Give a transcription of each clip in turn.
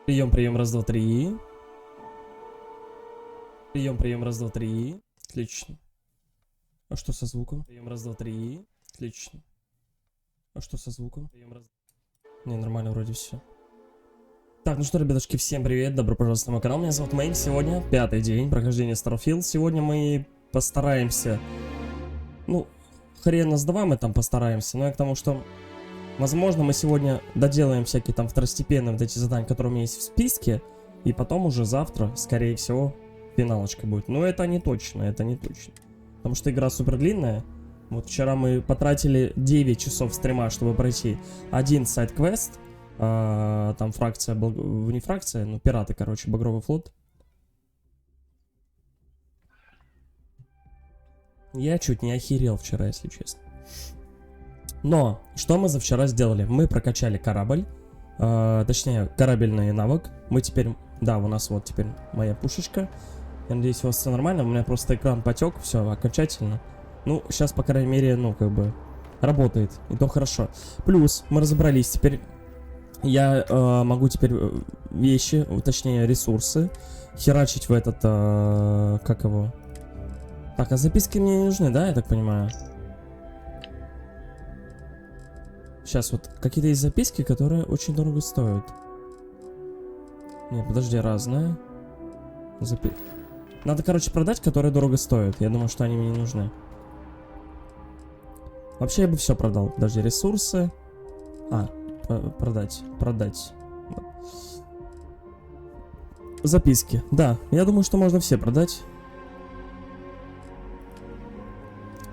Прием, прием, раз, два, три. Прием, прием, раз, два, три. Отлично. А что со звуком? Прием, раз, два, три. Отлично. А что со звуком? Прием, раз... Не, нормально вроде все. Так, ну что, ребятушки, всем привет, добро пожаловать на мой канал, меня зовут Мэй, сегодня 5-й день прохождения Starfield. Сегодня мы постараемся, ну, хрен сдаваем мы там постараемся, но я к тому, что, возможно, мы сегодня доделаем всякие там второстепенные вот эти задания, которые у меня есть в списке, и потом уже завтра, скорее всего, финалочка будет. Но это не точно, это не точно, потому что игра супер длинная. Вот вчера мы потратили 9 часов стрима, чтобы пройти один сайд-квест. Там фракция, не фракция, но пираты, короче, Багровый флот. Я чуть не охерел вчера, если честно. Но, что мы за вчера сделали? Мы прокачали корабль, точнее, корабельный навык. Мы теперь, да, у нас вот теперь моя пушечка. Я надеюсь, у вас все нормально, у меня просто экран потек, все, окончательно. Ну, сейчас, по крайней мере, ну, как бы, работает, и то хорошо. Плюс, мы разобрались, теперь я могу теперь вещи, точнее, ресурсы херачить в этот, как его... Так, а записки мне не нужны, да, я так понимаю? Сейчас вот, какие-то есть записки, которые очень дорого стоят. Не, подожди, разные. Надо, короче, продать, которые дорого стоят. Я думаю, что они мне не нужны. Вообще я бы все продал. Даже ресурсы. Продать. Вот. Записки. Да, я думаю, что можно все продать.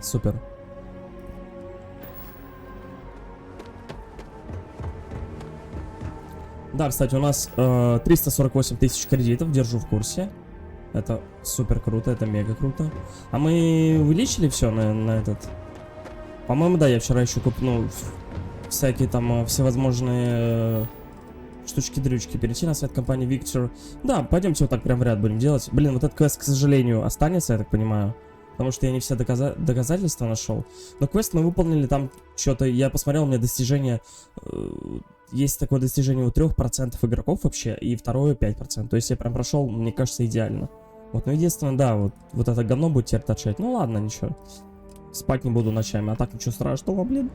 Супер. Да, кстати, у нас 348 тысяч кредитов. Держу в курсе. Это супер круто, это мега круто. А мы увеличили все на этот... По-моему, да, я вчера еще купил всякие там всевозможные штучки-дрючки. Перейти на сайт компании Victor. Да, пойдемте вот так прям в ряд будем делать. Блин, вот этот квест, к сожалению, останется, я так понимаю. Потому что я не все доказательства нашел. Но квест мы выполнили там что-то. Я посмотрел, у меня достижение... Есть такое достижение у 3% игроков вообще, и второе 5%. То есть я прям прошел, мне кажется, идеально. Вот, но единственное, да, вот это говно будет теперь торчать. Ну ладно, ничего. Спать не буду ночами, а так ничего страшного, блин.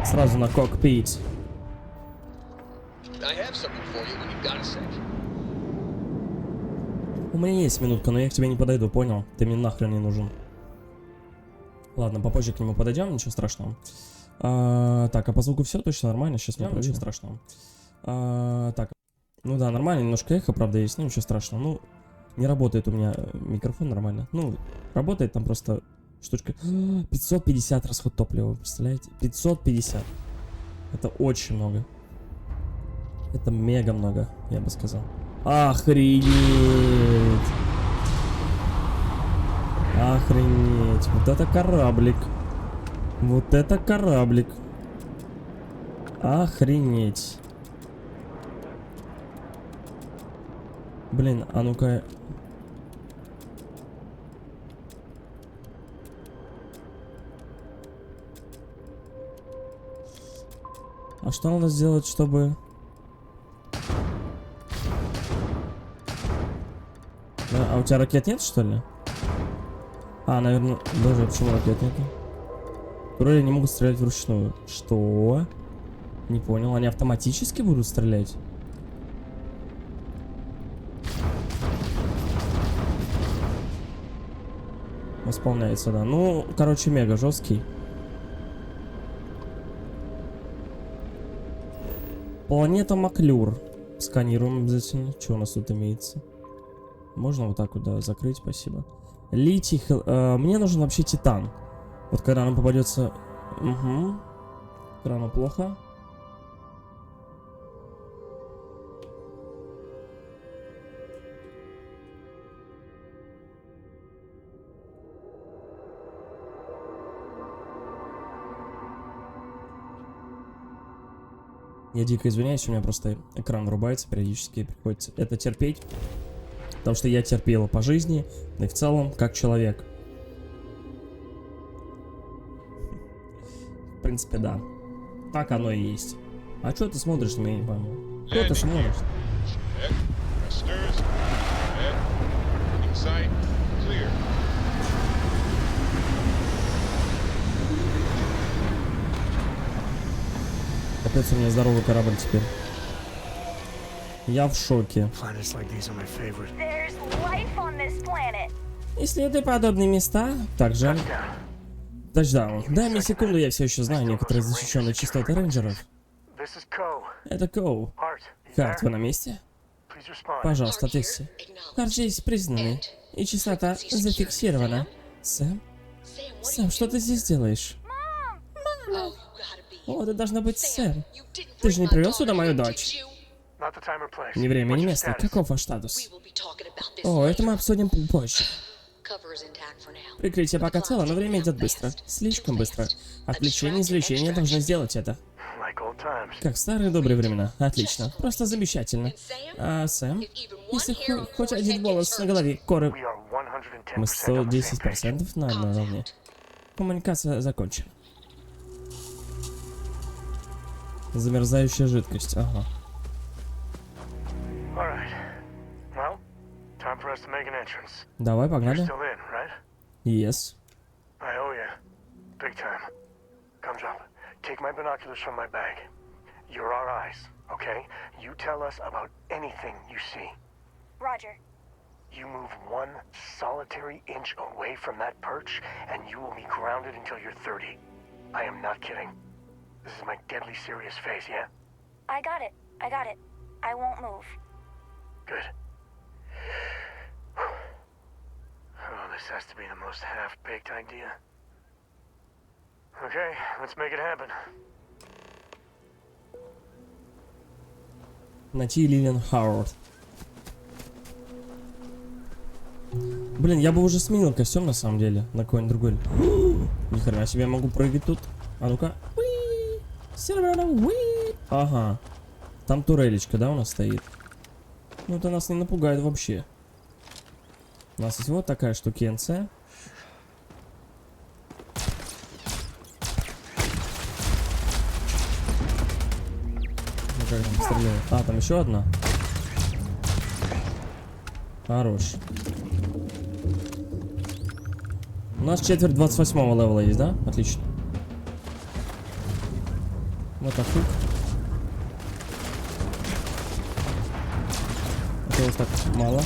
Сразу на кокпит. У меня есть минутка, но я к тебе не подойду, понял? Ты мне нахрен не нужен. Ладно, попозже к нему подойдем, ничего страшного. Так, а по звуку все точно нормально? Сейчас мы ничего страшного. Так, ну да, нормально, немножко эхо, правда, есть, но ничего страшного. Ну, не работает у меня микрофон нормально. Ну, работает там просто штучка. 550 расход топлива, представляете? 550. Это очень много. Это мега много, я бы сказал. Охренеть! Охренеть! Вот это кораблик! Вот это кораблик! Охренеть! Блин, а ну-ка... А что надо сделать, чтобы... Да, а у тебя ракет нет, что ли? Наверное... Даже почему ракет нет? Которые не могут стрелять вручную. Что? Не понял. Они автоматически будут стрелять? Восполняется, да. Ну, короче, мега жесткий. Планета Маклюр. Сканируем обязательно. Что у нас тут имеется? Можно вот так вот, да, закрыть, спасибо. Литий... мне нужен вообще титан. Вот когда нам попадется... Угу. Рано плохо. Я дико извиняюсь, у меня просто экран врубается периодически, приходится это терпеть. Потому что я терпел по жизни, и в целом, как человек. В принципе, да. Так оно и есть. А что ты смотришь на меня, не пойму? Кто ты смотришь? Капец, у меня здоровый корабль теперь. Я в шоке. Исследуй подобные места. Также... Тачдаун. Дай мне секунду, я все еще знаю некоторые защищенные частоты рейнджеров. Это Коу. Харт, вы на месте? Пожалуйста, ответьте. Харт здесь признанный. И частота зафиксирована. Сэм? Сэм, что ты здесь делаешь? Мама! О, это должна быть Сэм. Ты же не привел сюда мою дочь? Ни время, ни место. Каков ваш статус? О, это мы обсудим позже. Прикрытие пока цело, но время идет быстро. Слишком быстро. Отвлечение и извлечение должны сделать это. Как в старые добрые времена. Отлично. Просто замечательно. А Сэм? Если хоть один волос на голове коры... Мы 110% на одной волне. Коммуникация закончена. Замерзающая жидкость. Ага. Давай, погнали. Yes. I owe you. Big time. Come, Jump. Take my binoculars from my bag. You're our eyes, okay? You tell us about anything you see. Roger. You move one solitary inch away from that perch, and you will be grounded until you're 30. I am not kidding. This is my deadly serious face, yeah? I got it. I got it. I won't move. Good. Oh, this has to be the most half-baked idea. Okay, let's make it happen. Найти Лилиан Хауард. Блин, я бы уже сменил костюм на самом деле на какой-нибудь другой. Ни хрена себе, я могу прыгать тут. А ну-ка. Ага. Там турелечка, да, у нас стоит? Ну, это нас не напугает вообще. У нас есть вот такая штукенция. Ну, как там стреляет? А, там еще одна. Хорош. У нас четверть 28-го левела есть, да? Отлично. Вот так. Это вот так мало.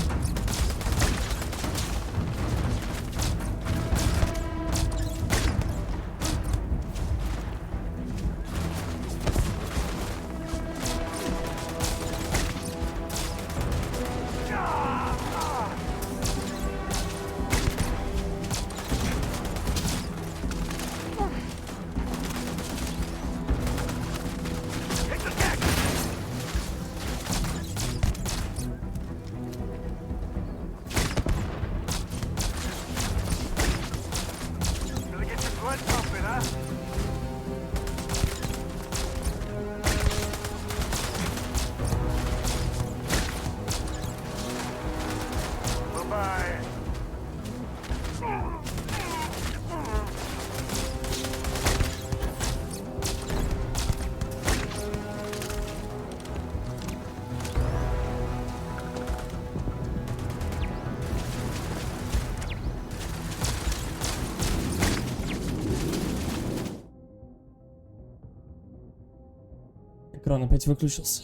Экран опять выключился.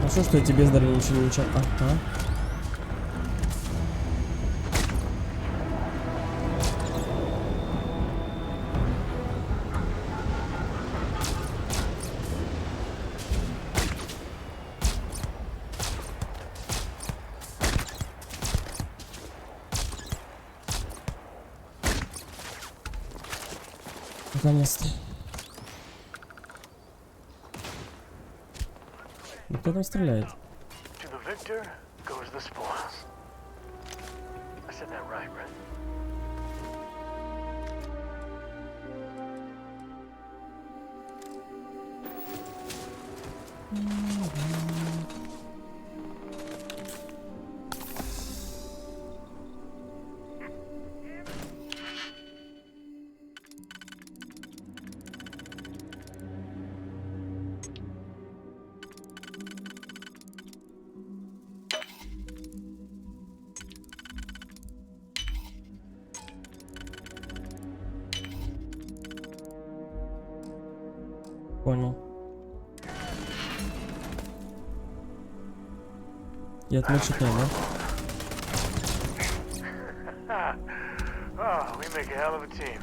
Хорошо, что я тебе сдали ничего не учат. Ага. Наконец-то. Кто там стреляет? goes the spoils. I said that right, right? Понял. И отмечать надо. Oh, we make a hell of a team.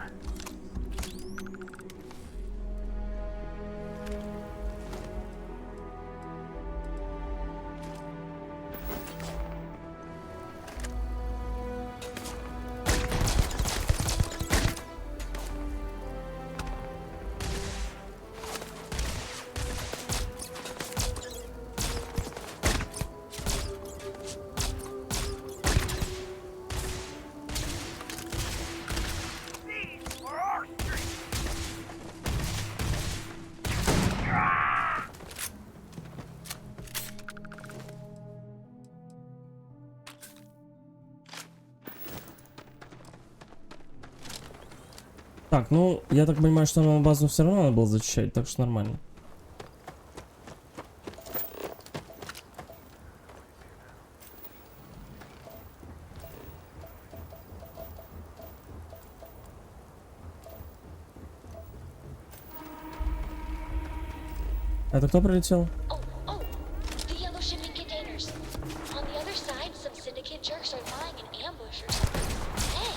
Так, ну, я так понимаю, что нам базу все равно надо было зачищать, так что нормально. Это кто прилетел? Oh, oh, the yellow shipping containers. On the other side, some syndicate jerks are lying in ambush or something. Hey,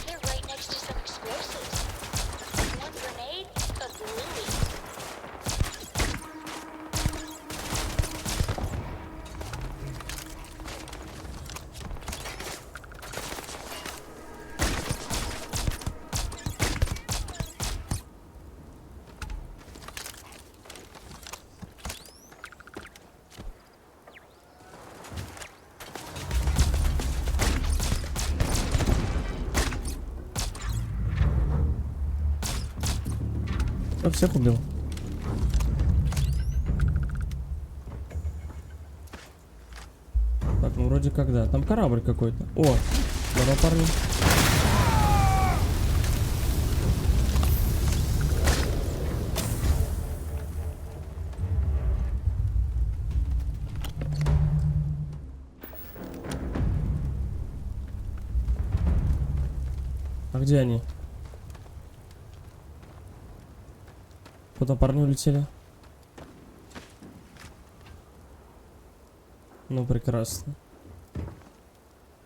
they're right next to some explosives. One grenade, a bluey. Я всех убил. Так, ну вроде как да. Там корабль какой-то. О, здорово, парни. А где они? Куда парни улетели? Ну, прекрасно.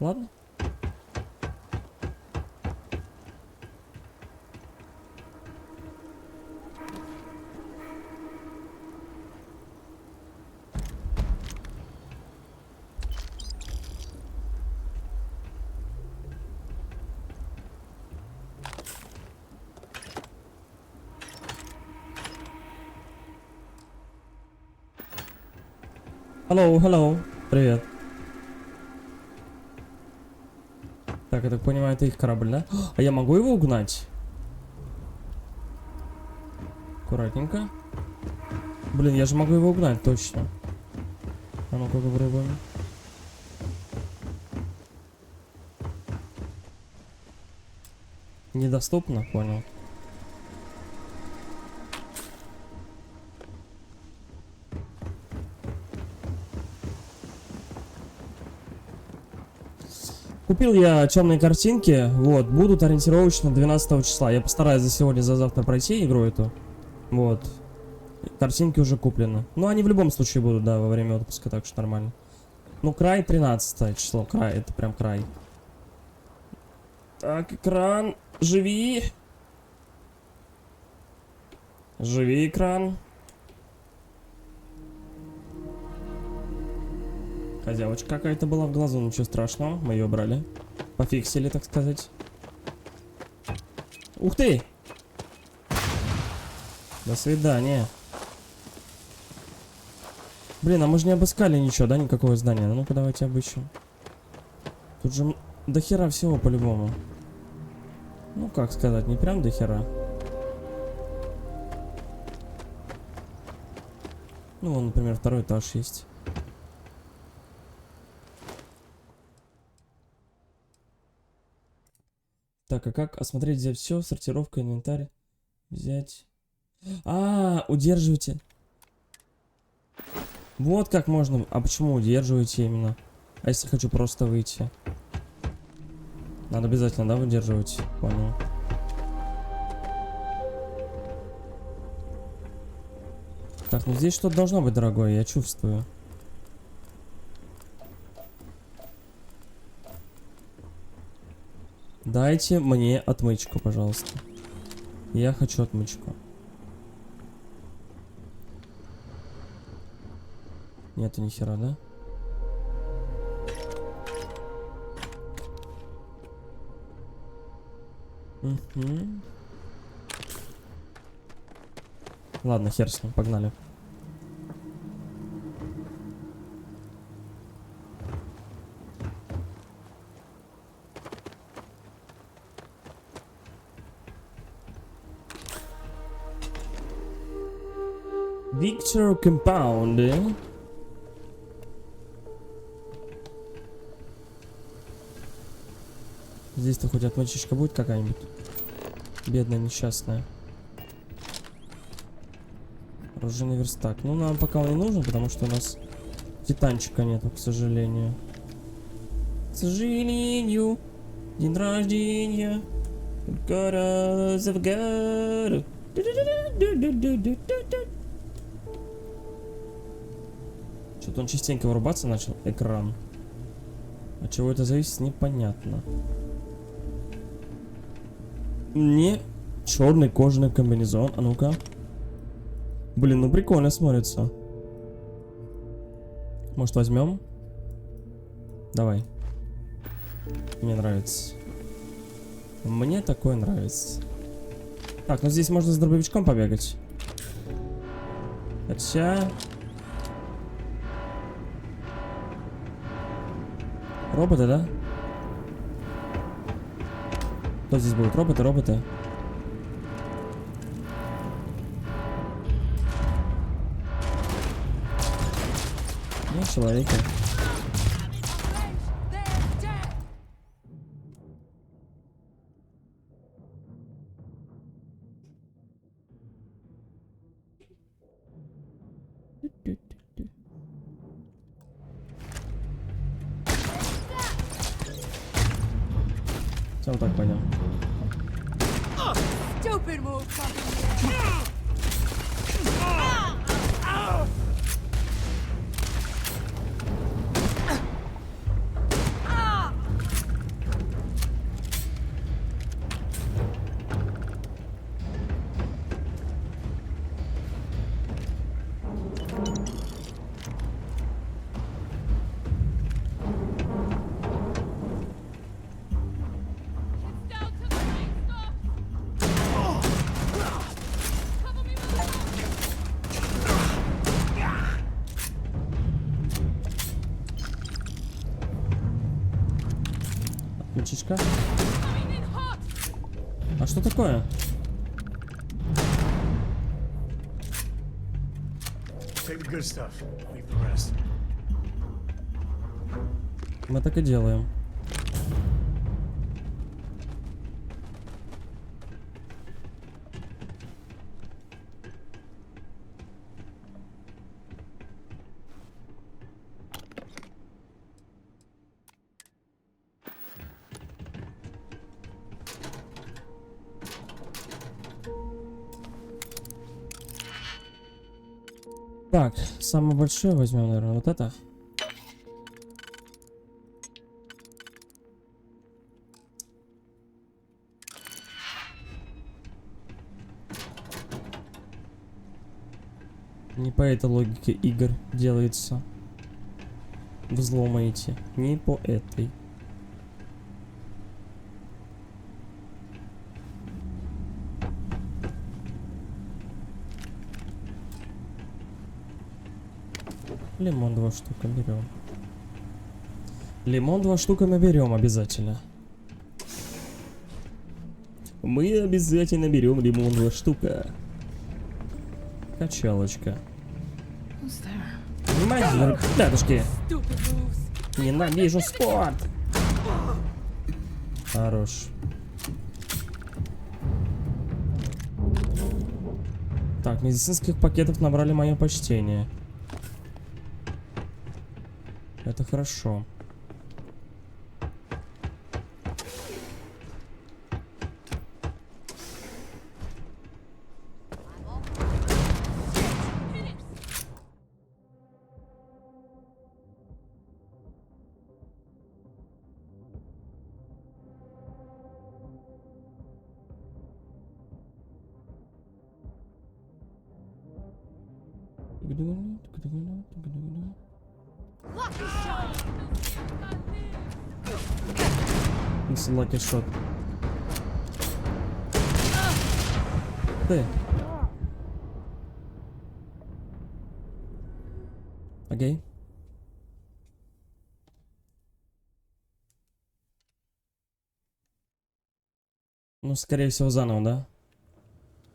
Ладно. Hello, hello. Привет. Так, я так понимаю, это их корабль, да? А я могу его угнать? Аккуратненько. Блин, я же могу его угнать, точно. А ну-ка попробуем. Недоступно, понял. Купил я темные картинки, вот, будут ориентировочно 12 числа. Я постараюсь за сегодня, за завтра пройти игру эту. Вот. Картинки уже куплены. Ну, они в любом случае будут, да, во время отпуска, так что нормально. Ну, край 13 число, край, это прям край. Так, экран, живи. Живи, экран. Козявочка какая-то была в глазу, ничего страшного, мы ее брали. Пофиксили, так сказать. Ух ты! До свидания. Блин, а мы же не обыскали ничего, да, никакого здания. Ну-ка, давайте обыщем. Тут же до хера всего по-любому. Ну, как сказать, не прям до хера. Ну, вон, например, второй этаж есть. Так, а как осмотреть, взять все, сортировка, инвентарь, взять. Удерживайте. Вот как можно. А почему удерживаете именно? А если хочу просто выйти? Надо обязательно, да, выдерживать? Понял. Так, ну здесь что-то должно быть дорогое, я чувствую. Дайте мне отмычку, пожалуйста. Я хочу отмычку. Нету ни хера, да? Угу. Ладно, хер с ним, погнали. Victor Compound. Здесь-то хоть отмычечка будет какая-нибудь? Бедная, несчастная. Оружейный верстак. Ну, нам пока он не нужен, потому что у нас титанчика нету, к сожалению. К сожалению. День рождения. Что-то он частенько вырубаться начал. Экран. От чего это зависит, непонятно. Не черный кожаный комбинезон. А ну-ка. Блин, ну прикольно смотрится. Может, возьмем? Давай. Мне нравится. Мне такое нравится. Так, ну здесь можно с дробовичком побегать. Хотя... Роботы, да? Кто здесь будет? Роботы, роботы. Ну, человеки. Все, вот так пойдем. Ключичка. А что такое? Мы так и делаем. Так, самое большое возьмем, наверное, вот это. Не по этой логике игр делается взломы эти. Не по этой. Лимон 2 штука берем. Лимон 2 штука мы берем обязательно. Мы обязательно берем лимон 2 штука. Качалочка. Внимание, ребятушки. Ненавижу спорт. Хорош. Так, медицинских пакетов набрали мое почтение. Это хорошо. It's a lucky shot. Ты. Окей. Ну, скорее всего, заново, да?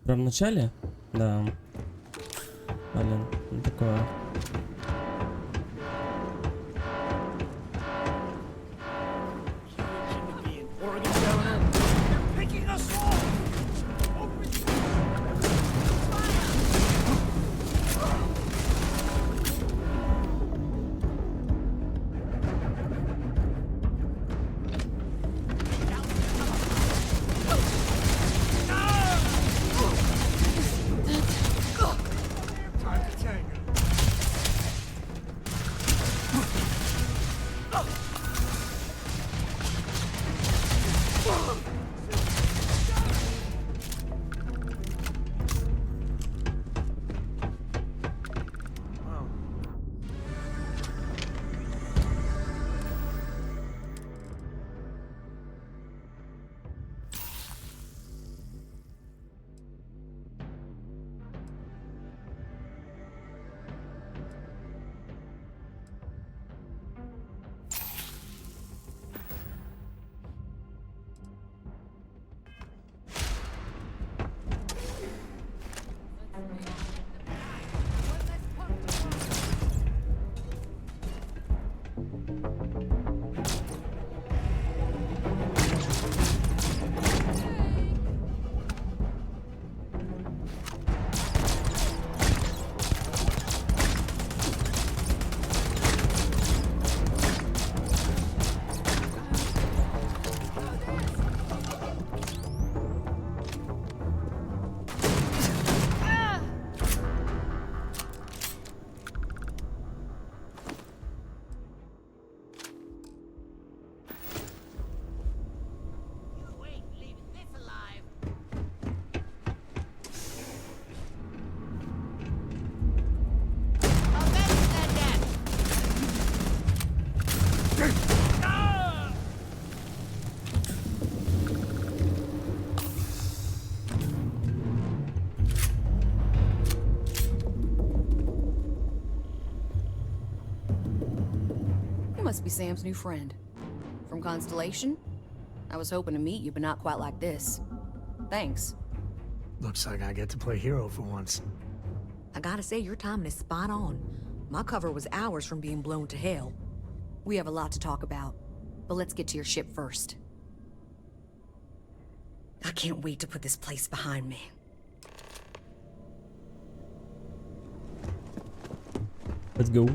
Прям в начале? Да. Блин, ну такое. Must be Sam's new friend. From Constellation? I was hoping to meet you, but not quite like this. Thanks. Looks like I get to play hero for once. I gotta say, your timing is spot on. My cover was hours from being blown to hell. We have a lot to talk about, but let's get to your ship first. I can't wait to put this place behind me. Let's go.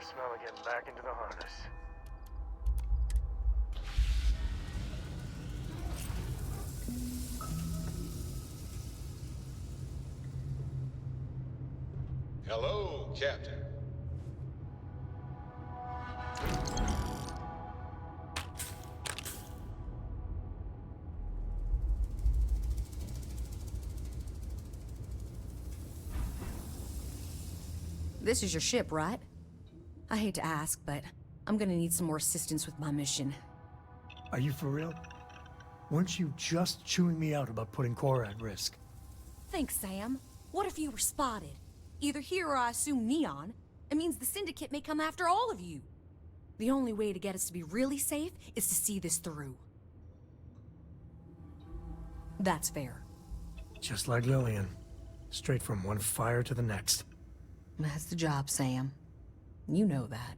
smell of getting back into the harness. Hello, Captain. This is your ship, right? I hate to ask, but I'm gonna need some more assistance with my mission. Are you for real? Weren't you just chewing me out about putting Cora at risk? Thanks, Sam. What if you were spotted? Either here or I assume Neon. It means the Syndicate may come after all of you. The only way to get us to be really safe is to see this through. That's fair. Just like Lillian. Straight from one fire to the next. That's the job, Sam. You know that.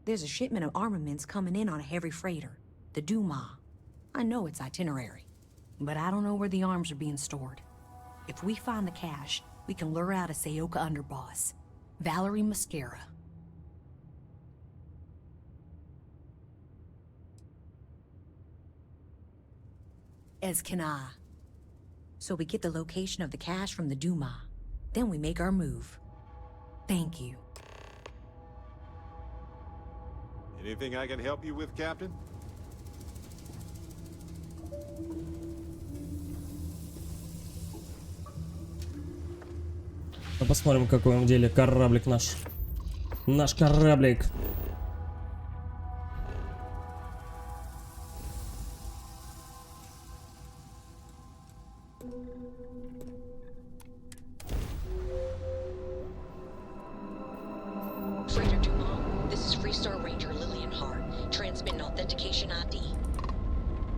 There's a shipment of armaments coming in on a heavy freighter, the Duma. I know its itinerary, but I don't know where the arms are being stored. If we find the cache, we can lure out a Sayoka underboss, Valerie Mascara. As can I. So we get the location of the cache from the Duma. Then we make our move. Thank you. Anything I can help you with, Captain? Ну, посмотрим, какой он в деле кораблик наш. Наш кораблик. Freighter Dumont, this is Freestar Ranger Lillian Hart, transmitting authentication ID.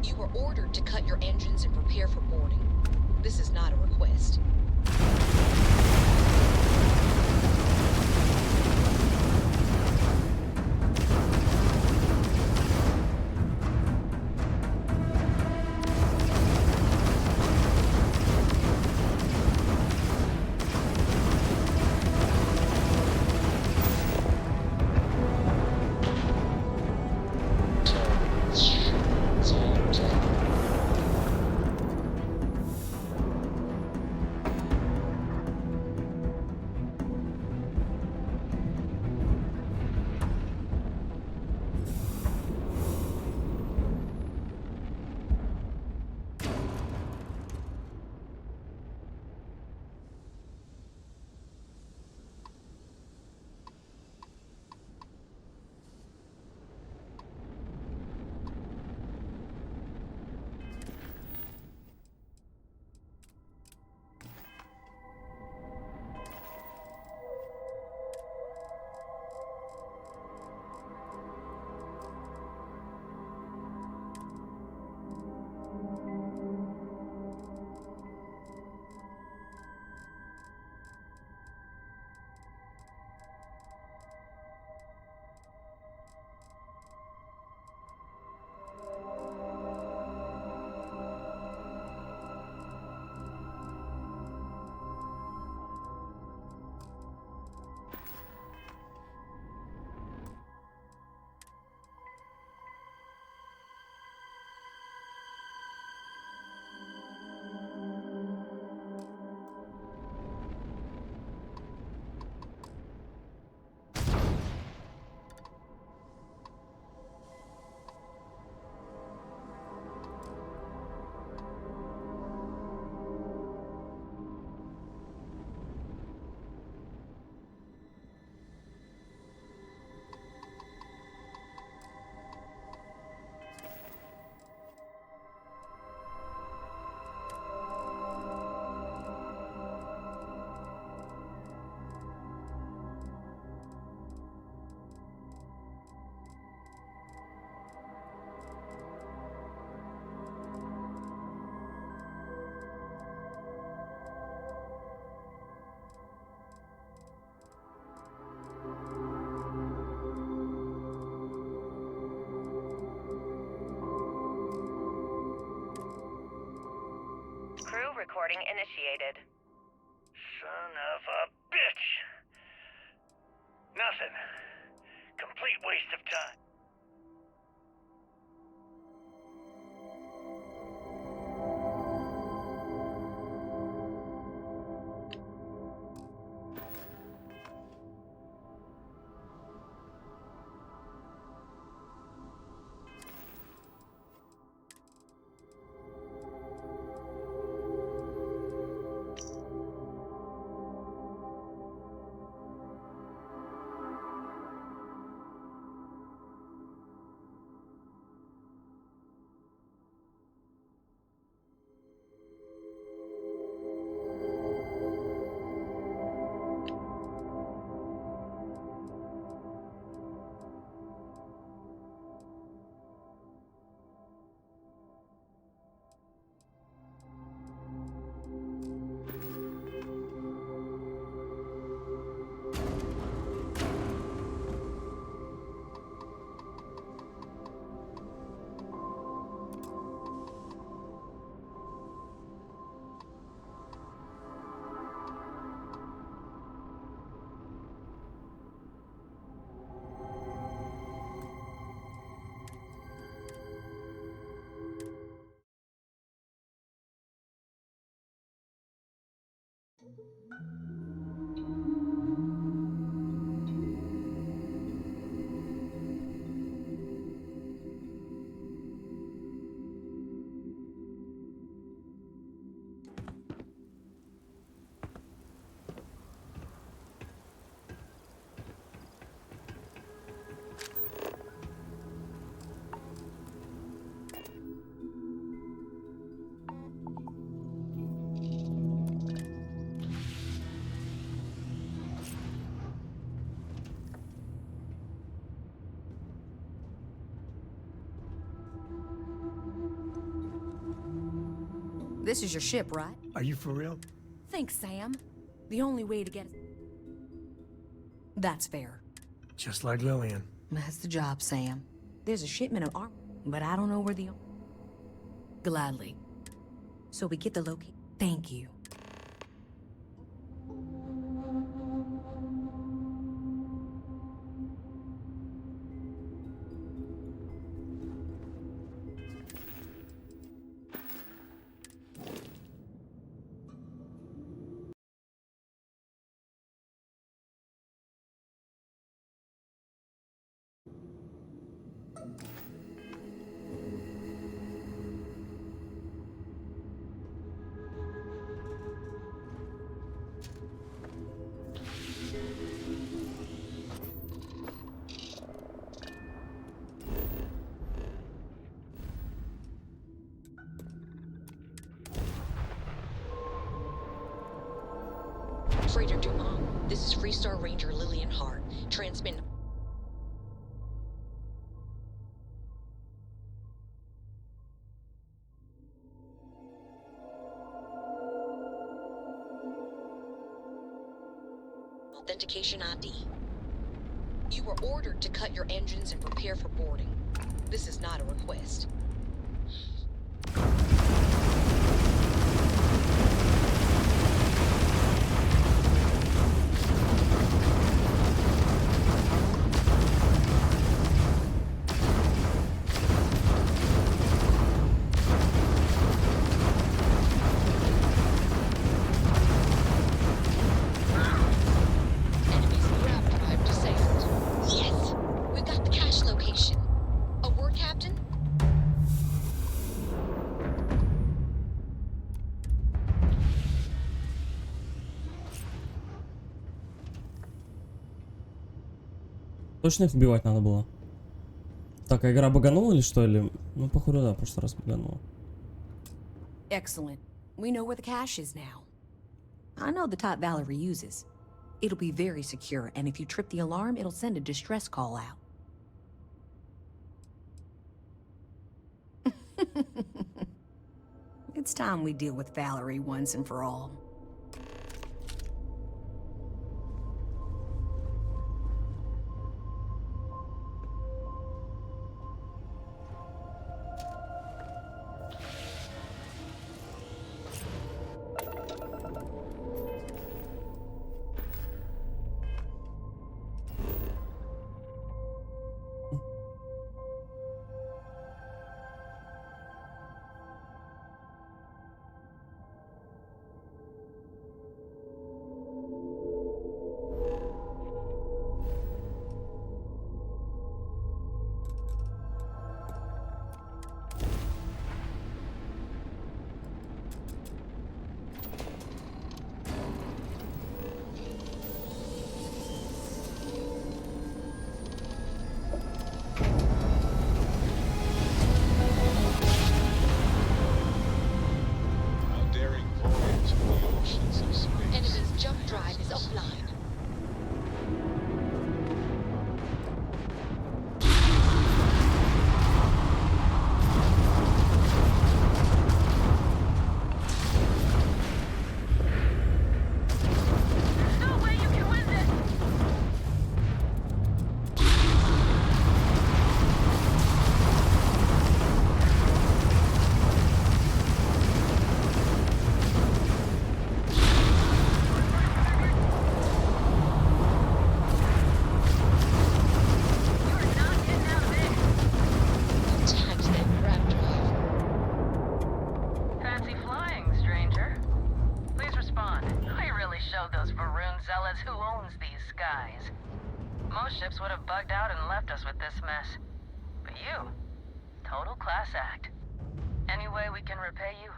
You were ordered to cut your engines and prepare for boarding. This is not a request. Recording initiated. Son of a bitch! Nothing. Complete waste of time. This is your ship, right? Are you for real? Thanks, Sam. The only way to get... That's fair. Just like Lillian. That's the job, Sam. There's a shipment of armor, but I don't know where the... Gladly. So we get the location. Thank you. Freighter Dumont, this is Freestar Ranger Lillian Hart. Transmit... Authentication ID. You were ordered to cut your engines and prepare for boarding. This is not a request. Точно их убивать надо было? Так, а игра баганула или что? Или... Ну, походу, да, в прошлый раз баганула. Excellent. We know where the cache is now. I know the type Valerie uses. It'll be very secure, and if you trip the alarm, it'll send a distress call out. It's time we deal with Valerie once and for all. drive is offline. Ships would have bugged out and left us with this mess. But you, total class act. Any way we can repay you?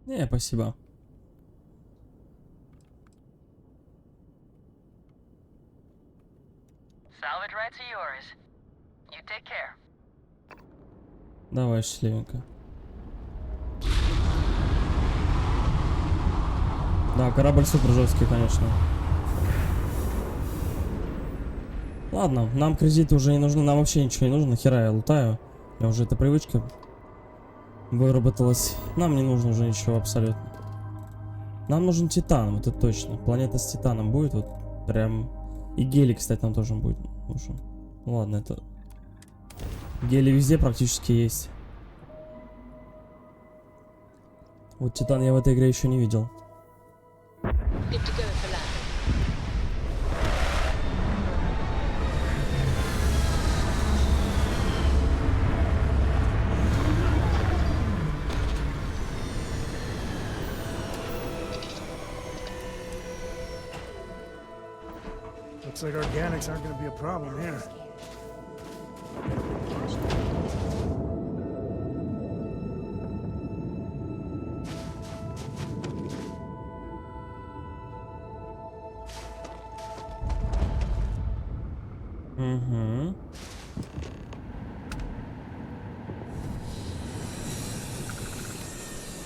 Не, спасибо. Salvage rights are yours. You take care. Давай, счастливенько. Да, корабль супер жесткий, конечно. Ладно, нам кредиты уже не нужны, нам вообще ничего не нужно, нахера я лутаю. Я уже эта привычка выработалась. Нам не нужно уже ничего абсолютно. Нам нужен титан, вот это точно. Планета с титаном будет, вот прям. И гелий, кстати, нам тоже будет нужен. Ну ладно, это... Гелий везде практически есть. Вот титан я в этой игре еще не видел. Looks like organics aren't going to be a problem here. Угу.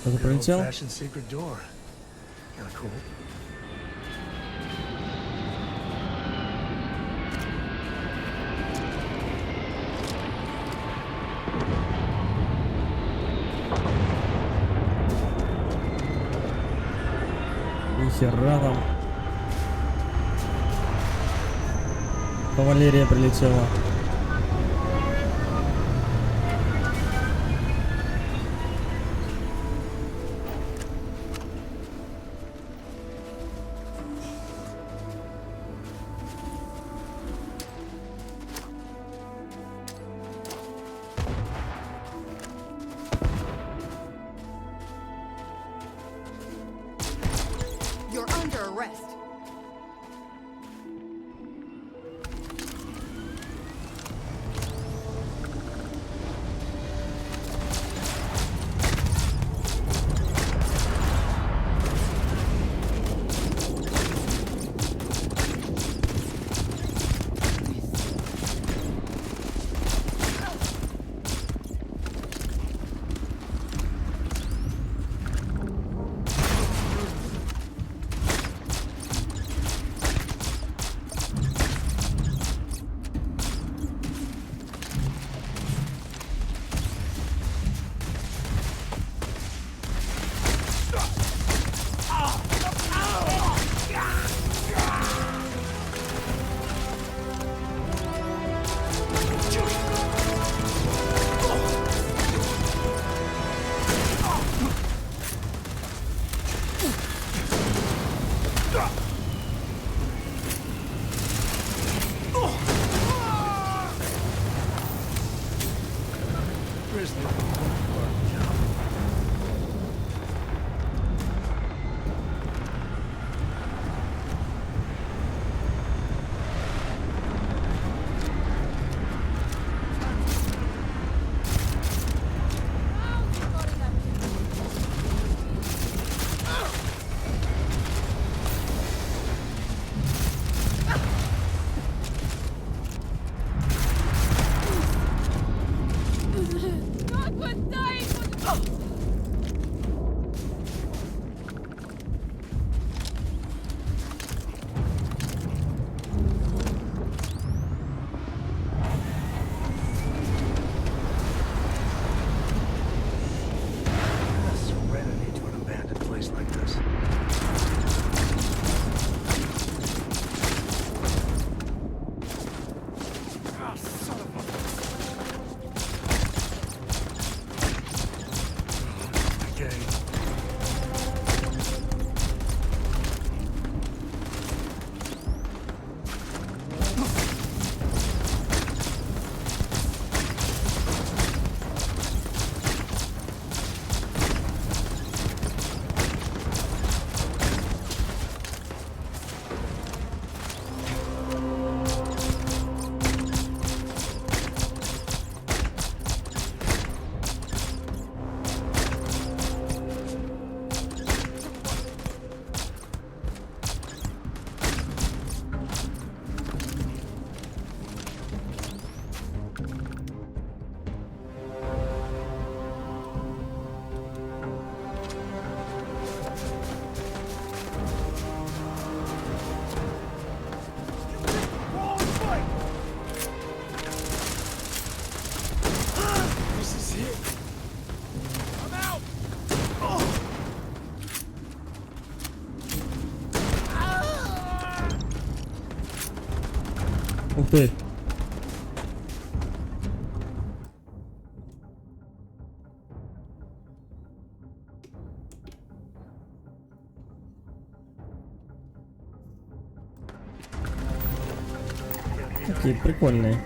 Кто-то прилетел? Old-fashioned secret door. Kinda cool. Нихера там. Кавалерия прилетела. You're under arrest. game. Ух ты. Такие прикольные.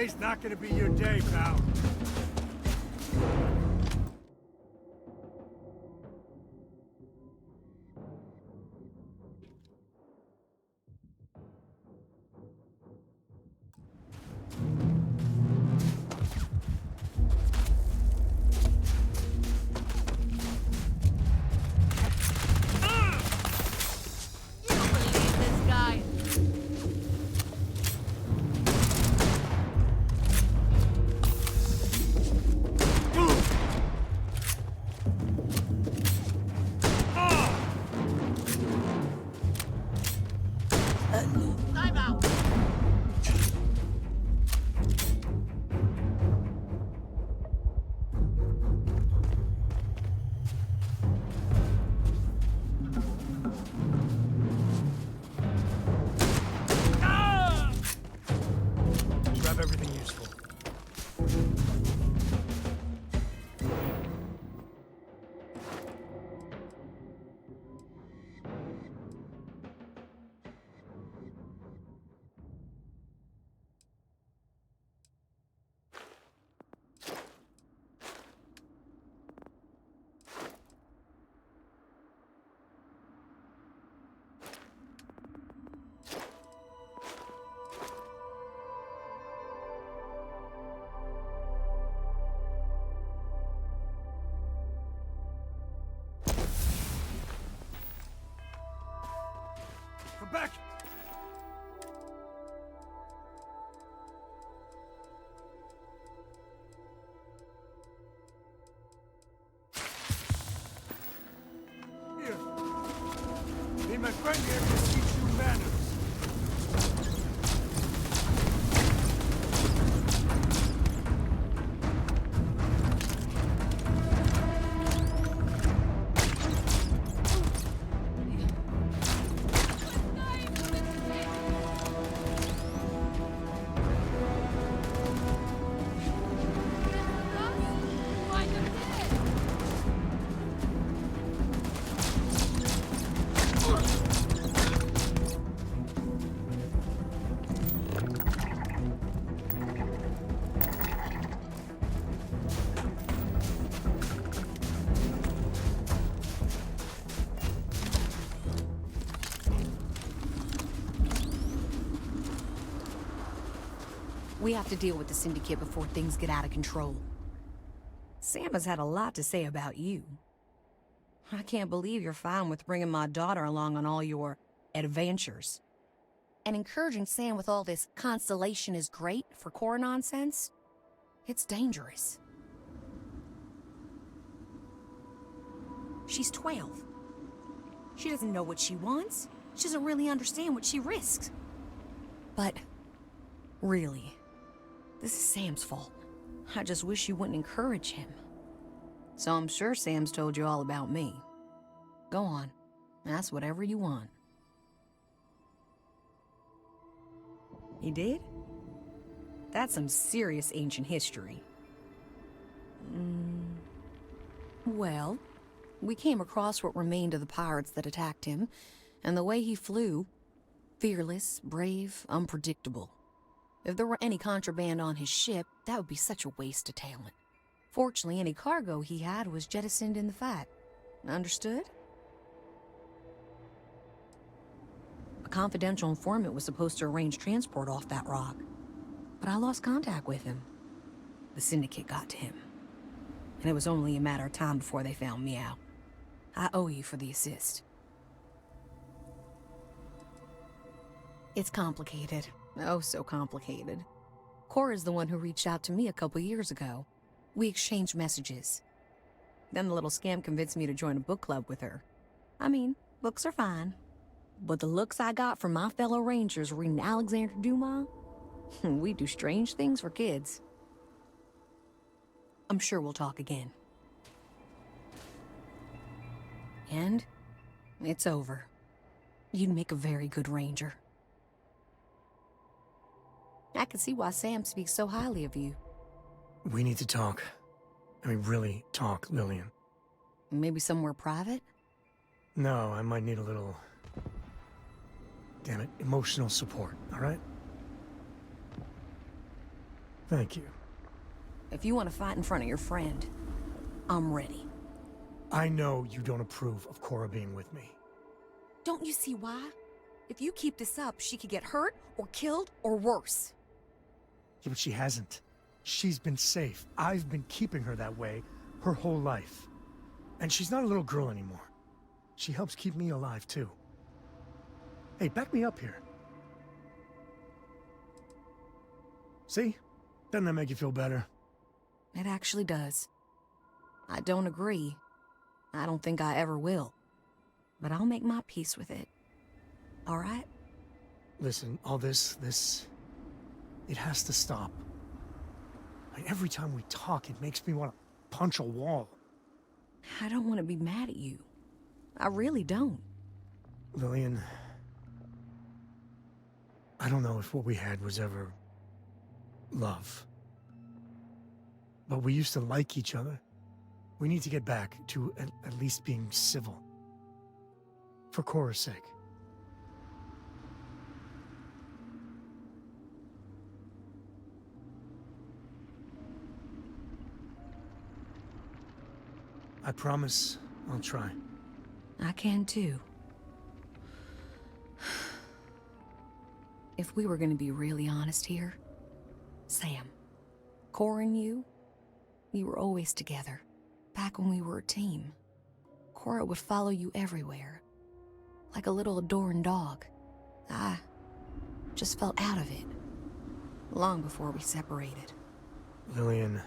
Today's not gonna be your day, pal. anything useful. Come back! Here. Be my friend here to teach you manners. We have to deal with the Syndicate before things get out of control. Sam has had a lot to say about you. I can't believe you're fine with bringing my daughter along on all your adventures. And encouraging Sam with all this constellation is great for core nonsense. It's dangerous. She's 12. She doesn't know what she wants. She doesn't really understand what she risks. But, really, this is Sam's fault. I just wish you wouldn't encourage him. So I'm sure Sam's told you all about me. Go on, ask whatever you want. He did? That's some serious ancient history. Well, we came across what remained of the pirates that attacked him, and the way he flew, fearless, brave, unpredictable. If there were any contraband on his ship, that would be such a waste of talent. Fortunately, any cargo he had was jettisoned in the fight. Understood? A confidential informant was supposed to arrange transport off that rock, but I lost contact with him. The Syndicate got to him, and it was only a matter of time before they found me out. I owe you for the assist. It's complicated. Oh, so complicated. Cora's the one who reached out to me a couple years ago. We exchanged messages. Then the little scam convinced me to join a book club with her. I mean, books are fine. But the looks I got from my fellow Rangers reading Alexander Dumas, we do strange things for kids. I'm sure we'll talk again. And it's over. You'd make a very good Ranger. I can see why Sam speaks so highly of you. We need to talk. I mean, really talk, Lillian. Maybe somewhere private? No, I might need a little... damn it, emotional support, all right? Thank you. If you want to fight in front of your friend, I'm ready. I know you don't approve of Cora being with me. Don't you see why? If you keep this up, she could get hurt, or killed, or worse. Yeah, but she hasn't. She's been safe. I've been keeping her that way her whole life. And she's not a little girl anymore. She helps keep me alive, too. Hey, back me up here. See? Doesn't that make you feel better? It actually does. I don't agree. I don't think I ever will. But I'll make my peace with it. All right? Listen, all this, it has to stop. Like, every time we talk, it makes me want to punch a wall. I don't want to be mad at you. I really don't. Lillian, I don't know if what we had was ever love. But we used to like each other. We need to get back to at least being civil. For Cora's sake. I promise I'll try. I can too. If we were gonna be really honest here, Sam, Cora and you were always together. Back when we were a team. Cora would follow you everywhere. Like a little adoring dog. I just felt out of it. Long before we separated. Lillian,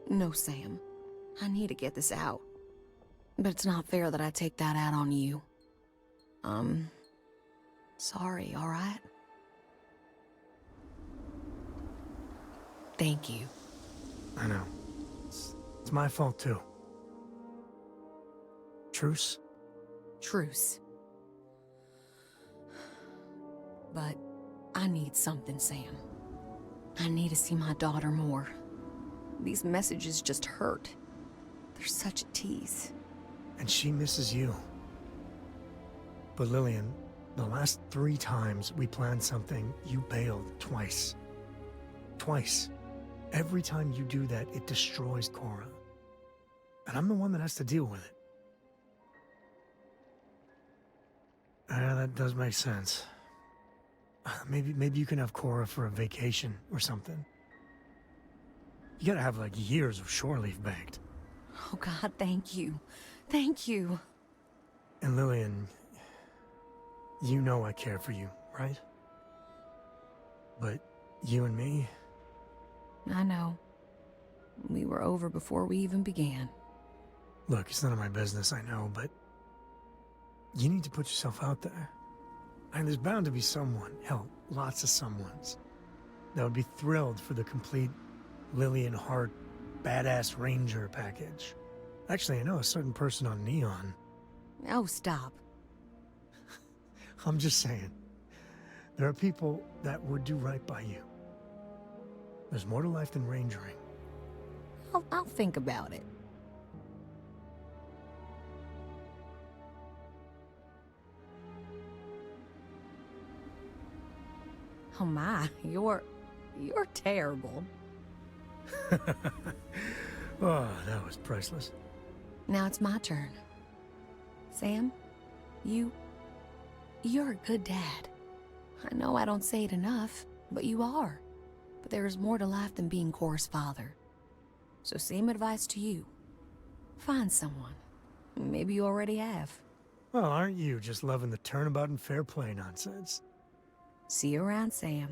No, Sam. I need to get this out. But it's not fair that I take that out on you. Sorry, alright? Thank you. I know. It's my fault too. Truce? Truce. But I need something, Sam. I need to see my daughter more. These messages just hurt. They're such a tease. And she misses you. But Lillian, the last 3 times we planned something, you bailed twice. Twice. Every time you do that, it destroys Cora. And I'm the one that has to deal with it. Yeah, that does make sense. Maybe you can have Cora for a vacation or something. You gotta have like years of shore leave banked. Oh God, thank you. Thank you. And Lillian, you know I care for you, right? But you and me... I know. We were over before we even began. Look, it's none of my business, I know, but... you need to put yourself out there. And there's bound to be someone, hell, lots of someones, that would be thrilled for the complete Lillian Hart badass ranger package. Actually, I know a certain person on Neon. Oh, stop. I'm just saying. There are people that would do right by you. There's more to life than rangering. I'll think about it. Oh my, you're terrible. Oh, that was priceless. Now it's my turn. Sam, you're a good dad. I know I don't say it enough, but you are. But there is more to life than being Cora's father. So same advice to you. Find someone. Maybe you already have. Well, aren't you just loving the turnabout and fair play nonsense? See you around, Sam.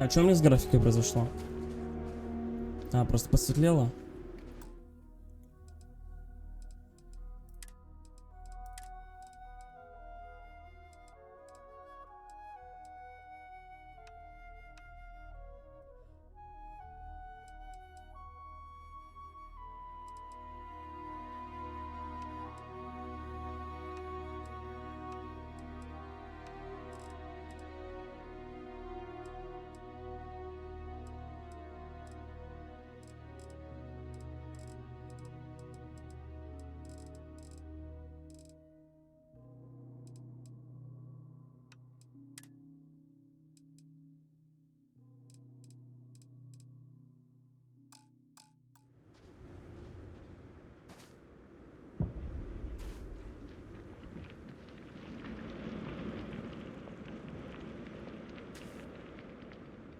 А что у меня с графикой произошло? А, просто посветлело?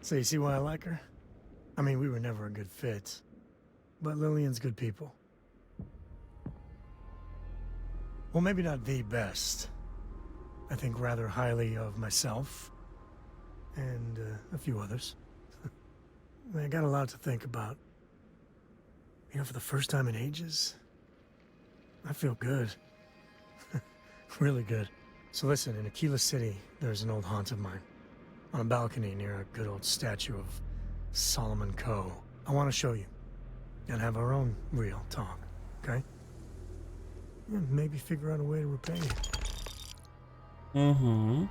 So you see why I like her? I mean, we were never a good fit. But Lillian's good people. Well, maybe not the best. I think rather highly of myself. And a few others. I got a lot to think about. You know, for the first time in ages, I feel good. Really good. So listen, in Aquila City, there's an old haunt of mine. On a balcony near a good old statue of Solomon Coe. I want to show you. And have our own real talk, okay? And maybe figure out a way to repay you. Угу.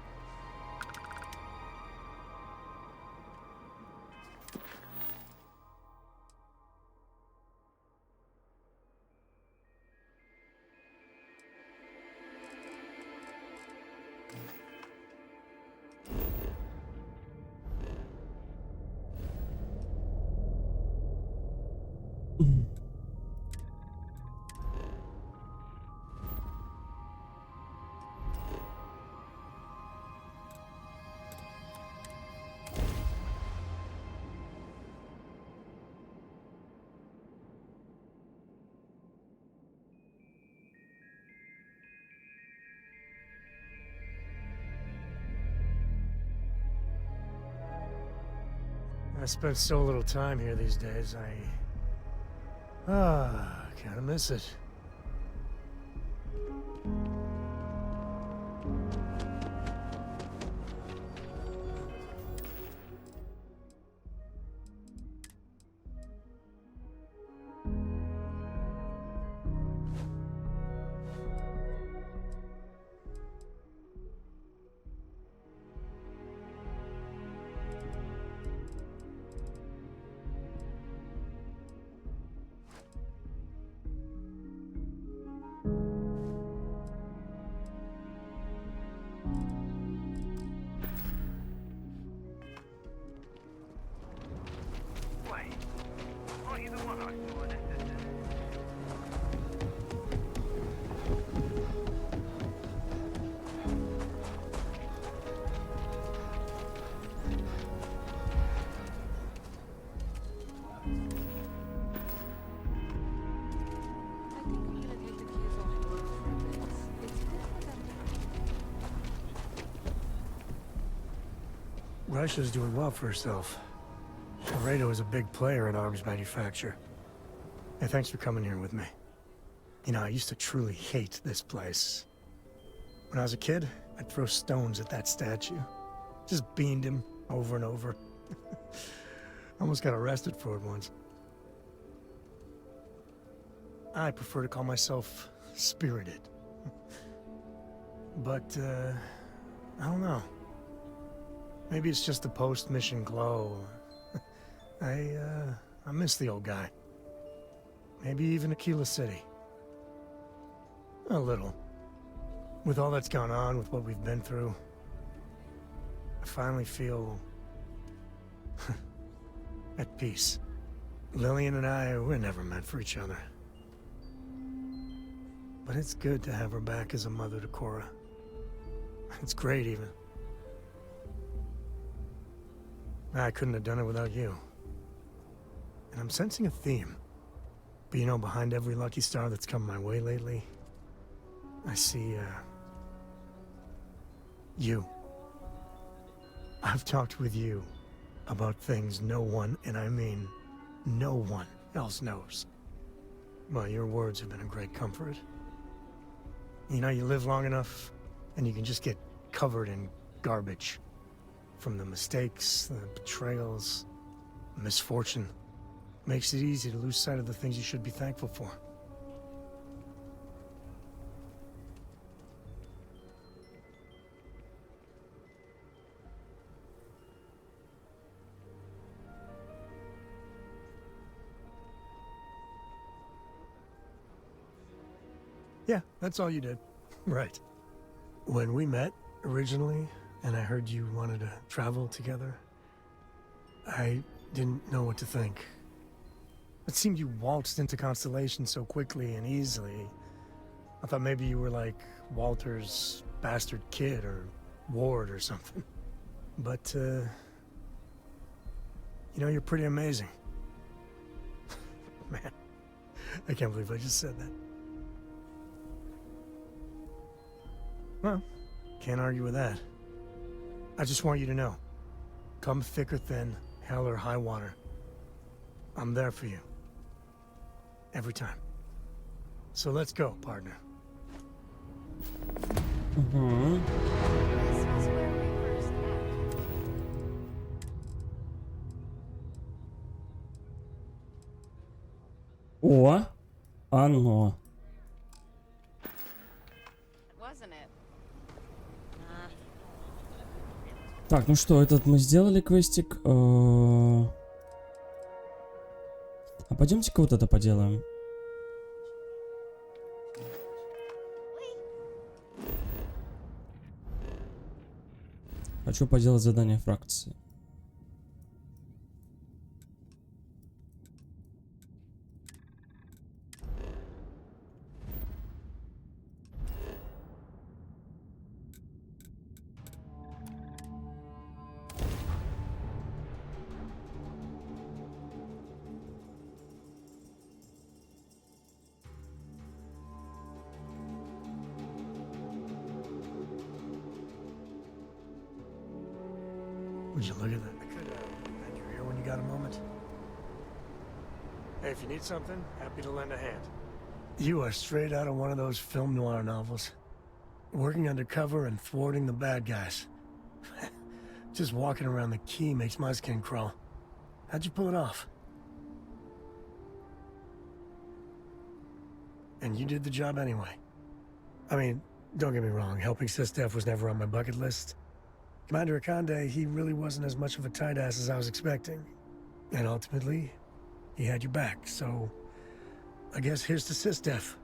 I spent so little time here these days, kinda miss it. Russia's doing well for herself. Laredo is a big player in arms manufacture. Hey, thanks for coming here with me. You know, I used to truly hate this place. When I was a kid, I'd throw stones at that statue. Just beamed him over and over. Almost got arrested for it once. I prefer to call myself spirited. But, I don't know. Maybe it's just the post-mission glow. I miss the old guy. Maybe even Aquila City. A little. With all that's gone on, with what we've been through, I finally feel at peace. Lillian and I, we're never meant for each other. But it's good to have her back as a mother to Cora. It's great, even. I couldn't have done it without you. And I'm sensing a theme. But you know, behind every lucky star that's come my way lately, I see, you. I've talked with you about things no one, and I mean no one, else knows. Well, your words have been a great comfort. You know, you live long enough, and you can just get covered in garbage. From the mistakes, the betrayals, misfortune. Makes it easy to lose sight of the things you should be thankful for. Yeah, that's all you did. Right. When we met originally, and I heard you wanted to travel together, I didn't know what to think. It seemed you waltzed into Constellation so quickly and easily. I thought maybe you were like Walter's bastard kid or ward or something. But, you know, you're pretty amazing. Man, I can't believe I just said that. Well, can't argue with that. I just want you to know, come thick or thin, hell or high water, I'm there for you. Every time. So let's go, partner. Угу. О, оно. wasn't it? Так, ну что, этот мы сделали квестик. А пойдемте-ка вот это поделаем. Хочу поделать задание фракции. Would you look at that? I could lend your ear when you got a moment. Hey, if you need something, happy to lend a hand. You are straight out of one of those film noir novels. Working undercover and thwarting the bad guys. Just walking around the key makes my skin crawl. How'd you pull it off? And you did the job anyway. I mean, don't get me wrong, helping Sistef was never on my bucket list. Commander Akande, he really wasn't as much of a tight ass as I was expecting. And ultimately, he had your back, so I guess here's to Sistef.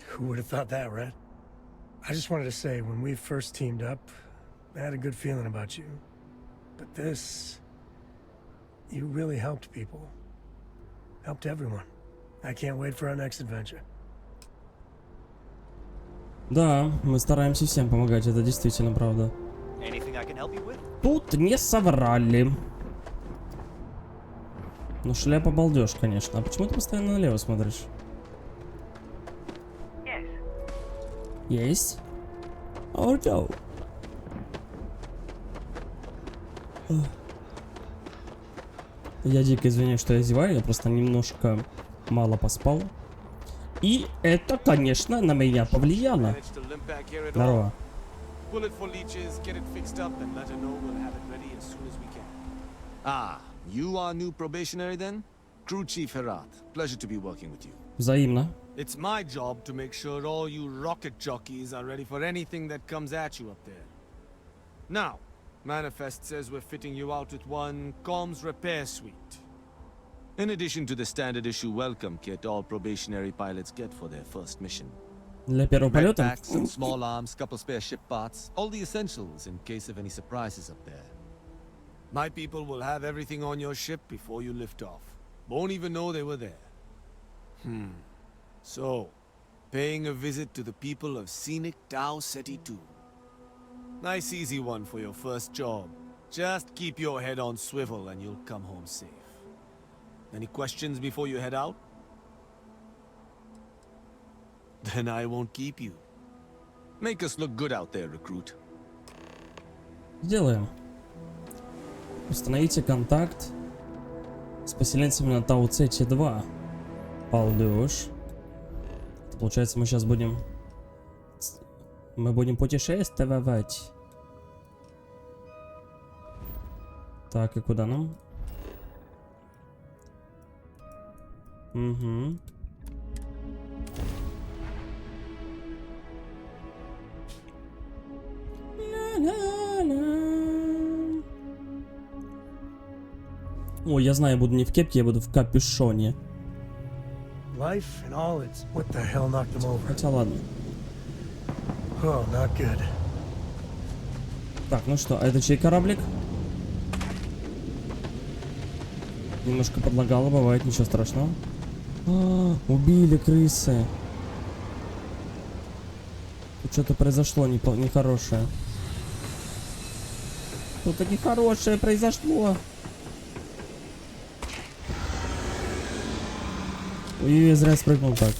Who would have thought that, right? I just wanted to say, when we first teamed up, I had a good feeling about you. But this... you really helped people. Helped everyone. I can't wait for our next adventure. Да, мы стараемся всем помогать, это действительно правда. Тут не соврали. Ну, шляпа балдеж, конечно. А почему ты постоянно налево смотришь? Есть? О, да. Я дико извиняюсь, что я зеваю, я просто немножко мало поспал. И это, конечно, на меня повлияло. Здорово. Ah, you are new probationary then? Crew Chief Herat. Pleasure to be working with you. Взаимно. It's my job to make sure all you rocket jockeys are ready for anything that comes at you up there. Now, Manifest says we're fitting you out with one comms repair suite. In addition to the standard issue welcome kit all probationary pilots get for their first mission. Для первого полета. Backpacks, small arms, couple spare ship parts, all the essentials in case of any surprises up there. My people will have everything on your ship before you lift off. Won't even know they were there. So, paying a visit to the people of scenic Tau Ceti 2. Nice easy one for your first job. Just keep your head on swivel and you'll come home safe. Any questions before you head out? Then I won't keep you. Make us look good out there, recruit. Сделаем. Установите контакт с поселенцами на Тау Цети 2. Балдеж. Это получается, мы сейчас будем... Мы будем путешествовать. Так, и куда нам? Угу. О, я знаю, я буду не в кепке, я буду в капюшоне. Хотя ладно. Так, ну что, а это чей кораблик? Немножко подлагало, бывает, ничего страшного. Убили крысы. Тут что-то произошло нехорошее. Что-то нехорошее произошло. Ой, я зря спрыгнул так.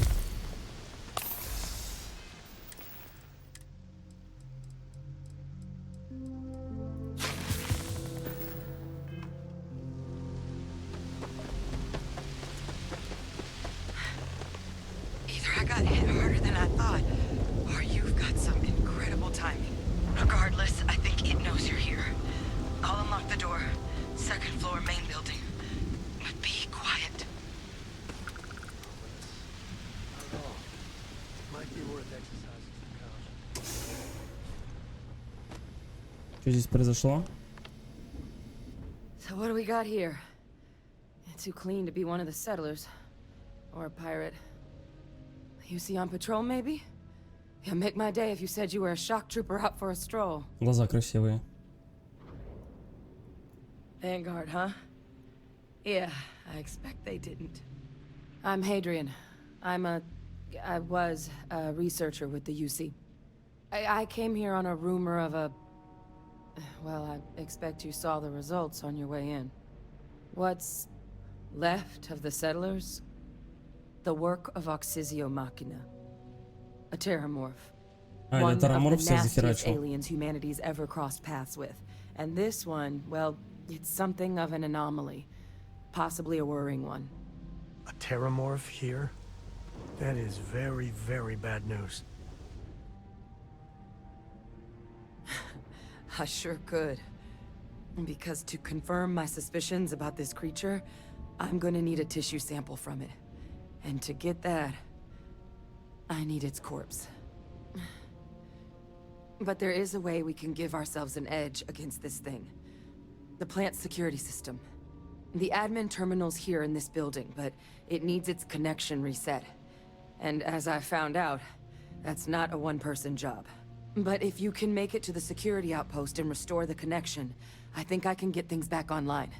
Что здесь произошло? So what do we got here? Too clean to be one of the settlers. Or a pirate. You see on patrol, maybe? Yeah, make my day if you said you were a shock trooper out for a stroll. Глаза красивые. Vanguard, huh? Yeah, I expect they didn't. I'm Hadrian. I was a researcher with the UC. I came here on a rumor of a... Well, I expect you saw the results on your way in. What's left of the settlers? The work of Oxysio Machina. A terramorph. One of the nastiest aliens humanity's ever crossed paths with. And this one, well, it's something of an anomaly. Possibly a worrying one. A terramorph here? That is very, very bad news. I sure could. Because to confirm my suspicions about this creature, I'm gonna need a tissue sample from it. And to get that, I need its corpse. But there is a way we can give ourselves an edge against this thing. The plant security system. The admin terminal's here in this building, but it needs its connection reset. And as I found out, that's not a one-person job. But if you can make it to the security outpost and restore the connection, I think I can get things back online.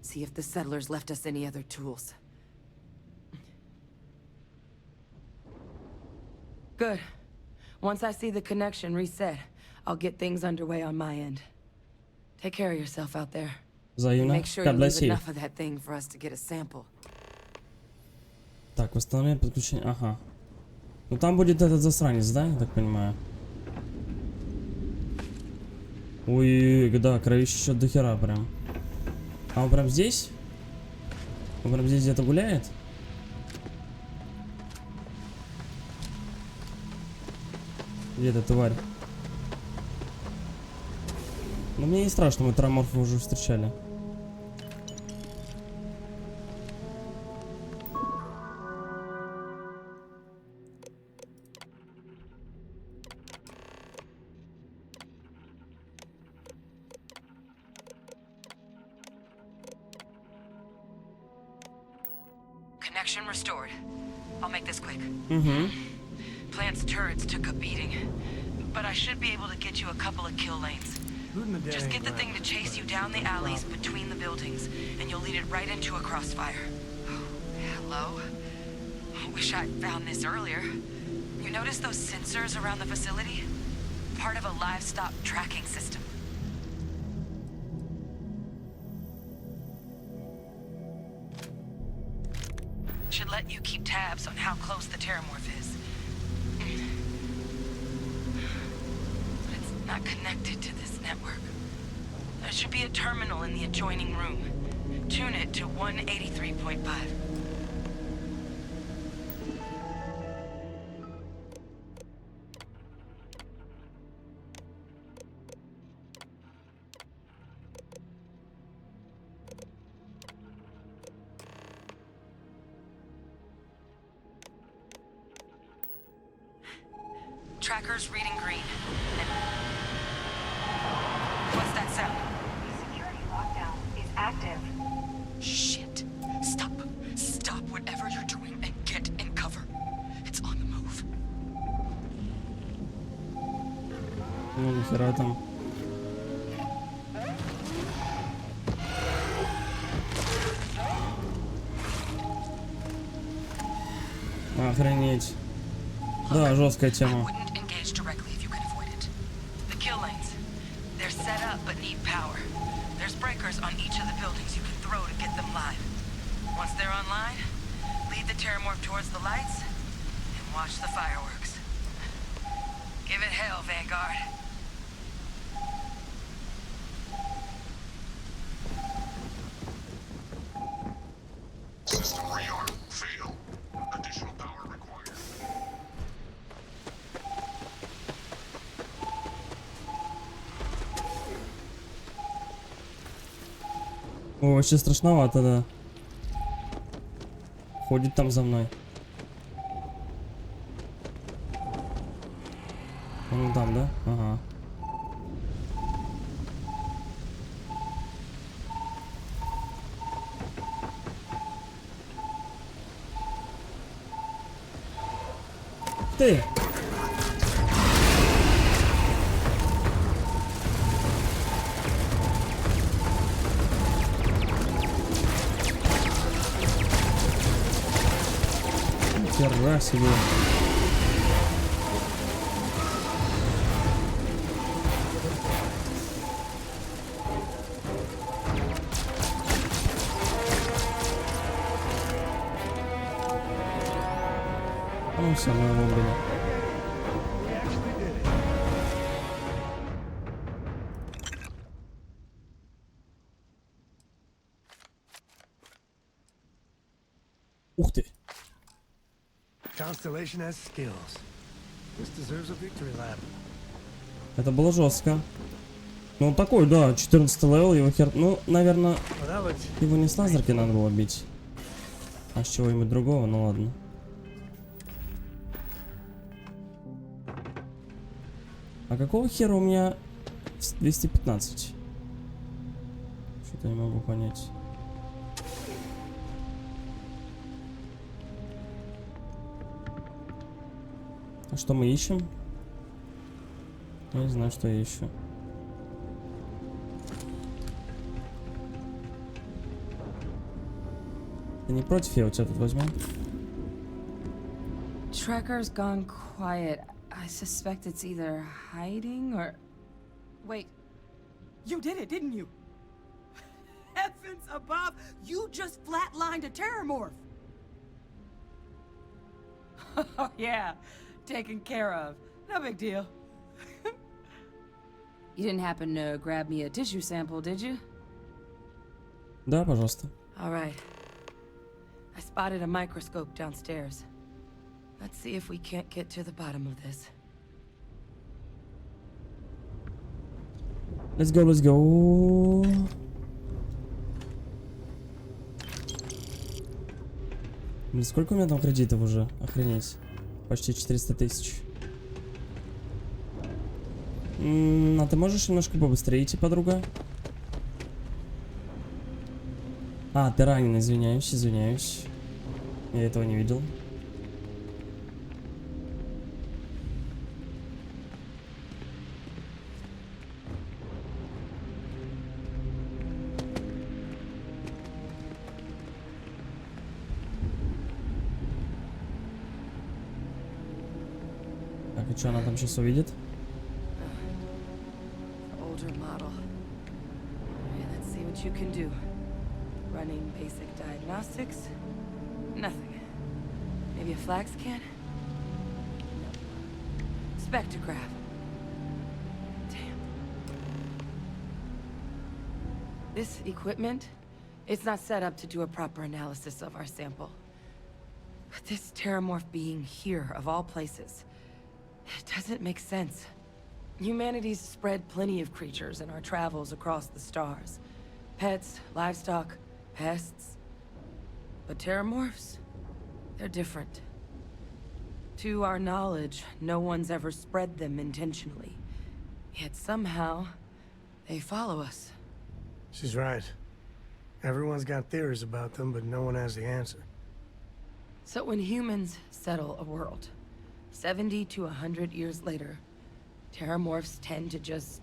See if the settlers left us any other tools. Good. Once I see the connection reset, I'll get things underway on my end. Take care of yourself out there. Make sure you leave enough of that thing for us to get a sample. Так, восстановление подключения. Ага. Ну там будет этот засранец, да, я так понимаю? Ой, да, кровище еще до хера прям. А он прям здесь? Он прям здесь где-то гуляет? Где эта тварь? Ну мне не страшно, мы терраморфов уже встречали. Connection restored. I'll make this quick. Mm-hmm. Plant's turrets took a beating, but I should be able to get you a couple of kill lanes. Just get the thing to chase you down the alleys between the buildings, and you'll lead it right into a crossfire. Oh, hello? Wish I'd found this earlier. You notice those sensors around the facility? Part of a livestock tracking system. Should let you keep tabs on how close the terramorph is. But it's not connected to this network. There should be a terminal in the adjoining room. Tune it to 183.5. Tracker's reading green. What's that sound? The security lockdown is active. Shit. Stop. Stop whatever you're doing and get in cover. It's on the move. Ну, нихера там. Охренеть. Да, жесткая тема. They're set up but need power. There's breakers on each of the buildings you can throw to get them live. Once they're online, lead the terramorph towards the lights and watch the fireworks. Give it hell, Vanguard. System rearm. Fail. Additional power required. О, вообще страшновато, да. Ходит там за мной. Ну там, да? Ага. Ты! Хера себе. Ну все, мы вовремя. Ух ты. Constellation has skills. This deserves a victory lap. Это было жестко. Ну он такой, да, 14 левел, его хер... Ну, наверное, его не с лазерки надо было бить. А с чего-нибудь другого, ну ладно. А какого хера у меня 215? Что-то не могу понять. А что мы ищем? Я не знаю, что я ищу. Ты не против, я у тебя тут возьму? Tracker's gone quiet. I suspect it's either hiding or... Wait. You did it, didn't you? Heavens above! You just flatlined a terramorph! Oh, yeah. Taken care of. No big deal. You didn't happen to grab me a tissue sample, did you? Да, пожалуйста. All right. I spotted a microscope downstairs. Let's see if we can't get to the bottom of this. Let's go, let's go. Блин, сколько у меня там кредитов уже? Охренеть. Почти 400 тысяч. А ты можешь немножко побыстрее идти, подруга? А, ты ранен, извиняюсь, извиняюсь. Я этого не видел. Так, и что она там сейчас увидит? Older model. Okay, let's see what you can do. Running basic diagnostics. Nothing. Maybe a flag scan? No. Spectrograph. Damn. This equipment, it's not set up to do a proper analysis of our sample. But this terramorph being here, of all places, it doesn't make sense. Humanity's spread plenty of creatures in our travels across the stars. Pets, livestock, pests. But terramorphs? They're different. To our knowledge, no one's ever spread them intentionally. Yet somehow, they follow us. She's right. Everyone's got theories about them, but no one has the answer. So when humans settle a world, 70 to 100 years later, terramorphs tend to just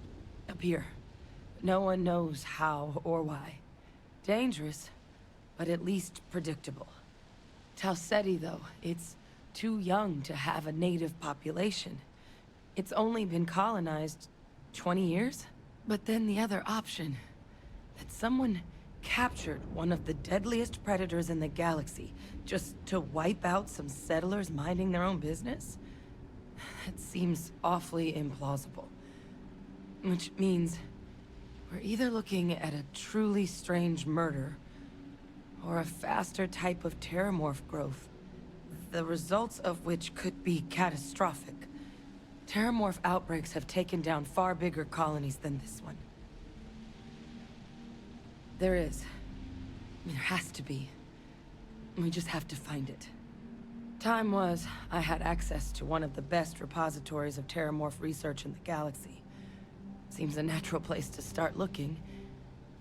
appear. No one knows how or why. Dangerous, but at least predictable. Tau Ceti, though, it's too young to have a native population. It's only been colonized 20 years? But then the other option, that someone captured one of the deadliest predators in the galaxy just to wipe out some settlers minding their own business? That seems awfully implausible. Which means we're either looking at a truly strange murder or a faster type of terramorph growth, the results of which could be catastrophic. Terramorph outbreaks have taken down far bigger colonies than this one. There is. There has to be. We just have to find it. Time was, I had access to one of the best repositories of terramorph research in the galaxy. Seems a natural place to start looking,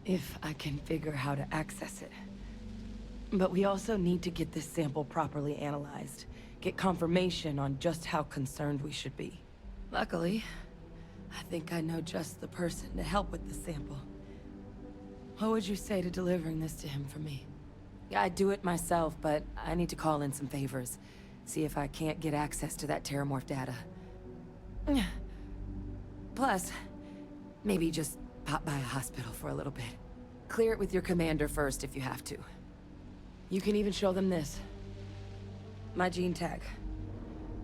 if I can figure how to access it. But we also need to get this sample properly analyzed, get confirmation on just how concerned we should be. Luckily, I think I know just the person to help with the sample. What would you say to delivering this to him for me? I'd do it myself, but I need to call in some favors. See if I can't get access to that terramorph data. Plus, maybe just pop by a hospital for a little bit. Clear it with your commander first if you have to. You can even show them this. My gene tag.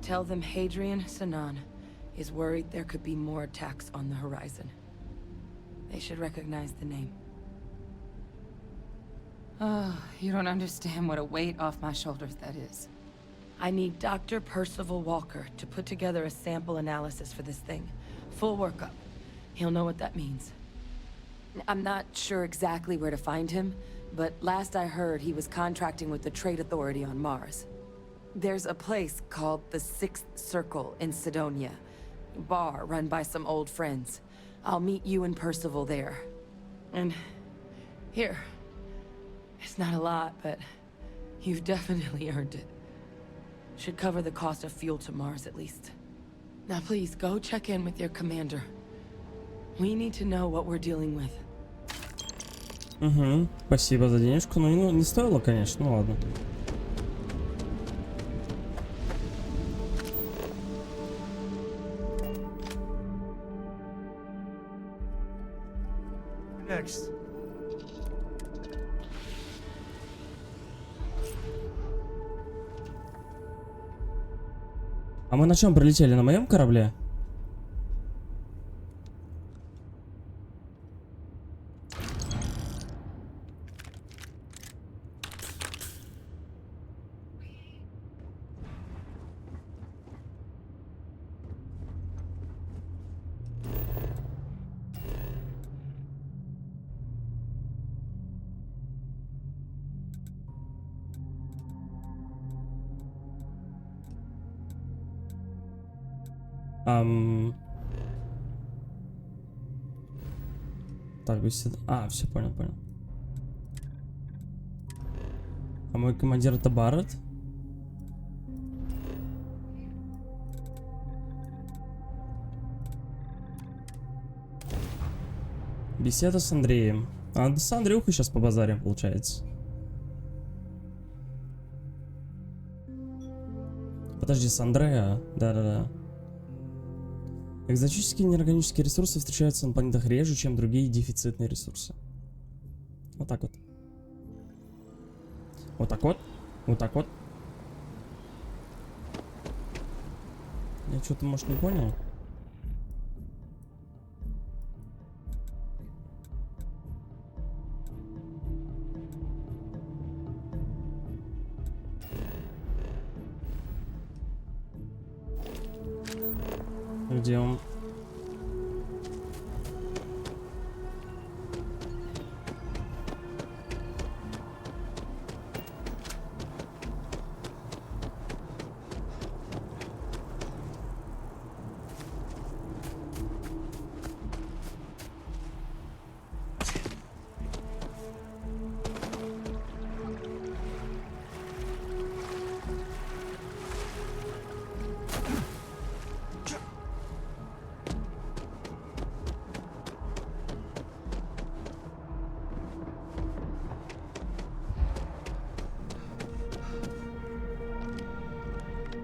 Tell them Hadrian Sanan is worried there could be more attacks on the horizon. They should recognize the name. Oh, you don't understand what a weight off my shoulders that is. I need Dr. Percival Walker to put together a sample analysis for this thing. Full workup. He'll know what that means. I'm not sure exactly where to find him, but last I heard he was contracting with the Trade Authority on Mars. There's a place called the Sixth Circle in Sidonia. A bar run by some old friends. I'll meet you and Percival there. And here. It's not a lot, but you've definitely earned it. Should cover the cost of fuel to Mars at least. Now please, go check in with your commander. We need to know what we're dealing with. Угу, спасибо за денежку. Ну, не стоило, конечно, ну ладно. Next. А мы на чем прилетели? На моем корабле? Так, беседа. А, все, понял. А мой командир это Барретт? Беседа с Андреем. А с Андрюхой сейчас побазарим, получается. Подожди, с Андреа. Да. Экзотические неорганические ресурсы встречаются на планетах реже, чем другие дефицитные ресурсы. Вот так вот. Вот так вот. Вот так вот. Я что-то, может, не понял? Где он?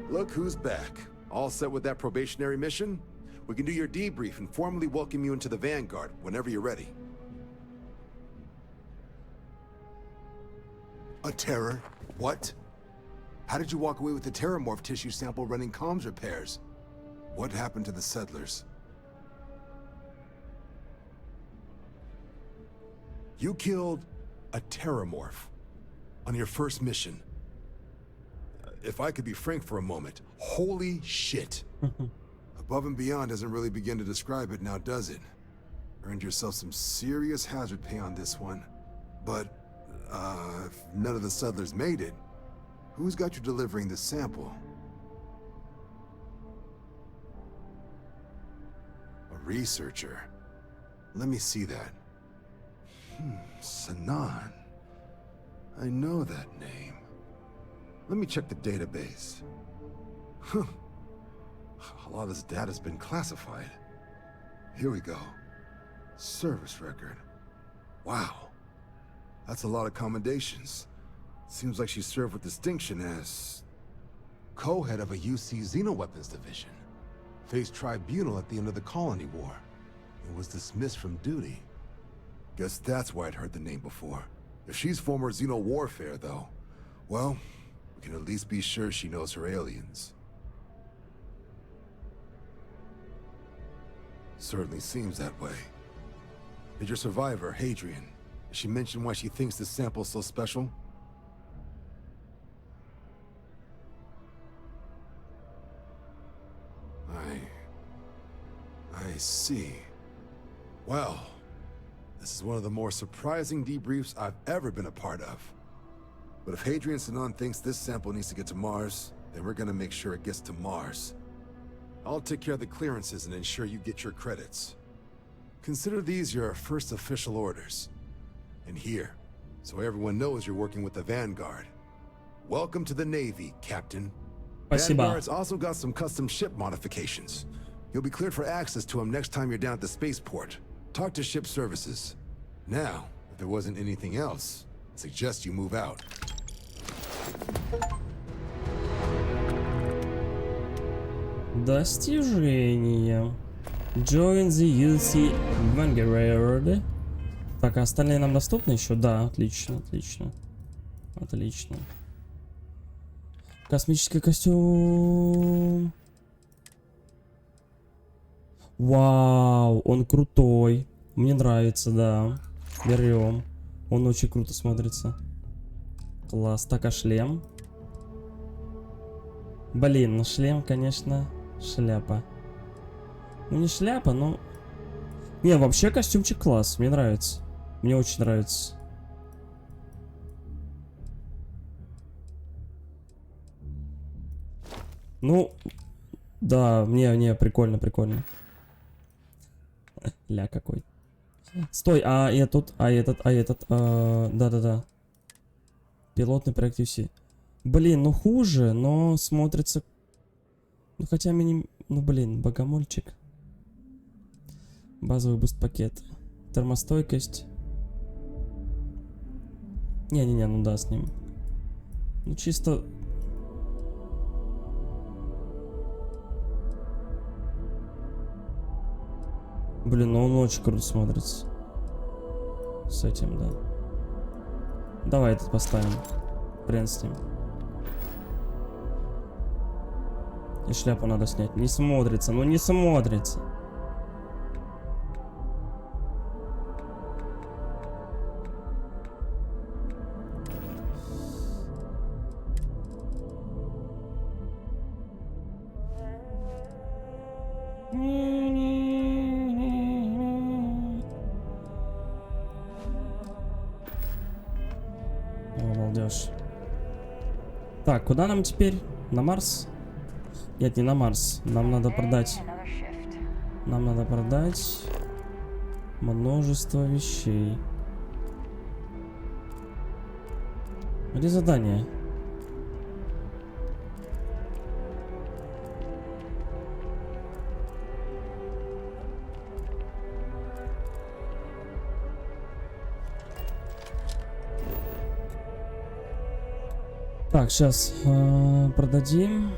Look who's back. All set with that probationary mission? We can do your debrief and formally welcome you into the Vanguard whenever you're ready. A terror? What? How did you walk away with the terramorph tissue sample running comms repairs? What happened to the settlers? You killed a terramorph on your first mission. If I could be frank for a moment, holy shit. Above and beyond doesn't really begin to describe it now, does it? Earned yourself some serious hazard pay on this one. But, if none of the settlers made it, Who's got you delivering this sample? A researcher. Let me see that. Sanan. I know that name. Let me check the database. Huh. A lot of this data's been classified. Here we go. Service record. Wow. That's a lot of commendations. Seems like she served with distinction as co-head of a UC Xenoweapons division. Faced tribunal at the end of the Colony War. And was dismissed from duty. Guess that's why I'd heard the name before. If she's former Xeno warfare, though, well, we can at least be sure she knows her aliens. Certainly seems that way. Did your survivor, Hadrian, did she mention why she thinks this sample's so special? I see. Well, this is one of the more surprising debriefs I've ever been a part of. But if Hadrian Sanan thinks this sample needs to get to Mars, then we're gonna make sure it gets to Mars. I'll take care of the clearances and ensure you get your credits. Consider these your first official orders. And here, so everyone knows you're working with the Vanguard. Welcome to the Navy, Captain. Спасибо. Vanguard's also got some custom ship modifications. You'll be cleared for access to them next time you're down at the spaceport. Talk to ship services. Now, if there wasn't anything else, I suggest you move out. Достижение. Join the UC Vanguard. Так, а остальные нам доступны еще? Да, отлично, отлично. Отлично. Космический костюм. Вау, он крутой. Мне нравится, да. Берем. Он очень круто смотрится. Класс. Так, а шлем? Блин, ну шлем, конечно, шляпа. Ну не шляпа, но... Не, вообще костюмчик класс. Мне нравится. Мне очень нравится. Ну, да, не, прикольно, прикольно. Ля какой. Стой, а этот, да-да-да. Пилотный проект UC. Блин, ну хуже, но смотрится... Ну хотя мини... Ну блин, богомольчик. Базовый буст-пакет. Термостойкость. Не-не-не, ну да, с ним. Ну чисто... Блин, ну он очень круто смотрится. С этим, да. Давай этот поставим. Хрен с ним. И шляпу надо снять. Не смотрится, ну не смотрится. Обалдеж. Так, куда нам теперь? На Марс? Нет, не на Марс. Нам надо продать. Нам надо продать множество вещей. Где задание? Так, сейчас продадим.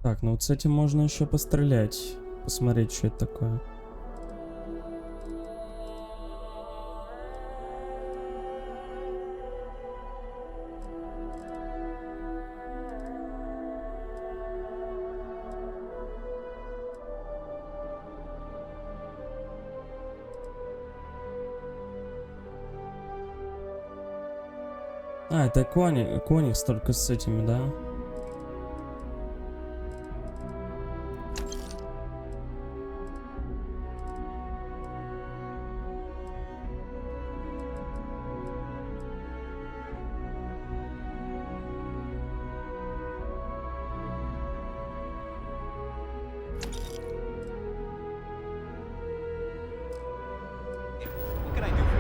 Так, ну вот с этим можно еще пострелять. Посмотреть, что это такое. А, это коникс только с этими, да? What can I do for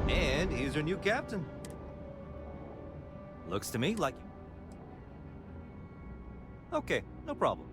you? And he's your new captain. Looks to me like... Okay, no problem.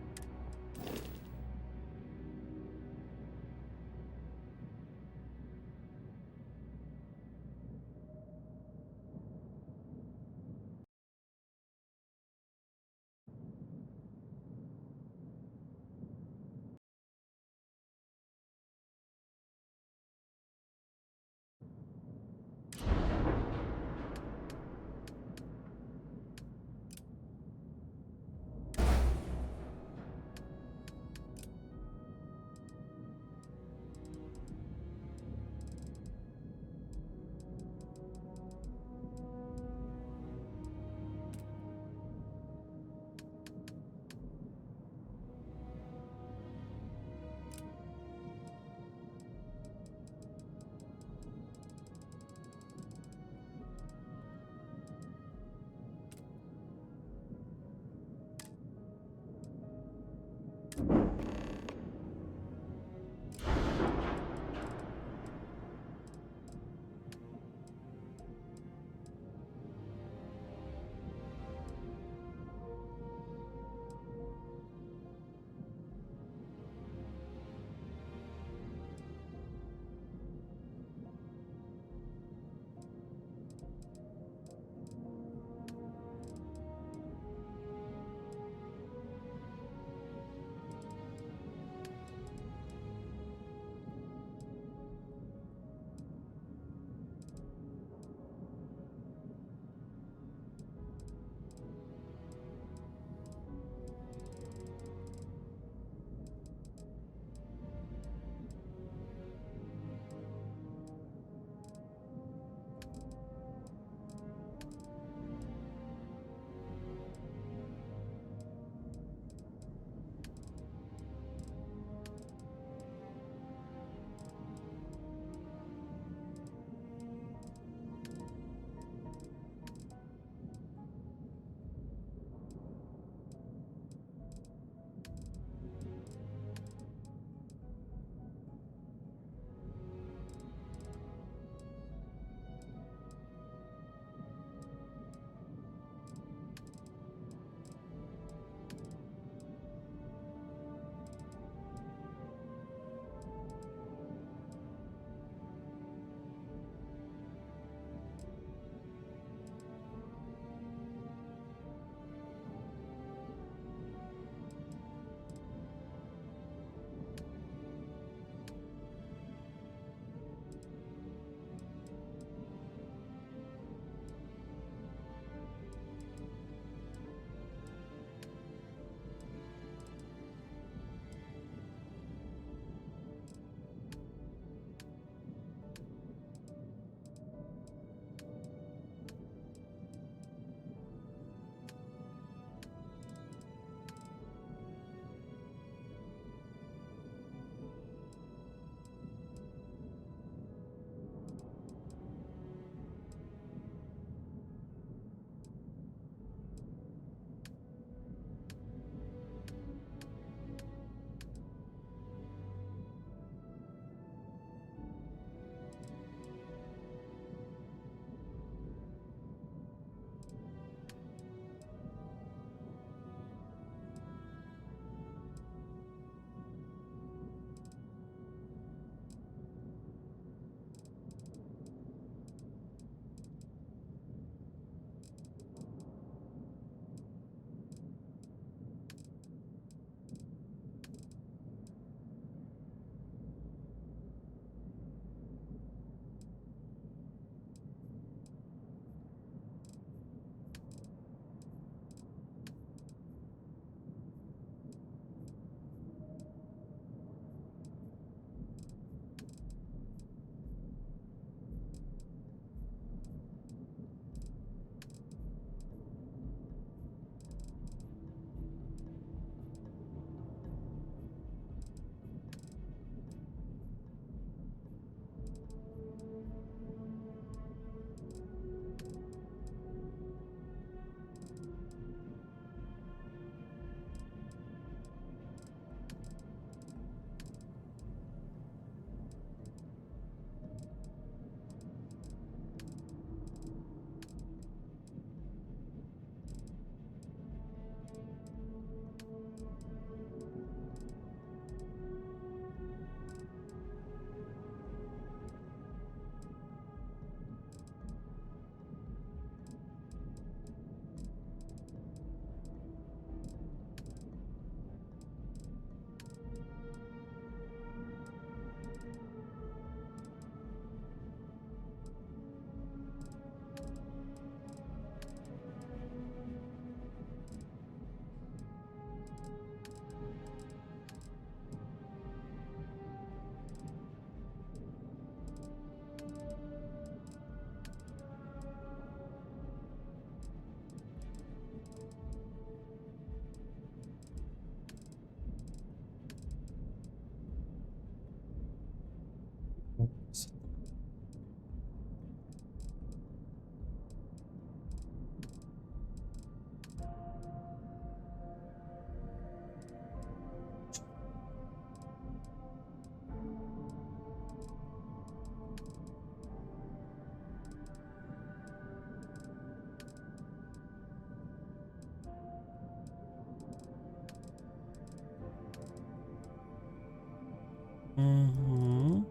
Угу.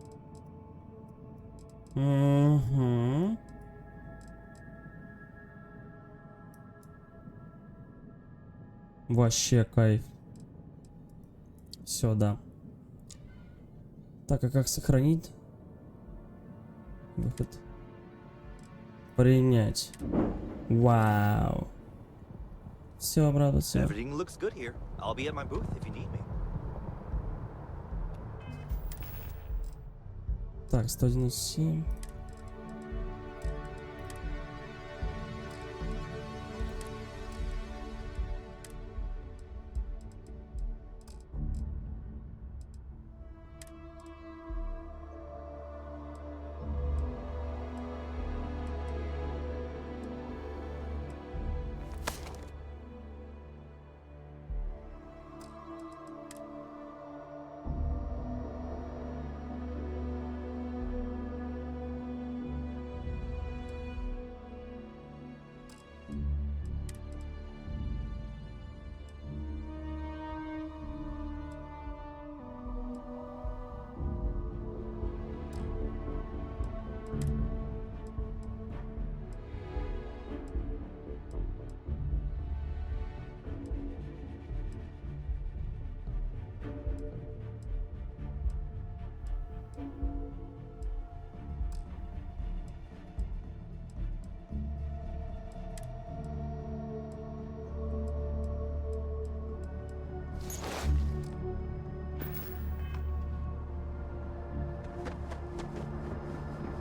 Угу. Вообще кайф. Все, да. Так, а как сохранить? Выход. Принять. Вау. Все, обрадовался. Everything looks good here. I'll be at my booth if you need me. Так, 197.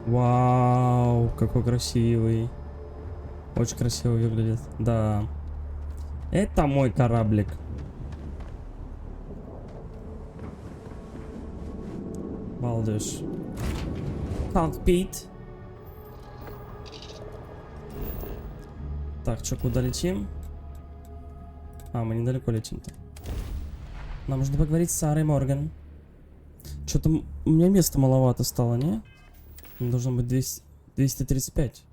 Вау, какой красивый. Очень красиво выглядит. Да. Это мой кораблик. Балдеж. Кокпит. Так, что, куда летим? А, мы недалеко летим-то. Нам нужно поговорить с Сарой Морган. Что-то у меня места маловато стало, не? Должно быть 235.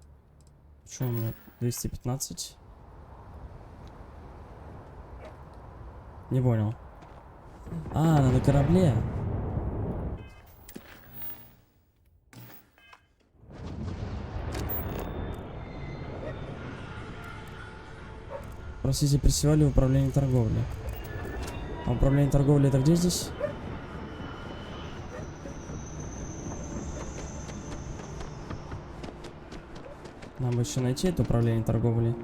Почему у меня 215? Не понял. А, она на корабле. Простите, присевали в управлении торговли. А управление торговли это где здесь? Нам бы еще найти это управление торговлей.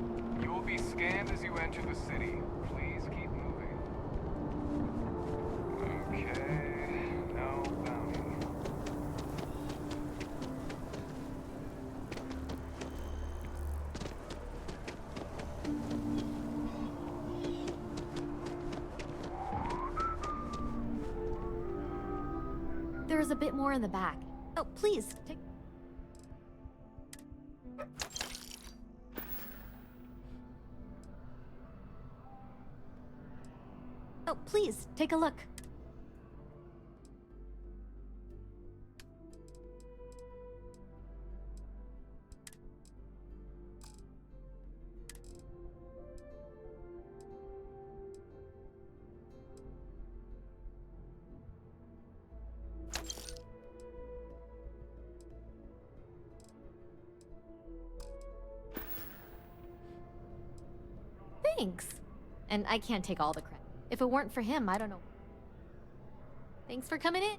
There's a bit more in the back. Oh, please, take... Oh, please, take a look. Thanks. And I can't take all the credit. If it weren't for him, I don't know. Thanks for coming in.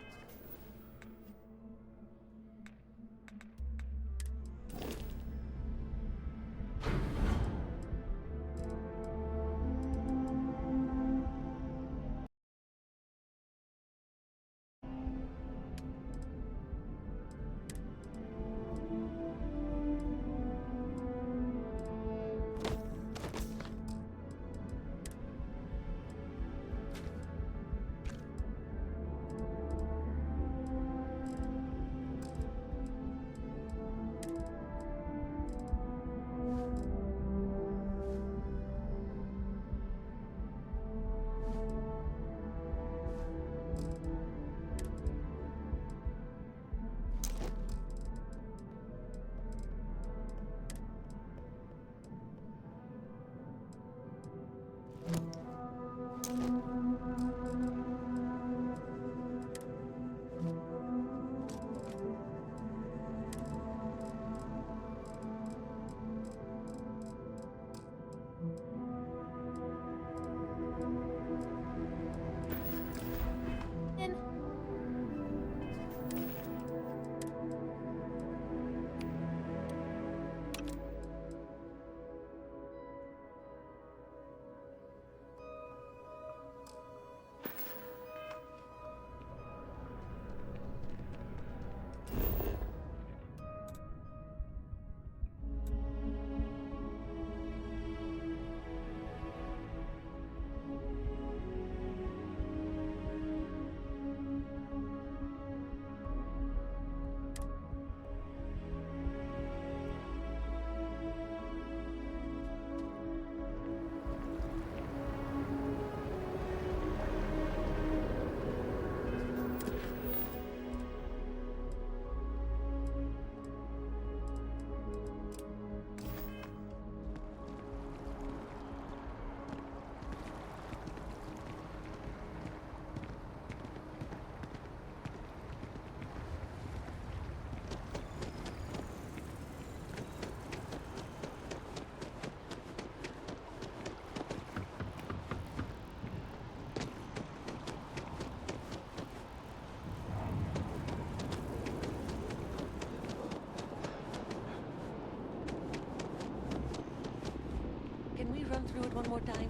through it one more time?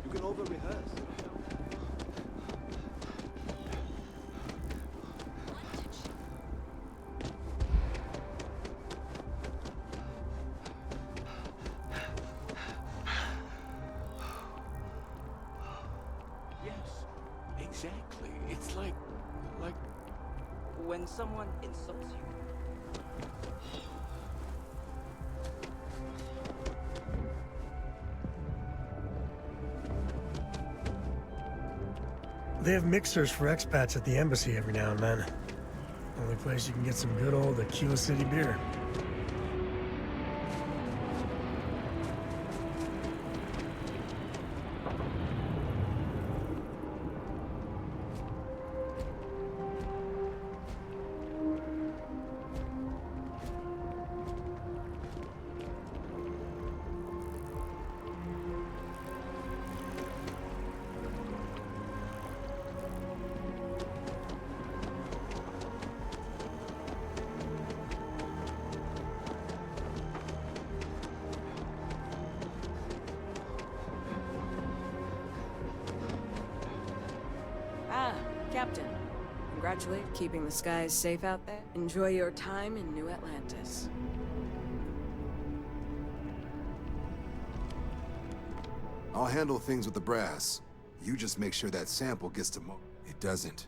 You can over-rehearse. Exactly. It's like... When someone insults you. They have mixers for expats at the embassy every now and then. Only place you can get some good old Aquila City beer. Captain, congratulate keeping the skies safe out there. Enjoy your time in New Atlantis. I'll handle things with the brass. You just make sure that sample gets to It doesn't.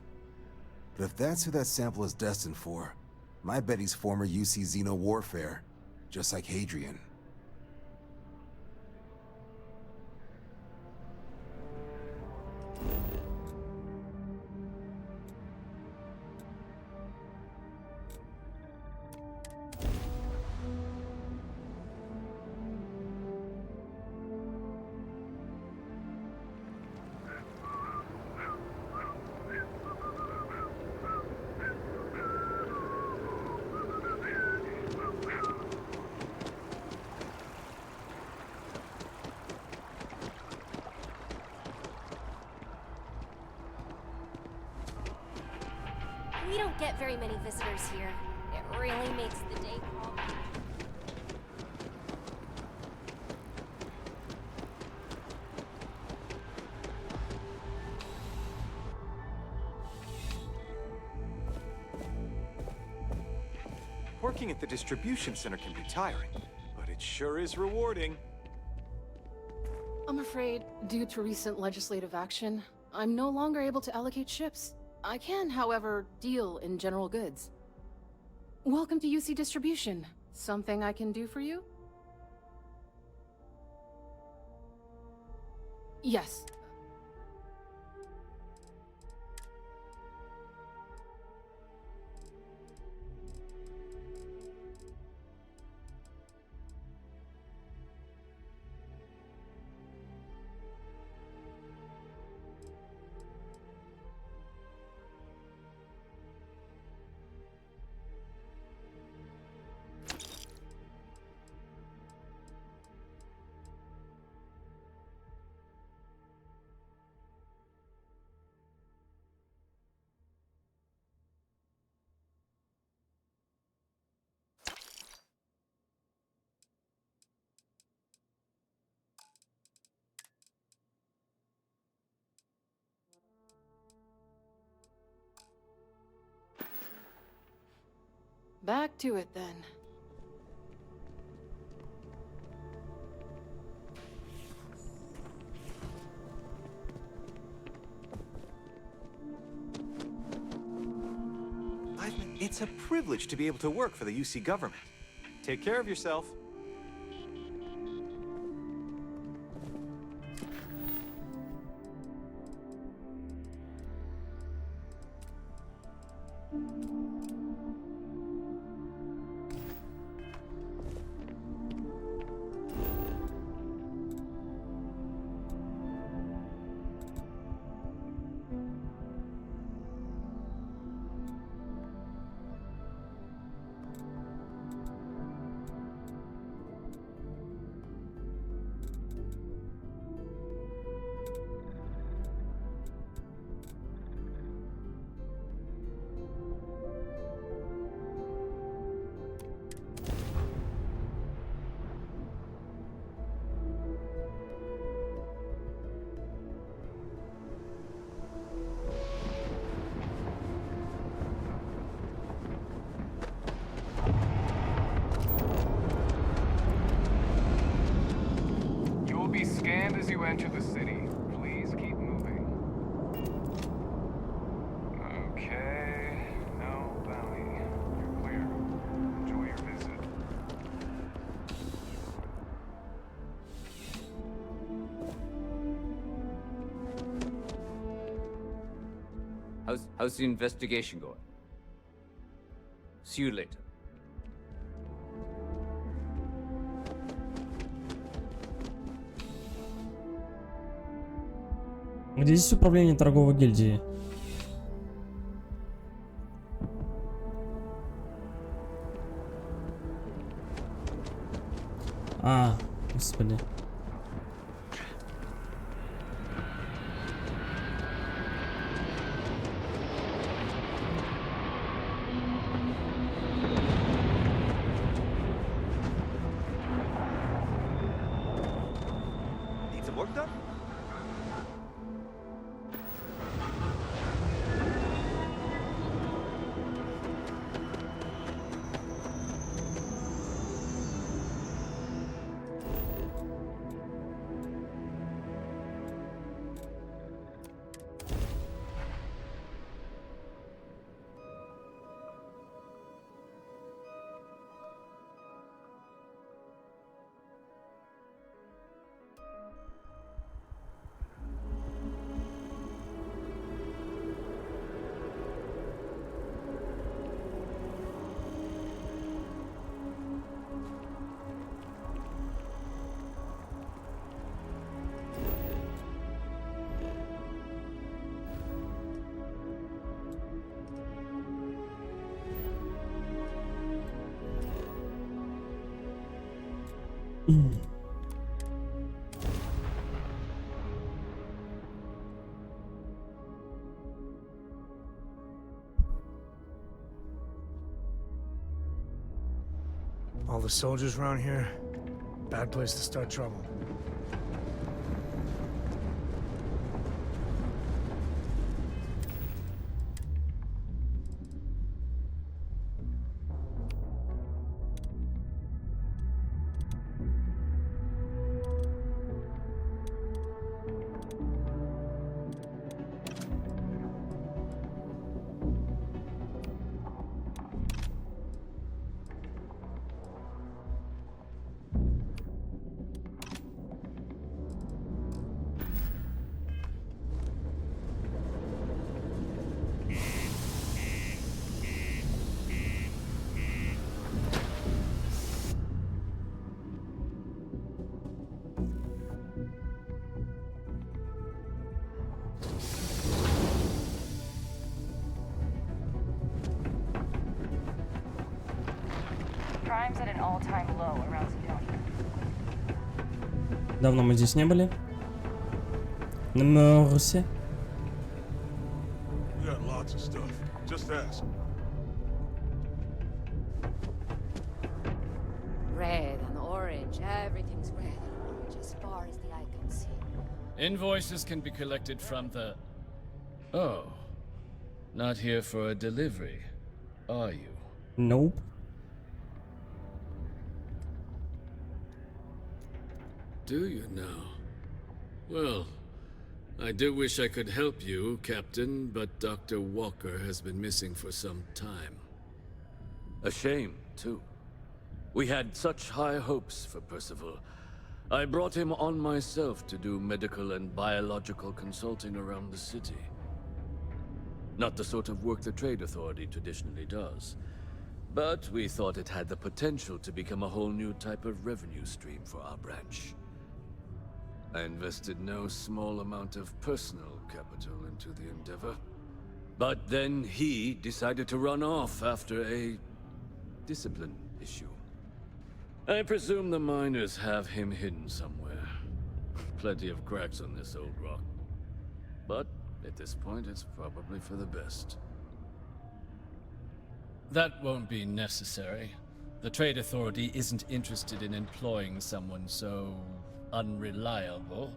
But if that's who that sample is destined for, my bet he's former UC Xeno warfare, just like Hadrian. We don't get very many visitors here. It really makes the day call. Working at the distribution center can be tiring, but it sure is rewarding. I'm afraid, due to recent legislative action, I'm no longer able to allocate ships. I can, however, deal in general goods. Welcome to UC Distribution. Something I can do for you? Yes. Back to it then. It's a privilege to be able to work for the UC government. Take care of yourself. How's the investigation going? See you later. Где здесь управление торговой гильдии? А, господи. Need some work done? All the soldiers around here, bad place to start trouble. Crime's at an all-time low around Sidonia. Давно мы здесь не были. На Мерсе. We got lots of stuff. Just ask. Red and orange, everything's red and orange as far as the eye can see. Invoices can be collected from the... Oh. Not here for a delivery, are you? Nope. Do you now? Well, I do wish I could help you, Captain, but Dr. Walker has been missing for some time. A shame, too. We had such high hopes for Percival. I brought him on myself to do medical and biological consulting around the city. Not the sort of work the Trade Authority traditionally does. But we thought it had the potential to become a whole new type of revenue stream for our branch. I invested no small amount of personal capital into the endeavor. But then he decided to run off after a discipline issue. I presume the miners have him hidden somewhere. Plenty of cracks on this old rock. But at this point, it's probably for the best. That won't be necessary. The Trade Authority isn't interested in employing someone so unreliable.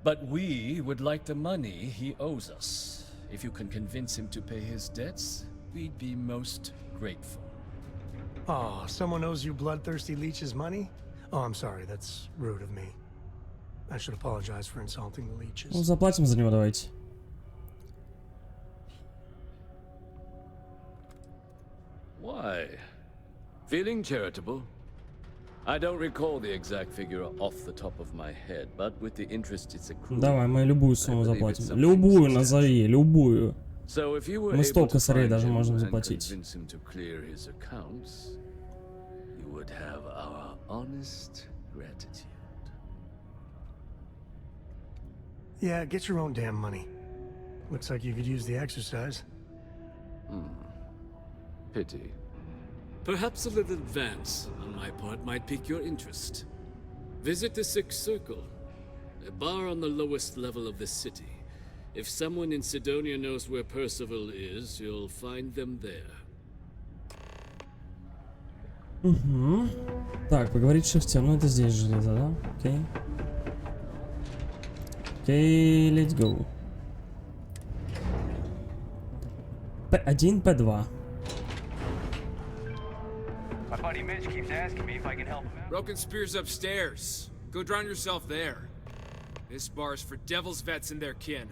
But we would like the money he owes us. If you can convince him to pay his debts, we'd be most grateful. Oh, someone owes you bloodthirsty leeches money? Oh, I'm sorry, that's rude of me. I should apologize for insulting the leeches. Ну, заплатим за него, давайте. Why? Feeling charitable? I don't recall the exact figure off the top of my head, but with the interest it's accrued. Давай, мы любую сумму заплатим. Любую назови, любую. Мы 100 косарей даже можем заплатить. Him to clear his accounts, you would have our honest gratitude. Yeah, get your own damn money. Looks like you could use the exercise. Pity. Perhaps a little advance on my part might pique your interest. Visit the Sixth Circle, a bar on the lowest level of the city. If someone in Sidonia knows where Percival is, you'll find them there. Так, поговорить с шахтером. Ну, это здесь железо, да? Окей. Окей, let's go. P1, P2. My buddy Mitch keeps asking me if I can help him out. Broken Spear's upstairs. Go drown yourself there. This bar's for devil's vets and their kin.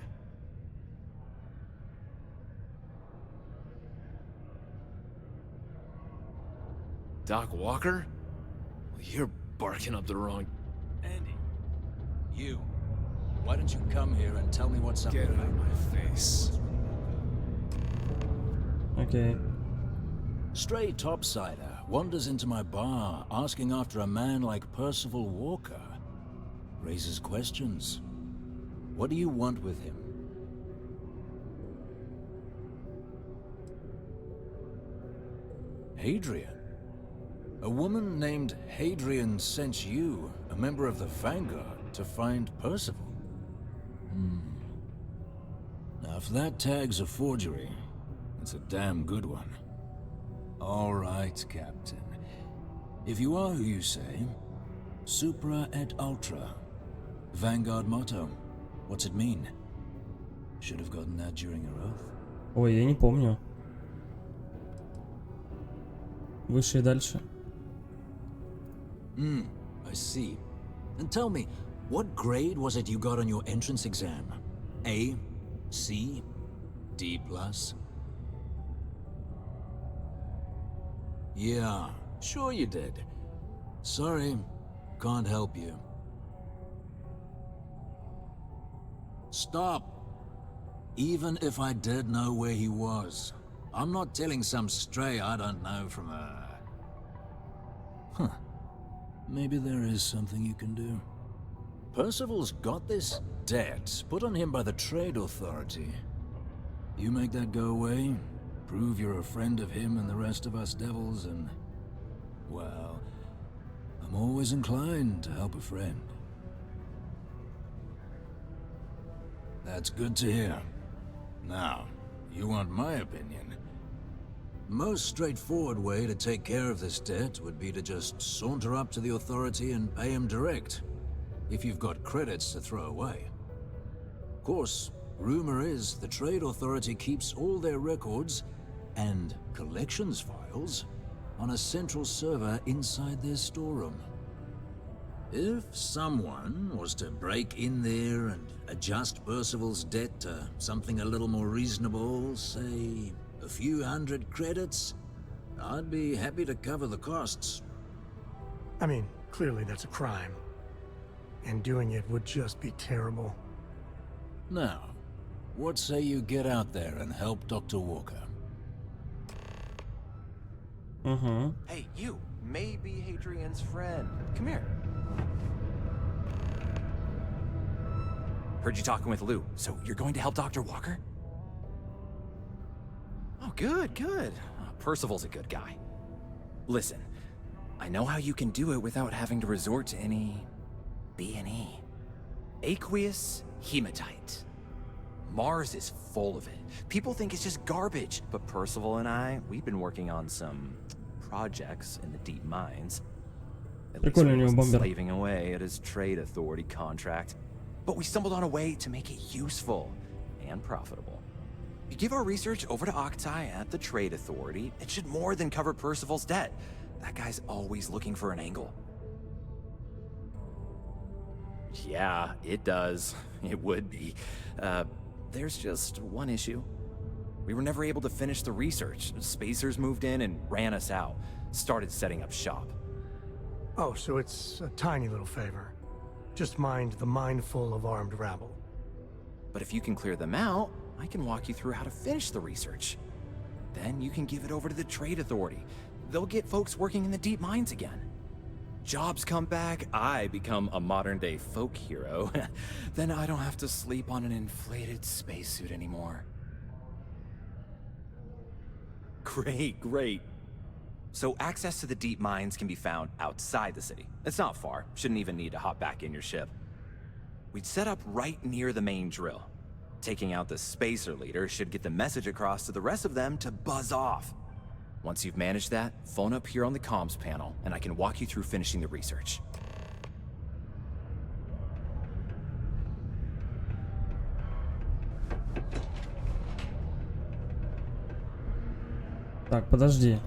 Doc Walker? Well, you're barking up the wrong... Andy, you. Why don't you come here and tell me what's up? Get out of my face. Okay. Stray topsider wanders into my bar asking after a man like Percival Walker. Raises questions. What do you want with him? Hadrian? A woman named Hadrian sent you, a member of the Vanguard, to find Percival. Now, if that tag's a forgery, it's a damn good one. All right, Captain. If you are who you say, Supra et Ultra. Vanguard motto. What's it mean? Should have gotten that during your oath. Ой, я не помню. Выше и дальше. I see. And tell me, what grade was it you got on your entrance exam? A? C? D+? Yeah, sure you did. Sorry, can't help you. Stop. Even if I did know where he was, I'm not telling some stray I don't know from a... Huh. Maybe there is something you can do. Percival's got this debt put on him by the Trade Authority. You make that go away, prove you're a friend of him and the rest of us devils, and... well, I'm always inclined to help a friend. That's good to hear. Now, you want my opinion? Most straightforward way to take care of this debt would be to just saunter up to the authority and pay him direct, if you've got credits to throw away. Of course, rumor is the Trade Authority keeps all their records and collections files on a central server inside their storeroom. If someone was to break in there and adjust Percival's debt to something a little more reasonable, say a few hundred credits, I'd be happy to cover the costs. I mean, clearly that's a crime. And doing it would just be terrible. Now, what say you get out there and help Dr. Walker? Hey, you! Maybe Hadrian's friend. Come here. Heard you talking with Lou, so you're going to help Dr. Walker? Oh, good, good. Percival's a good guy. Listen, I know how you can do it without having to resort to any... B&E. Aqueous hematite. Mars is full of it. People think it's just garbage, but Percival and I, we've been working on some projects in the deep mines. At least he wasn't slaving away at his Trade Authority contract. But we stumbled on a way to make it useful and profitable. If you give our research over to Octai at the Trade Authority, it should more than cover Percival's debt. That guy's always looking for an angle. Yeah, it does. It would be. There's just one issue. We were never able to finish the research. Spacers moved in and ran us out. Started setting up shop. Oh, so it's a tiny little favor. Just mind the mindful of armed rabble. But if you can clear them out, I can walk you through how to finish the research. Then you can give it over to the Trade Authority. They'll get folks working in the deep mines again. Jobs come back, I become a modern-day folk hero. Then I don't have to sleep on an inflated spacesuit anymore. Great, great. So access to the deep mines can be found outside the city. It's not far, shouldn't even need to hop back in your ship. We'd set up right near the main drill. Taking out the spacer leader should get the message across to the rest of them to buzz off. Once you've managed that, phone up here on the comms panel, and I can walk you through finishing the research. Так, подожди.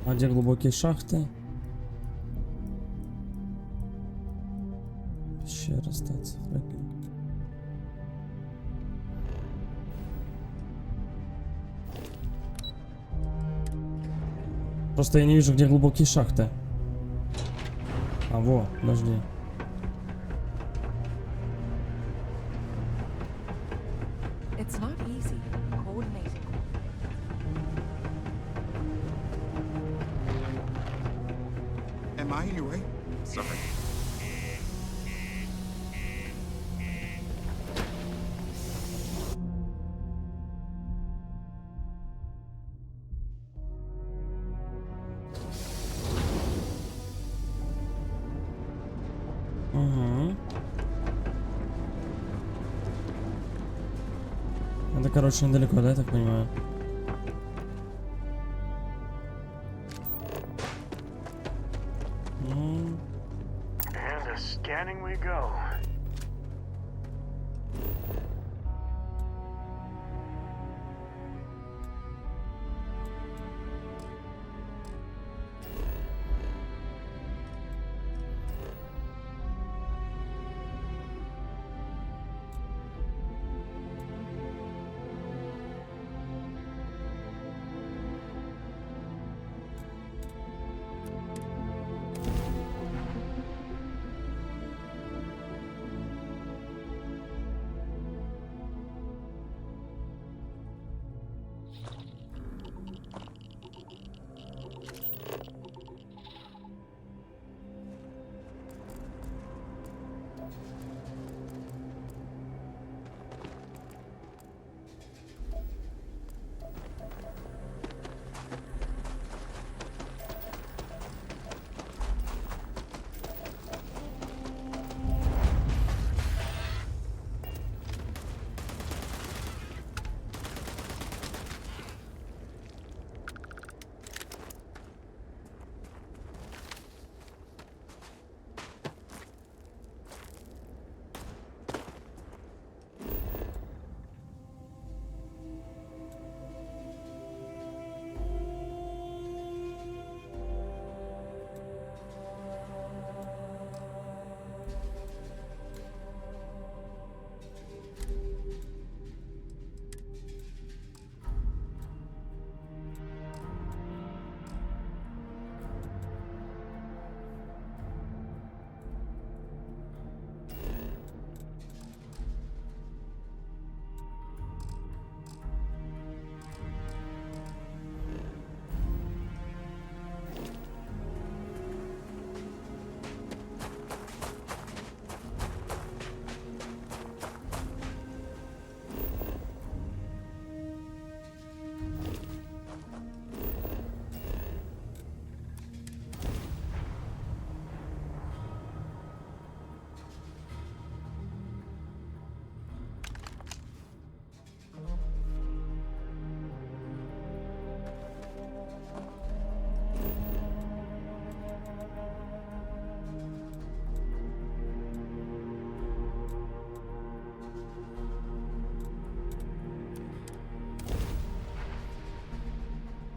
А где глубокие шахты? Пещера, статься, фраги. Просто я не вижу, где глубокие шахты. А, во, подожди. It's not easy coordinating. Am I in your way? Sorry. Угу. Это, короче, недалеко, да, я так понимаю? And scanning we go.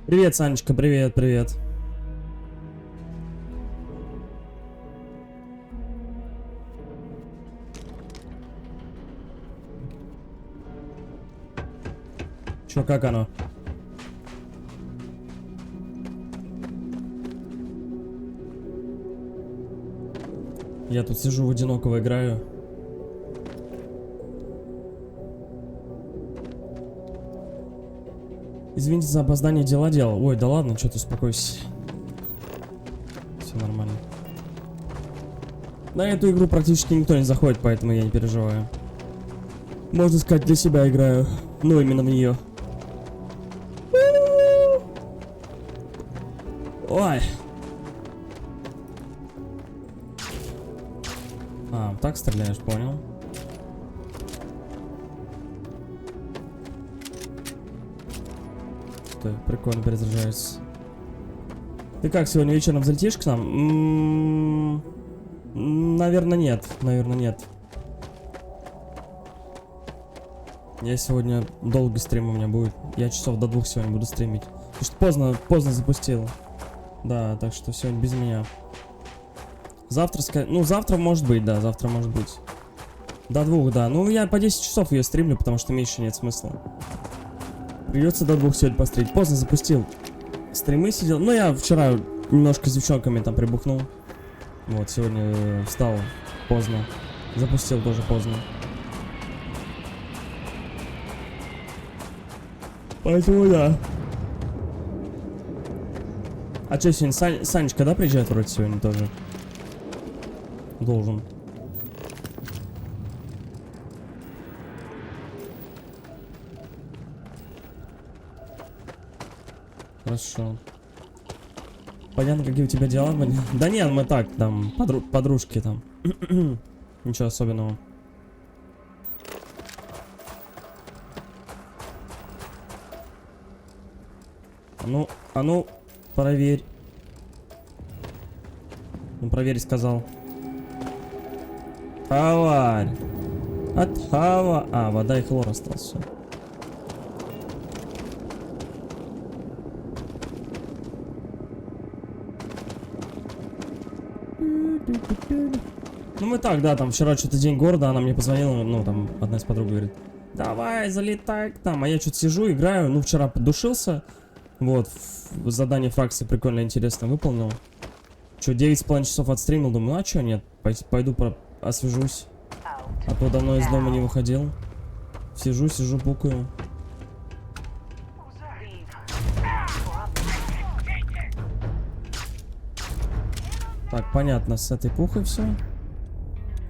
Привет, Санечка, привет, привет. Чё, как оно? Я тут сижу в одинокого играю. Извините за опоздание, дела делал. Ой, да ладно, что ты, успокойся. Все нормально. На эту игру практически никто не заходит, поэтому я не переживаю. Можно сказать, для себя играю. Ну, именно в нее. Ой. А, так стреляешь, понял. Стой, прикольно перезаряжается. Ты как, сегодня вечером залетишь к нам? Наверное, нет. Наверное, нет. Я сегодня долгий стрим у меня будет. Я часов до 2 сегодня буду стримить. Потому что поздно запустил. Да, так что сегодня без меня. Завтра, ну, завтра может быть, да, завтра может быть. До 2, да. Ну, я по 10 часов ее стримлю, потому что меньше нет смысла. Придется до 2 сегодня постримить. Поздно запустил. Стримы сидел. Ну, я вчера немножко с девчонками там прибухнул. Вот, сегодня встал поздно. Запустил тоже поздно. Поэтому да. А что сегодня? Санечка, да, приезжает вроде сегодня тоже? Должен. Хорошо. Понятно, какие у тебя дела были? Да нет, мы так, там, подружки там. Ничего особенного. А ну, проверь. Ну, проверь, сказал. Хаварь. От хава. А, вода и хлор остался. Ну мы так, да, там вчера что-то день города, она мне позвонила, ну там одна из подруг говорит, давай, залетай там, а я что-то сижу, играю, ну вчера подушился, вот, задание фракции прикольно, интересно выполнил. Что, 9,5 часов отстримил, думаю, ну а что, нет, пойду освежусь, а то давно из дома не выходил, сижу, пукаю. Так, понятно, с этой пухой все.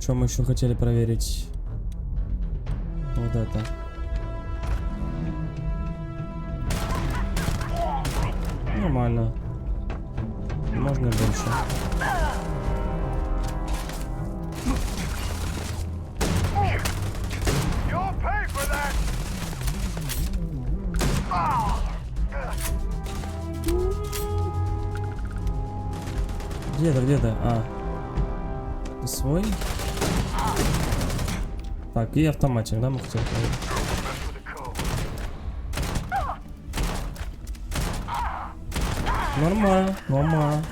Что мы еще хотели проверить? Вот это. Нормально. Можно и больше. Где-то, а. Ты свой? Так, и автоматик, да, мы хотели проверить? Нормально, нормально.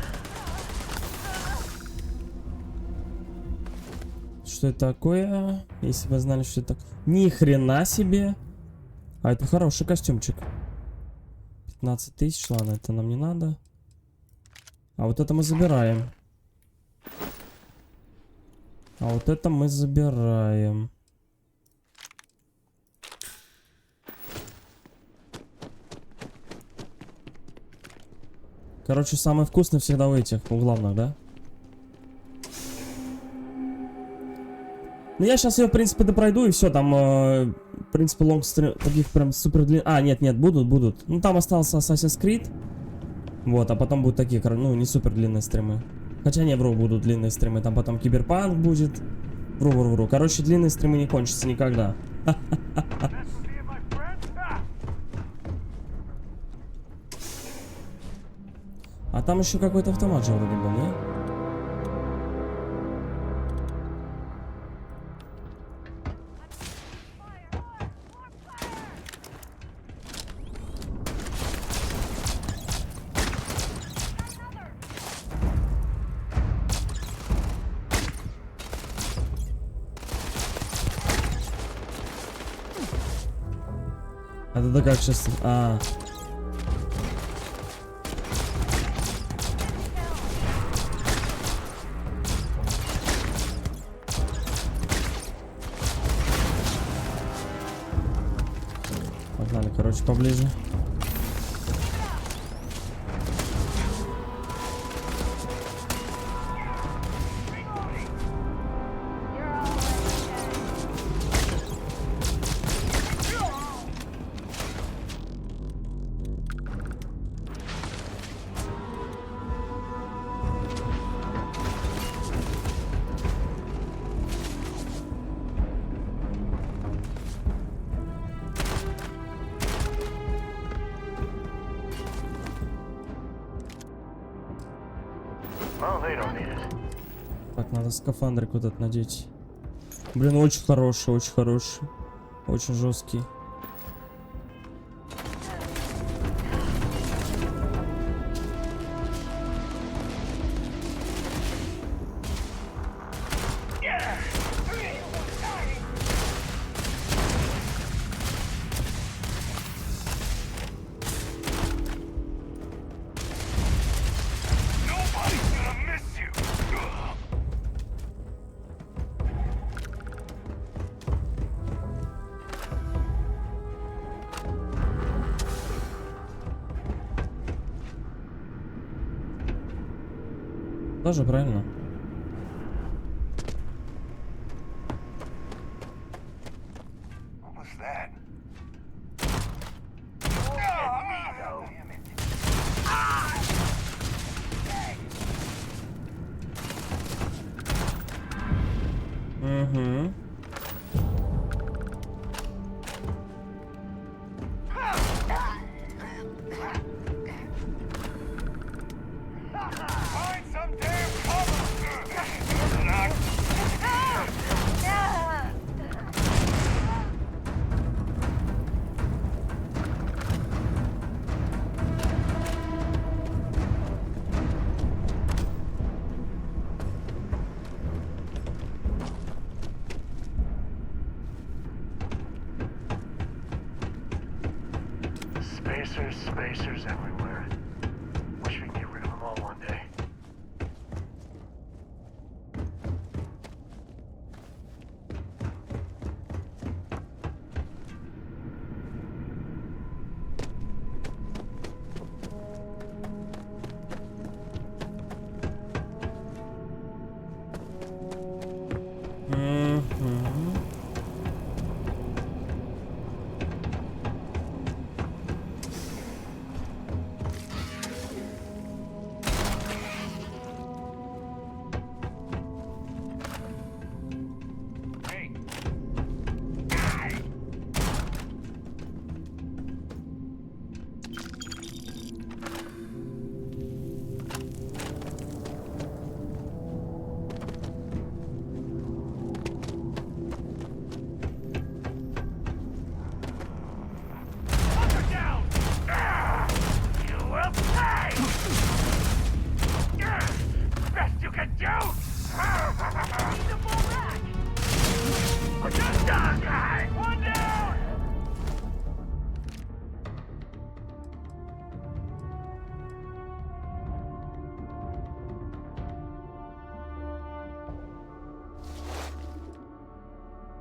Что это такое? Если вы знали, что это такое. Ни хрена себе. А это хороший костюмчик. 15 тысяч, ладно, это нам не надо. А вот это мы забираем. А вот это мы забираем. Короче, самое вкусное всегда у этих, у главных, да? Ну, я сейчас ее, в принципе, допройду, и все, там, в принципе, лонгстрим, таких прям супер длинных... А, нет, будут. Ну, там остался Assassin's Creed. Вот, а потом будут такие, ну, не супер длинные стримы. Хотя не, вру, будут длинные стримы. Там потом Киберпанк будет. Вру. Короче, длинные стримы не кончатся никогда. А там еще какой-то автомат же вроде был, не? Это как сейчас? А. Погнали, короче, поближе. Так, надо скафандры куда-то надеть. Блин, очень хороший, очень хороший. Очень жесткий. Тоже правильно. Угу. Spacers everywhere. Wish we could get rid of them all one day.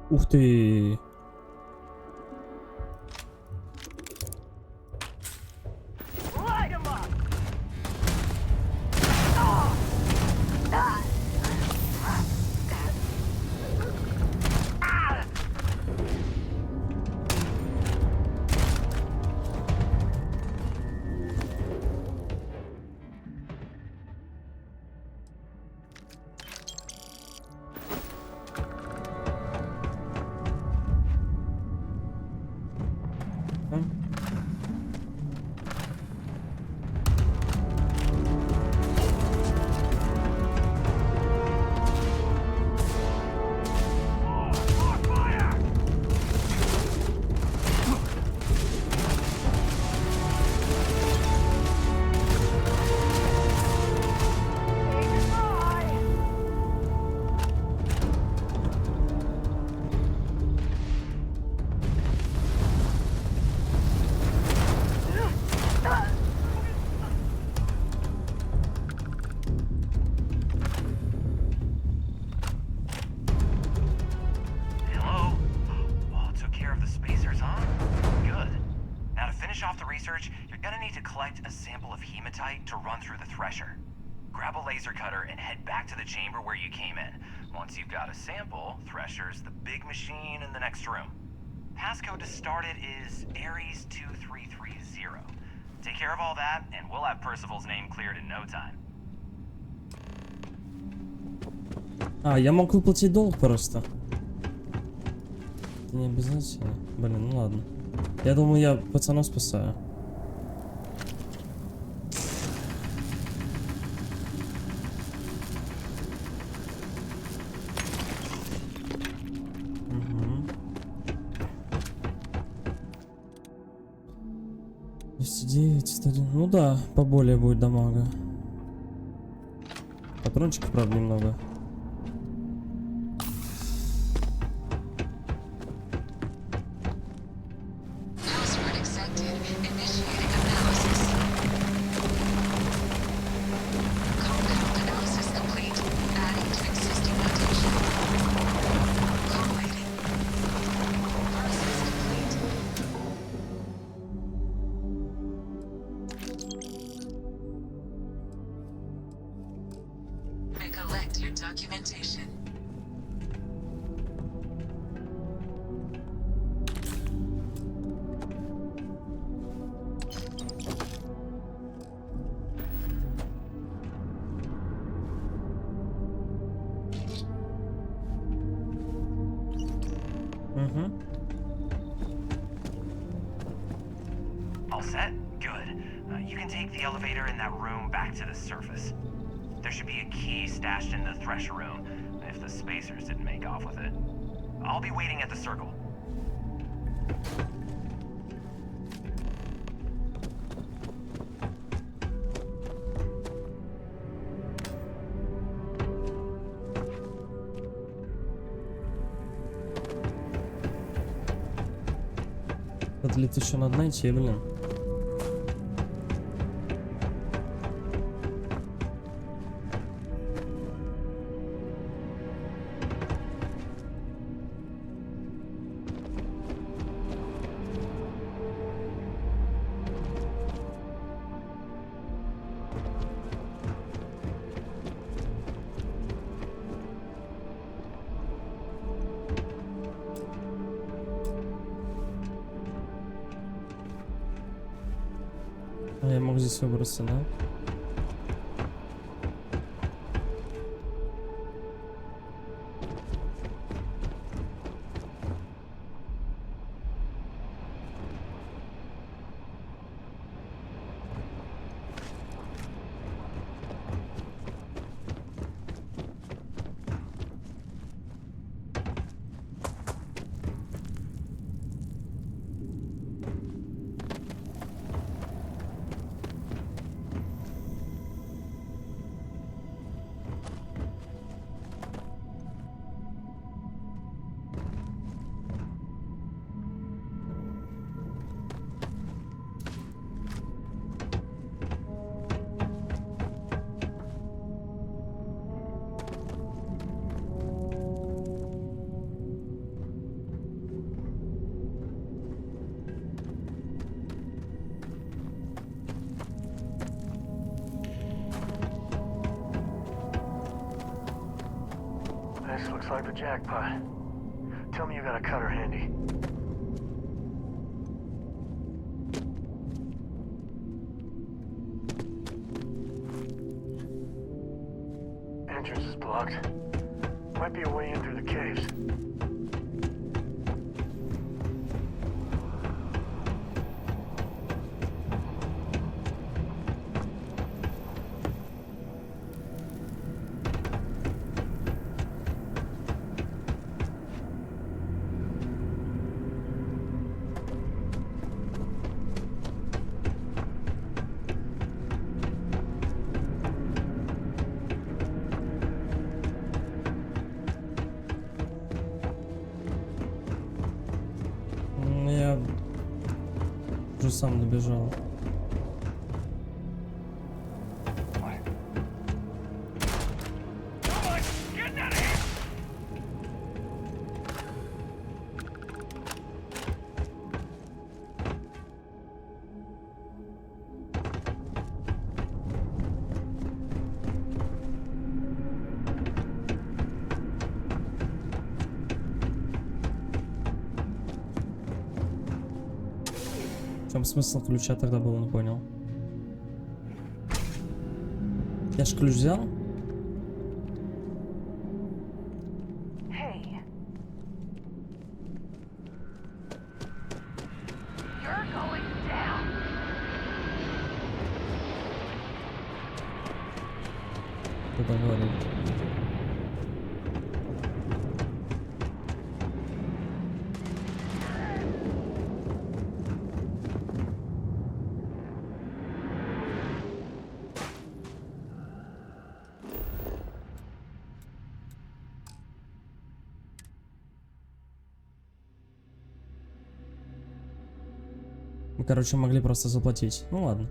Ух ты! You're gonna need to collect a sample of hematite to run through the thresher. Grab a laser cutter and head back to the chamber where you came in. Once you've got a sample, thresher's the big machine in the next room. Passcode to start it is Ares 2330. Take care of all that, and we'll have Percival's name cleared in no time. А, я мог выплатить долг просто. Это не обязательно. Блин, ну ладно. Я думаю, я пацанов спасаю. Угу. 209, 101. Ну да, поболее будет дамага. Патрончиков, правда, немного. Collect your documentation. All set? Good. You can take the elevator in that room back to the surface. There should be a key stashed in the thresher room, if the spacers didn't make off with it. I'll be waiting at the circle. Подлит еще надо найти, блин. А я мог здесь выбраться, да? This looks like the jackpot. Tell me you got a cutter handy. Entrance is blocked. Might be a way in through the caves. Я уже сам добежал. чем смысл ключа тогда был, не понял. Я ж ключ взял? Hey. You're going down. Кто-то говорит. Мы, короче, могли просто заплатить. Ну ладно.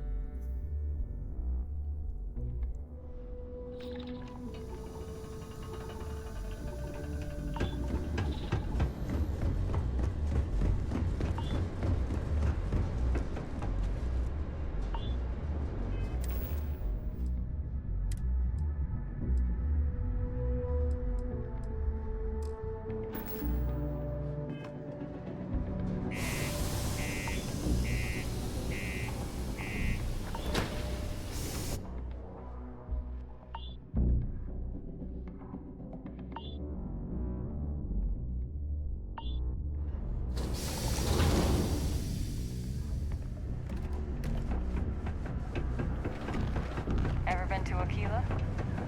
Ever been to Aquila?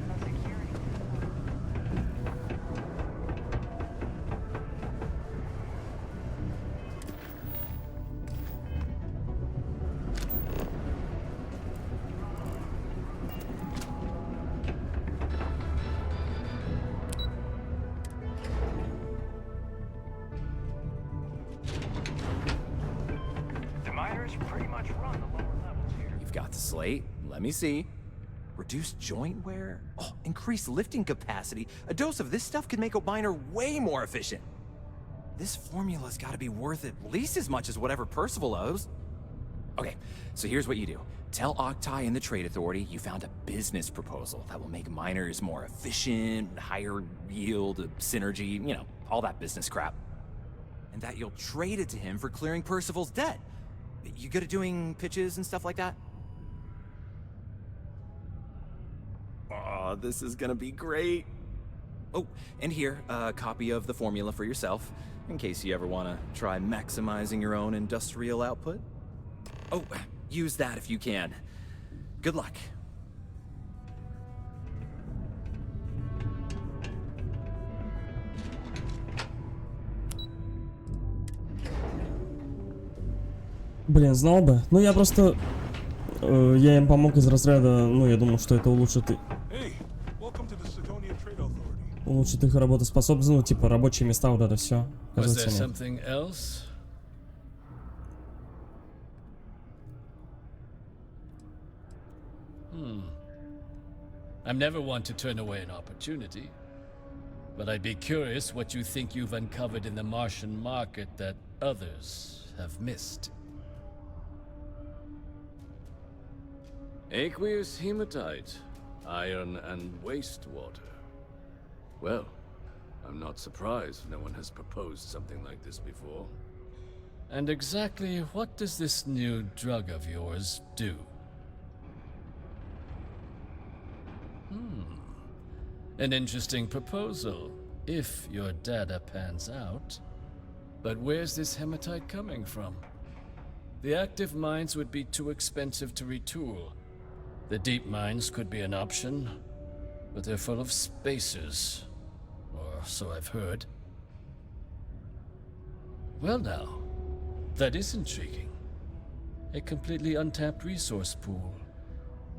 No security. The miners pretty much run the lower levels here. You've got the slate. Let me see. Reduced joint wear? Oh, increased lifting capacity. A dose of this stuff could make a miner way more efficient. This formula's gotta be worth at least as much as whatever Percival owes. Okay, so here's what you do. Tell Octai and the Trade Authority you found a business proposal that will make miners more efficient, higher yield, synergy, you know, all that business crap. And that you'll trade it to him for clearing Percival's debt. You good at doing pitches and stuff like that? Oh, this is gonna be great. Oh, and here, a copy of the formula for yourself, in case you ever want to try maximizing your own industrial output. Oh, use that if you can. Good luck. Блин, знал бы. Ну я просто... я им помог из разряда... Ну я думал, что это улучшит... Улучшит их работоспособность, ну типа рабочие места, вот это все. Something else? I'm never one to turn away an opportunity, but I'd be curious what you think you've uncovered in the Martian market that others have missed. Aqueous hematite, iron and wastewater. Well, I'm not surprised no one has proposed something like this before. And exactly what does this new drug of yours do? An interesting proposal, if your data pans out. But where's this hematite coming from? The active mines would be too expensive to retool. The deep mines could be an option, but they're full of spacers. Or so I've heard. Well now, that is intriguing. A completely untapped resource pool,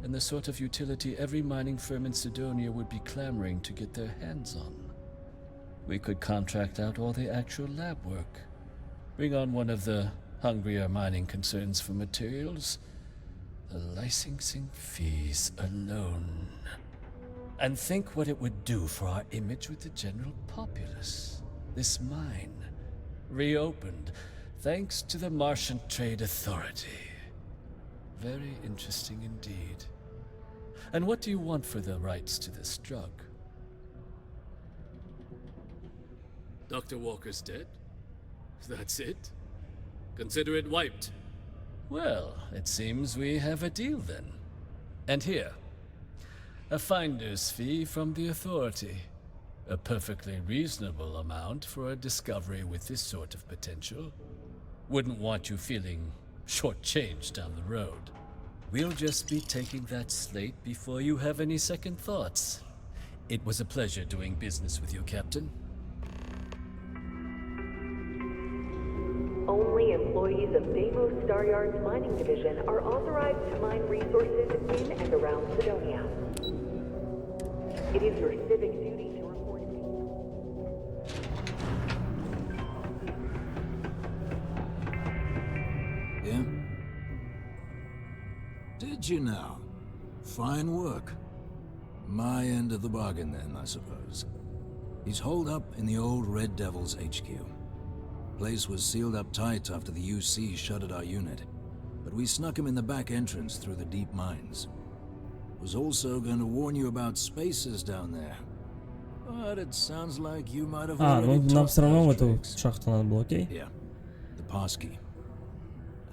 and the sort of utility every mining firm in Sidonia would be clamoring to get their hands on. We could contract out all the actual lab work, bring on one of the hungrier mining concerns for materials, the licensing fees alone. And think what it would do for our image with the general populace. This mine, reopened, thanks to the Martian Trade Authority. Very interesting indeed. And what do you want for the rights to this drug? Dr. Walker's dead? That's it? Consider it wiped. Well, it seems we have a deal then. And here, a finder's fee from the authority. A perfectly reasonable amount for a discovery with this sort of potential. Wouldn't want you feeling shortchanged down the road. We'll just be taking that slate before you have any second thoughts. It was a pleasure doing business with you, Captain. Only employees of Deimos Staryard's mining division are authorized to mine resources in and around Sidonia. It is your civic duty to report. Yeah? Did you now? Fine work. My end of the bargain then, I suppose. He's holed up in the old Red Devil's HQ. Place was sealed up tight after the UC shuttered our unit, but we snuck him in the back entrance through the deep mines. Was also going to warn you about spaces down there, but it sounds like you might have already ну нам tossed все равно в those эту tricks. шахту надо было, окей? Yeah, the passkey.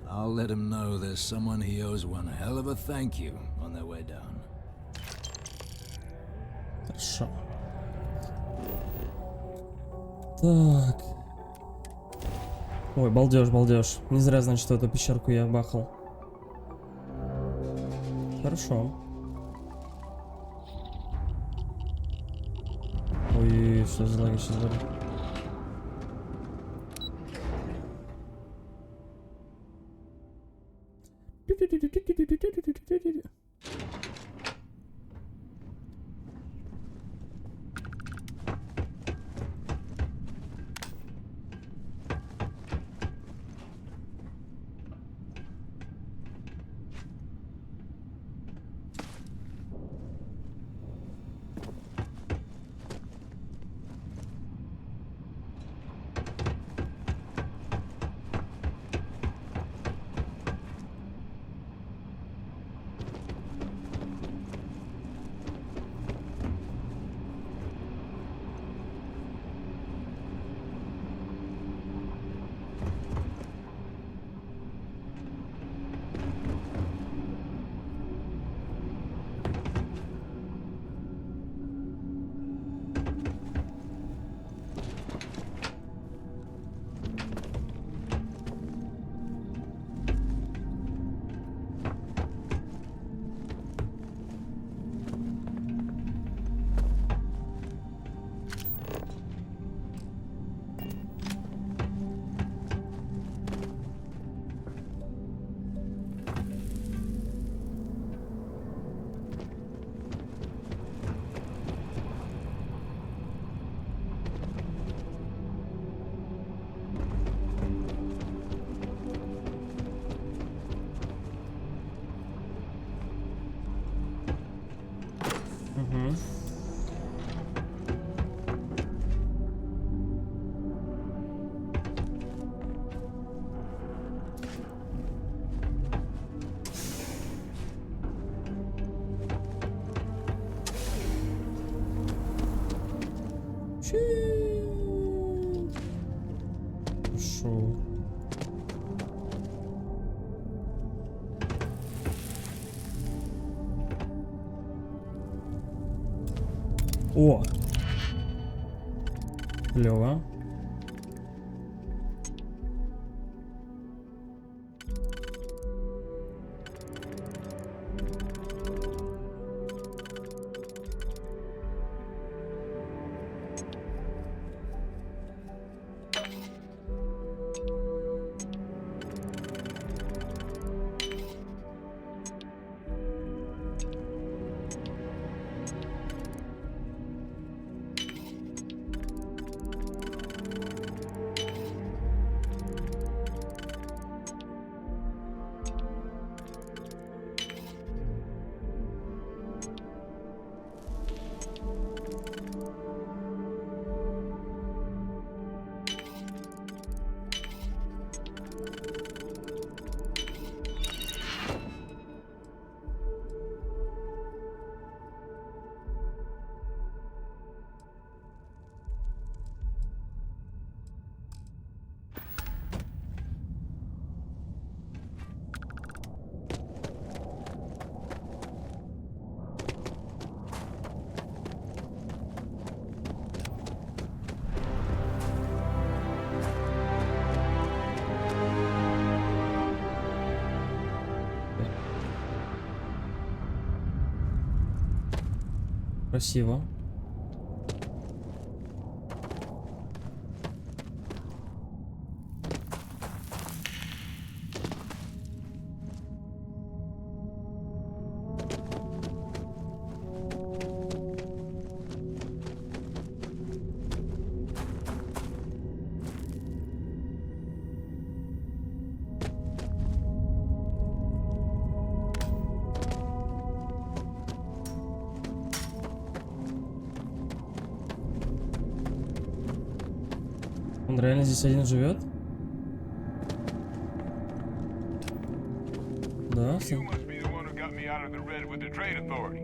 And I'll let him know there's someone he owes one hell of a thank you on their way down. Хорошо. Так. Ой, балдеж, балдеж. Не зря, значит, эту пещерку я бахал. Хорошо. Ой, что за лаги сейчас были? Хорошо. О! Клево. Красиво. Он реально здесь один живет? Да, You must be the one who got me out of the red with the trade authority.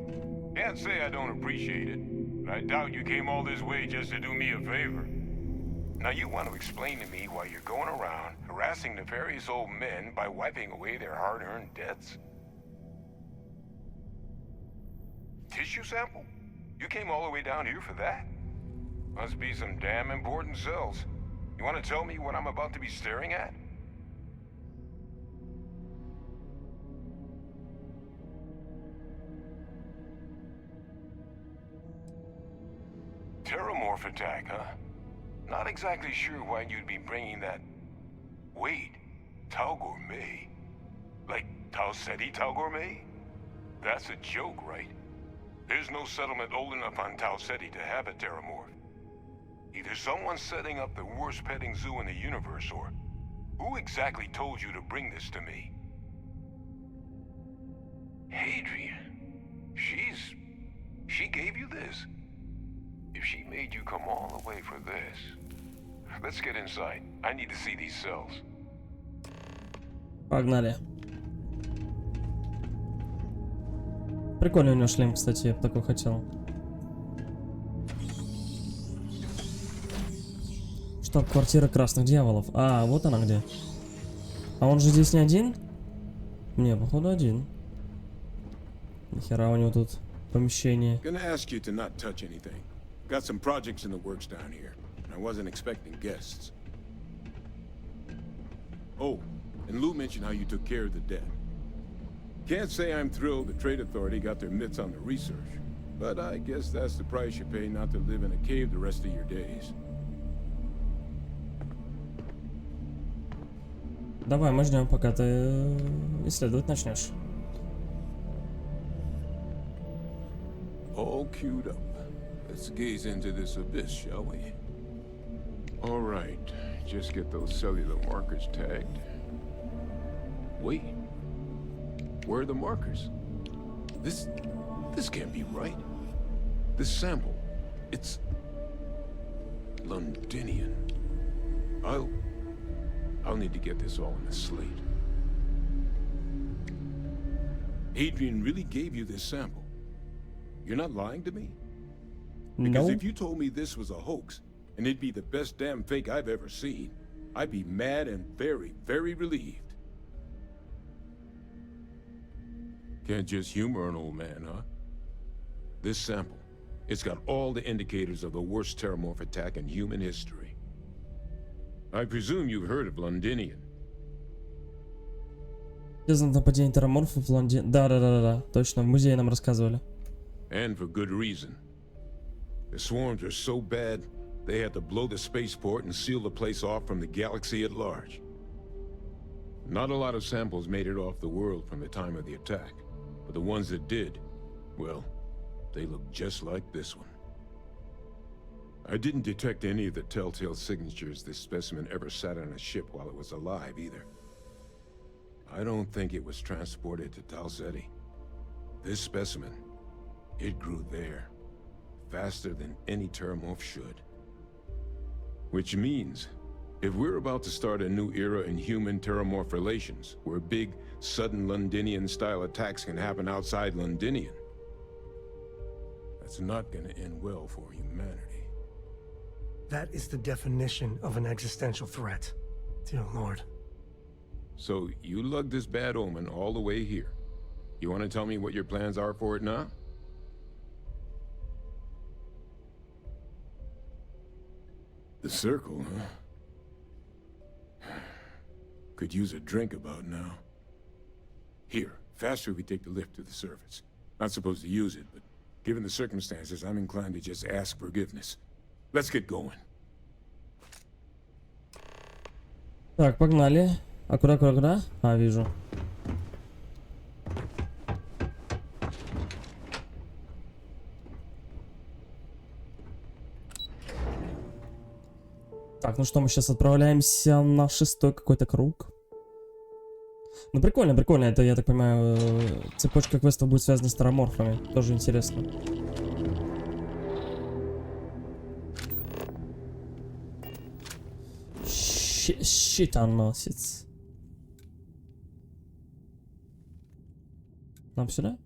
Can't say I don't appreciate it, but I doubt you came all this way just to do me a favor. Now you want to explain to me why you're going around harassing nefarious old men by wiping away their hard-earned debts? Tissue sample? You came all the way down here for that? Must be some damn important cells. You want to tell me what I'm about to be staring at? Terramorph attack, huh? Not exactly sure why you'd be bringing that... Wait, Tau Gourmet? Like Tau Seti Tau Gourmet? That's a joke, right? There's no settlement old enough on Tau Seti to have a Terramorph. Either someone's setting up the worst petting zoo in the universe, or... Who exactly told you to bring this to me? Hadrian. She gave you this? If she made you come all the way for this... Let's get inside. I need to see these cells. Погнали. Прикольный у него шлем, кстати, я бы такой хотел. Штаб-квартира красных дьяволов. А, вот она где. А он же здесь не один? Не, походу один. Нихера у него тут помещение. Got some projects in the works down here, and I wasn't expecting guests. Oh, and Lou mentioned how you took care of the debt. Can't say I'm thrilled the Trade Authority got their mitts on the research, but I guess that's the price you pay not to live in a cave the rest of your days. Давай, мы ждем, пока ты исследовать начнешь. All queued up. Let's gaze into this abyss, shall we? All right, just get those cellular markers tagged. Wait, where are the markers? This can't be right. This sample, it's Londinian. I'll need to get this all in a slate. Adrian really gave you this sample. You're not lying to me? Because if you told me this was a hoax, and it'd be the best damn fake I've ever seen, I'd be mad and very, very relieved. Can't just humor an old man, huh? This sample, it's got all the indicators of the worst Terramorph attack in human history. I presume you've heard of Londinian. Нападение терраморфов в Лондоне. Да, точно, в музее нам рассказывали. And for good reason. The swarms are so bad, they had to blow the spaceport and seal the place off from the galaxy at large. Not a lot of samples made it off the world from the time of the attack, but the ones that did, well, they look just like this one. I didn't detect any of the telltale signatures this specimen ever sat on a ship while it was alive, either. I don't think it was transported to Tau Seti. This specimen, it grew there. Faster than any Terramorph should. Which means, if we're about to start a new era in human-Terramorph relations, where big, sudden Londinian-style attacks can happen outside Londinian, that's not gonna end well for humanity. That is the definition of an existential threat. Dear Lord. So, you lugged this bad omen all the way here. You want to tell me what your plans are for it now? The circle, huh? Could use a drink about now. Here, faster we take the lift to the surface. Not supposed to use it, but Given the circumstances, I'm inclined to just ask forgiveness. Let's get going. Так, погнали. А куда? А, вижу. Так, ну что, мы сейчас отправляемся на 6-й какой-то круг. Ну прикольно, прикольно. Это, я так понимаю, цепочка квестов будет связана с тераморфами. Тоже интересно. Щитоносец. Нам сюда?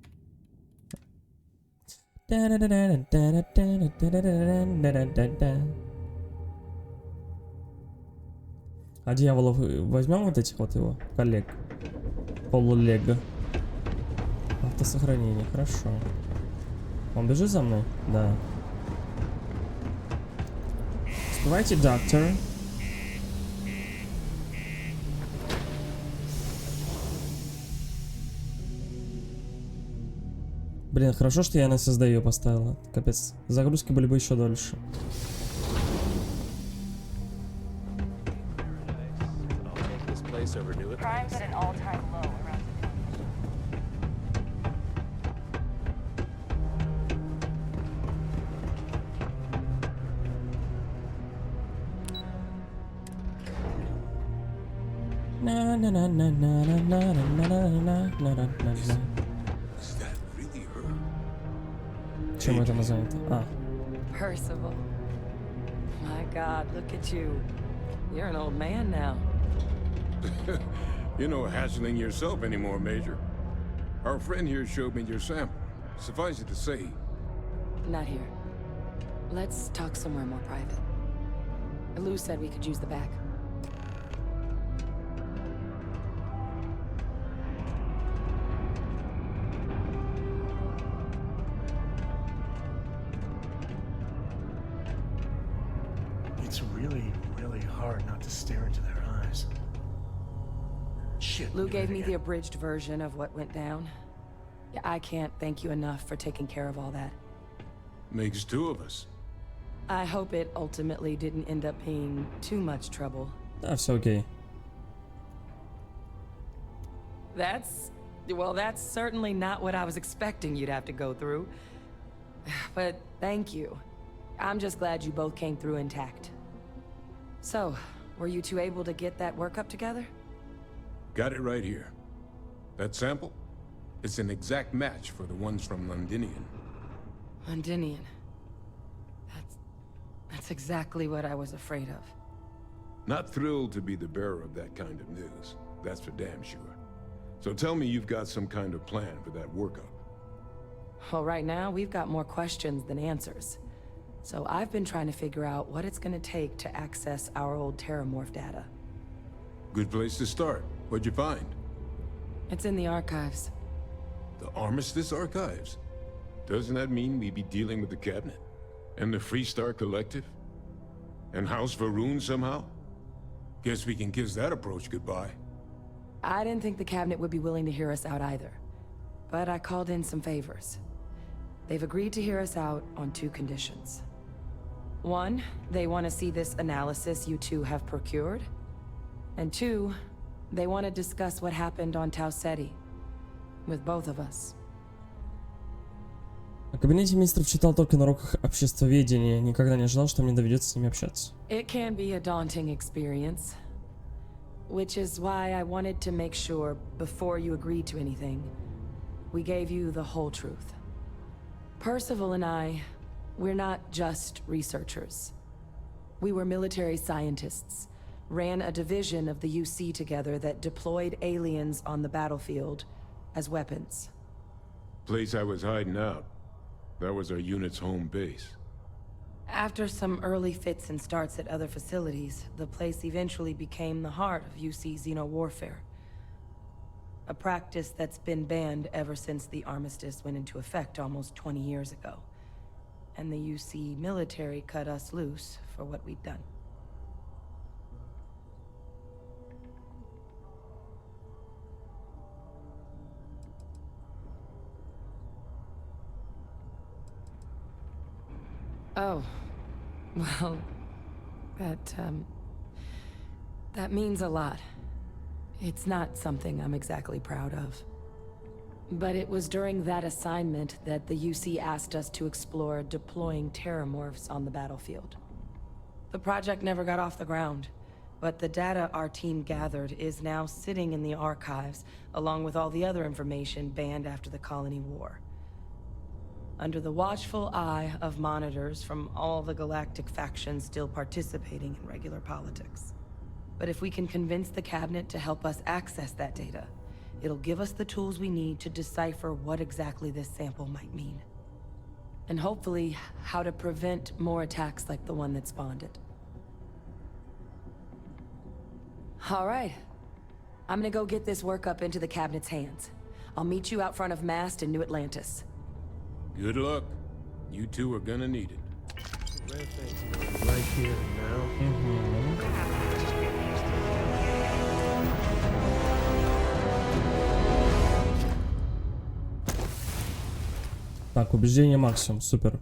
А дьяволов возьмем вот этих вот его коллег? Полулега. Автосохранение, хорошо. Он бежит за мной? Да. Успевайте, доктор. Блин, хорошо, что я на SSD ее поставила. Капец. Загрузки были бы еще дольше. Crime's at an all-time low around На на на на на на на на на на на на. Чем это называется? А. Percival. My God, look at you. You're an old man now. You're no hassling yourself anymore, Major. Our friend here showed me your sample. Suffice it to say... Not here. Let's talk somewhere more private. Lou said we could use the back. It's really, really hard not to stare into their eyes. Shit. Lou gave me the abridged version of what went down. Yeah, I can't thank you enough for taking care of all that. Makes two of us. I hope it ultimately didn't end up being too much trouble. That's okay. Well, that's certainly not what I was expecting you'd have to go through. But thank you. I'm just glad you both came through intact. So, were you two able to get that workup together? Got it right here. That sample? It's an exact match for the ones from Londinian. Londinian. That's exactly what I was afraid of. Not thrilled to be the bearer of that kind of news. That's for damn sure. So tell me you've got some kind of plan for that workup. Well, right now, we've got more questions than answers. So I've been trying to figure out what it's gonna take to access our old Terramorph data. Good place to start. What'd you find? It's in the archives. The Armistice Archives? Doesn't that mean we'd be dealing with the Cabinet? And the Freestar Collective? And House Varun somehow? Guess we can kiss that approach goodbye. I didn't think the Cabinet would be willing to hear us out either. But I called in some favors. They've agreed to hear us out on 2 conditions. 1, they want to see this analysis you two have procured. And 2, they want to discuss what happened on Tau Ceti. With both of us. О кабинете министров читал только на уроках обществоведения. Никогда не ожидал, что мне доведется с ними общаться. It can be a daunting experience. Which is why I wanted to make sure, before you agreed to anything, we gave you the whole truth. Percival and I, we're not just researchers. We were military scientists, ran a division of the UC together that deployed aliens on the battlefield as weapons. Place I was hiding out. That was our unit's home base. After some early fits and starts at other facilities, the place eventually became the heart of UC xeno-warfare. A practice that's been banned ever since the armistice went into effect almost 20 years ago. And the UC military cut us loose for what we'd done. Oh, well, that means a lot. It's not something I'm exactly proud of. But it was during that assignment that the UC asked us to explore deploying terramorphs on the battlefield. The project never got off the ground, but the data our team gathered is now sitting in the archives, along with all the other information banned after the Colony War. Under the watchful eye of monitors from all the galactic factions still participating in regular politics. But if we can convince the cabinet to help us access that data, it'll give us the tools we need to decipher what exactly this sample might mean. And hopefully, how to prevent more attacks like the one that spawned it. All right. I'm gonna go get this work up into the cabinet's hands. I'll meet you out front of Mast in New Atlantis. Good luck. You two are gonna need it. Right here and now. Так, убеждение максимум, супер.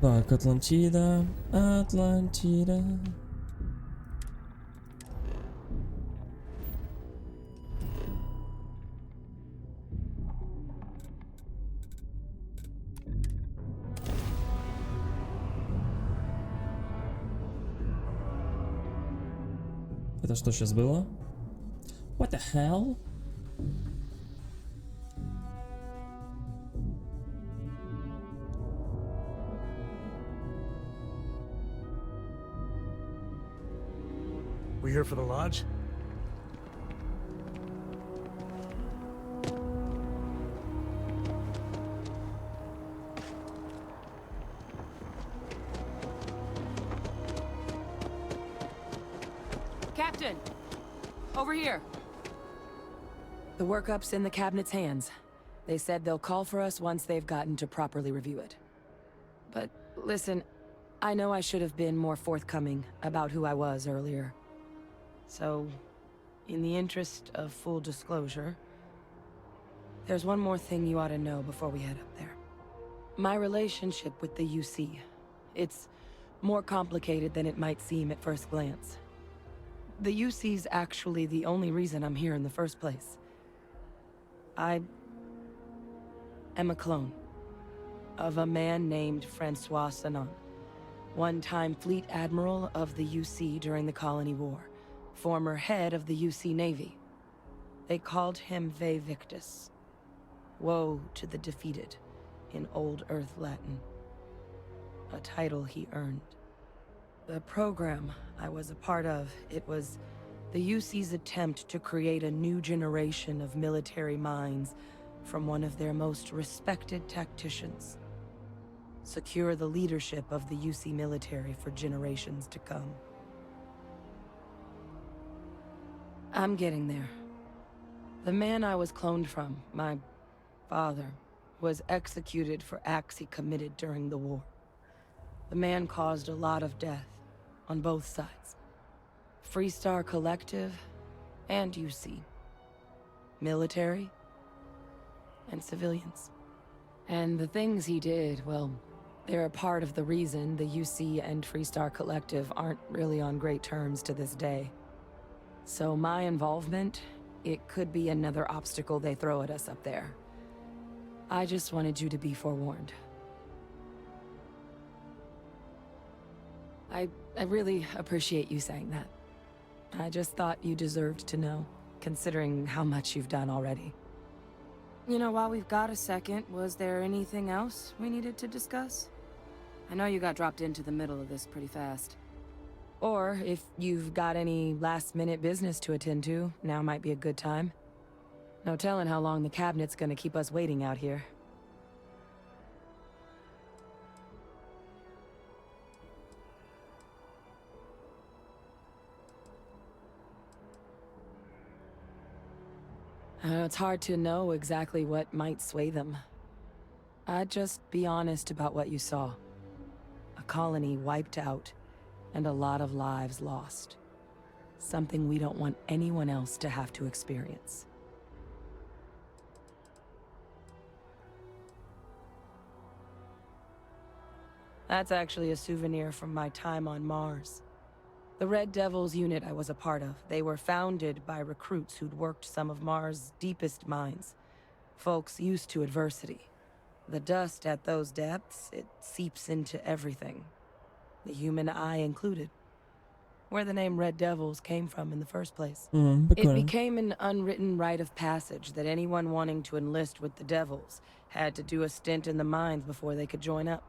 Так, Атлантида, Атлантида. Это что сейчас было? What the hell? We here for the lodge? Captain! Over here! The workup's in the cabinet's hands. They said they'll call for us once they've gotten to properly review it. But listen, I know I should have been more forthcoming about who I was earlier. So, in the interest of full disclosure, there's one more thing you ought to know before we head up there. My relationship with the UC. It's more complicated than it might seem at first glance. The UC's actually the only reason I'm here in the first place. I am a clone of a man named Francois Sanon, one-time fleet admiral of the UC during the Colony War, former head of the UC Navy. They called him Ve Victus, woe to the defeated, in Old Earth Latin, a title he earned. The program I was a part of, it was the UC's attempt to create a new generation of military minds from one of their most respected tacticians. Secure the leadership of the UC military for generations to come. I'm getting there. The man I was cloned from, my father, was executed for acts he committed during the war. The man caused a lot of death on both sides. Freestar Collective and UC. Military and civilians. And the things he did, well, they're a part of the reason the UC and Freestar Collective aren't really on great terms to this day. So my involvement, it could be another obstacle they throw at us up there. I just wanted you to be forewarned. I really appreciate you saying that. I just thought you deserved to know, considering how much you've done already. You know, while we've got a second, was there anything else we needed to discuss? I know you got dropped into the middle of this pretty fast. Or, if you've got any last-minute business to attend to, now might be a good time. No telling how long the cabinet's gonna keep us waiting out here. It's hard to know exactly what might sway them. I'd just be honest about what you saw. A colony wiped out, and a lot of lives lost. Something we don't want anyone else to have to experience. That's actually a souvenir from my time on Mars. The Red Devils unit I was a part of, they were founded by recruits who'd worked some of Mars' deepest mines. Folks used to adversity. The dust at those depths, it seeps into everything. The human eye included. Where the name Red Devils came from in the first place. It became an unwritten rite of passage that anyone wanting to enlist with the Devils had to do a stint in the mines before they could join up.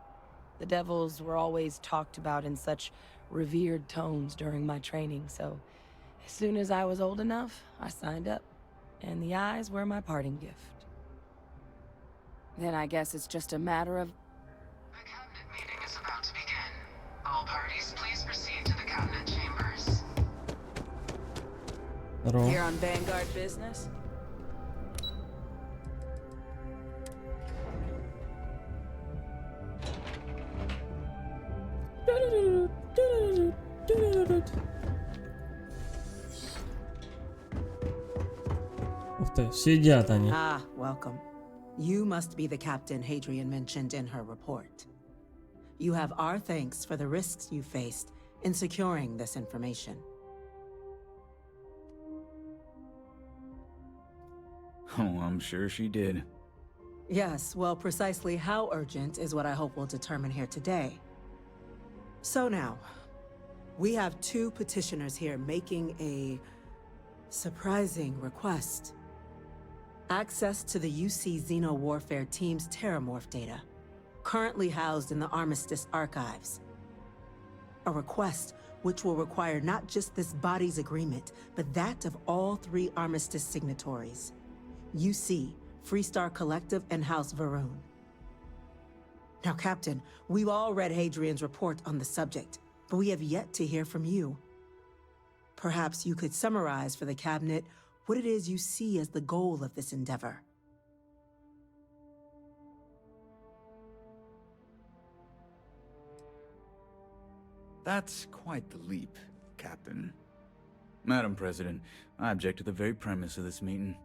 The Devils were always talked about in such revered tones during my training, so as soon as I was old enough, I signed up. And the eyes were my parting gift. Then I guess it's just a matter of... The cabinet meeting is about to begin. All parties, please proceed to the cabinet chambers. Here on Vanguard business? Ух ты, сидят они. Ah, welcome. You must be the captain Hadrian mentioned in her report. You have our thanks for the risks you faced in securing this information. Oh, I'm sure she did. Yes, well, precisely how urgent is what I hope we'll determine here today. So now, we have two petitioners here making a surprising request. Access to the UC Xeno Warfare Team's Terramorph data, currently housed in the Armistice archives. A request which will require not just this body's agreement, but that of all three Armistice signatories. UC, Freestar Collective, and House Varun. Now, Captain, we've all read Hadrian's report on the subject, but we have yet to hear from you. Perhaps you could summarize for the Cabinet what it is you see as the goal of this endeavor. That's quite the leap, Captain. Madam President, I object to the very premise of this meeting.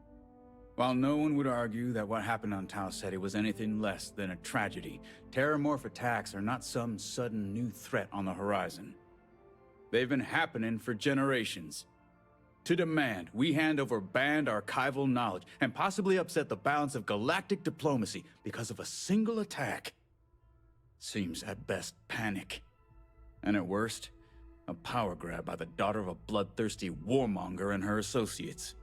While no one would argue that what happened on Tau Ceti was anything less than a tragedy, Terramorph attacks are not some sudden new threat on the horizon. They've been happening for generations. To demand we hand over banned archival knowledge and possibly upset the balance of galactic diplomacy because of a single attack seems at best panic. And at worst, a power grab by the daughter of a bloodthirsty warmonger and her associates.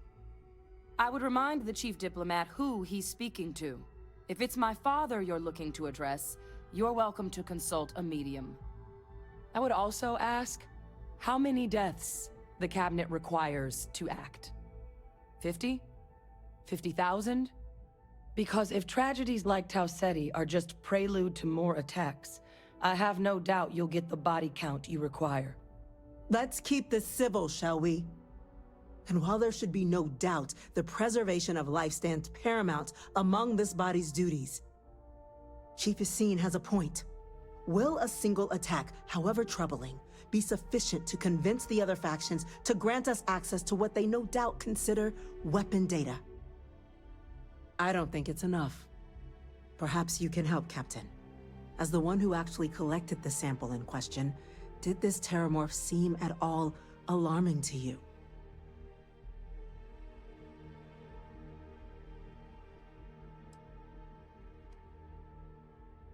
I would remind the chief diplomat who he's speaking to. If it's my father you're looking to address, you're welcome to consult a medium. I would also ask how many deaths the cabinet requires to act. 50? 50,000? Because if tragedies like Tau Ceti are just prelude to more attacks, I have no doubt you'll get the body count you require. Let's keep this civil, shall we? And while there should be no doubt the preservation of life stands paramount among this body's duties, Chief Yassine has a point. Will a single attack, however troubling, be sufficient to convince the other factions to grant us access to what they no doubt consider weapon data? I don't think it's enough. Perhaps you can help, Captain. As the one who actually collected the sample in question, did this Terramorph seem at all alarming to you?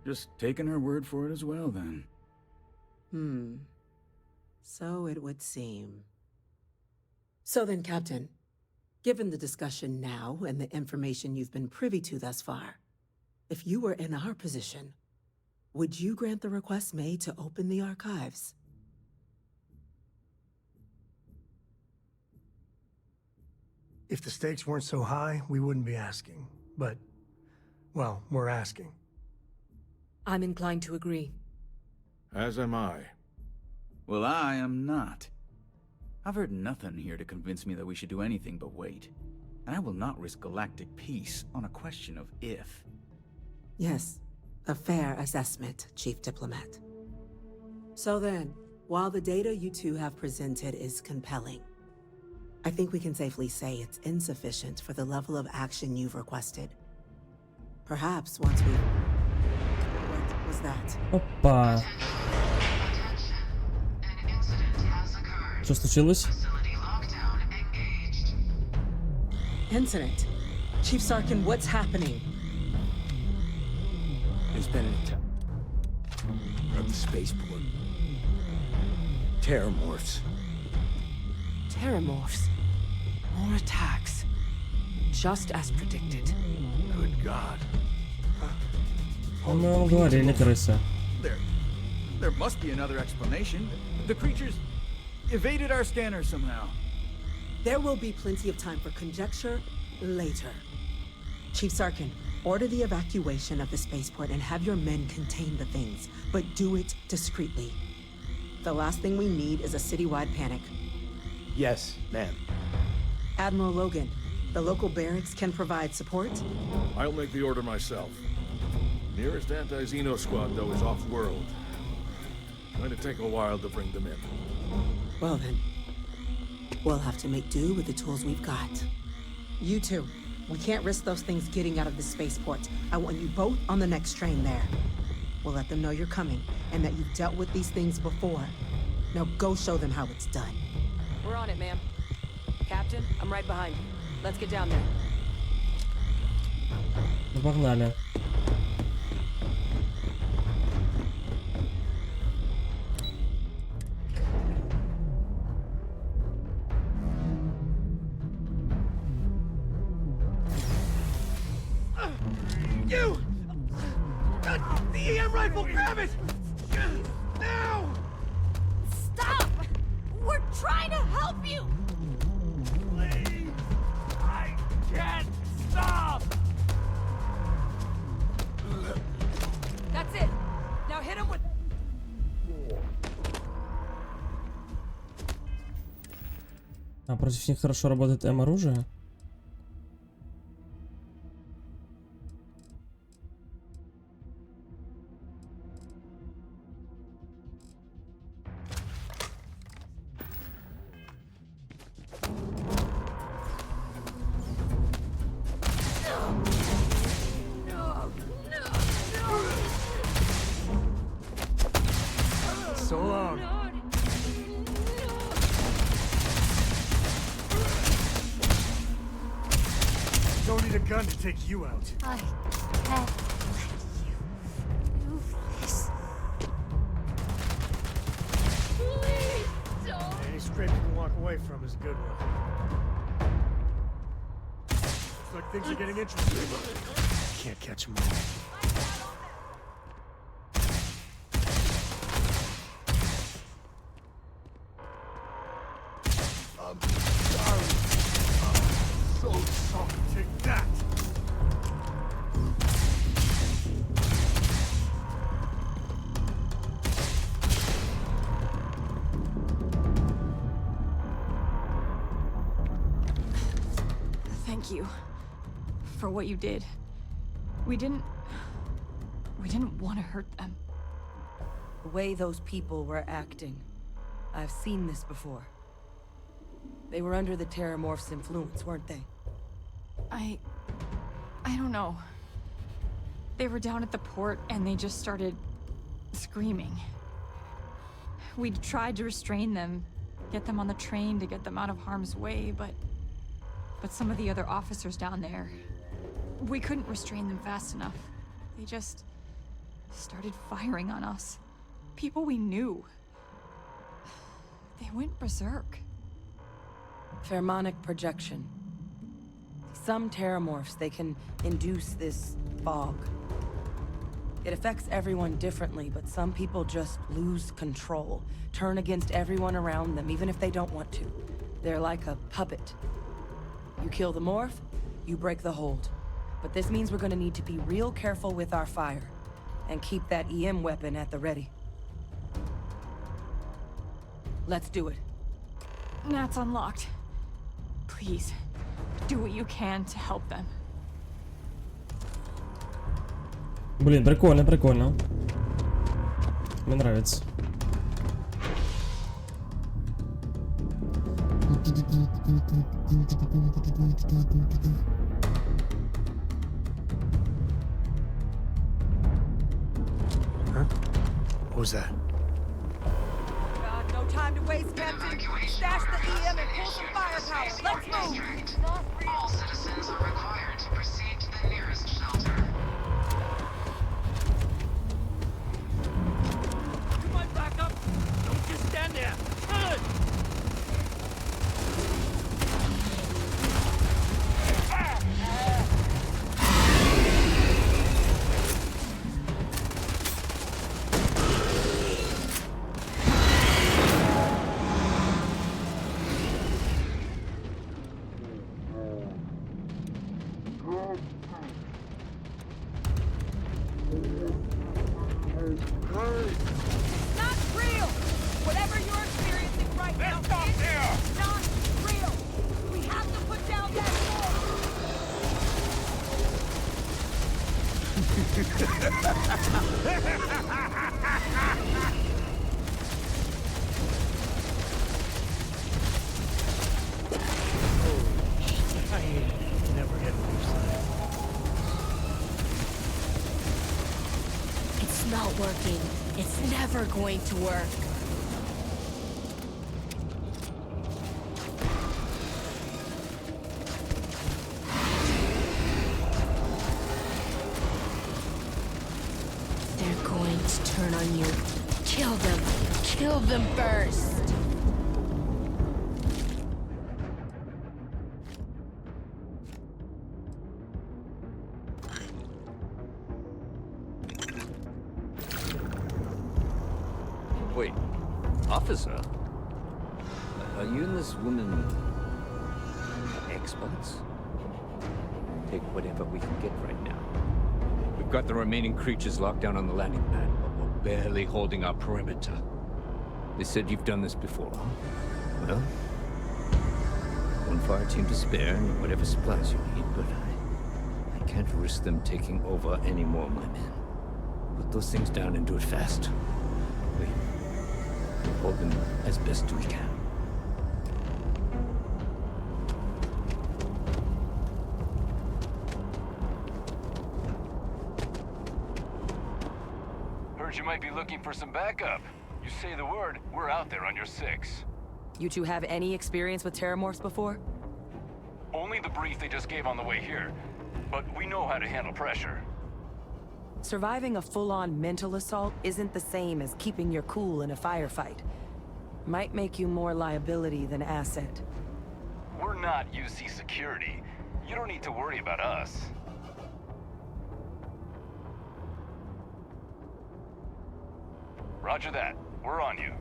Just taking her word for it as well, then. So it would seem. So then, Captain, given the discussion now and the information you've been privy to thus far, if you were in our position, would you grant the request made to open the archives? If the stakes weren't so high, we wouldn't be asking. But, well, we're asking. I'm inclined to agree. As am I. Well, I am not. I've heard nothing here to convince me that we should do anything but wait. And I will not risk galactic peace on a question of if. Yes, a fair assessment, Chief Diplomat. So then, while the data you two have presented is compelling, I think we can safely say it's insufficient for the level of action you've requested. Perhaps once we... What was that? Опа. Что случилось? Incident. Chief Sarkin, what's happening? There's been an attack at the spaceport. Terramorphs. Terramorphs. More attacks. Just as predicted. Good God. Ну, говорили, крыса. There must be another explanation. The creatures evaded our scanner somehow. There will be plenty of time for conjecture later. Chief Sarkin, order the evacuation of the spaceport and have your men contain the things, but do it discreetly. The last thing we need is a citywide panic. Yes, ma'am. Admiral Logan, the local barracks can provide support? I'll make the order myself. Nearest anti-Xeno squad, though, is off-world. Going to take a while to bring them in. Well then, we'll have to make do with the tools we've got. You two, we can't risk those things getting out of the spaceport. I want you both on the next train there. We'll let them know you're coming and that you've dealt with these things before. Now go show them how it's done. We're on it, ma'am. Captain, I'm right behind you. Let's get down there. Ну, погнали. You! The EM rifle, grab it! Now! Stop! We're trying to help you! Please! I can't stop! That's it. Now hit him with... А против них хорошо работает М-оружие? So long. Don't need a gun to take you out. I can't let you do this. Please don't. Any scrape you can walk away from is a good one. Looks like things are getting interesting. Can't catch them all. I'm sorry. I'm so sorry. Take that. Thank you for what you did. We didn't want to hurt them. The way those people were acting. I've seen this before. They were under the Terramorph's influence, weren't they? I don't know. They were down at the port and they just started screaming. We tried to restrain them, get them on the train to get them out of harm's way, but some of the other officers down there, we couldn't restrain them fast enough. They just started firing on us. People we knew. They went berserk. Pheromonic projection. Some Terramorphs, they can induce this fog. It affects everyone differently, but some people just lose control, turn against everyone around them, even if they don't want to. They're like a puppet. You kill the morph, you break the hold. But this means we're gonna need to be real careful with our fire, and keep that EM weapon at the ready. Let's do it. That's unlocked. Please, do what you can to help them. Блин, прикольно, прикольно. Мне нравится. Huh? What was that? God, no time to waste, Captain. Stash the EM and pull some firepower. Let's move. All citizens are required to proceed to the nearest shelter. Come on, back up. Don't just stand there. Good. Not real! Whatever you're experiencing right now is not real! We have to put down that I never get It's not working. It's never going to work. They're going to turn on you. Kill them. Kill them first. Wait, officer? Are you and this woman experts? Take whatever we can get right now. We've got the remaining creatures locked down on the landing pad, but we're barely holding our perimeter. They said you've done this before, huh? Well, one fire team to spare and whatever supplies you need, but I can't risk them taking over any more of my men. Put those things down and do it fast. Hold them as best we can. Heard you might be looking for some backup. You say the word, we're out there on your 6. You two have any experience with terramorphs before? Only the brief they just gave on the way here. But we know how to handle pressure. Surviving a full-on mental assault isn't the same as keeping your cool in a firefight. Might make you more liability than asset. We're not UC security. You don't need to worry about us. Roger that. We're on you.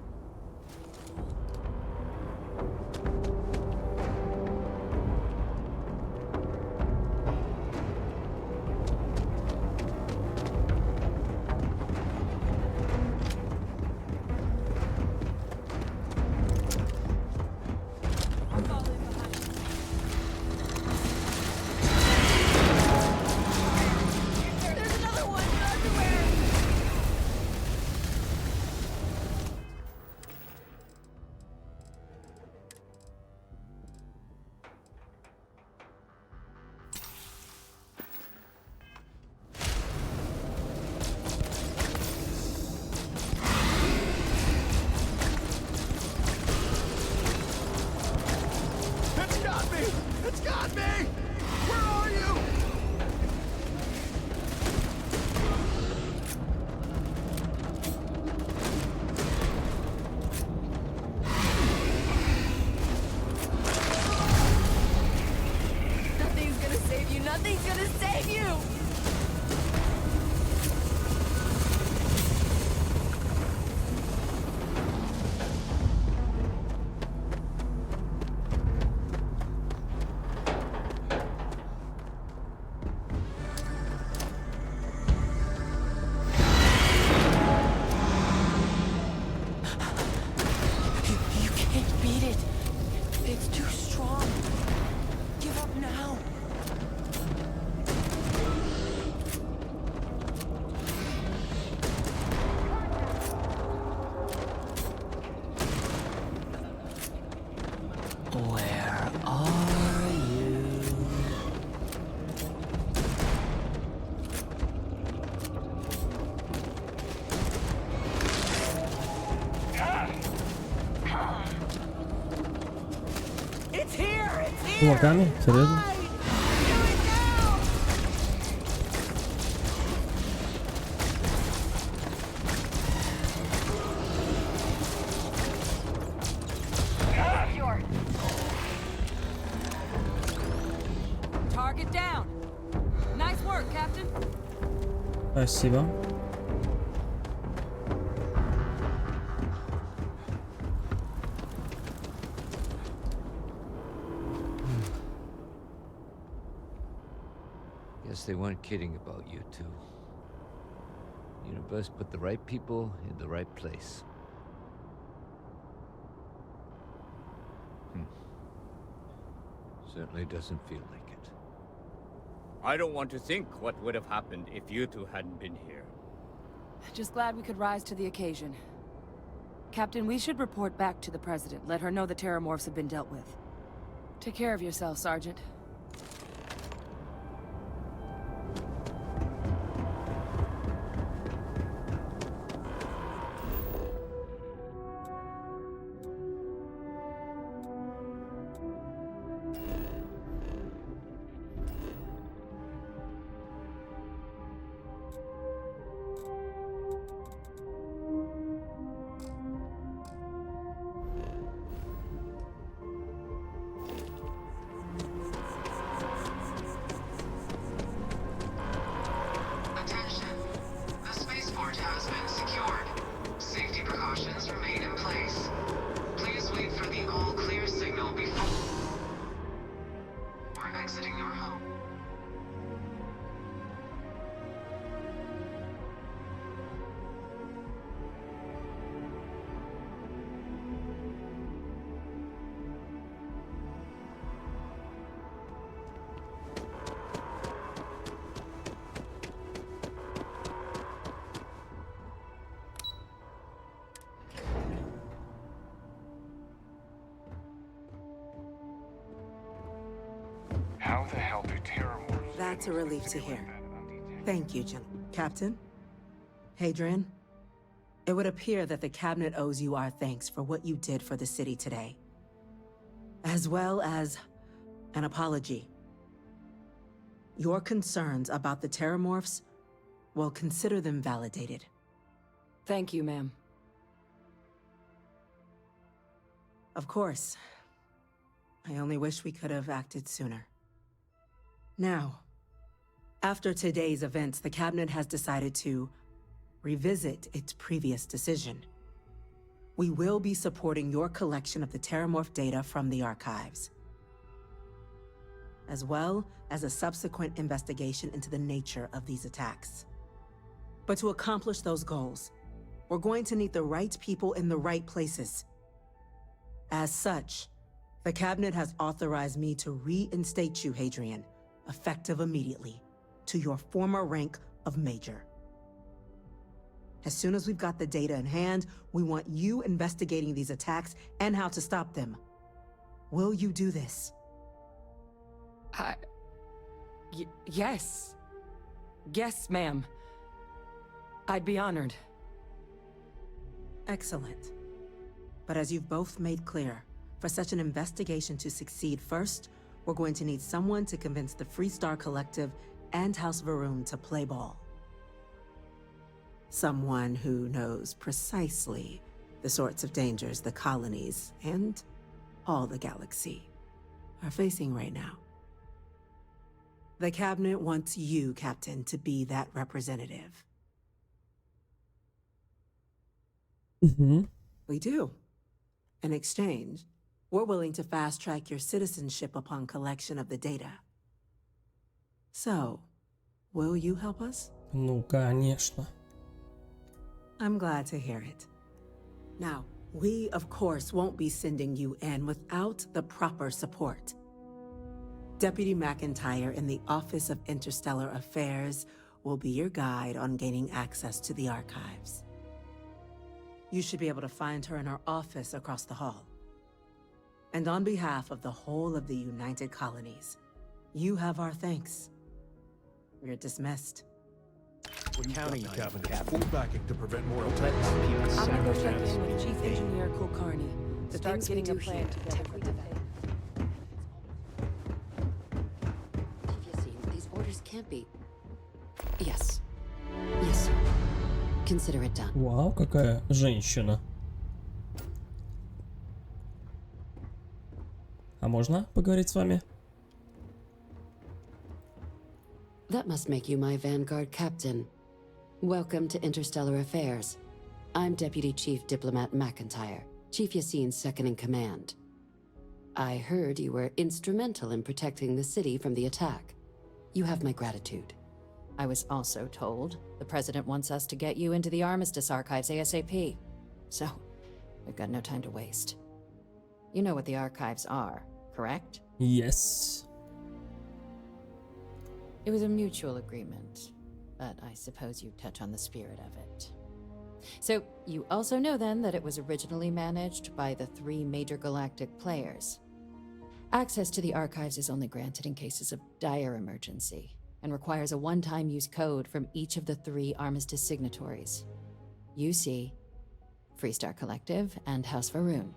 Where are you? It's here! It's here! Кулаками? Серьезно? Target down. Nice work, Captain. Спасибо. Guess they weren't kidding about you two. Universe put the right people in the right place. Certainly doesn't feel like it. I don't want to think what would have happened if you two hadn't been here. Just glad we could rise to the occasion. Captain, we should report back to the President. Let her know the Terramorphs have been dealt with. Take care of yourself, Sergeant. Attention. The spaceport has been secured. Safety precautions remain in place. Please wait for the all-clear signal before exiting your home. How the hell do Terramorphs... That's a relief to hear. Thank you, Captain. Hadrian, it would appear that the Cabinet owes you our thanks for what you did for the city today. As well as an apology. Your concerns about the Terramorphs, well, consider them validated. Thank you, ma'am. Of course. I only wish we could have acted sooner. Now, after today's events, the Cabinet has decided to revisit its previous decision. We will be supporting your collection of the Terramorph data from the archives, as well as a subsequent investigation into the nature of these attacks. But to accomplish those goals, we're going to need the right people in the right places. As such, the Cabinet has authorized me to reinstate you, Hadrian, effective immediately, to your former rank of Major. As soon as we've got the data in hand, we want you investigating these attacks and how to stop them. Will you do this? Yes. Yes, ma'am. I'd be honored. Excellent. But as you've both made clear, for such an investigation to succeed, first, we're going to need someone to convince the Freestar Collective and House Varun to play ball. Someone who knows precisely the sorts of dangers the colonies and all the galaxy are facing right now. The Cabinet wants you, Captain, to be that representative. We do. In exchange, we're willing to fast-track your citizenship upon collection of the data. So, will you help us? Ну, конечно. I'm glad to hear it. Now, we, of course, won't be sending you in without the proper support. Deputy McIntyre in the Office of Interstellar Affairs will be your guide on gaining access to the archives. You should be able to find her in her office across the hall. And on behalf of the whole of the United Colonies, you have our thanks. You're dismissed. We're counting on you, full backing to prevent more attacks. I'm gonna go check in with Chief Engineer Kulkarni. Start getting a plan together for the These orders can't be. Yes. Yes, sir. Consider it done. Вау, какая женщина. А можно поговорить с вами? That must make you my Vanguard captain. Welcome to Interstellar Affairs. I'm Deputy Chief Diplomat McIntyre, Chief Yassine's second-in-command. I heard you were instrumental in protecting the city from the attack. You have my gratitude. I was also told the President wants us to get you into the Armistice archives ASAP. So, we've got no time to waste. You know what the archives are, correct? Yes. It was a mutual agreement, but I suppose you touch on the spirit of it. So, you also know then that it was originally managed by the 3 major galactic players. Access to the archives is only granted in cases of dire emergency, and requires a one-time use code from each of the 3 Armistice signatories. UC, Freestar Collective, and House Varun.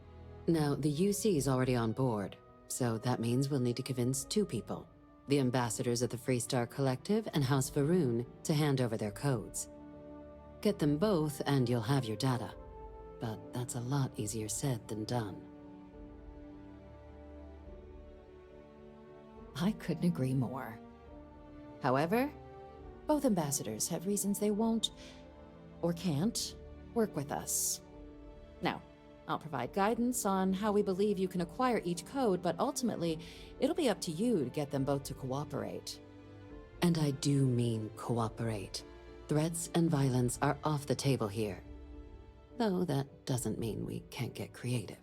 Now, the UC is already on board, so that means we'll need to convince 2 people. The ambassadors of the Freestar Collective and House Varun to hand over their codes. Get them both and you'll have your data. But that's a lot easier said than done. I couldn't agree more. However, both ambassadors have reasons they won't, or can't, work with us. Now, I'll provide guidance on how we believe you can acquire each code, but ultimately, it'll be up to you to get them both to cooperate. And I do mean cooperate. Threats and violence are off the table here. Though that doesn't mean we can't get creative.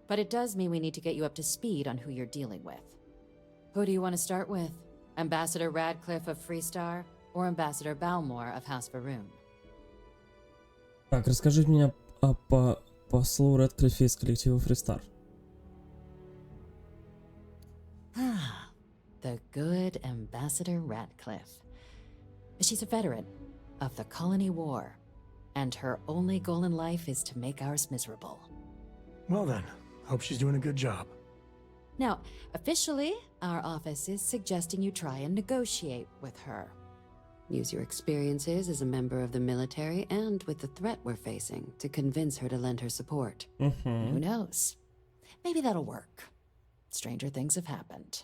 But it does mean we need to get you up to speed on who you're dealing with. Who do you want to start with? Ambassador Radcliffe of Freestar or Ambassador Balmore of House Varun? Так, расскажите мне о послу Рэдклиффе из коллектива Freestar. Ah, the good Ambassador Radcliffe. She's a veteran of the Colony War, and her only goal in life is to make ours miserable. Well then, hope she's doing a good job. Now, officially, our office is suggesting you try and negotiate with her. Use your experiences as a member of the military and with the threat we're facing to convince her to lend her support. Who knows? Maybe that'll work. Stranger things have happened.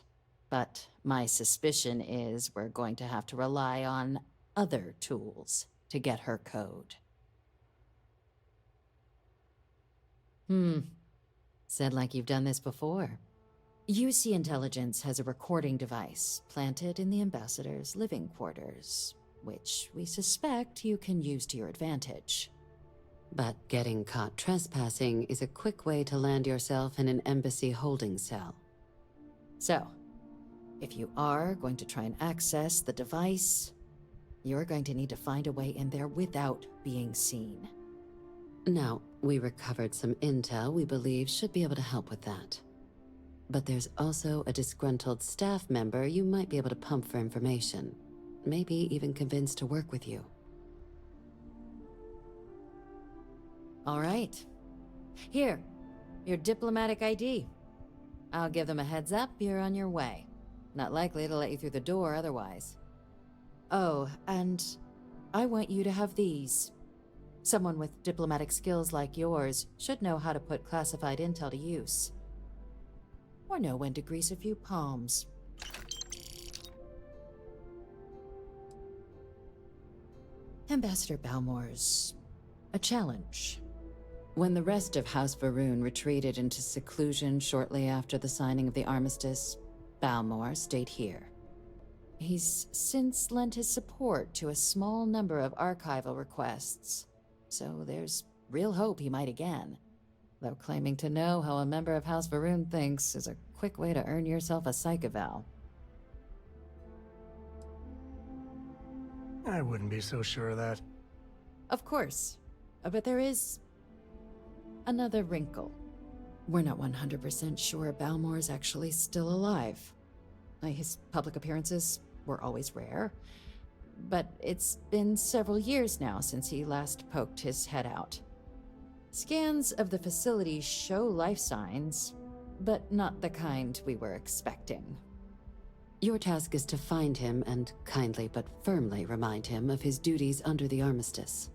But my suspicion is we're going to have to rely on other tools to get her code. Said like you've done this before. UC Intelligence has a recording device planted in the ambassador's living quarters, which we suspect you can use to your advantage. But getting caught trespassing is a quick way to land yourself in an embassy holding cell. So, if you are going to try and access the device, you're going to need to find a way in there without being seen. Now, we recovered some intel we believe should be able to help with that. But there's also a disgruntled staff member you might be able to pump for information. Maybe even convince to work with you. All right. Here, your diplomatic ID. I'll give them a heads up, you're on your way. Not likely to let you through the door otherwise. Oh, and I want you to have these. Someone with diplomatic skills like yours should know how to put classified intel to use. Or know when to grease a few palms. Ambassador Balmore's a challenge. When the rest of House Varun retreated into seclusion shortly after the signing of the armistice, Balmore stayed here. He's since lent his support to a small number of archival requests, so there's real hope he might again. Though claiming to know how a member of House Varun thinks is a quick way to earn yourself a psych eval. I wouldn't be so sure of that. Of course, but there is another wrinkle. We're not 100% sure Balmore's actually still alive. His public appearances were always rare, but it's been several years now since he last poked his head out. Scans of the facility show life signs, but not the kind we were expecting. Your task is to find him and kindly but firmly remind him of his duties under the armistice.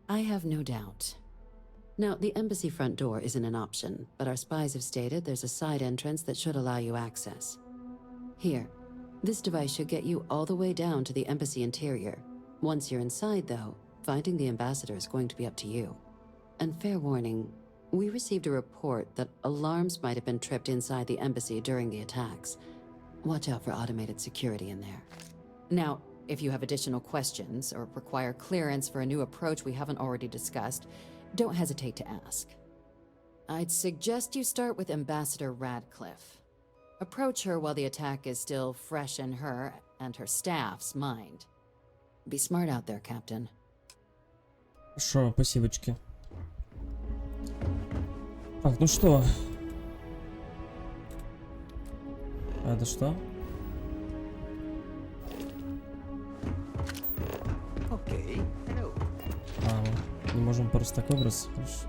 I have no doubt. Now, the embassy front door isn't an option, but our spies have stated there's a side entrance that should allow you access. Here, this device should get you all the way down to the embassy interior. Once you're inside, though, finding the ambassador is going to be up to you. And fair warning, we received a report that alarms might have been tripped inside the embassy during the attacks. Watch out for automated security in there. Now, if you have additional questions or require clearance for a new approach we haven't already discussed, don't hesitate to ask. I'd suggest you start with Ambassador Radcliffe. Approach her while the attack is still fresh in her and her staff's mind. Be smart out there, Captain. Хорошо, спасибочки. Так, ну что? А это что? Окей, hello. А, мы не можем просто так выбраться. Хорошо.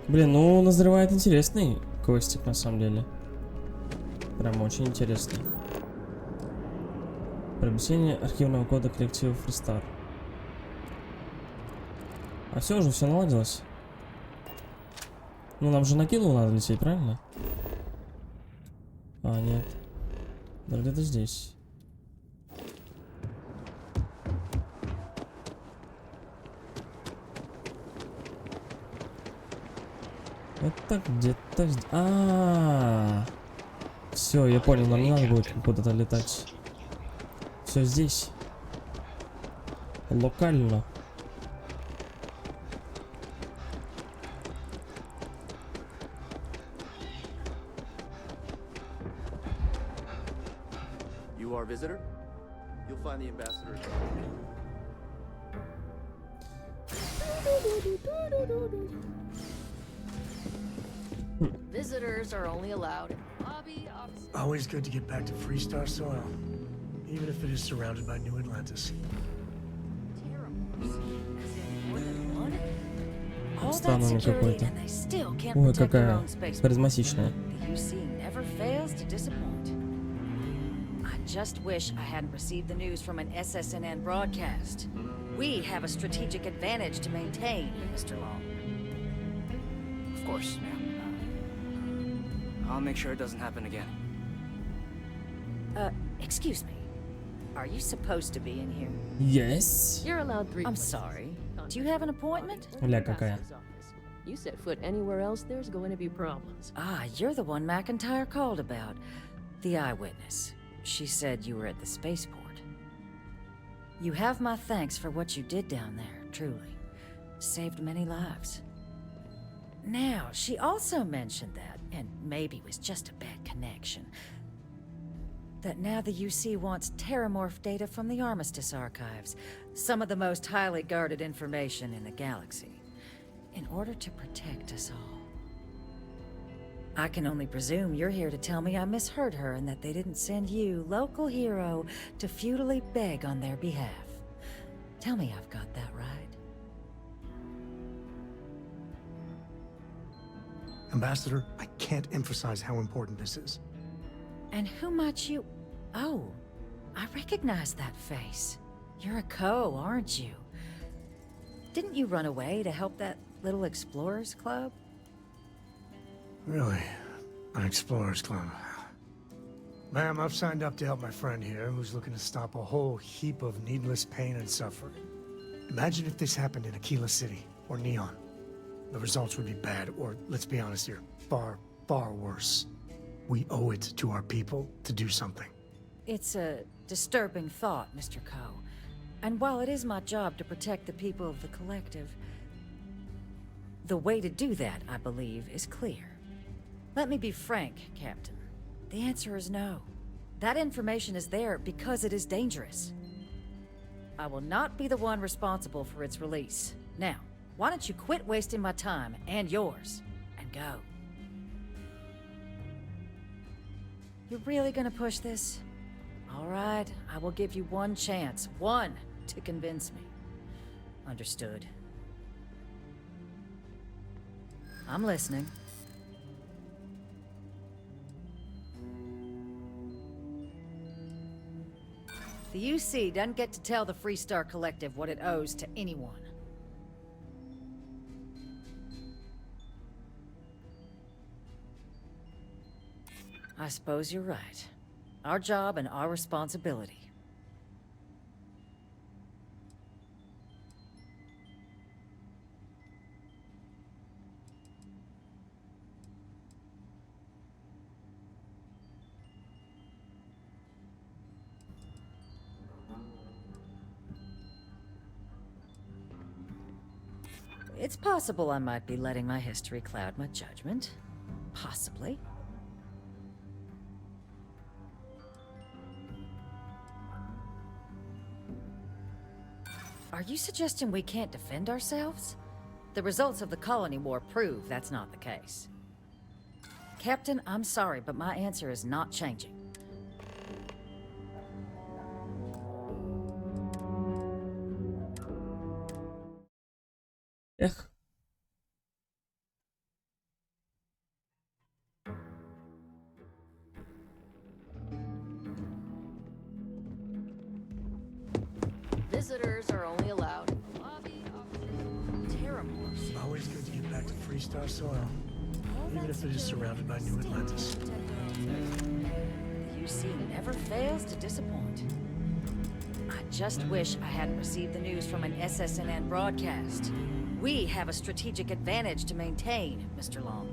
Блин, ну назревает интересный квестик на самом деле. Прям очень интересный. Приобретение архивного кода коллектива Freestar. А все уже, все наладилось. Ну нам же на Килу надо лететь, правильно? А, нет. Да где-то здесь. Это где-то здесь. Все, я понял, нам не надо будет куда-то летать. Все здесь. Локально. You are a visitor? You'll find the ambassador. Visitors are only allowed in the lobby. Always good to get back to Freestar soil, even if it is surrounded by New Atlantis. Странный какой-то. Ой, какая харизматичная. I just wish I hadn't received the news from an SSNN broadcast. We have a strategic advantage to maintain, Mr. Long. Of course, ma'am. I'll make sure it doesn't happen again. Excuse me. Are you supposed to be in here? Yes. You're allowed 3 I'm places. sorry. Do you have an appointment? Ля какая. You set foot anywhere else, there's going to be problems. Ah, you're the one McIntyre called about. The eyewitness. She said you were at the spaceport. You have my thanks for what you did down there, truly. Saved many lives. Now, she also mentioned that, and maybe it was just a bad connection, that now the UC wants terramorph data from the Armistice archives, some of the most highly guarded information in the galaxy, in order to protect us all. I can only presume you're here to tell me I misheard her and that they didn't send you, local hero, to futilely beg on their behalf. Tell me I've got that right. Ambassador, I can't emphasize how important this is. And who might you... Oh, I recognize that face. You're a Co, aren't you? Didn't you run away to help that little explorers club? Really? An explorers club? Ma'am, I've signed up to help my friend here, who's looking to stop a whole heap of needless pain and suffering. Imagine if this happened in Aquila City, or Neon. The results would be bad, or, let's be honest here, far, far worse. We owe it to our people to do something. It's a disturbing thought, Mr. Co. And while it is my job to protect the people of the Collective, the way to do that, I believe, is clear. Let me be frank, Captain. The answer is no. That information is there because it is dangerous. I will not be the one responsible for its release. Now, why don't you quit wasting my time and yours, and go? You're really gonna push this? All right, I will give you one chance, one, to convince me. Understood. I'm listening. The UC doesn't get to tell the Freestar Collective what it owes to anyone. I suppose you're right. Our job and our responsibility. It's possible I might be letting my history cloud my judgment. Possibly. Are you suggesting we can't defend ourselves? The results of the colony war prove that's not the case. Captain, I'm sorry, but my answer is not changing. Эх. Visitors are only allowed in the lobby of Terramorphs. Always good to get back to Freestar soil, even if it is surrounded by New Atlantis. The UC never fails to disappoint. I just wish I hadn't received the news from an SSNN broadcast. We have a strategic advantage to maintain, Mr. Long.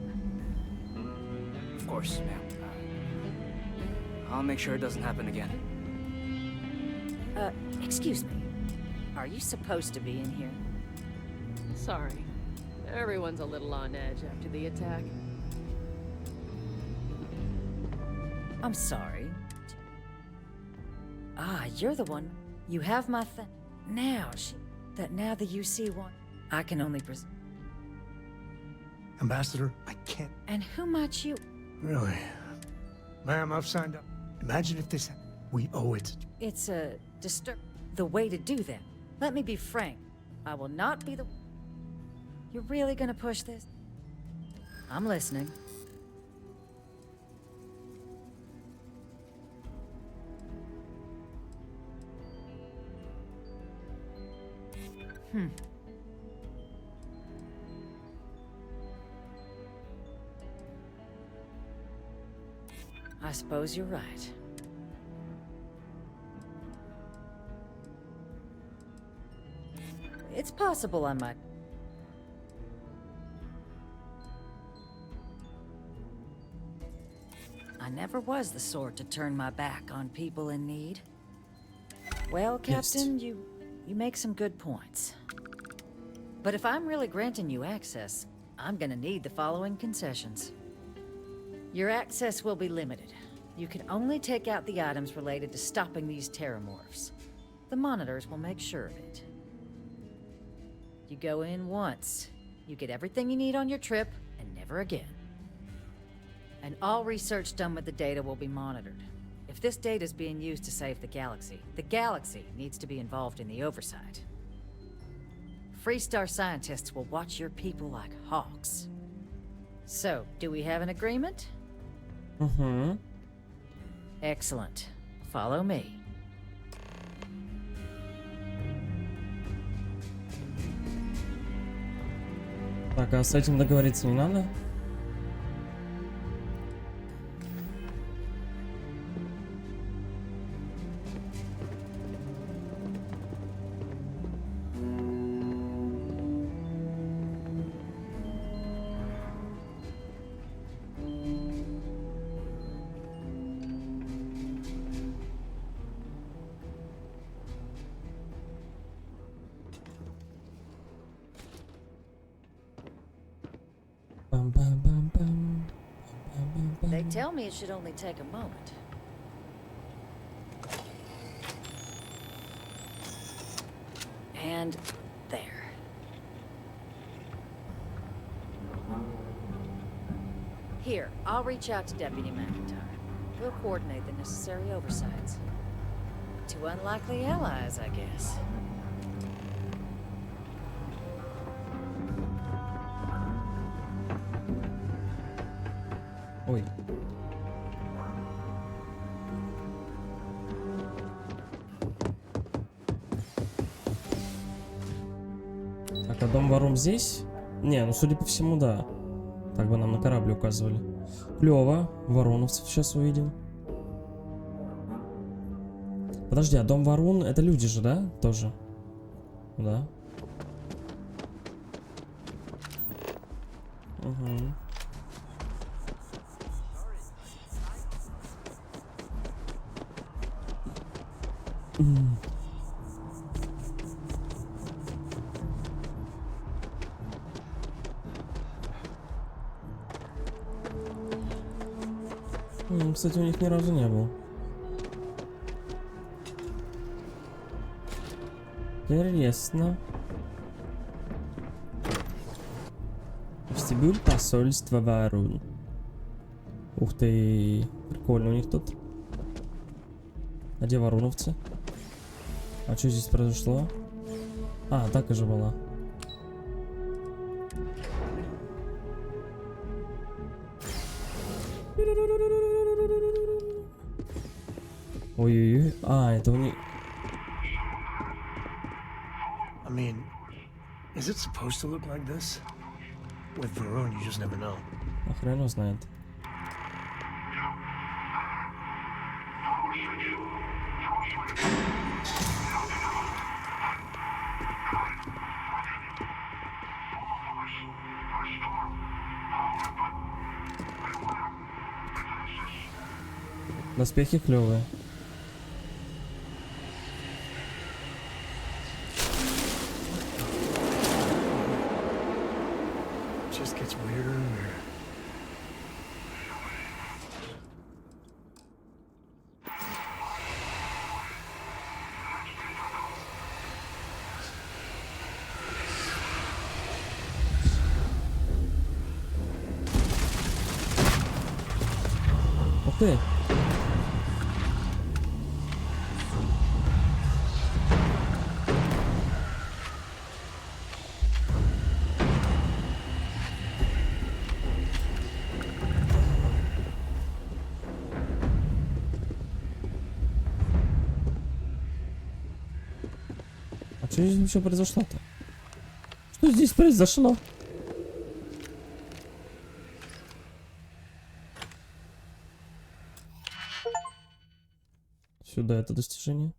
Of course, ma'am. I'll make sure it doesn't happen again. Excuse me. Are you supposed to be in here? Sorry. Everyone's a little on edge after the attack. I'm sorry. Ah, you're the one. You have my now the UC one. I can only Ambassador, I can't. And who might you? Really? Ma'am, I've signed up. Imagine if this... We owe it. It's a the way to do that. Let me be frank. I will not be the... You're really gonna push this? I'm listening. I suppose you're right. It's possible I might... I never was the sort to turn my back on people in need. Well, Captain, you make some good points. But if I'm really granting you access, I'm gonna need the following concessions. Your access will be limited. You can only take out the items related to stopping these terramorphs. The monitors will make sure of it. You go in once. You get everything you need on your trip, and never again. And all research done with the data will be monitored. If this data is being used to save the galaxy needs to be involved in the oversight. Freestar scientists will watch your people like hawks. So, do we have an agreement? Mm-hmm. Excellent. Follow me. Так, а с этим договориться не надо? They tell me it should only take a moment. And there. Here, I'll reach out to Deputy McIntyre. We'll coordinate the necessary oversights. Two unlikely allies, I guess. Ой. Так, а дом вором здесь? Не, ну судя по всему, да. Так бы нам на корабле указывали. Клево. Вороновцев сейчас увидим. Подожди, а дом ворон это люди же, да? Тоже. Да. Угу. Кстати, у них ни разу не был. Интересно. Вестибюль посольства Варун. Ух ты, прикольно у них тут. А где варуновцы? А что здесь произошло? А, так и же была. Ой-ой-ой. А, это у них... I mean, is it supposed to look like this? With Varun, you just never know. А хрен его знает. Доспехи клевые. Just gets weirder and weirder. Ух ты! Что здесь вообще произошло-то? Что здесь произошло? Сюда это достижение.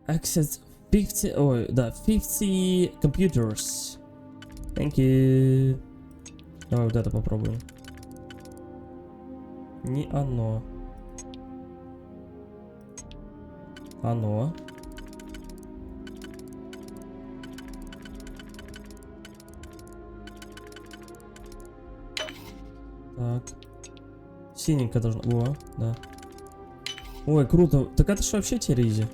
Access 50... Ой, да, 50 computers. Thank you. Давай вот это попробуем. Не оно. Оно. Так. Синенькая должна... О, да. Ой, круто. Так это ж вообще теризи.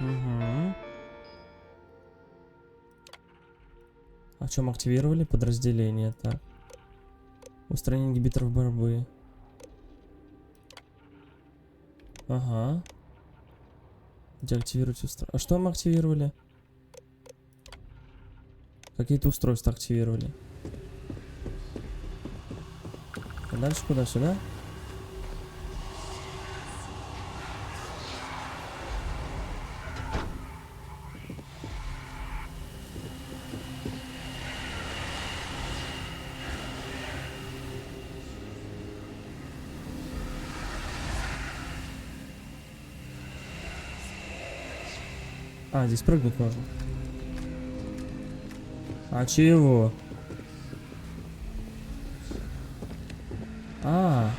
Угу. А в чем активировали? Подразделение. Так. Устранение ингибиторов борьбы. Ага. Деактивировать устройство. А что мы активировали? Какие-то устройства активировали. А дальше куда? Сюда? А, здесь прыгнуть можно. А чего? А.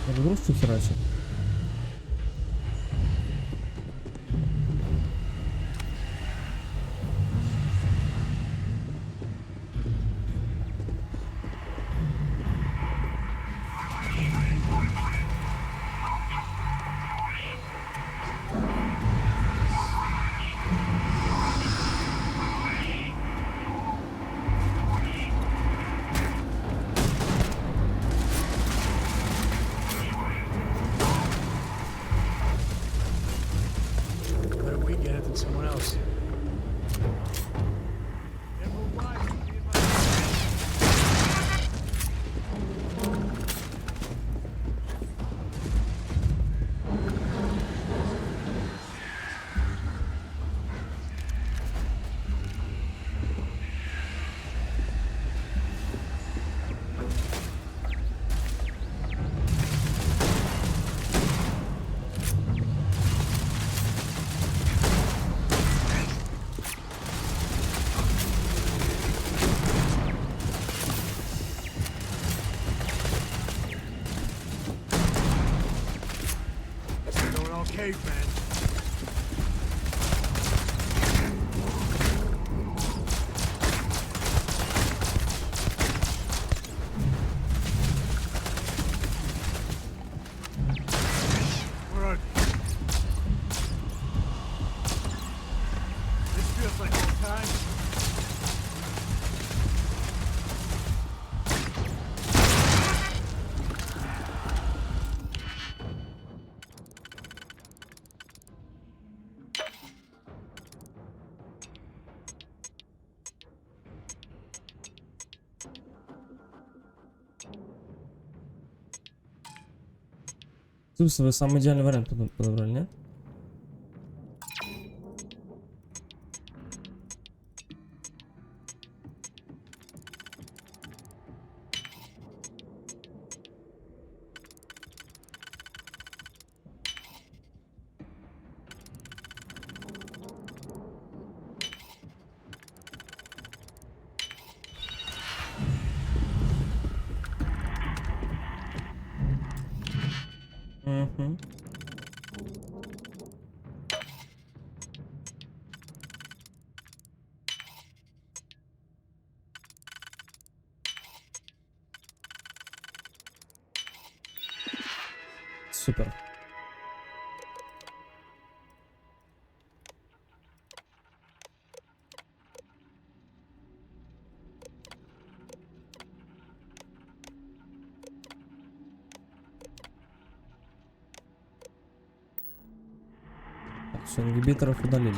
Загрузку херачит. caveman. Вы самый идеальный вариант подобрали, нет? Супер. Так, все, ингибиторов удалили.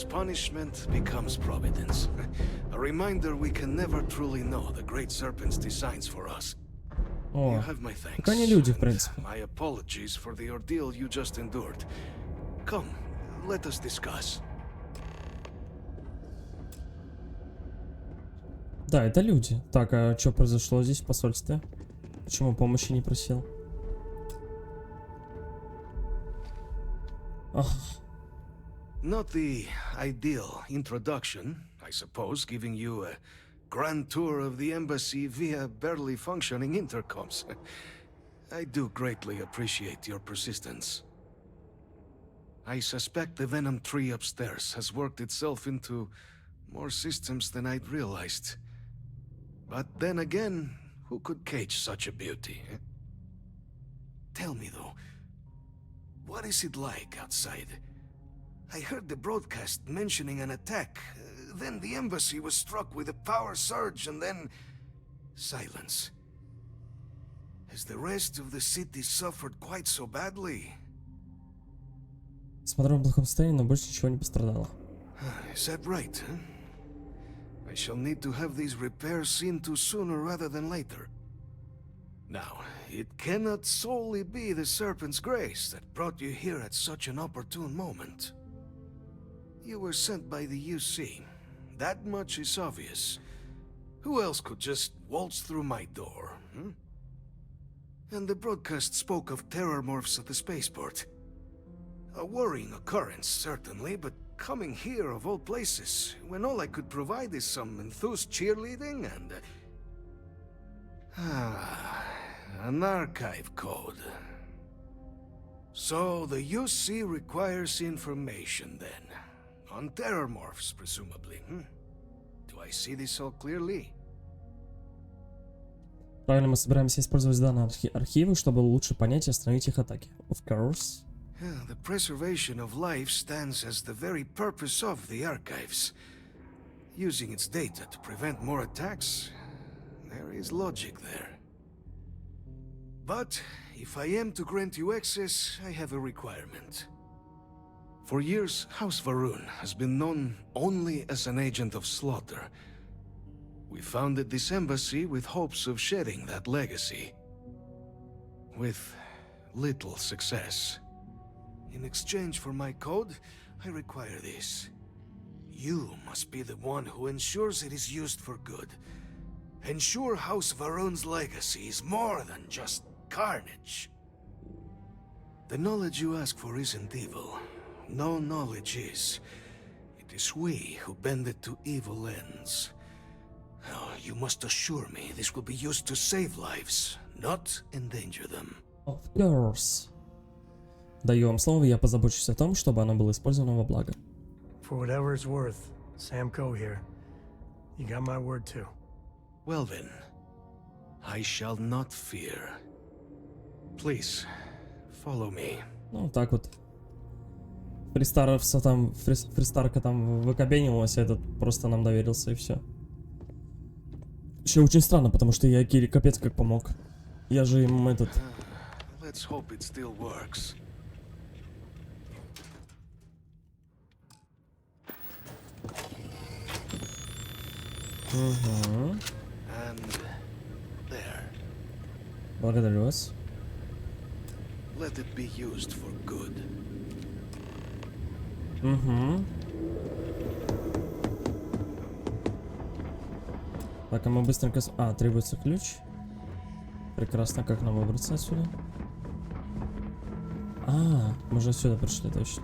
Punishment becomes providence. A reminder we can never truly know the great serpent's designs for us. You have my thanks. Они люди, в принципе. My apologies for the ordeal you just endured. Come, let us discuss. Да, это люди. Так, а что произошло здесь в посольстве? Почему помощи не просил? Ах. Not the ideal introduction, I suppose, giving you a grand tour of the embassy via barely functioning intercoms. I do greatly appreciate your persistence. I suspect the venom tree upstairs has worked itself into more systems than I'd realized. But then again, who could cage such a beauty? Tell me though, what is it like outside? I heard the broadcast mentioning an attack. Then the embassy was struck with a power surge and then... silence. Has the rest of the city suffered quite so badly? Смотрю, в плохом состоянии, но больше ничего не пострадало. Is that right, huh? I shall need to have these repairs seen to sooner rather than later. Now, it cannot solely be the Serpent's grace that brought you here at such an opportune moment. You were sent by the UC. That much is obvious. Who else could just waltz through my door, hmm? And the broadcast spoke of terror morphs at the spaceport. A worrying occurrence, certainly, but coming here of all places, when all I could provide is some enthused cheerleading and... an archive code. So the UC requires information then. On terror morphs, presumably, hmm? Do I see this all clearly? Правильно, мы собираемся использовать данные архивы, чтобы лучше понять и остановить их атаки. Of course. The preservation of life stands as the very purpose of the archives. Using its data to prevent more attacks, there is logic there. But if I am to grant you access, I have a requirement. For years, House Varun has been known only as an agent of slaughter. We founded this embassy with hopes of shedding that legacy. With little success. In exchange for my code, I require this. You must be the one who ensures it is used for good. Ensure House Varun's legacy is more than just carnage. The knowledge you ask for isn't evil. No knowledge is. It is we who bend it to evil ends. Oh, you must assure me this will be used to save lives, not endanger them. Of course. Даю вам слово, я позабочусь о том, чтобы оно было использовано во благо. For whatever it's worth, Sam Coe here. You got my word too. Well then, I shall not fear. Please, follow me. Ну, так вот. Фристарка там выкобенивалась, а этот просто нам доверился и все. Еще очень странно, потому что я Кире капец как помог. Я же им этот... Let's hope it still works. Угу. And there. Благодарю вас. Let it be used for good. Угу. Так, а мы быстренько... А, требуется ключ. Прекрасно, как нам выбраться отсюда? А, мы же отсюда пришли, точно.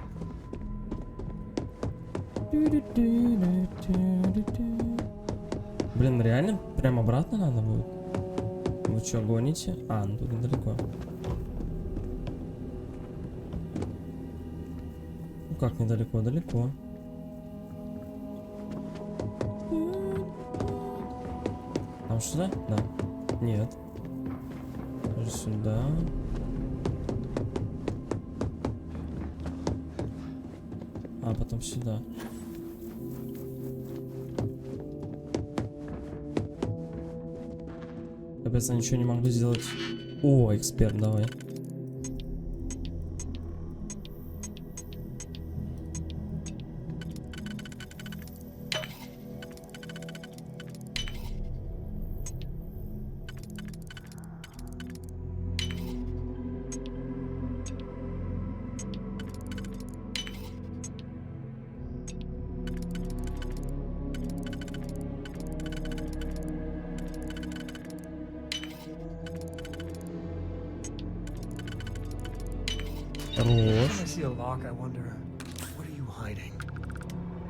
Блин, реально прям обратно надо будет? Вы что, гоните? А, ну тут недалеко. Ну как недалеко? Далеко. Там сюда? Да. Нет. Даже сюда. А, потом сюда. Капец, я ничего не могу сделать. О, эксперт, давай.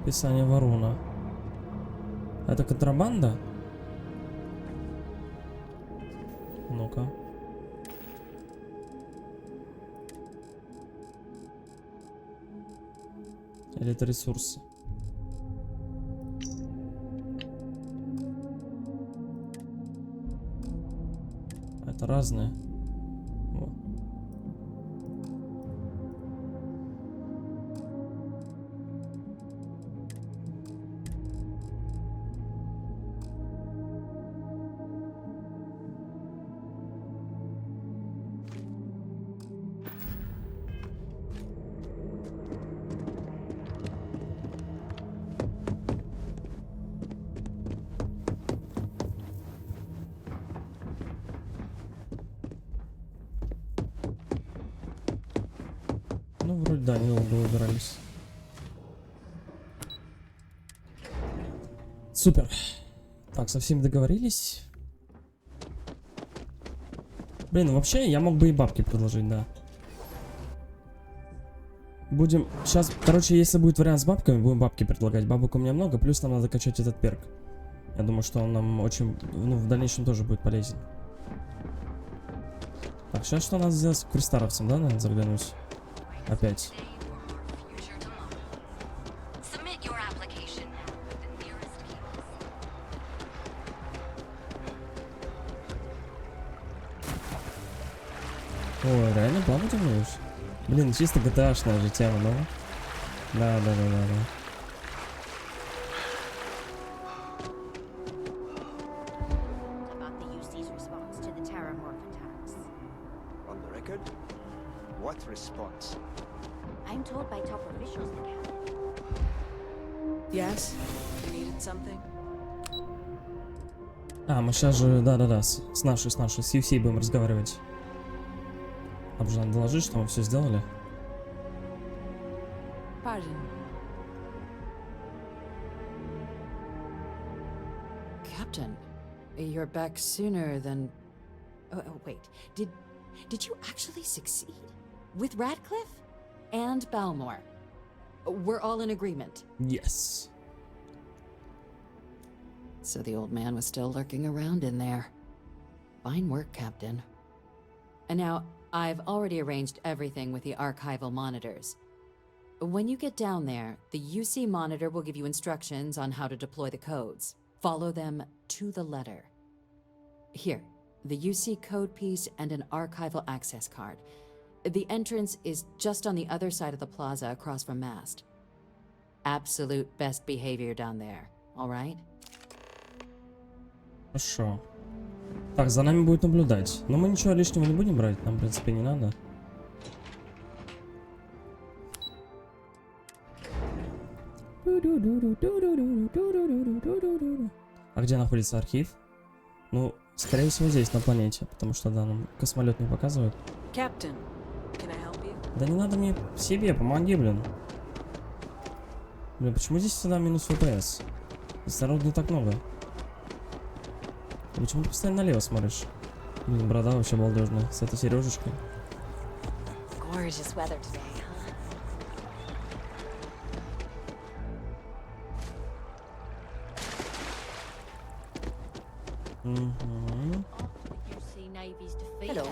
Описание Варуна. Это контрабанда? Ну-ка. Или это ресурсы? Это разные. Во. Ну, вроде да, недолго выбирались. Супер. Так, со всеми договорились. Блин, ну вообще я мог бы и бабки предложить, да. Будем... Сейчас, короче, если будет вариант с бабками, будем бабки предлагать. Бабок у меня много, плюс нам надо качать этот перк. Я думаю, что он нам очень... Ну, в дальнейшем тоже будет полезен. Так, сейчас что надо сделать с квестаровцем, да, наверное, заглянуть? Опять. Ой, реально бабу думаешь? Блин, чисто GTA-шная же тема, да? Да. About the UC's response to the terramorph attacks. On the record? What response? I'm told by top officials the cap. Yes? You needed something? А, мы сейчас же, да, с нашей, с UC будем разговаривать. Нам же надо доложить, что мы все сделали. Pardon. Captain, you're back sooner than... Oh, wait. Did you actually succeed? With Radcliffe? And Balmore? We're all in agreement? Yes. So the old man was still lurking around in there. Fine work, Captain. And now, I've already arranged everything with the archival monitors. When you get down there, the UC monitor will give you instructions on how to deploy the codes. Follow them to the letter. Here, the UC code piece and an archival access card. The entrance is just on the other side of the plaza across from Mast. Absolute best behavior down there, all right? Хорошо. Так, за нами будет наблюдать. Но мы ничего лишнего не будем брать, нам, в принципе, не надо. А где находится архив? Ну, скорее всего, здесь, на планете. Потому что, да, нам космолет не показывают. Captain, can I help you? Да не надо мне себе, помоги, блин. Блин, почему здесь всегда минус ВПС? Здесь народу не так много. Почему ты постоянно налево смотришь? Блин, борода вообще балдежная. С этой сережечкой. Gorgeous weather today, huh? Hello.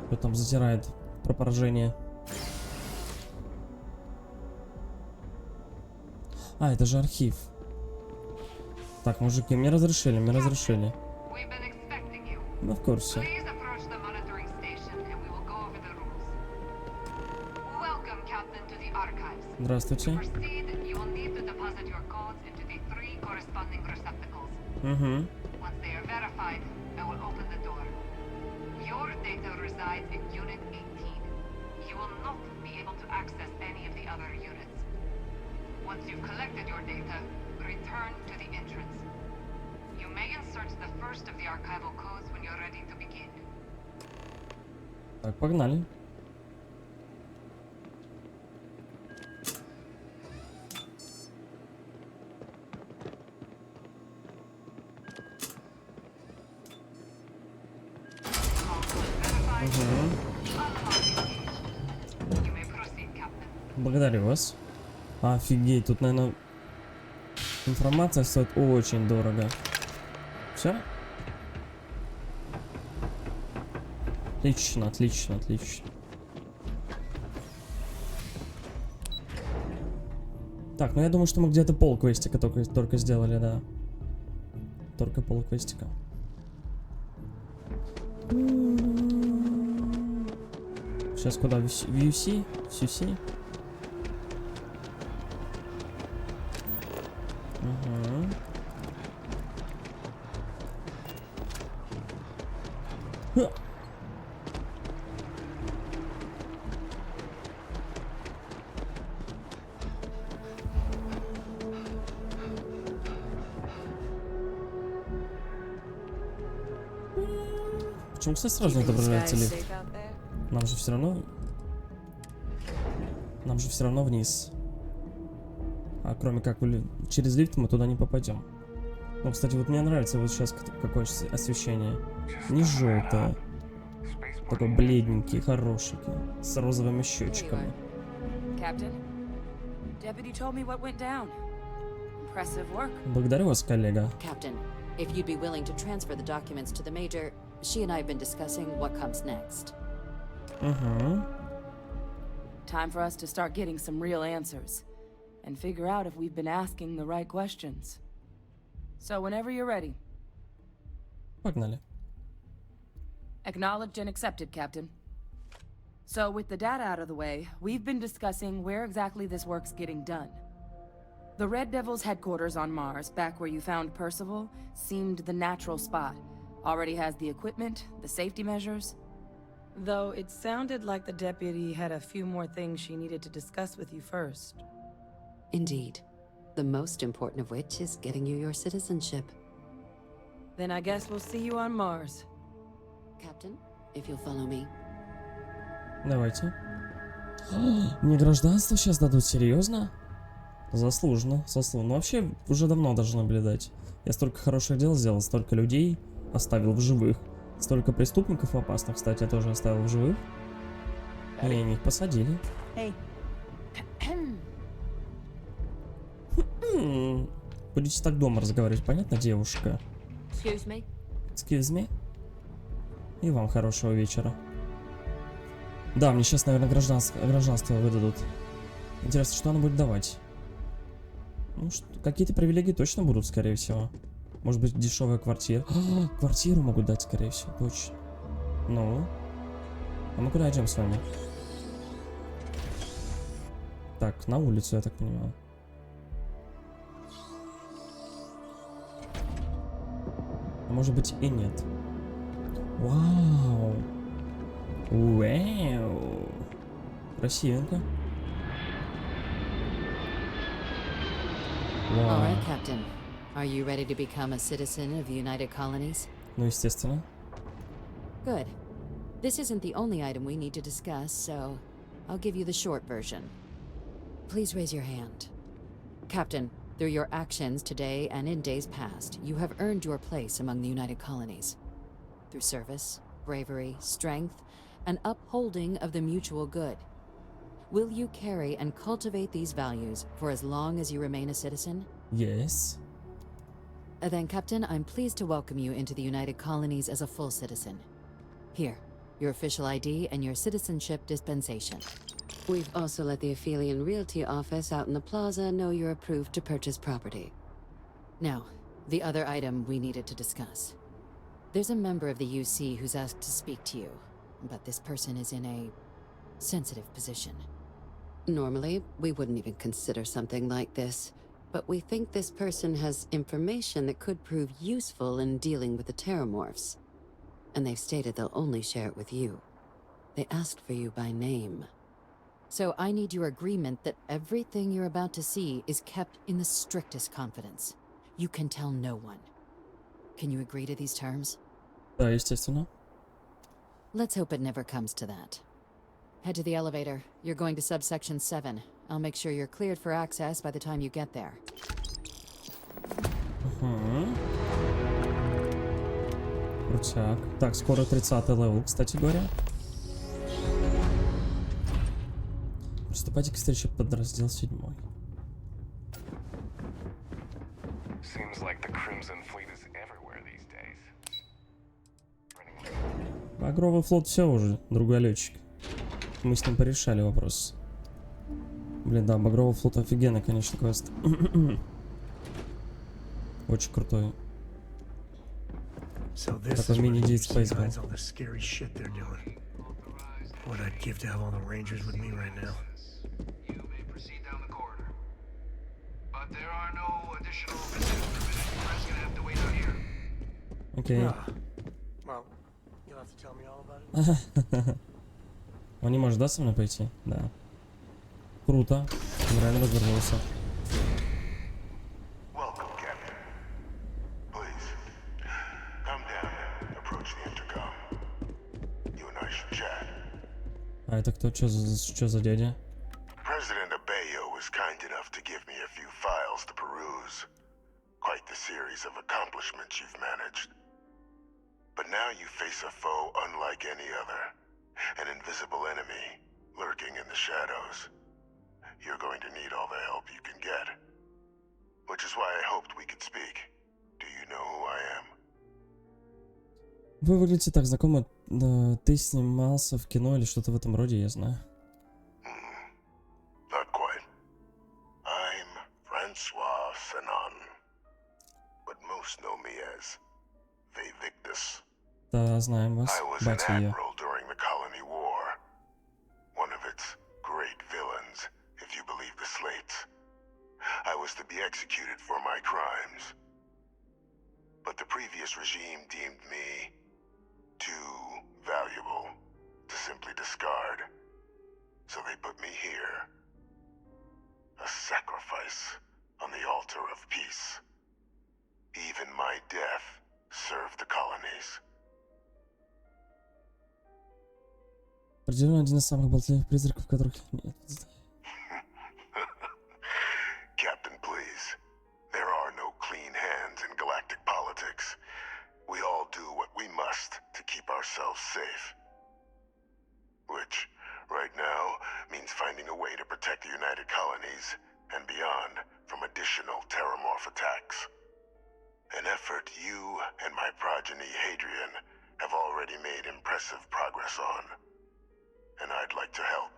Кто там затирает про поражение? А, это же архив. Так, мужики, мне разрешили. Ну, в курсе. Здравствуйте. Угу. Once you've collected your data, return to the entrance. You may insert the first of the archival codes when you're ready to begin. Так, погнали. Благодарю вас. Офигеть, тут, наверное, информация стоит очень дорого. Все? Отлично. Так, ну я думаю, что мы где-то пол квестика только сделали, да. Только пол квестика. Сейчас куда? В UC? В UC? Угу. Почему, кстати, сразу не отображается лифт? Нам же все равно вниз. А кроме как через лифт мы туда не попадем. Ну, кстати, вот мне нравится вот сейчас какое освещение. Не желтое. Такой бледненький, хорошенький. С розовыми щечками. Благодарю вас, коллега. Captain, if you'd be willing to transfer the documents to the Major, she and I have been discussing what comes next. Time for us to start getting some real answers. And figure out if we've been asking the right questions. So whenever you're ready. Погнали. Acknowledged and accepted, Captain. So with the data out of the way, we've been discussing where exactly this work's getting done. The Red Devil's headquarters on Mars, back where you found Percival, seemed the natural spot. Already has the equipment, the safety measures. Though it sounded like the deputy had a few more things she needed to discuss with you first. Indeed. The most important of which is getting you your citizenship. Then I guess we'll see you on Mars. Captain, if you'll follow me. Давайте. Мне гражданство сейчас дадут, серьезно? Заслуженно, заслуженно. Ну, вообще, уже давно должно наблюдать. Я столько хороших дел сделал, столько людей оставил в живых. Столько преступников опасных, кстати, я тоже оставил в живых. И они их посадили. Hey. Будете так дома разговаривать, понятно, девушка? Excuse me? Excuse me? И вам хорошего вечера. Да, мне сейчас, наверное, гражданство выдадут. Интересно, что оно будет давать? Ну, какие-то привилегии точно будут, скорее всего. Может быть, дешевая квартира. Квартиру могут дать, скорее всего, точно. Ну? А мы куда идем с вами? Так, на улицу, я так понимаю. А может быть и нет. Вау! Вау! Красивенько. All right, Captain. Are you ready to become a citizen of the United Colonies? Ну, естественно. Good. This isn't the only item we need to discuss, so I'll give you the short version. Please raise your hand. Captain, through your actions today and in days past, you have earned your place among the United Colonies. Through service, bravery, strength, and upholding of the mutual good. Will you carry and cultivate these values for as long as you remain a citizen? Yes. Then, Captain, I'm pleased to welcome you into the United Colonies as a full citizen. Here, your official ID and your citizenship dispensation. We've also let the Aphelion Realty office out in the plaza know you're approved to purchase property. Now, the other item we needed to discuss. There's a member of the UC who's asked to speak to you, but this person is in a sensitive position. Normally, we wouldn't even consider something like this, but we think this person has information that could prove useful in dealing with the Terramorphs. And they've stated they'll only share it with you. They asked for you by name. So I need your agreement that everything you're about to see is kept in the strictest confidence. You can tell no one. Can you agree to these terms? Да, естественно. Let's hope it never comes to that. Head to the elevator. You're going to subsection 7. I'll make sure you're cleared for access by the time you get there. Крутяк. Так, скоро 30-й левел, кстати говоря. Приступайте к встрече под раздел 7. Seems like the Crimson Fleet is everywhere these days. Багровый флот все уже, другалечек. Мы с ним порешали вопрос. Блин, да, Багровый флот офигенный, конечно, квест. Очень крутой. Такой мини-дейт Space был. What I'd give to have all the Rangers with me right now. You may proceed down the corridor. But there are no additional visitors permitted. You're just gonna have to wait out here. Окей. Well, you'll have to tell me all about it. Он не может, да, со мной пойти? Да. Круто. Он реально развернулся. Welcome, Captain. Please, come down and approach the intercom. You and I should chat. А это кто? Что за дядя? President Abeyo was kind enough to to give me a few files to peruse. Quite the series of accomplishments you've managed. But now you face a foe unlike any other. An invisible enemy, lurking in the shadows. You're going to need all the help you can get. Which is why I hoped we could speak. Do you know who I am? Вы выглядите так знакомо. Ты снимался в кино или что-то в этом роде, я знаю. Not quite. I'm Francois Sanon. But most know me as Victus. Да, знаем вас. I was an admiral during the Colony War. One of its great villains, if you believe the slates. I was to be executed for my crimes. But the previous regime deemed me too valuable to simply discard. So they put me here. A sacrifice on the altar of peace. Even my death served the colonies. Определенно один из самых болтливых призраков, которых нет. Captain, please. There are no clean hands in galactic politics. We all do what we must to keep ourselves safe. Which, right now, means finding a way to protect the United Colonies and beyond from additional terramorph attacks. An effort you and my progeny Hadrian have already made impressive progress on. And I'd like to help.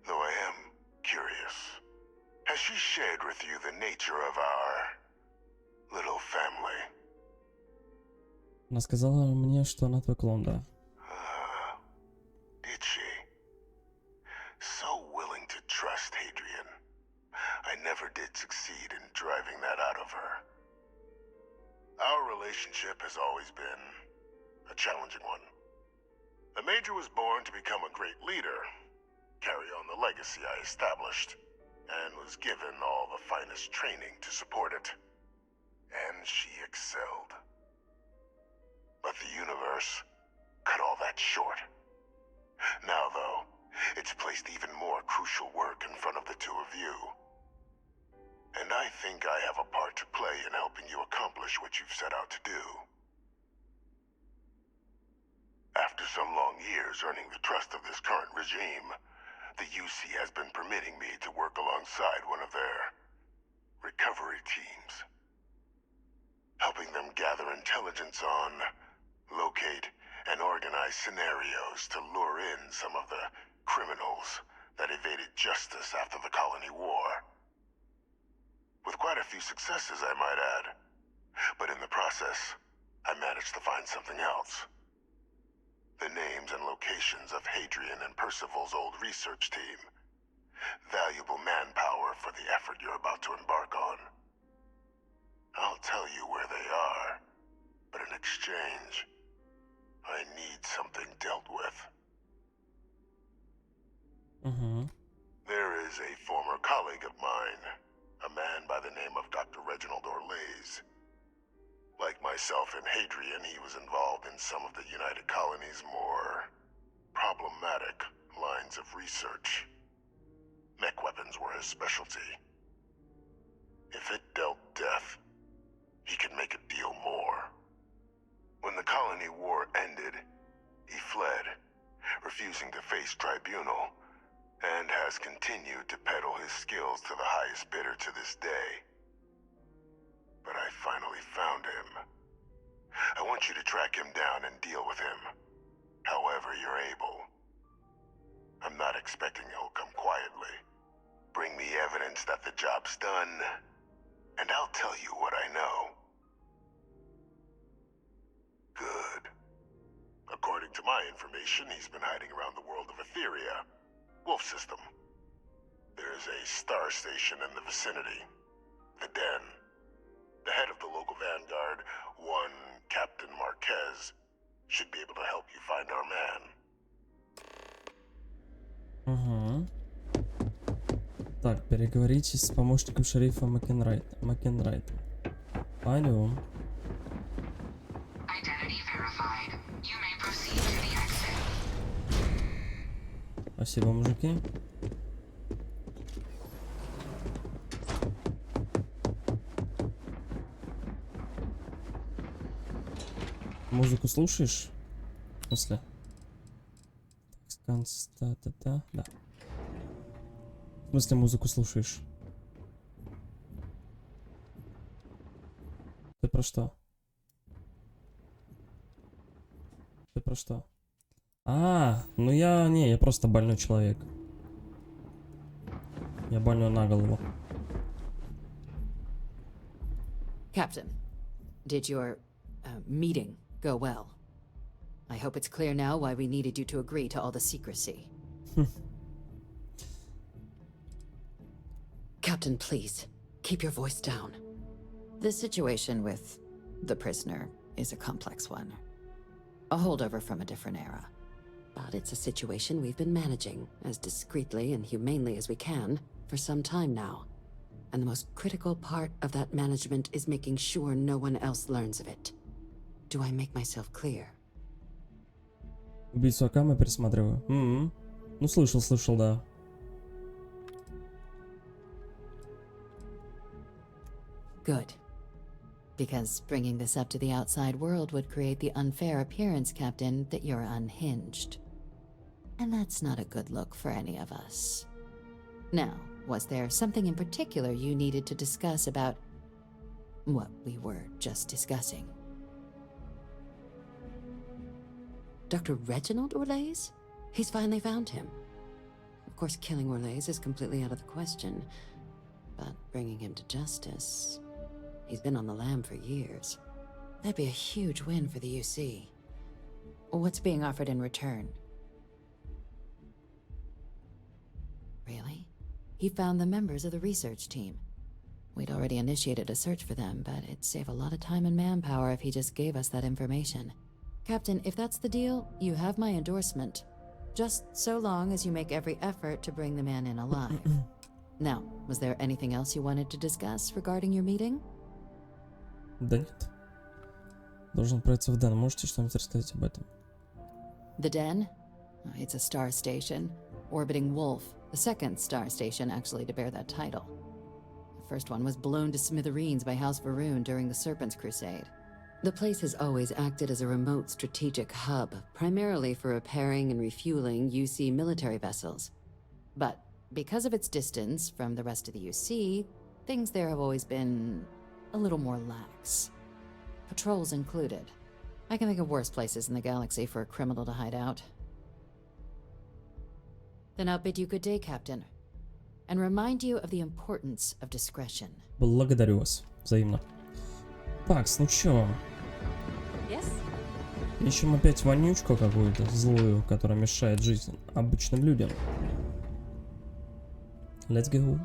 Though I am curious. Has she shared with you the nature of our little family? Она сказала мне, что она твой клон, да. Did she? So willing to trust Hadrian. I never did succeed in driving that out of her. Our relationship has always been a challenging one. The Major was born to become a great leader, carry on the legacy I established, and was given all the finest training to support it. And she excelled. But the universe cut all that short. Now, though, it's placed even more crucial work in front of the two of you. And I think I have a part to play in helping you accomplish what you've set out to do. After some long years earning the trust of this current regime, the UC has been permitting me to work alongside one of their recovery teams. Helping them gather intelligence on, locate, and organize scenarios to lure in some of the criminals that evaded justice after the Colony War. With quite a few successes, I might add. But in the process, I managed to find something else. The names and locations of Hadrian and Percival's old research team. Valuable manpower for the effort you're about to embark on. I'll tell you where they are, but in exchange, I need something dealt with. There is a former colleague of mine, a man by the name of Dr. Reginald Orlaise. Like myself and Hadrian, he was involved in some of the United Colony's more problematic lines of research. Mech weapons were his specialty. If it dealt death, he could make a deal more. When the Colony War ended, he fled, refusing to face tribunal, and has continued to peddle his skills to the highest bidder to this day. But I finally found him. I want you to track him down and deal with him, however you're able. I'm not expecting he'll come quietly. Bring me evidence that the job's done, and I'll tell you what I know. Good. According to my information, he's been hiding around the world of Etheria, Wolf System. There's a star station in the vicinity, the Den. The head of the local Vanguard, one Captain Marquez, should be able to help you find our man. Так, переговорите с помощником шерифа Макенрайта. Понял. Спасибо, мужики. Музыку слушаешь? В смысле? Да. В смысле музыку слушаешь? Ты про что? Ты про что? Ну я просто больной человек. Я больной на голову. Captain, did your meeting go well? I hope it's clear now why we needed you to agree to all the secrecy. Captain, please, keep your voice down. The situation with the prisoner is a complex one. A holdover from a different era. But it's a situation we've been managing as discreetly and humanely as we can for some time now. And the most critical part of that management is making sure no one else learns of it. Do I make myself clear? Убийцу Акама пересматриваю. Ну, слышал, да. Good. Because bringing this up to the outside world would create the unfair appearance, Captain, that you're unhinged. And that's not a good look for any of us. Now, was there something in particular you needed to discuss about what we were just discussing? Dr. Reginald Orlaise? He's finally found him. Of course, killing Orlaise is completely out of the question, but bringing him to justice... He's been on the lam for years. That'd be a huge win for the UC. What's being offered in return? Really? He found the members of the research team. We'd already initiated a search for them, but it'd save a lot of time and manpower if he just gave us that information. Captain, if that's the deal, you have my endorsement. Just so long as you make every effort to bring the man in alive. Now, was there anything else you wanted to discuss regarding your meeting? Да нет. Должен отправиться в Den. Можете что-нибудь рассказать об этом? The Den? It's a star station. Orbiting Wolf, the second star station actually to bear that title. The first one was blown to smithereens by House Varun during the Serpent's Crusade. The place has always acted as a remote strategic hub, primarily for repairing and refueling UC military vessels. But because of its distance from the rest of the UC, things there have always been a little more lax. Patrols included. I can think of worse places in the galaxy for a criminal to hide out. Then I'll bid you good day, Captain, and remind you of the importance of discretion. Благодарю вас. Взаимно. Пакс, ну чё? Yes? Ищем опять вонючку какую-то злую, которая мешает жизнь обычным людям. Let's go.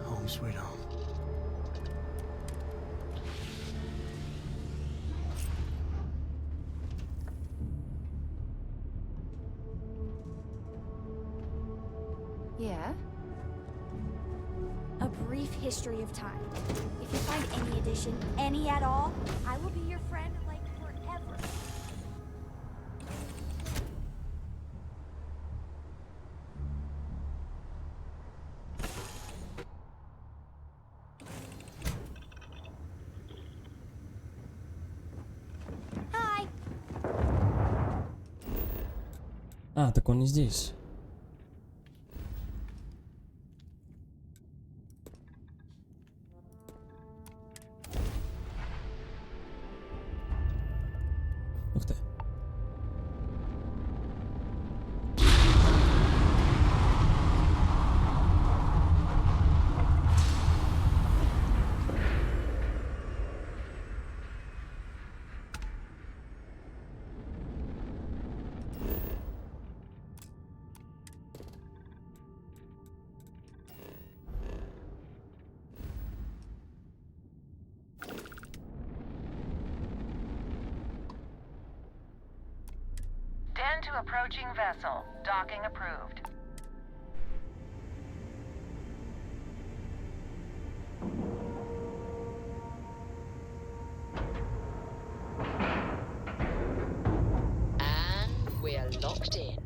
Home sweet home. Yeah? A brief history of time. If you find any addition, any at all, I will be your friend, like, forever. Hi. А, так он не здесь. Attention to approaching vessel. Docking approved. And we're locked in.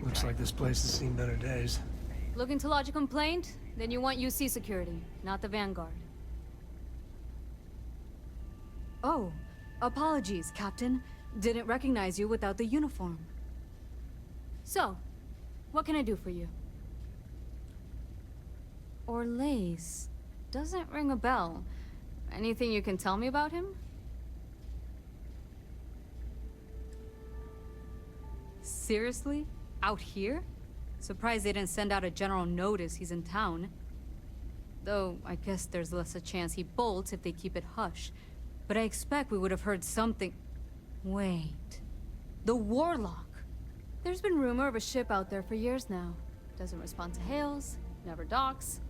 Looks like this place has seen better days. Looking to lodge a complaint? Then you want UC security, not the Vanguard. Oh, apologies, Captain. Didn't recognize you without the uniform. So, what can I do for you? Orlaise. Doesn't ring a bell. Anything you can tell me about him? Seriously? Out here? Surprised they didn't send out a general notice he's in town. Though, I guess there's less a chance he bolts if they keep it hush. But I expect we would have heard something... Wait... The Warlock! There's been rumor of a ship out there for years now. Doesn't respond to hails, never docks.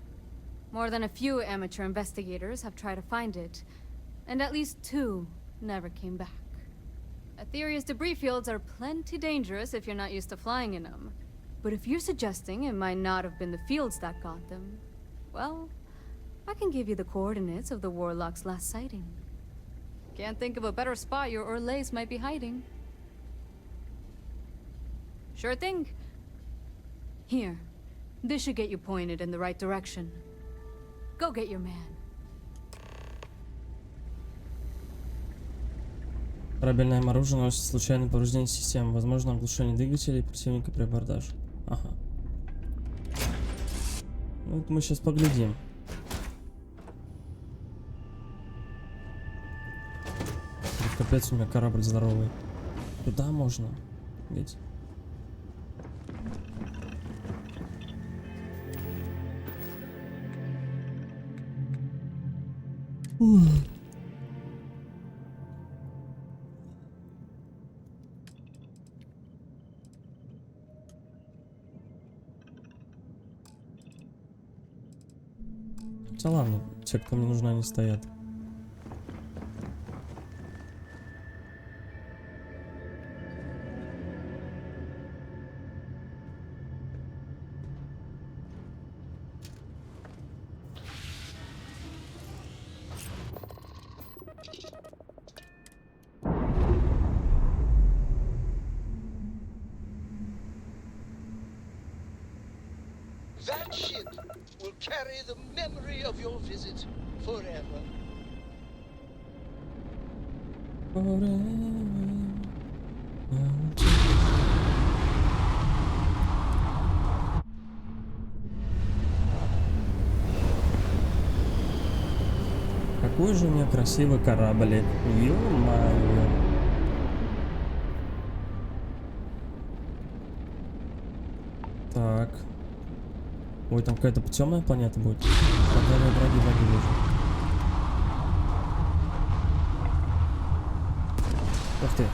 More than a few amateur investigators have tried to find it. And at least 2 never came back. Aetherius debris fields are plenty dangerous if you're not used to flying in them. But if you're suggesting it might not have been the fields that got them, well, I can give you the coordinates of the Warlock's last sighting. Can't think of a better spot your Orlaise might be hiding. Sure thing. Here, this should get you pointed in the right direction. Go get your man. Корабельное оружие носит случайное повреждение системы. Возможно, оглушение двигателей противника при абордаже. Ага. Ну, это мы сейчас поглядим. Капец, у меня корабль здоровый. Туда можно. Ведь. Хотя ладно, те, кто мне нужны, они стоят. That ship will carry the memory of your visit forever. Какой же у меня красивый кораблик. Ё-моё. Так. Ой, там какая-то темная планета будет. Враги вижу. Ух ты.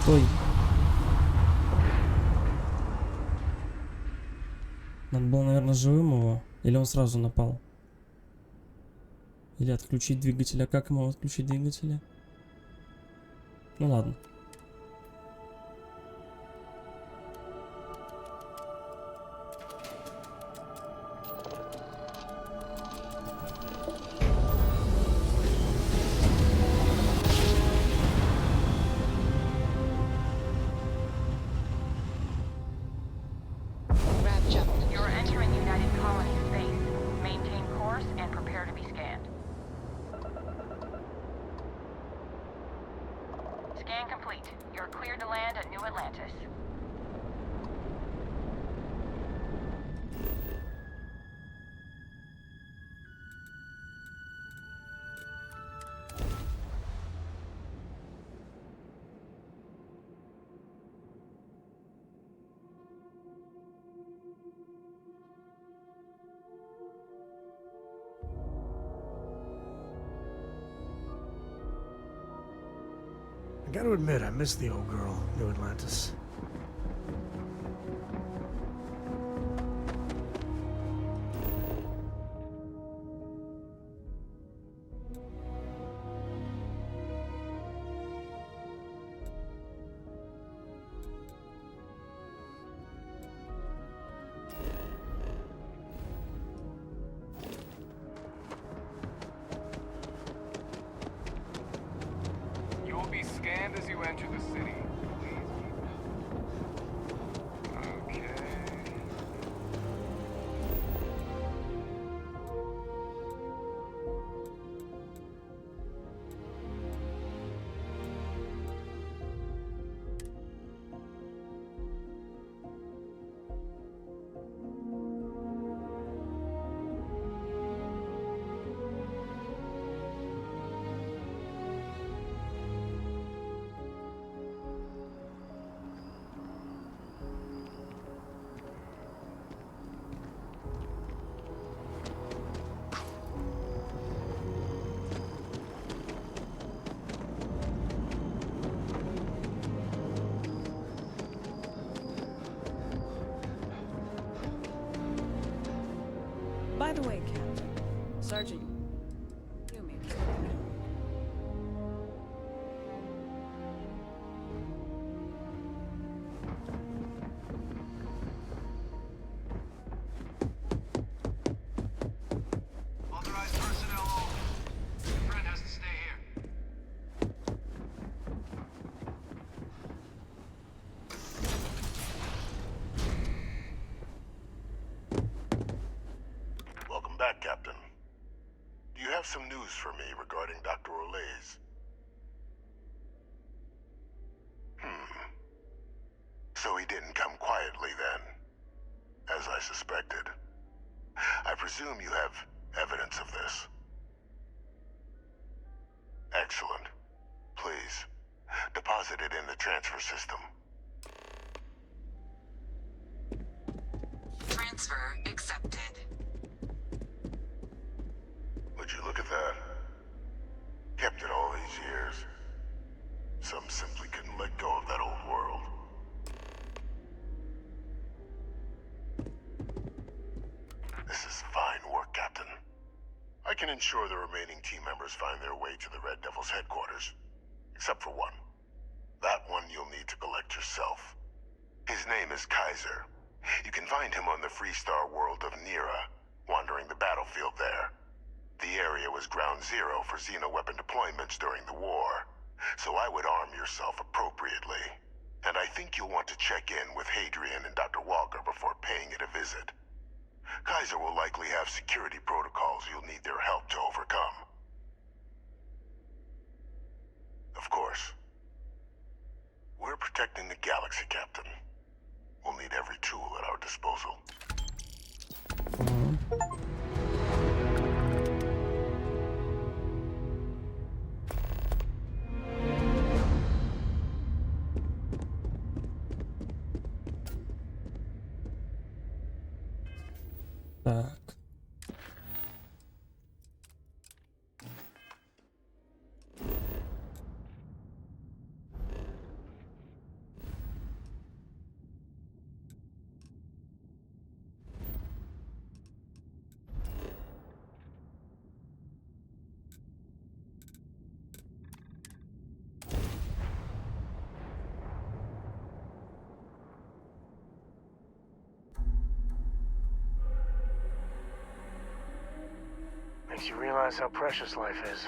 Стой. Надо было, наверное, живым его. Или он сразу напал. Или отключить двигатель. А как ему отключить двигатели? Ну ладно. You're entering United Colony space. Maintain course and prepare to be scanned. Scan complete. You're cleared to land at New Atlantis. I gotta admit, I miss the old girl, New Atlantis. You will be scanned as you enter the city. Okay. By the way, Captain, Sergeant, you may be. Authorized personnel only. Your friend has to stay here. Welcome back, Captain. Do you have some news for me regarding Dr. Orlays? So he didn't come quietly then, as I suspected. I presume you have evidence of this. Excellent. Please, deposit it in the transfer system. Transfer accepted. Would you look at that? Kept it all these years. Some simply couldn't let go of that old world. This is fine work, Captain. I can ensure the remaining team members find their way to the Red Devil's headquarters. Except for one. That one you'll need to collect yourself. His name is Kaiser. You can find him on the Freestar world of Nira, wandering the battlefield there. The area was ground zero for xeno-weapon deployments during the war, so I would arm yourself appropriately. And I think you'll want to check in with Hadrian and Dr. Walker before paying it a visit. Kaiser will likely have security protocols you'll need their help to overcome. Of course, we're protecting the galaxy, Captain. We'll need every tool at our disposal. Так. you realize how precious life is.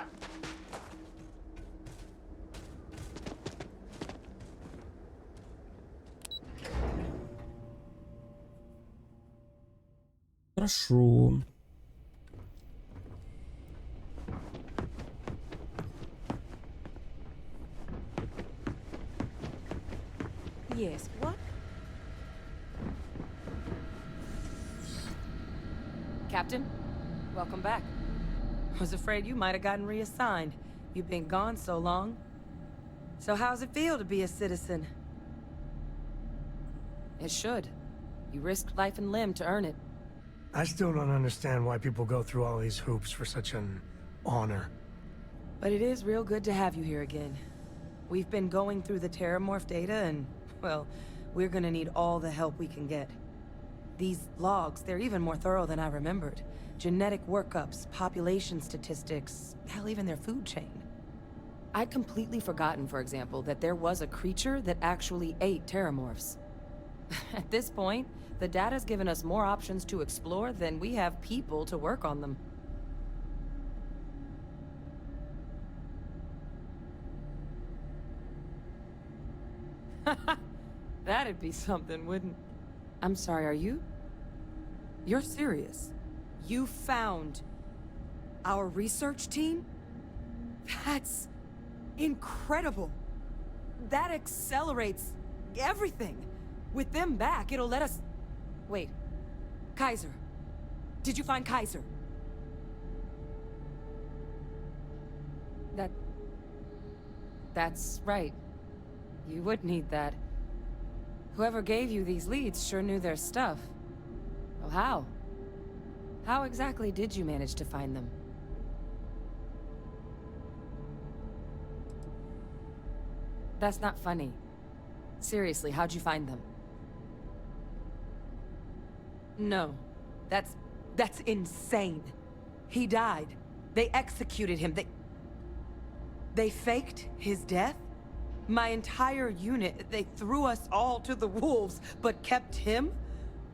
Хорошо. Yes, what? Captain, welcome back. Was afraid you might have gotten reassigned. You've been gone so long. So how's it feel to be a citizen? It should. You risked life and limb to earn it. I still don't understand why people go through all these hoops for such an honor. But it is real good to have you here again. We've been going through the Terramorph data and, well, we're gonna need all the help we can get. These logs, they're even more thorough than I remembered. Genetic workups, population statistics, hell, even their food chain. I'd completely forgotten, for example, that there was a creature that actually ate Terramorphs. At this point, the data's given us more options to explore than we have people to work on them. That'd be something, wouldn't... I'm sorry, are you? You're serious? You found our research team? That's incredible. That accelerates everything. With them back, it'll let us... Wait. Kaiser. Did you find Kaiser? That's right. You would need that. Whoever gave you these leads sure knew their stuff. Well, how? How exactly did you manage to find them? That's not funny. Seriously, how'd you find them? No. That's insane. He died. They executed him. They faked his death? My entire unit, they threw us all to the wolves, but kept him?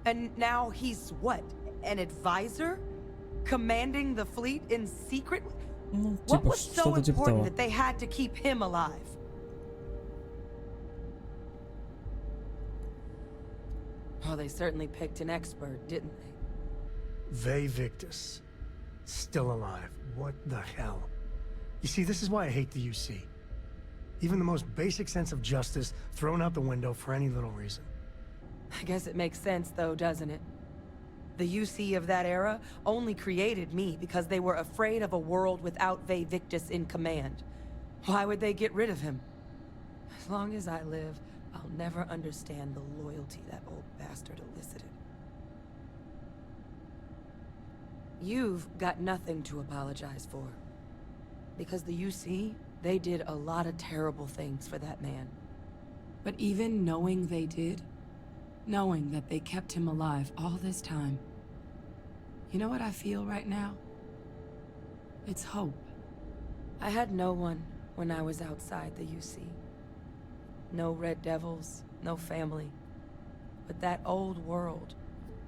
And now he's what? An advisor? Commanding the fleet in secret? What was so important that they had to keep him alive? Oh, they certainly picked an expert, didn't they? Ve Victus. Still alive. What the hell? You see, this is why I hate the UC. Even the most basic sense of justice thrown out the window for any little reason. I guess it makes sense, though, doesn't it? The UC of that era only created me because they were afraid of a world without Ve Victus in command. Why would they get rid of him? As long as I live, I'll never understand the loyalty that old bastard elicited. You've got nothing to apologize for. Because the UC, they did a lot of terrible things for that man. But even knowing they did, knowing that they kept him alive all this time, you know what I feel right now? It's hope. I had no one when I was outside the UC. No Red Devils, no family. But that old world,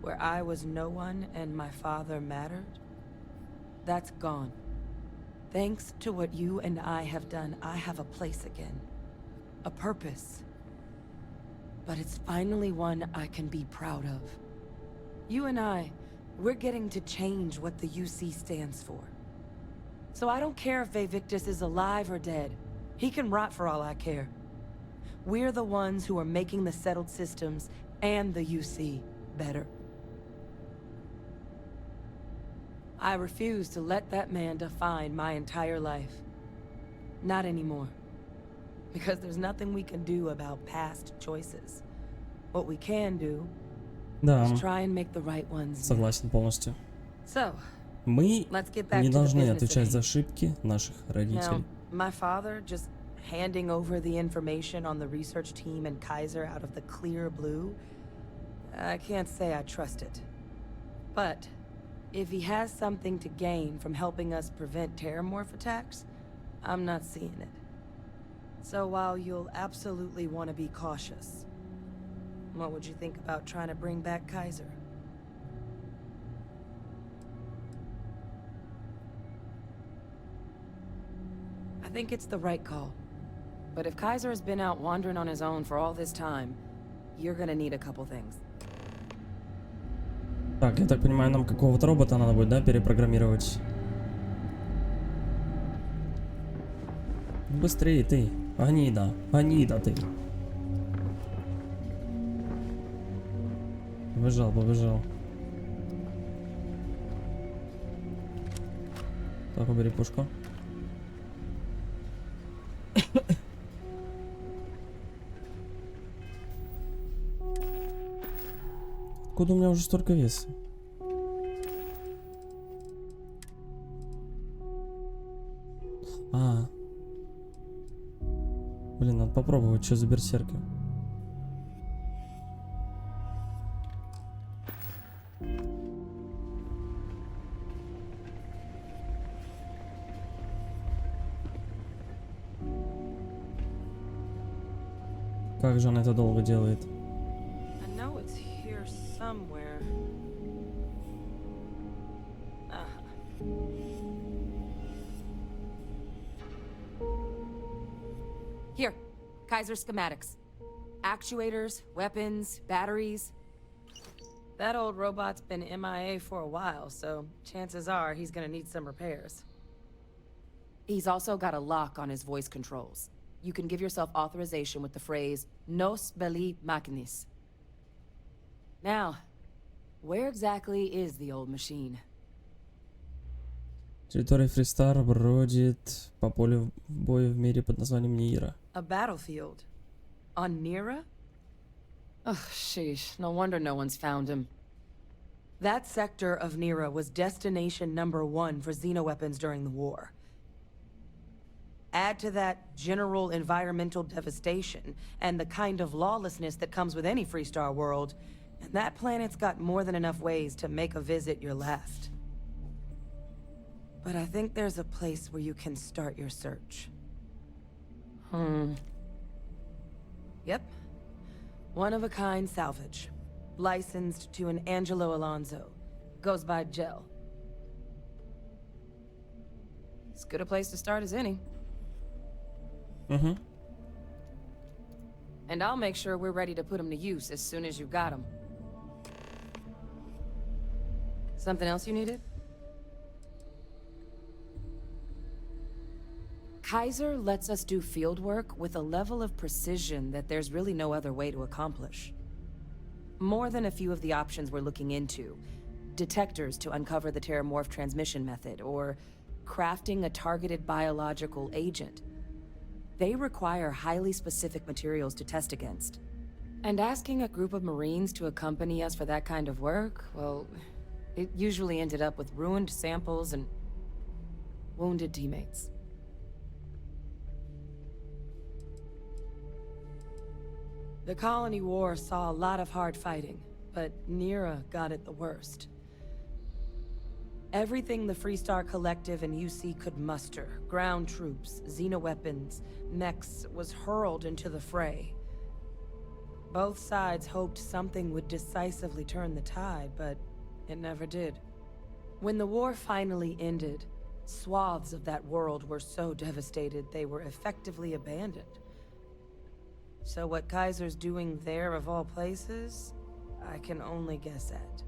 where I was no one and my father mattered, that's gone. Thanks to what you and I have done, I have a place again. A purpose. But it's finally one I can be proud of. You and I, we're getting to change what the UC stands for. So I don't care if Ve Victus is alive or dead. He can rot for all I care. We're the ones who are making the settled systems and the UC better. I refuse to let that man define my entire life. Not anymore. Because there's nothing we can do about past choices. What we can do is try and make the right ones. Согласен полностью. So, мы let's get back не to the должны business отвечать at за hand. ошибки наших родителей. Now, my father just handing over the information on the research team and Kaiser out of the clear blue, I can't say I trust it. But if he has something to gain from helping us prevent Terramorph attacks, I'm not seeing it. So while you'll absolutely want to be cautious, what would you think about trying to bring back Kaiser? I think it's the right call. But if Kaiser has been out wandering on his own for all this time, you're gonna need a couple things. Так, я так понимаю, нам какого-то робота надо будет, да, перепрограммировать? Быстрее ты, гнида, гнида ты. Побежал, побежал. Так, убери пушку. Откуда у меня уже столько веса? А. Блин, надо попробовать, что за берсерки. Как же он это долго делает? Somewhere. Here, Kaiser schematics. Actuators, weapons, batteries. That old robot's been MIA for a while, so chances are he's gonna need some repairs. He's also got a lock on his voice controls. You can give yourself authorization with the phrase "Nos belli machinis." Now, where exactly is the old machine? Территория Фристар бродит по полю боя в мире под названием Нира. A battlefield? On Nira? Ugh, sheesh. No wonder no one's found him. That sector of Nira was destination #1 for xenoweapons during the war. Add to that general environmental devastation and the kind of lawlessness that comes with any Freestar world, and that planet's got more than enough ways to make a visit your last. But I think there's a place where you can start your search. Yep. One-of-a-kind salvage. Licensed to an Angelo Alonso. Goes by Gel. As good a place to start as any. And I'll make sure we're ready to put them to use as soon as you've got them. Something else you needed? Kaiser lets us do field work with a level of precision that there's really no other way to accomplish. More than a few of the options we're looking into. Detectors to uncover the Terramorph transmission method, or crafting a targeted biological agent. They require highly specific materials to test against. And asking a group of Marines to accompany us for that kind of work, well, it usually ended up with ruined samples and wounded teammates. The Colony War saw a lot of hard fighting, but Nira got it the worst. Everything the Freestar Collective and UC could muster, ground troops, xenoweapons, mechs, was hurled into the fray. Both sides hoped something would decisively turn the tide, but it never did. When the war finally ended, swaths of that world were so devastated they were effectively abandoned. So what Kaiser's doing there of all places, I can only guess at.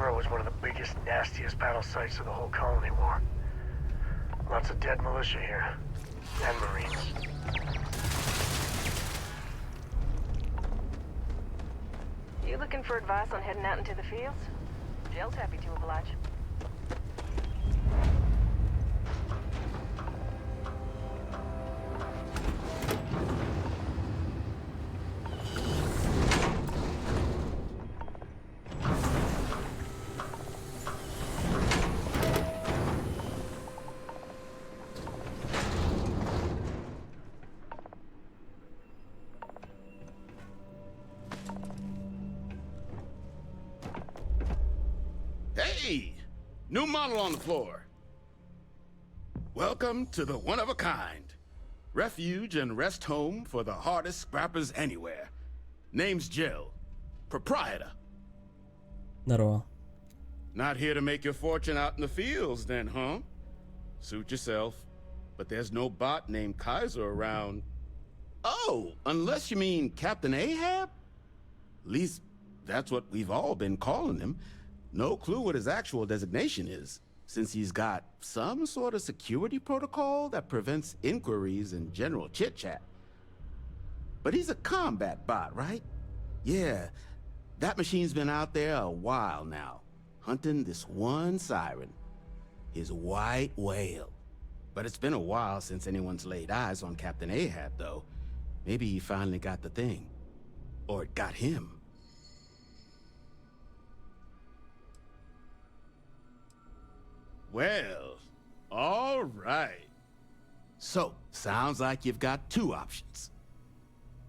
Добро was one of the biggest, nastiest battle sites of the whole colony war. Lots of dead militia here. And Marines. You looking for advice on heading out into the fields? Jill's happy to oblige. Hey! New model on the floor. Welcome to the one-of-a-kind. Refuge and rest home for the hardest scrappers anywhere. Name's Jill. Proprietor. Здорово. Not here to make your fortune out in the fields then, huh? Suit yourself. But there's no bot named Kaiser around. Oh, unless you mean Captain Ahab? At least, that's what we've all been calling him. No clue what his actual designation is, since he's got some sort of security protocol that prevents inquiries and general chit-chat. But he's a combat bot, right? Yeah, that machine's been out there a while now, hunting this one siren, his white whale. But it's been a while since anyone's laid eyes on Captain Ahab, though. Maybe he finally got the thing. Or it got him. Well, all right. So, sounds like you've got two options.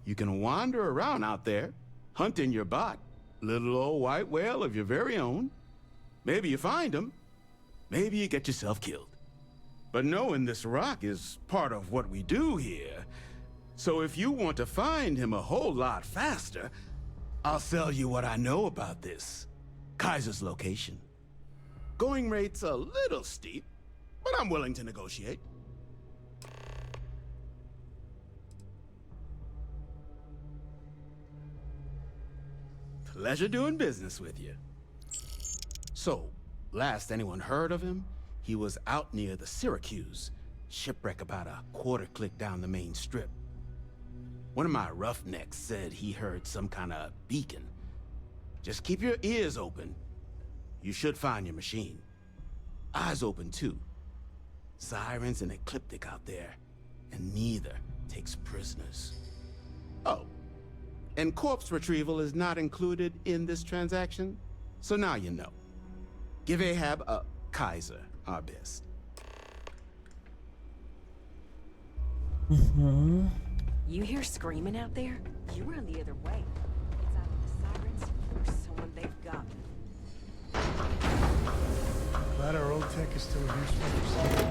You can wander around out there, hunting your bot, little old white whale of your very own. Maybe you find him. Maybe you get yourself killed. But knowing this rock is part of what we do here. So if you want to find him a whole lot faster, I'll sell you what I know about this. Kaiser's location. Going rate's a little steep, but I'm willing to negotiate. Pleasure doing business with you. So, last anyone heard of him, he was out near the Syracuse, shipwreck about a quarter-click down the main strip. One of my roughnecks said he heard some kind of beacon. Just keep your ears open. You should find your machine. Eyes open, too. Sirens and Ecliptic out there, and neither takes prisoners. Oh, and corpse retrieval is not included in this transaction, so now you know. Give Ahab a Kaiser our best. You hear screaming out there? You run the other way. It's either the sirens or someone they've got. Glad our old tech is still useful for something.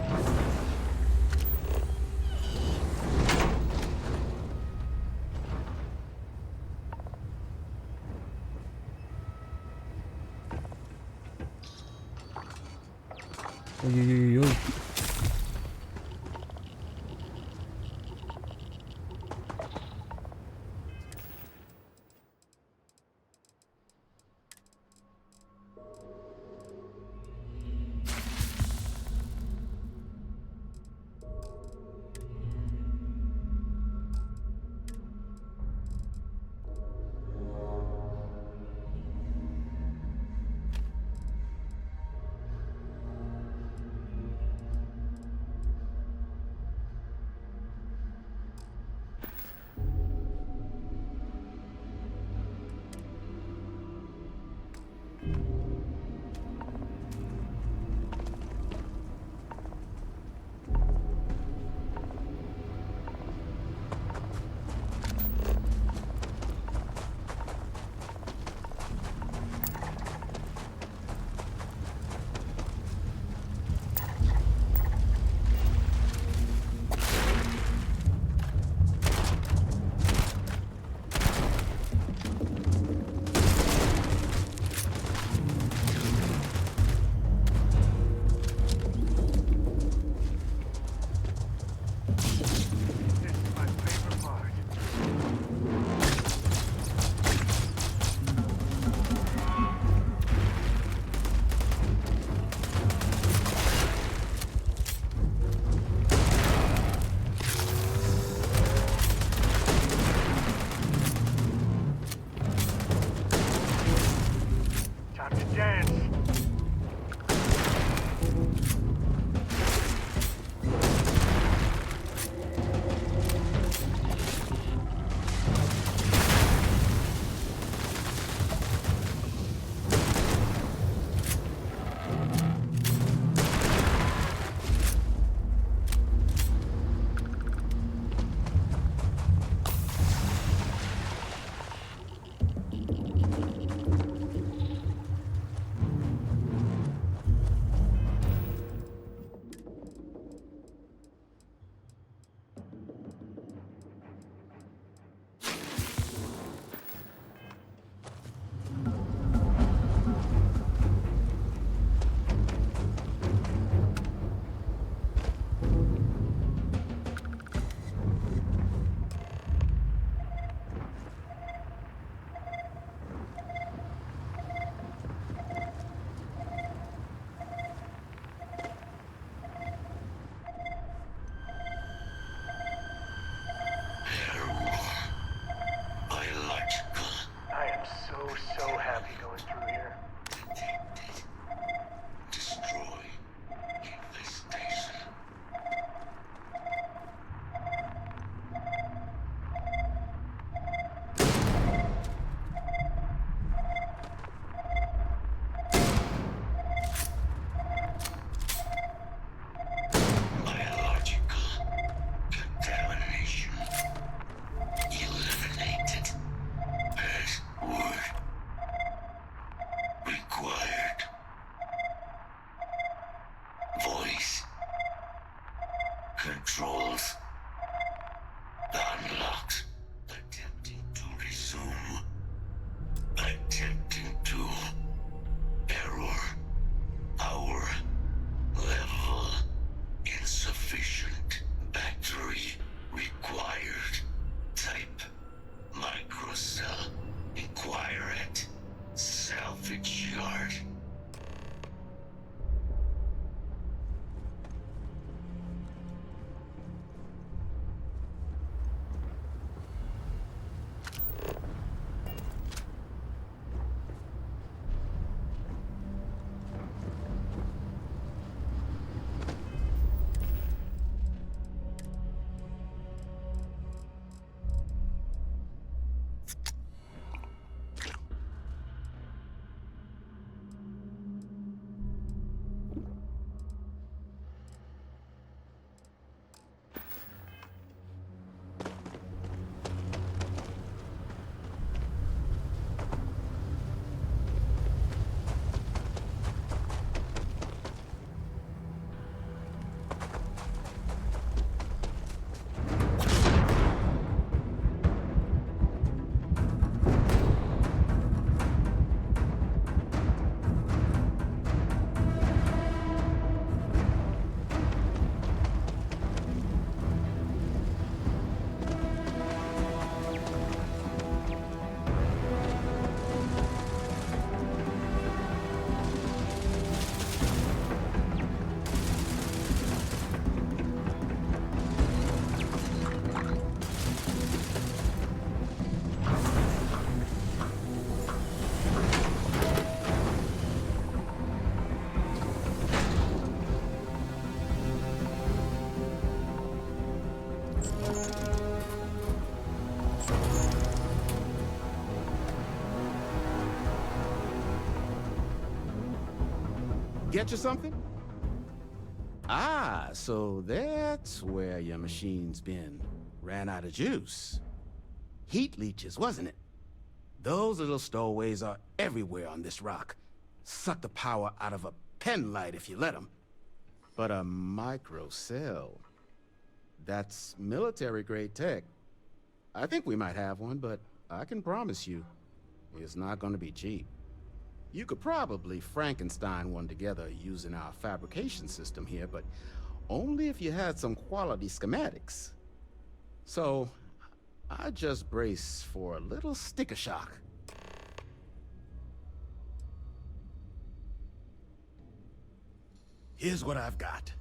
Ой-ой-ой-ой. get you something? Ah, so that's where your machine's been. Ran out of juice. Heat leeches, wasn't it? Those little stowaways are everywhere on this rock. Suck the power out of a pen light if you let them. But a micro cell, that's military-grade tech. I think we might have one, but I can promise you, it's not going to be cheap. You could probably Frankenstein one together using our fabrication system here, but only if you had some quality schematics. So, I just brace for a little sticker shock. Here's what I've got.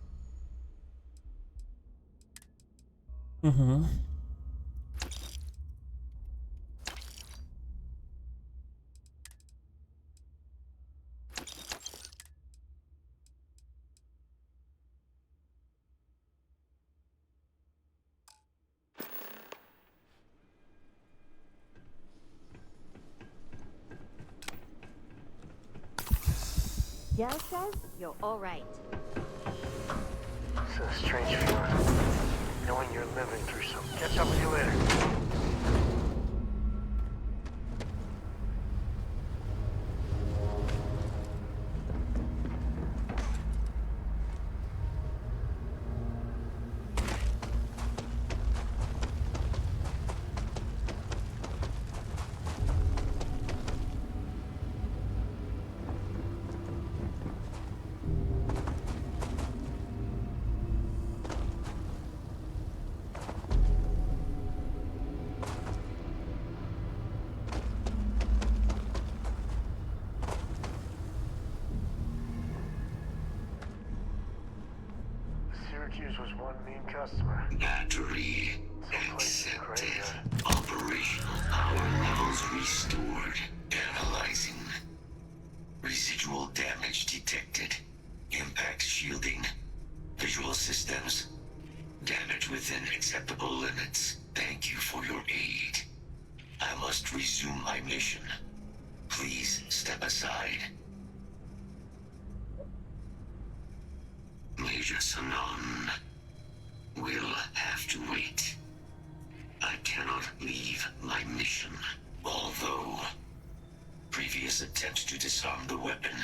Dell says you're all right. It's a strange feeling, knowing you're living through something. Catch up with you later. Was one mean customer. Battery accepted. Operational power levels restored. Analyzing. Residual damage detected. Impact shielding. Visual systems. Damage within acceptable limits. Thank you for your aid. I must resume my mission. Please step aside. Major Sanon will have to wait. I cannot leave my mission, although previous attempts to disarm the weapon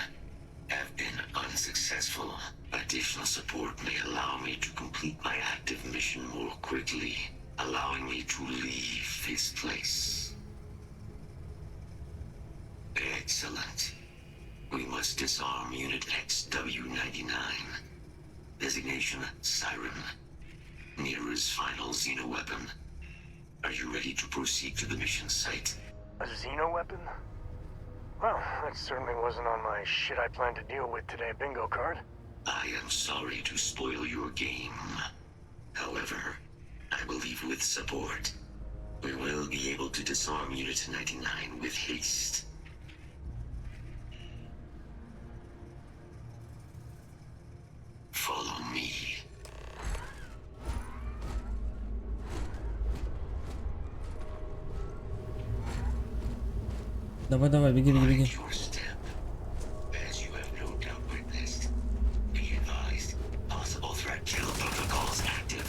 have been unsuccessful. Additional support may allow me to complete my active mission more quickly, allowing me to leave this place. Excellent. We must disarm Unit XW-99. Designation Siren. Nearest final Xeno weapon. Are you ready to proceed to the mission site? A Xeno weapon? Well, that certainly wasn't on my shit I planned to deal with today bingo card. I am sorry to spoil your game. However, I believe with support, we will be able to disarm Unit 99 with haste. Follow me. Давай, давай, беги, беги, беги. As you have no doubt witnessed, be advised, possible threat kill protocols active.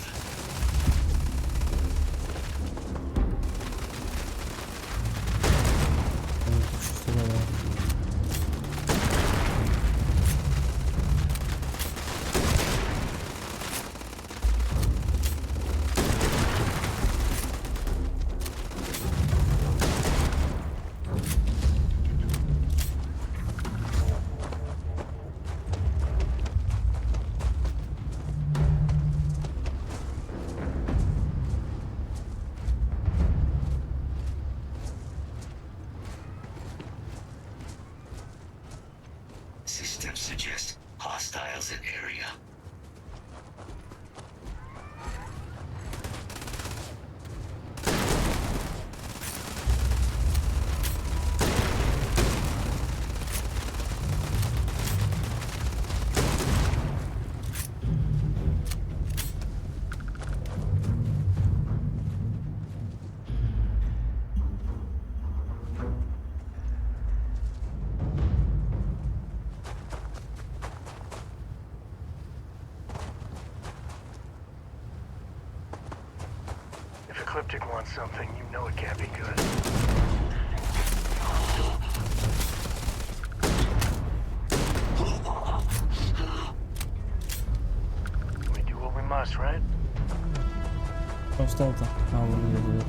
Systems suggest hostiles in area. skeptic wants something, you know it can't be good. We do what we must, right? Он встал-то. А, он едет.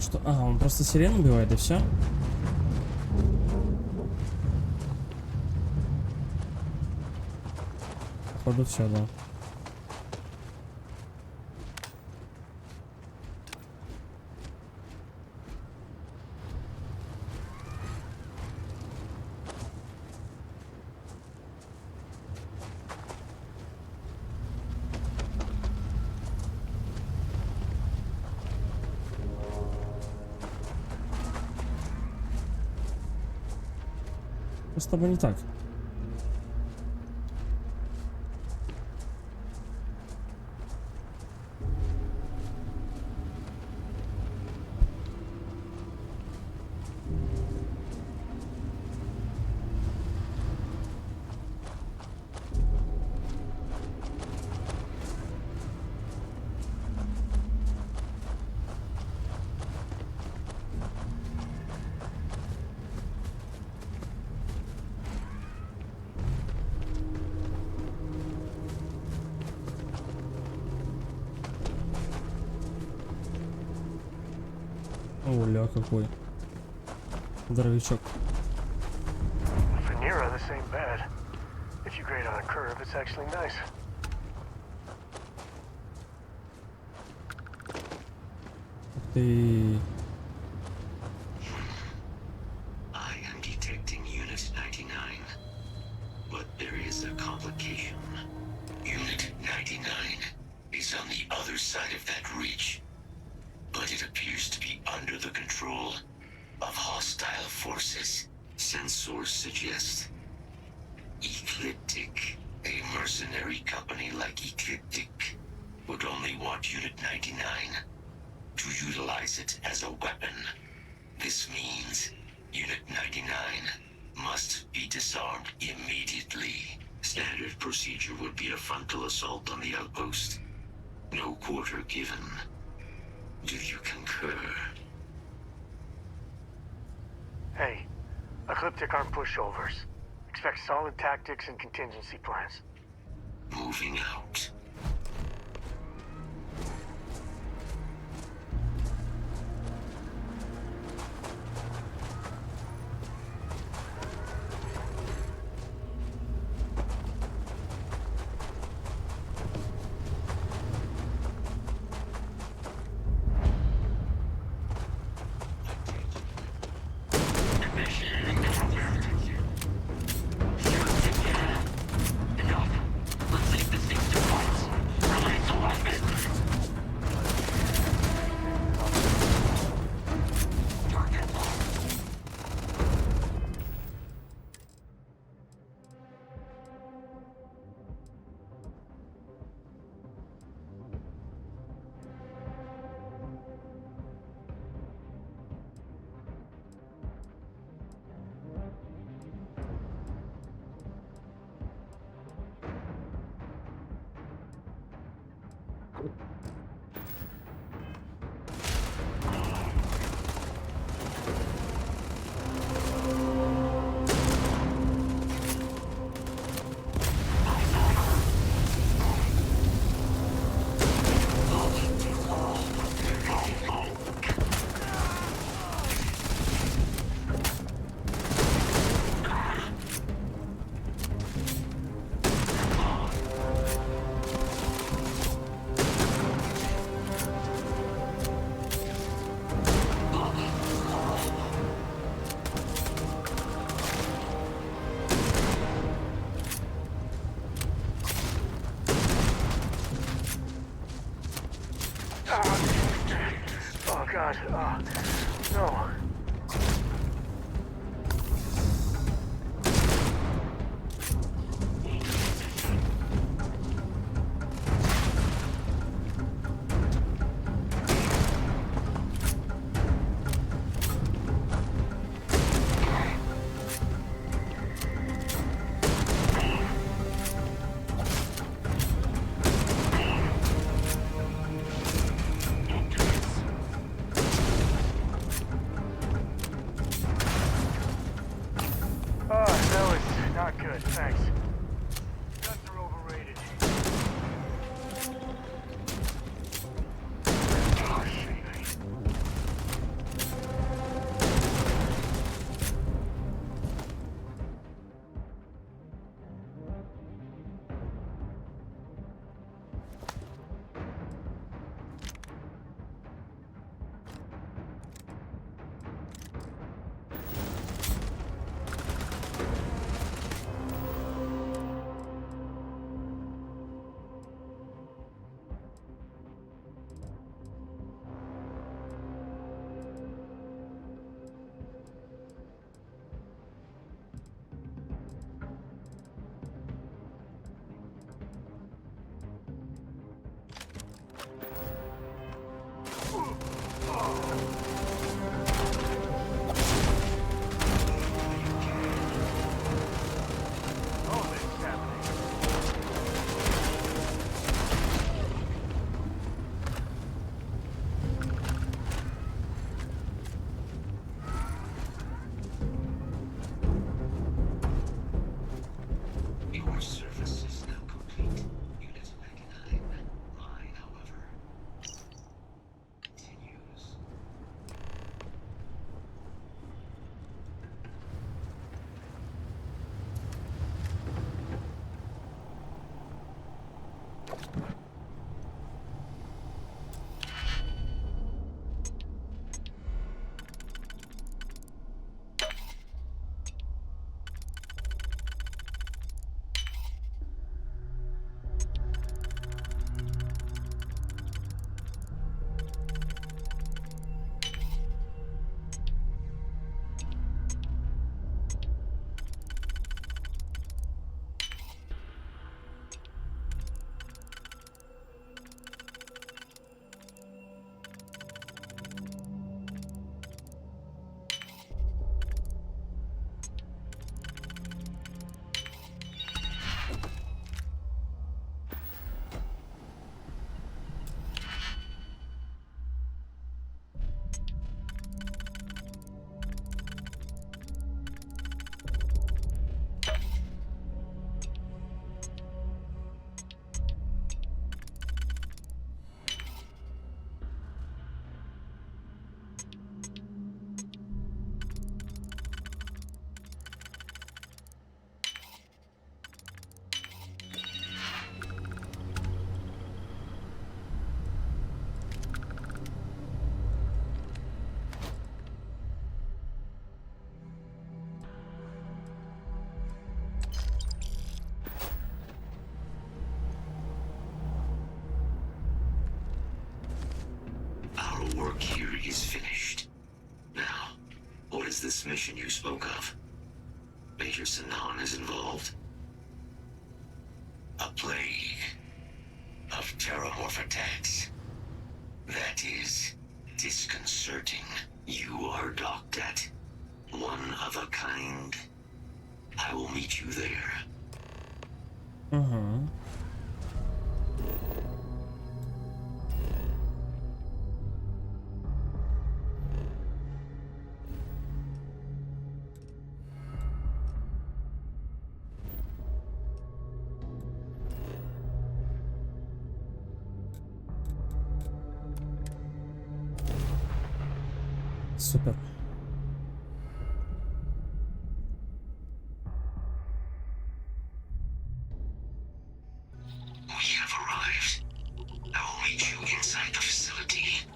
Что? А, он просто сирену убивает и все? Походу все, да. С тобой не так. Оля, какой здоровячок. Vanilla, this ain't bad. If you grade on a curve, it's actually nice. Ты... I am detecting Unit 99, but there is a complication. Unit 99 is on the other side of that reach, but it appears to be under the control of hostile forces. Sensors suggest Ecliptic, a mercenary company like Ecliptic, would only want Unit 99 to utilize it as a weapon. This means Unit 99 must be disarmed immediately. Standard procedure would be a frontal assault on the outpost. No quarter given. Do you concur? Hey, Ecliptic aren't pushovers. Expect solid tactics and contingency plans. Moving out. Oh God, no. work here is finished. Now, what is this mission you spoke of? Major Sinan is involved. A plague of terramorph attacks. That is disconcerting. You are docked at one of a kind. I will meet you there. Супер. We have arrived. I will meet you inside the facility.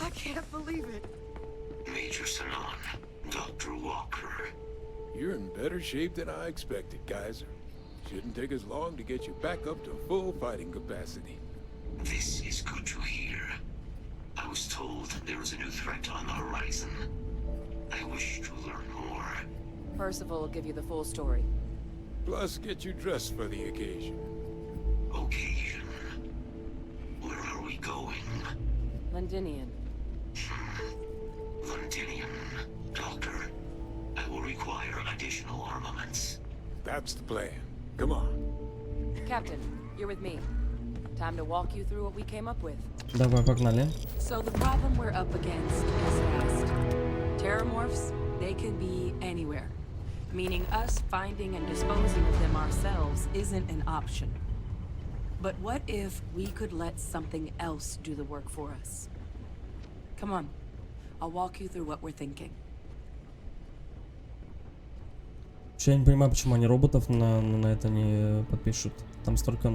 I can't believe it. Major Sinan, Dr. Walker. You're in better shape than I expected, Kaiser. Shouldn't take us long to get you back up to full fighting capacity. This is good to hear. I was told there was a new threat on the horizon. I wish to learn more. Percival will give you the full story. Plus, get you dressed for the occasion. Occasion? Where are we going? Londinian. Londinian. Doctor, I will require additional armaments. That's the plan. Come on. Captain, you're with me. Time to walk you through what we came up with. Давай, погнали. So the problem we're up against is vast. Terramorphs, they can be anywhere. Meaning us finding and disposing of them ourselves isn't an option. But what if we could let something else do the work for us? Come on, I'll walk you through what we're thinking. Я не понимаю, почему они роботов на это не подпишут. Там столько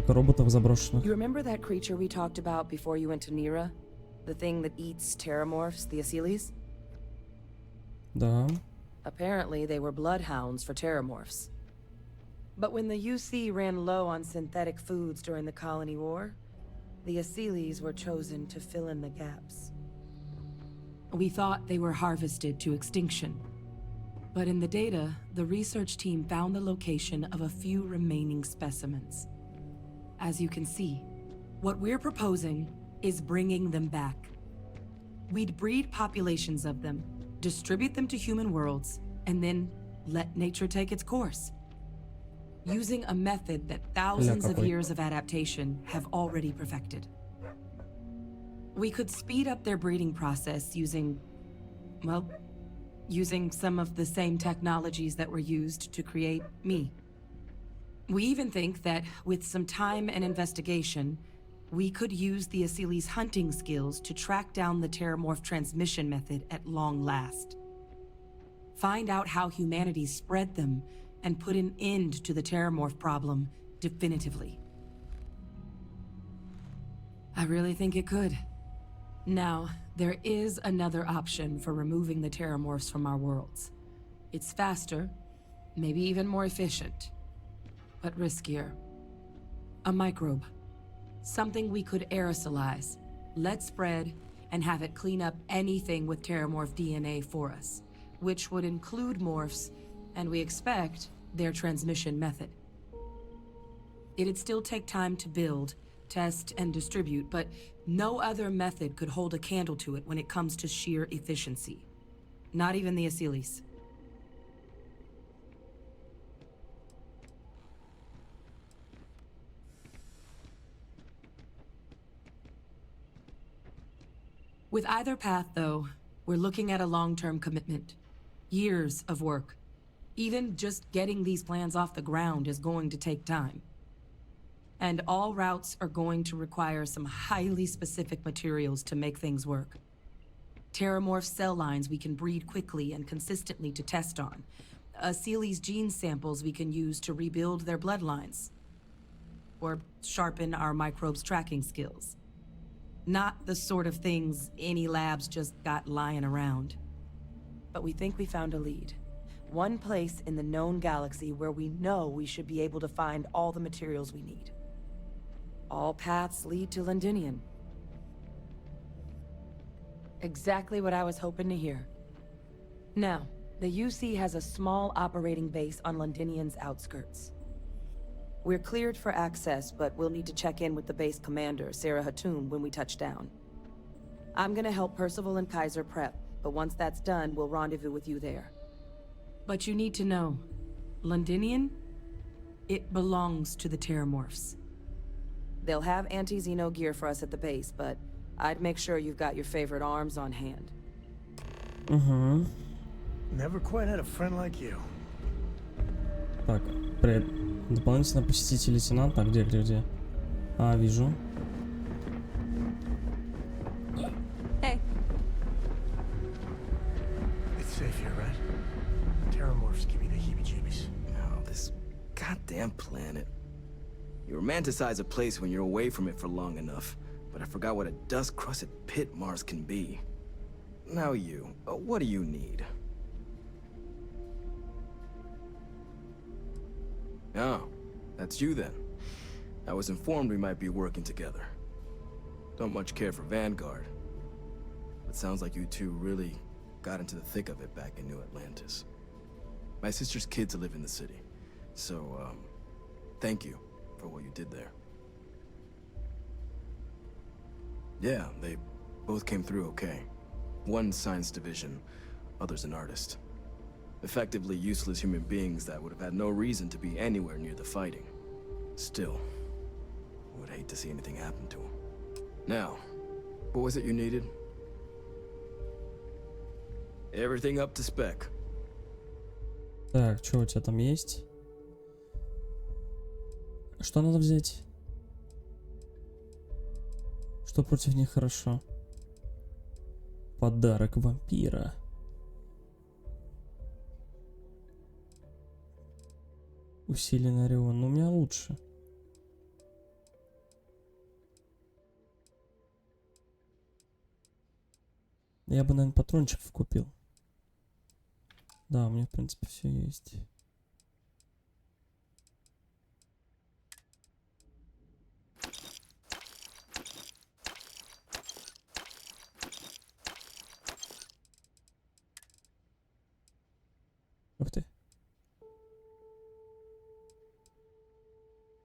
роботов заброшенных. You remember that creature we talked about before you went to Nira? The thing that eats terramorphs, the Asylees? Да. Apparently, they were bloodhounds for terramorphs. But when the UC ran low on synthetic foods during the Colony War, the Asylees were chosen to fill in the gaps. We thought they were harvested to extinction. But in the data, the research team found the location of a few remaining specimens. As you can see, what we're proposing is bringing them back. We'd breed populations of them, distribute them to human worlds, and then let nature take its course. Using a method that thousands of years of adaptation have already perfected. We could speed up their breeding process using, well, using some of the same technologies that were used to create me. We even think that with some time and investigation, we could use the Asylees' hunting skills to track down the terramorph transmission method at long last. Find out how humanity spread them and put an end to the terramorph problem definitively. I really think it could. Now, there is another option for removing the terramorphs from our worlds. It's faster, maybe even more efficient, but riskier. A microbe. Something we could aerosolize, let spread, and have it clean up anything with terramorph DNA for us, which would include morphs, and we expect their transmission method. It'd still take time to build, test, and distribute, but no other method could hold a candle to it when it comes to sheer efficiency. Not even the Asylees. With either path, though, we're looking at a long-term commitment. Years of work. Even just getting these plans off the ground is going to take time. And all routes are going to require some highly specific materials to make things work. Terramorph cell lines we can breed quickly and consistently to test on. Asylees' gene samples we can use to rebuild their bloodlines. Or sharpen our microbes' tracking skills. Not the sort of things any labs just got lying around. But we think we found a lead. One place in the known galaxy where we know we should be able to find all the materials we need. All paths lead to Londinium. Exactly what I was hoping to hear. Now, the UC has a small operating base on Londinium's outskirts. We're cleared for access, but we'll need to check in with the base commander, Sarah Hatoum, when we touch down. I'm gonna help Percival and Kaiser prep, but once that's done, we'll rendezvous with you there. But you need to know, Londinium, it belongs to the Terramorphs. They'll have anti-Xeno gear for us at the base, but I'd make sure you've got your favorite arms on hand. Угу. Never quite had a friend like you. Так, привет. Дополнительно посетите лейтенанта. Где? А, вижу. Hey. It's safe here, right? Terramorphs give me the heebie-jeebies. Oh, this goddamn planet. You romanticize a place when you're away from it for long enough, but I forgot what a dust-crusted pit Mars can be. Now you, what do you need? Oh, that's you then. I was informed we might be working together. Don't much care for Vanguard. But sounds like you two really got into the thick of it back in New Atlantis. My sister's kids live in the city, so, thank you for what you did there. Yeah, they both came through okay. One science division, others an artist. Effectively useless human beings that would have had no reason to be anywhere near the fighting. Still, would hate to see anything happen to them. Now, what was it you needed? Everything up to spec. Так, что у тебя там есть? Что надо взять? Что против них хорошо? Подарок вампира. Усиленный Орион. Но у меня лучше. Я бы, наверное, патрончиков купил. Да, у меня, в принципе, все есть. Ух ты.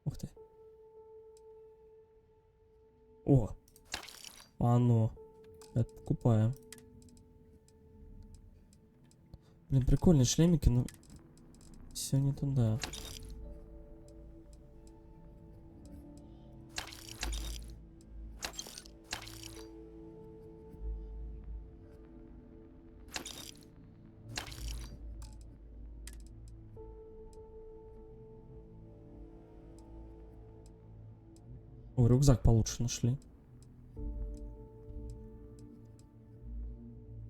Ух ты. О! Оно. Это покупаем. Блин, прикольные шлемики, но все не туда. О, рюкзак получше нашли.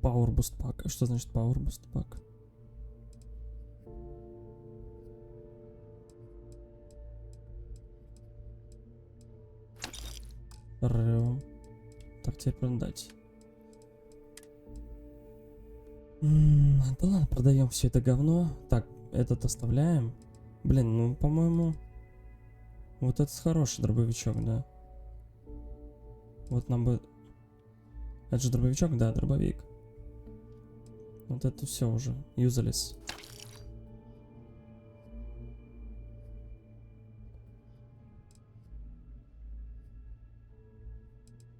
Power Boost Pack. Что значит Power Boost Pack? Рем. Так, теперь продать. Да ладно, продаем все это говно. Так, этот оставляем. Блин, ну, по-моему, вот этот хороший дробовичок, да. Вот нам бы... Это же дробовичок? Да, дробовик. Вот это все уже. Useless.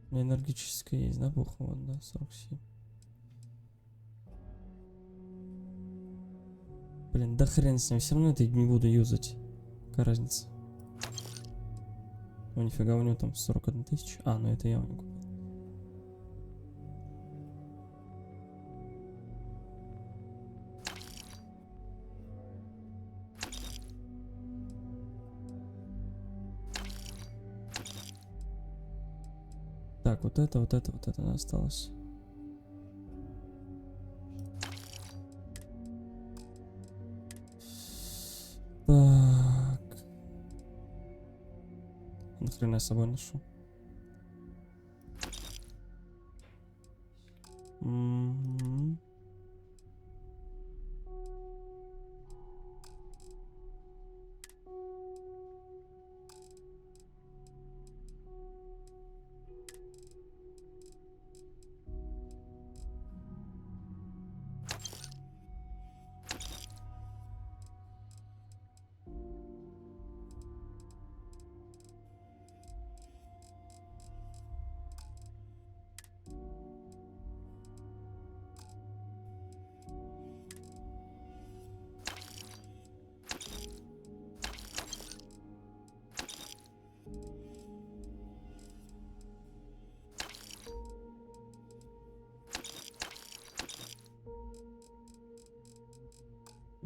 У меня энергетическая есть, да, буха? Вот, да, 47. Блин, да хрен с ним. Все равно это не буду юзать. Какая разница? О, нифига, у него там 41 тысяча. А, ну это я у него купил. Так, вот это осталось. Так. Нахрена я с собой ношу?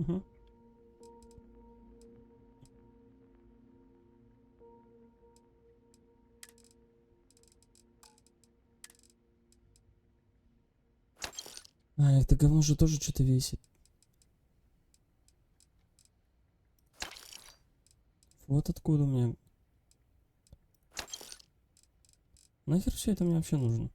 Угу. А, это говно же тоже что-то весит. Вот откуда у меня... Нахер все это мне вообще нужно?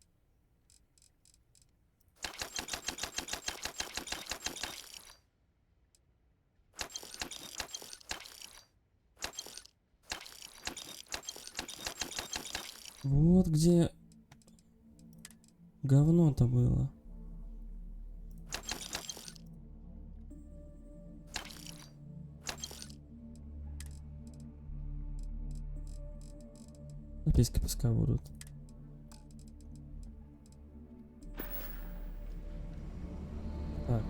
Вот где говно-то было. Записки пускай будут. Так.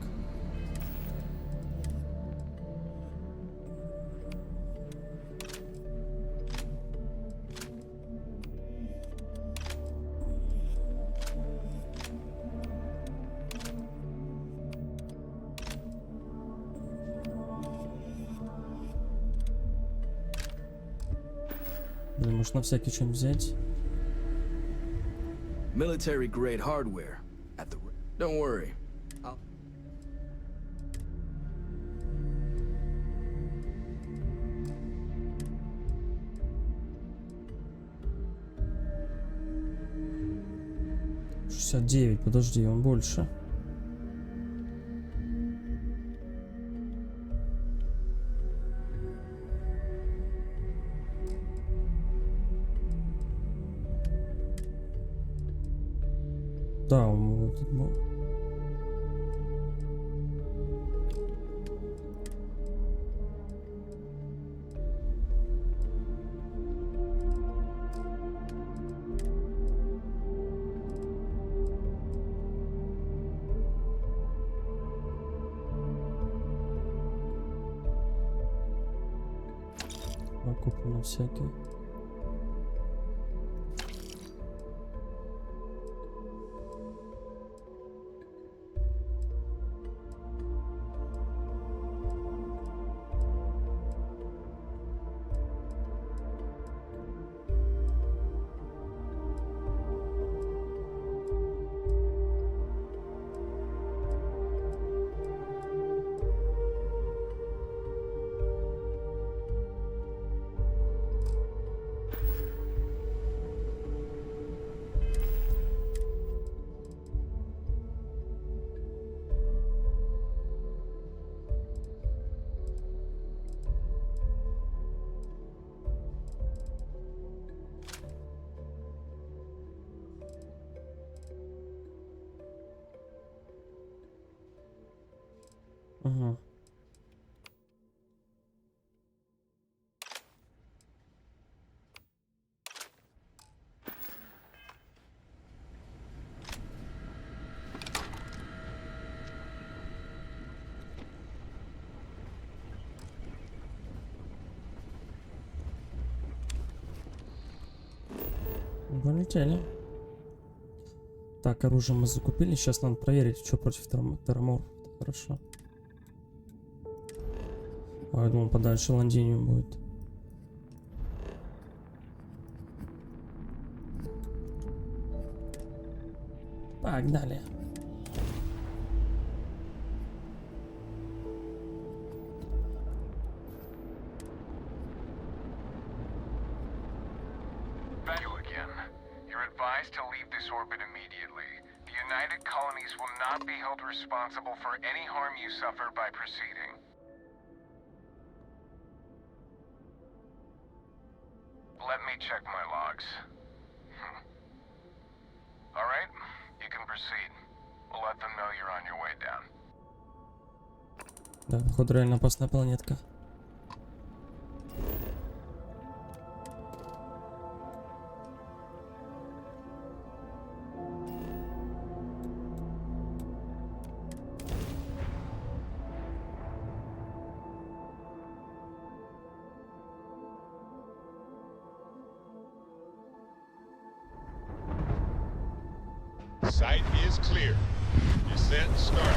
Блин, может на всякий что-нибудь взять? Military grade hardware at the... Don't worry. I'll... $69, подожди, он больше. Да, он вот тут был. Покупку на всякий. Ага. Полетели. Так, оружие мы закупили. Сейчас надо проверить, что против тераморфа. Хорошо. А я думал, подальше ландиниум будет. Погнали. Value again. You're advised to leave this orbit immediately. The United Colonies will not be held responsible for any harm you suffer by proceeding. Let me check my logs. Alright, you can proceed. We'll let them know you're on your way down. Да, походу реально опасная планетка. Sight is clear. Descent started.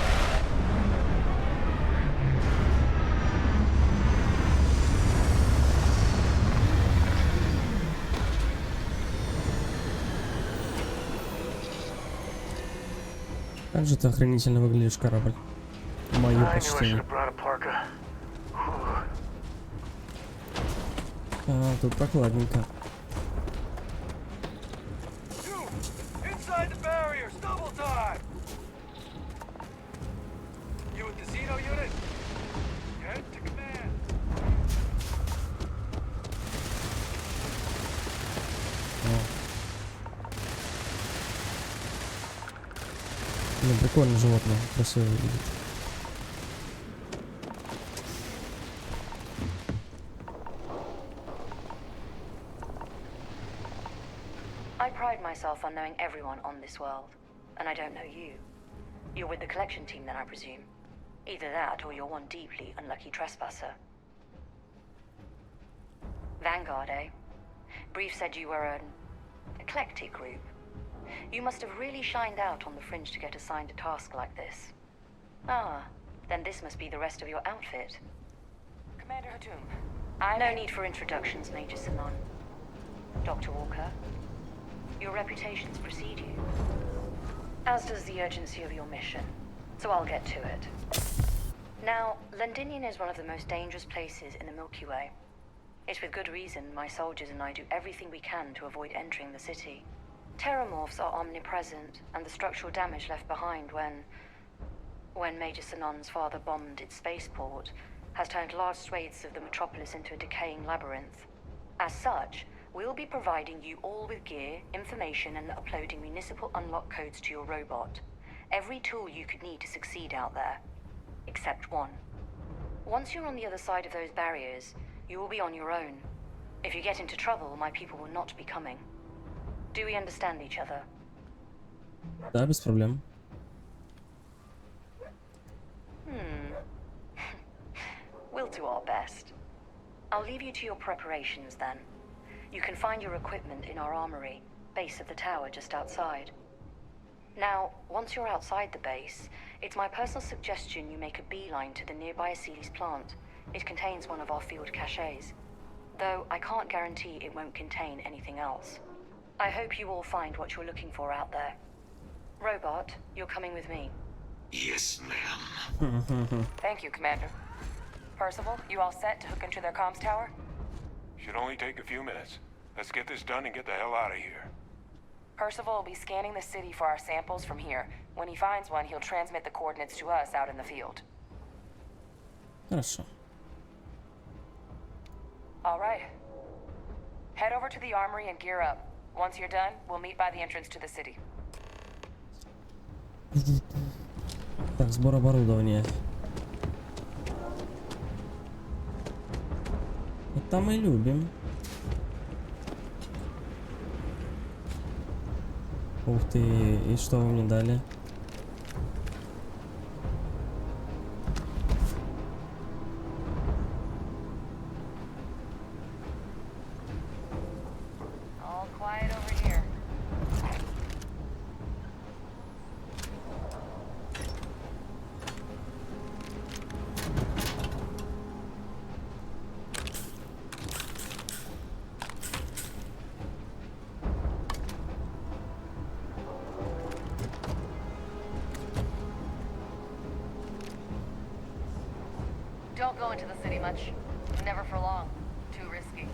Как же ты охренительно выглядишь, корабль. Мое почтение. А, тут прохладненько. Ну, прикольно животное, красиво выглядит. I pride myself on knowing everyone on this world, and I don't know you. You're with the collection team then, I presume. Either that, or you're one deeply unlucky trespasser. Vanguard, eh? Brief said you were an eclectic group. You must have really shined out on the fringe to get assigned a task like this. Ah, then this must be the rest of your outfit. Commander Hatum, no need for introductions, Major Simon. Dr. Walker, your reputations precede you. As does the urgency of your mission, so I'll get to it. Now, Londinian is one of the most dangerous places in the Milky Way. It's with good reason my soldiers and I do everything we can to avoid entering the city. Terramorphs are omnipresent, and the structural damage left behind when Major Sinon's father bombed its spaceport has turned large swathes of the metropolis into a decaying labyrinth. As such, we'll be providing you all with gear, information, and uploading municipal unlock codes to your robot. Every tool you could need to succeed out there. Except one. Once you're on the other side of those barriers, you will be on your own. If you get into trouble, my people will not be coming. Do we understand each other? Да, без проблем. We'll do our best. I'll leave you to your preparations then. You can find your equipment in our armory, base of the tower just outside. Now, once you're outside the base, it's my personal suggestion you make a beeline to the nearby Aceles plant. It contains one of our field caches. Though I can't guarantee it won't contain anything else. I hope you all find what you're looking for out there. Robot, you're coming with me. Yes, ma'am. Thank you, Commander. Percival, you all set to hook into their comms tower? Should only take a few minutes. Let's get this done and get the hell out of here. Percival will be scanning the city for our samples from here. When he finds one, he'll transmit the coordinates to us out in the field. Хорошо. All right. Head over to the armory and gear up. Once you're done, we'll meet by the entrance to the city. Так, сбор оборудования. Это мы любим. Ух ты, и что вы мне дали? Don't go into the city much. Never for long. Too risky.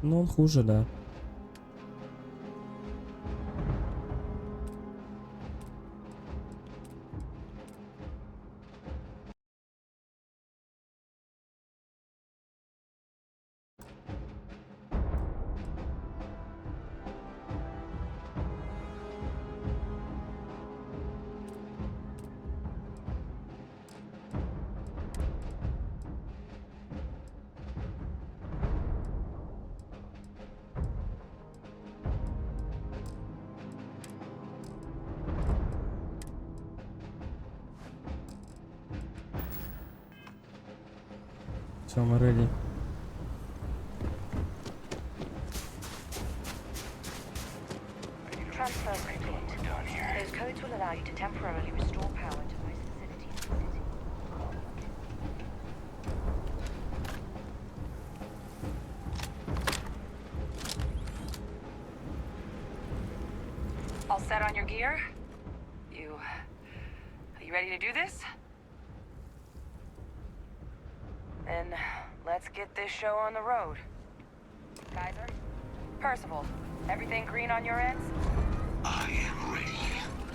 Ну, он хуже, да. Все, мы ready. Transfer complete. Those codes will allow you to temporarily restore power to most facilities in the city. All set on your gear? Are you ready to do this? Then let's get this show on the road. Kaiser? Percival, everything green on your ends? I am ready.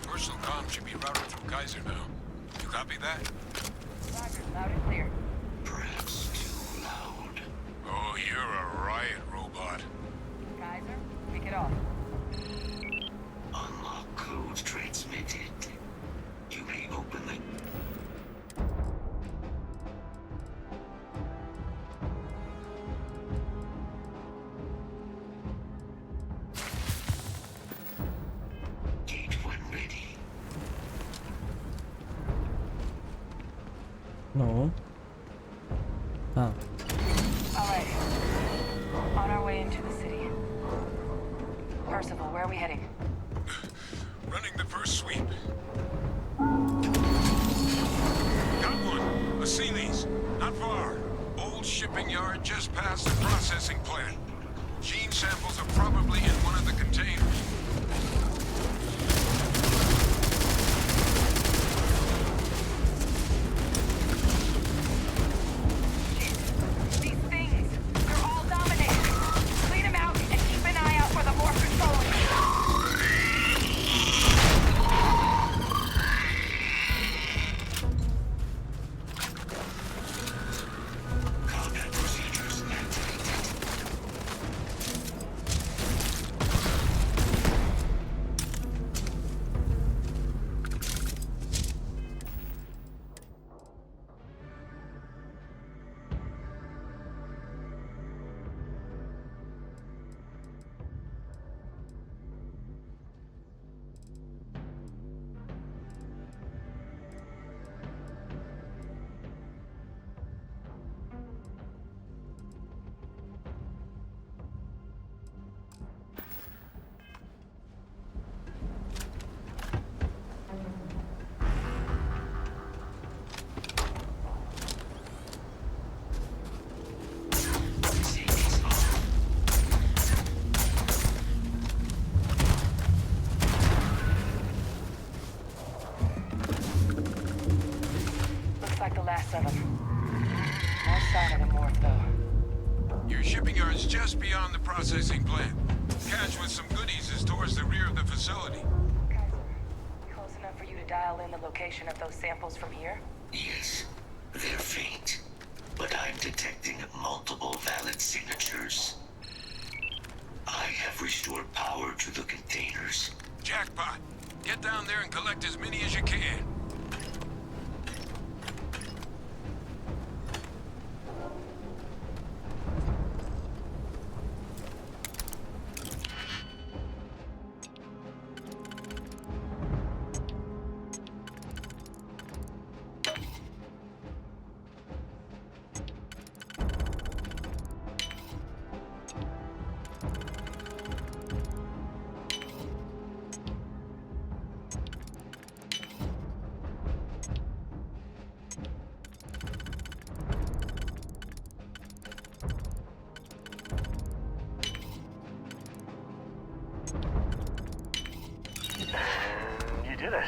Personal comm should be routed through Kaiser now. You copy that? Roger, loud and clear. Perhaps too loud. Oh, you're a riot robot. Kaiser, kick it off. Unlock code transmitted. You may open the... Gate when ready. No. Ah. All right. On our way into the city. Percival, where are we heading? Running the first sweep. Got one. I've seen these. Not far. Old shipping yard just past the processing plant. Gene samples are probably in one of the containers. These things, they're all dominated. Clean them out and keep an eye out for the more controlling. Combat procedures activated. Safety's off. Looks like the last of them. No sign of the morph, though. Your shipping yard's just beyond the processing plant. Cache with some goodies is towards the rear of the facility. Kaiser, close enough for you to dial in the location of those samples from here? Yes, they're faint, but I'm detecting multiple valid signatures. I have restored power to the containers. Jackpot. Get down there and collect as many as you can. You did it.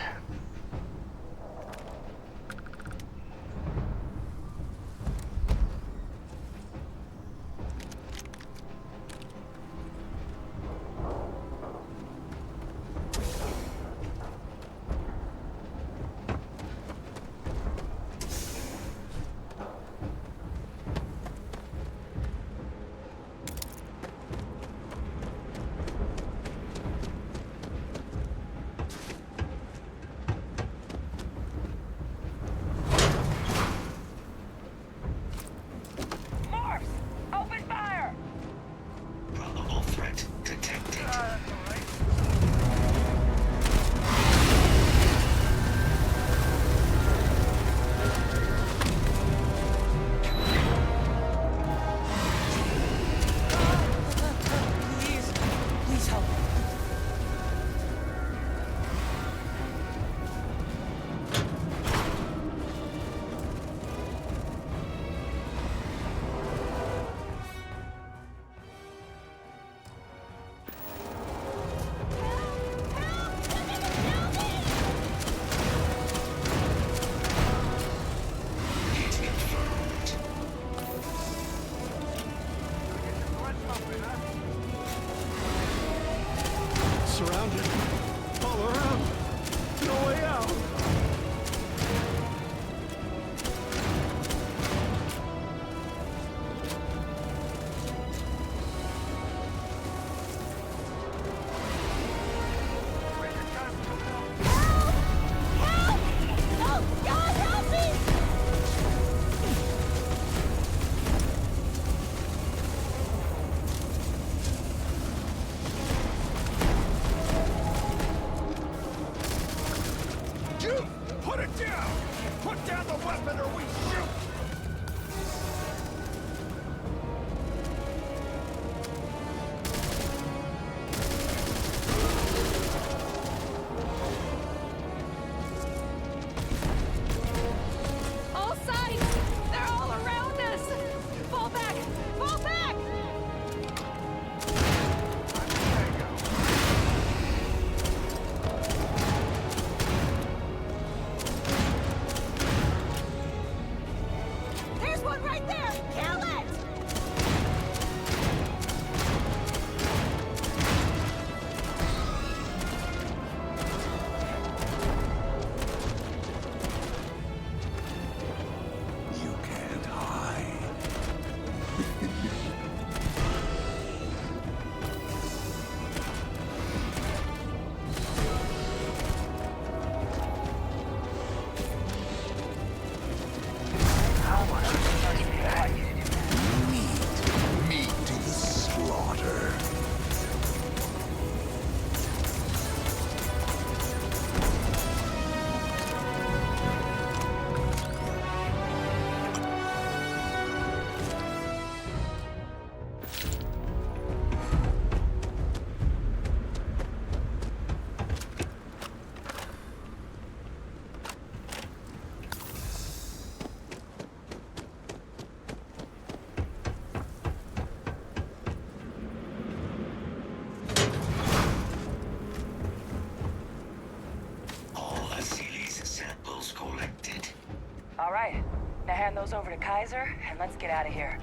hand those over to Kaiser, and let's get out of here.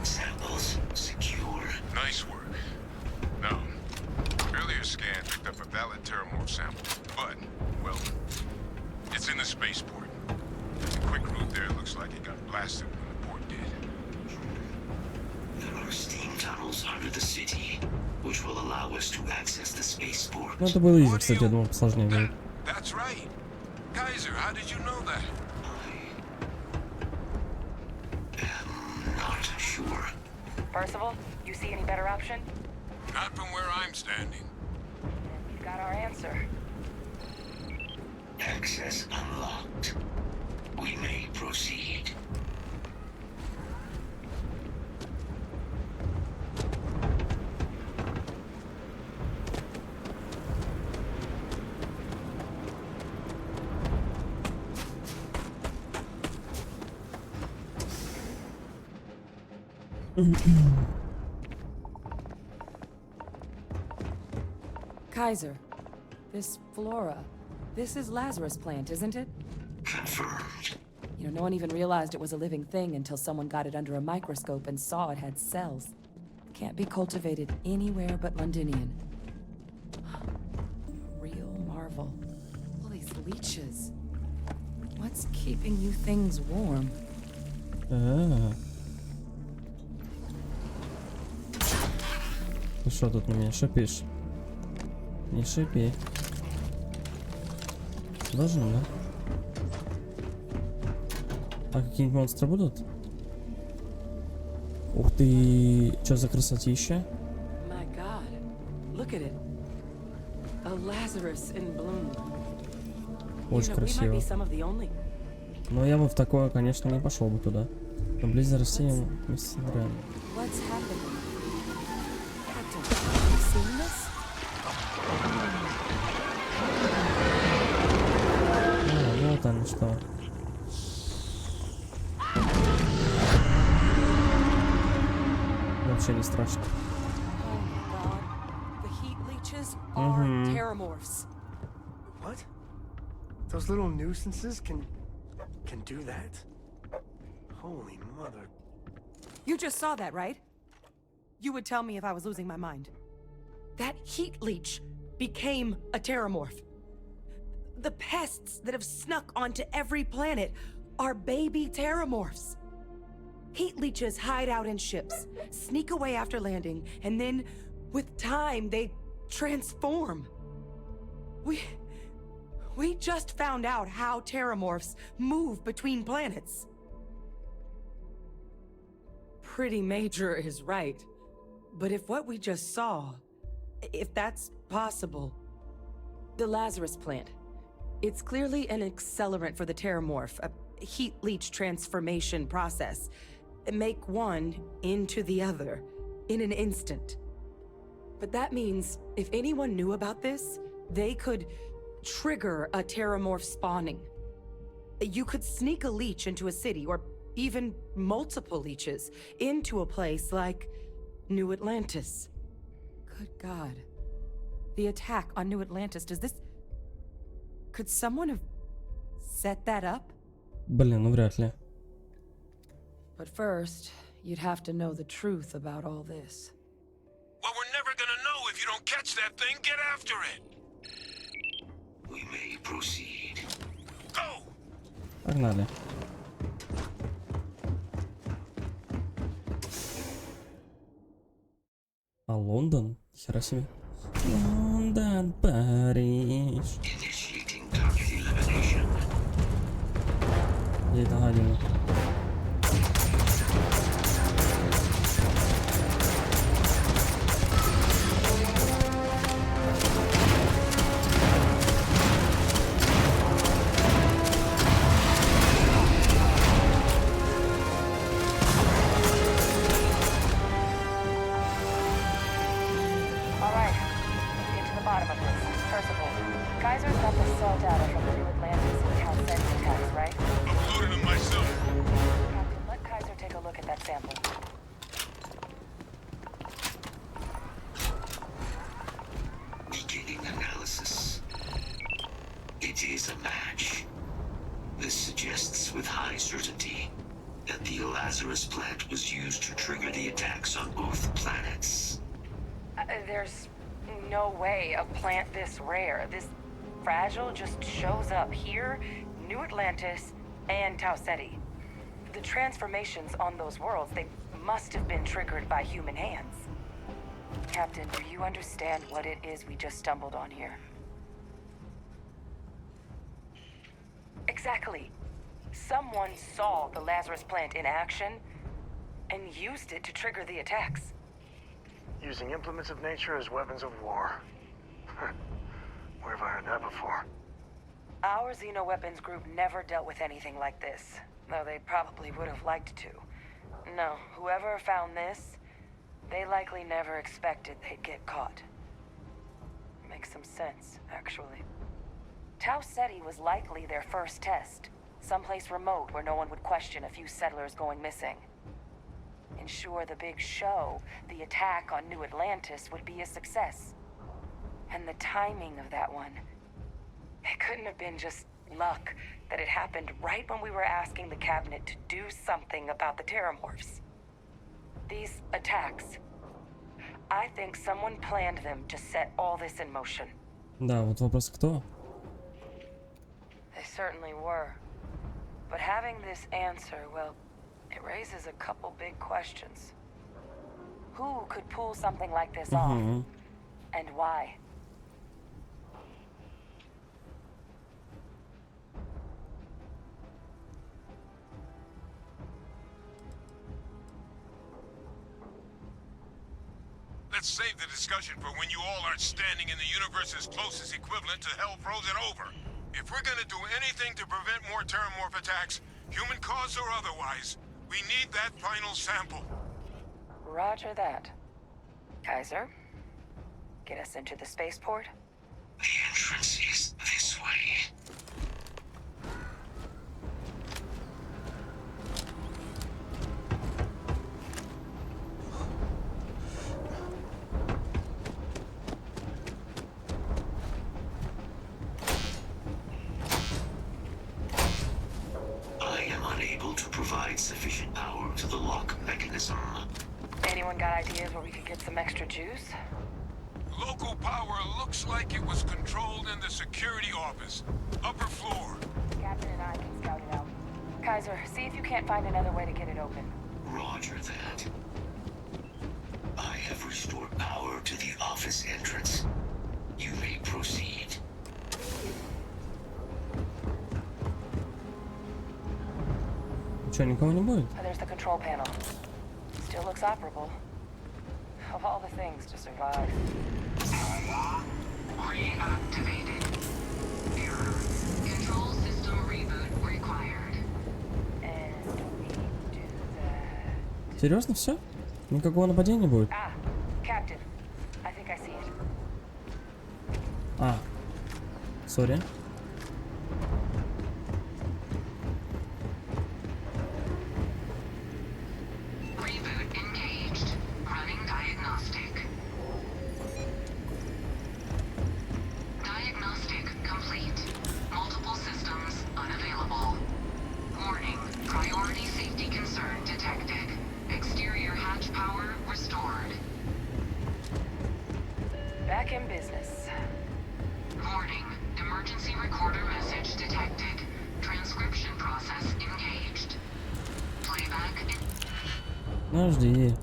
Samples secure. Nice work. Now, earlier scan picked up a valid Terramorph sample, but, well, it's in the spaceport. The quick route there looks like it got blasted when the port did. There are steam tunnels under the city, which will allow us to access the spaceport. Ну это было изи, кстати, я думал, посложнее будет. That's right. Kaiser, how did you know that? Not sure. Percival, you see any better option? Not from where I'm standing. You've got our answer. Access unlocked. We may proceed. Kaiser, this flora, this is Lazarus plant, isn't it? Confirmed. You know, no one even realized it was a living thing until someone got it under a microscope and saw it had cells. Can't be cultivated anywhere but Londinian. Real marvel. All these leeches. What's keeping you things warm? Ты что тут на меня шипишь? Не шипи. Должен, да? А какие-нибудь монстры будут? Ух ты! Что за красотища? My God, look at it. A Lazarus in bloom. Очень красиво. Но я бы в такое, конечно, не пошел бы туда. Но вблизи растения вместе с играми. Вот оно что. Вообще не страшно. Terramorphs. What? Those little nuisances can do that? Holy mother. You just saw that, right? You would tell me if I was losing my mind. That heat leech became a terramorph. The pests that have snuck onto every planet are baby terramorphs. Heat leeches hide out in ships, sneak away after landing, and then, with time, they transform. We just found out how terramorphs move between planets. Pretty major is right. But if what we just saw, if that's possible, the Lazarus plant, it's clearly an accelerant for the terramorph, a heat leech transformation process. Make one into the other in an instant. But that means if anyone knew about this, they could trigger a terramorph spawning. You could sneak a leech into a city, or even multiple leeches, into a place like New Atlantis. Good God. The attack on New Atlantis, could someone have set that up? Блин, ну вряд ли. But first, you'd have to know the truth about all this. Well, we're never gonna know if you don't catch that thing. Get after it. We may proceed. Go! Погнали. А Лондон? Хера себе. Лондон, Париж. Я это гадину. Beginning analysis. Lazarus plant was used to trigger the attacks on both planets. There's no way a plant this rare, this fragile, just shows up here, New Atlantis, and Tau Ceti. The transformations on those worlds, they must have been triggered by human hands. Captain, do you understand what it is we just stumbled on here? Exactly. Someone saw the Lazarus plant in action and used it to trigger the attacks. Using implements of nature as weapons of war. Where have I heard that before? Our Xeno-weapons group never dealt with anything like this, though they probably would have liked to. No, whoever found this, they likely never expected they'd get caught. Makes some sense, actually. Tau Ceti was likely their first test, someplace remote where no one would question a few settlers going missing. Ensure the big show, the attack on New Atlantis, would be a success. And the timing of that one, it couldn't have been just luck that it happened right when we were asking the cabinet to do something about the Terramorphs. These attacks, I think someone planned them to set all this in motion. Да, вот вопрос кто? They certainly were. But having this answer, well, it raises a couple big questions. Who could pull something like this off? And why? Let's save the discussion for when you all aren't standing in the universe's closest equivalent to hell frozen over. If we're gonna do anything to prevent more Terramorph attacks, human cause or otherwise, we need that final sample. Roger that. Kaiser, get us into the spaceport? The entrance is this way. Sufficient power to the lock mechanism. Anyone got ideas where we could get some extra juice? Local power looks like it was controlled in the security office. Upper floor. Captain and I can scout it out. Kaiser, see if you can't find another way to get it open. Roger that. I have restored power to the office entrance. You may proceed. Че, никого не будет? There's the control panel. Still looks operable. Of all the things to survive. Reactivated. Error. Control system reboot required. And we do that. Серьезно все? Никакого нападения будет? Ah, Captain. I think I see it. А, сори. Ну, жди.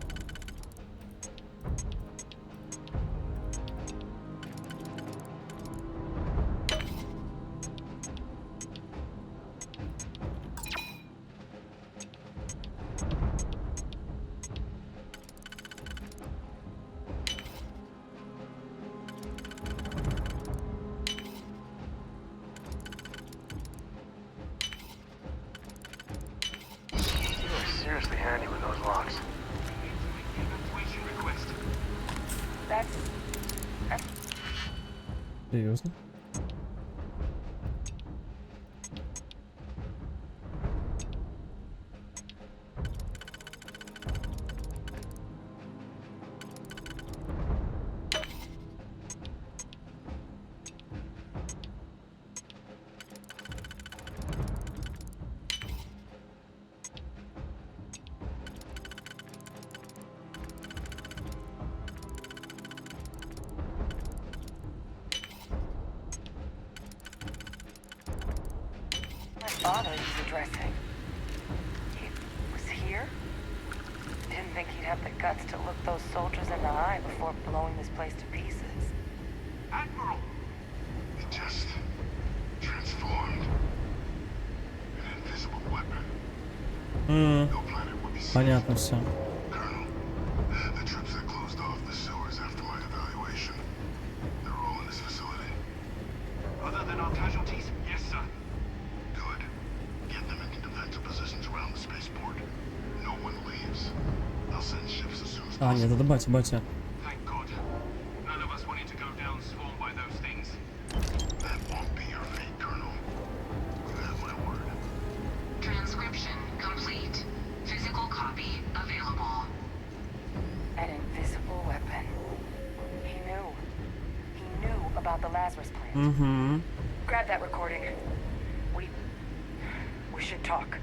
Seriously handy with those locks. Серьезно? father he's addressing. He was here? Didn't think he'd have the guts to look those soldiers in the eye before blowing this place to pieces. Admiral! It just transformed. An invisible weapon. No planet would be safe. Понятно все. Colonel, the troops that closed off the sewers after my evaluation, they're all in this facility. Other than our casualties? Yes, sir. Good. Get them into defensive positions around the spaceport. No one leaves. I'll send ships as soon as А, нет, это батя. Thank God. None of us wanted to go down swarmed by those things. That won't be your fate, Colonel. You have my word. Transcription complete. Physical copy available. An invisible weapon. He knew. He knew about the Lazarus plant. Mm-hmm. Grab that recording. We should talk.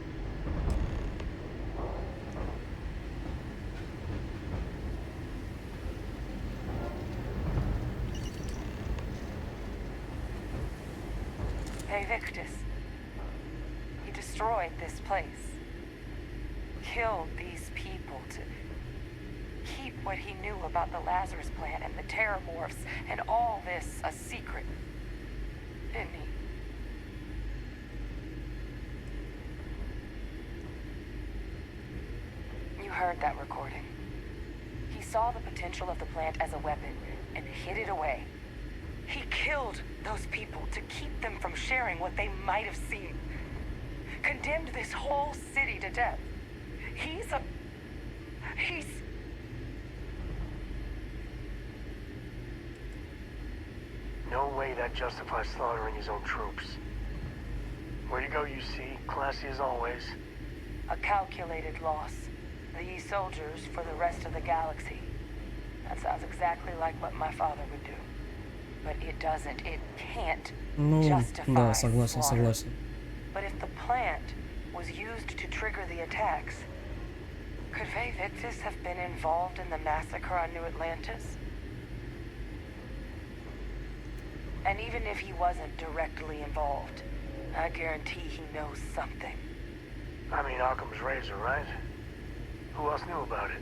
Hey, Victus. He destroyed this place. Killed these people to keep what he knew about the Lazarus plant and the Terramorphs and all this a secret. Didn't he? You heard that recording. He saw the potential of the plant as a weapon and hid it away. He killed those people to keep them from sharing what they might have seen. Condemned this whole city to death. He's... No way that justifies slaughtering his own troops. Way to go, UC. Classy as always. A calculated loss. These soldiers for the rest of the galaxy. That sounds exactly like what my father would do. But it doesn't, it can't justify да, согласен. But if the plant was used to trigger the attacks, could Faye Victus have been involved in the massacre on New Atlantis? And even if he wasn't directly involved, I guarantee he knows something. I mean, Occam's razor, right? Who else knew about it?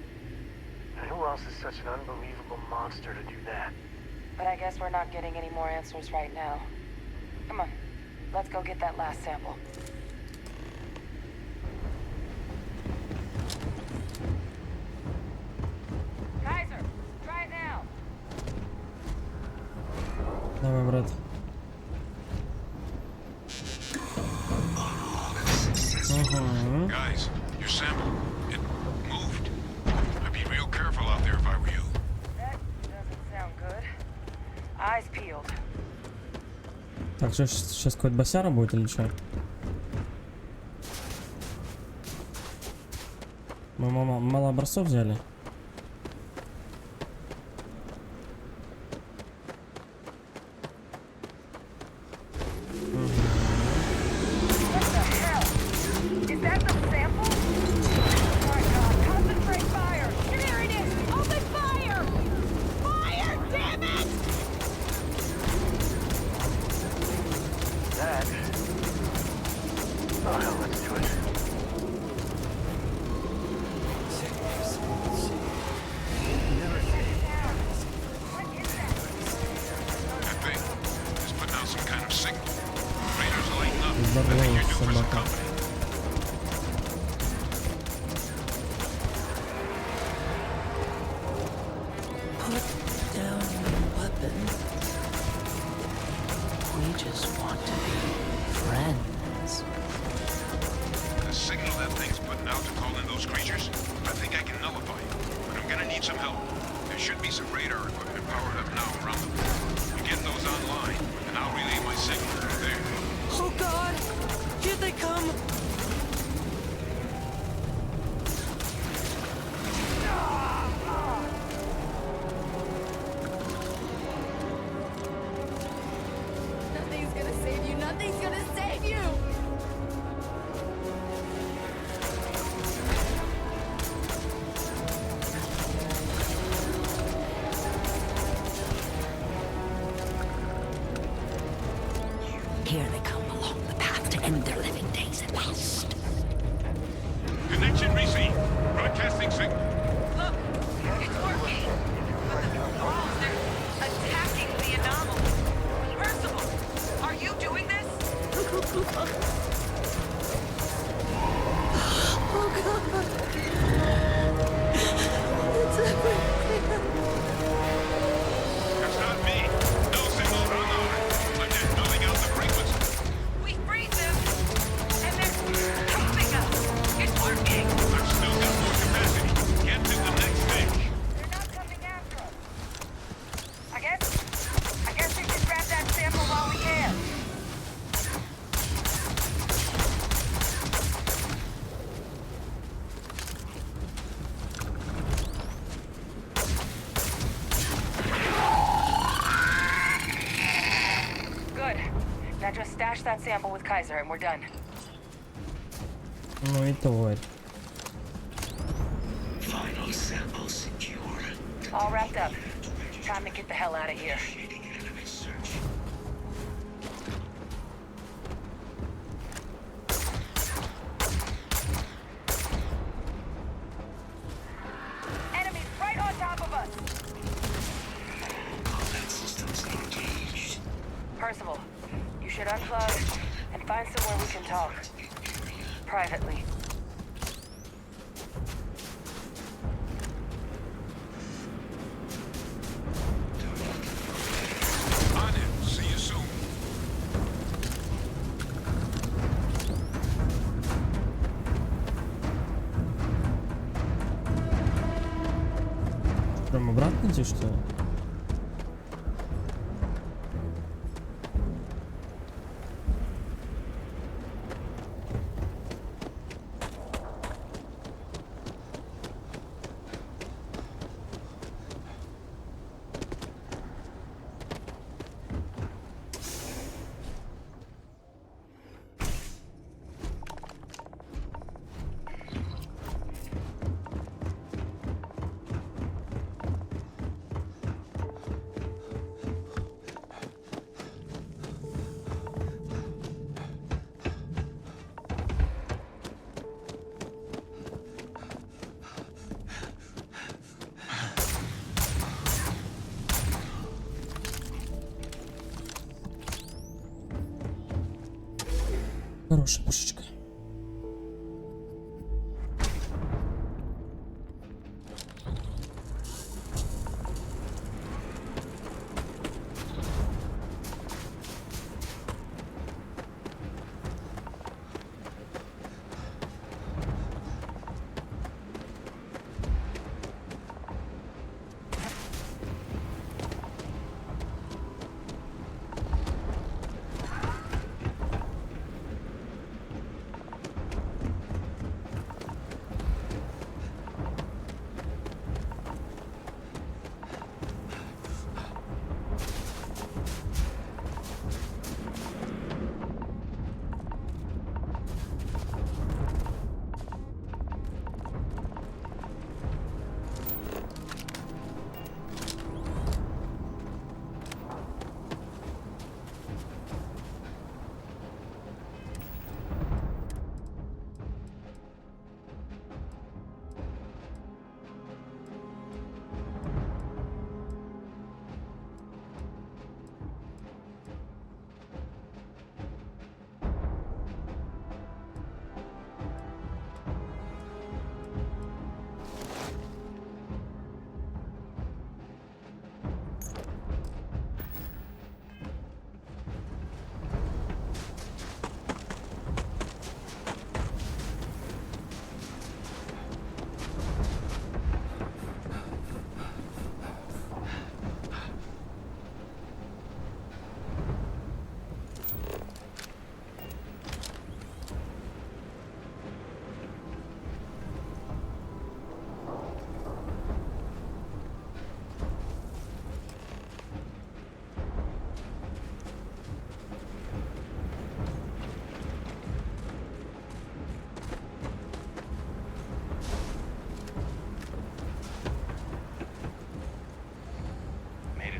And who else is such an unbelievable monster to do that? But I guess we're not getting any more answers right now. Come on, let's go get that last sample. Kaiser, try it now. Давай, брат. Guys, your sample, it moved. I'd be real careful out there if I were you. That doesn't sound good. Eyes peeled. Так, что сейчас какой-то босяра будет или что? Мы мало образцов взяли. Here they come along the path to end their living days. Stash that sample with Kaiser and we're done. Ну и тварь. Final sample secured. All wrapped up. Time to get the hell out of here. Enemies right on top of us. Combat systems engaged. Percival, you should unplug and find somewhere we can talk. Privately. On it. See you soon. Прям обратно идти, что ли? Хорошая пушечка.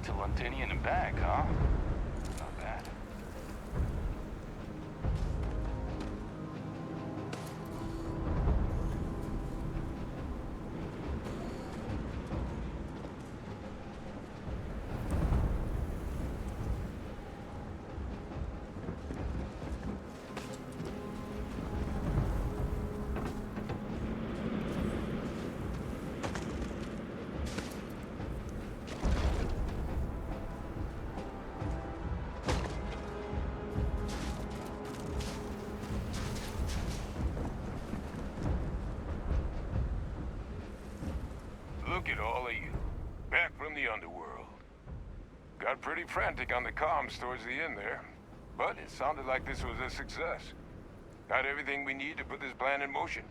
To Luntinian and back, huh? Not bad. Look at all of you. Back from the underworld. Got pretty frantic on the comms towards the end there. But it sounded like this was a success. Got everything we need to put this plan in motion.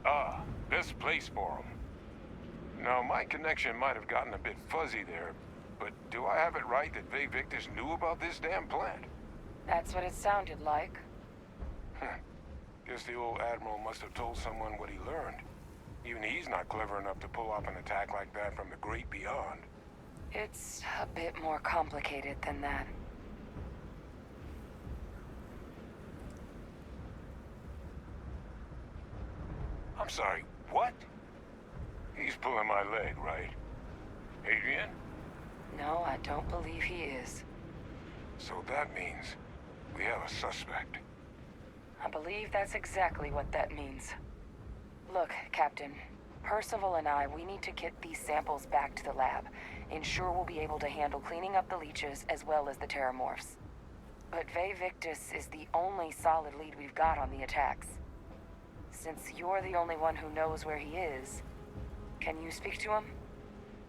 Ah, best place for them. Now, my connection might have gotten a bit fuzzy there, But do I have it right that Vay Victus knew about this damn plant? That's what it sounded like. Guess the old Admiral must have told someone what he learned. Even he's not clever enough to pull off an attack like that from the great beyond. It's a bit more complicated than that. I'm sorry, what? He's pulling my leg, right? Adrian? No, I don't believe he is. So that means we have a suspect. I believe that's exactly what that means. Look, Captain, Percival and I, we need to get these samples back to the lab. Ensure we'll be able to handle cleaning up the leeches as well as the terramorphs. But Vay Victus is the only solid lead we've got on the attacks. Since you're the only one who knows where he is, can you speak to him?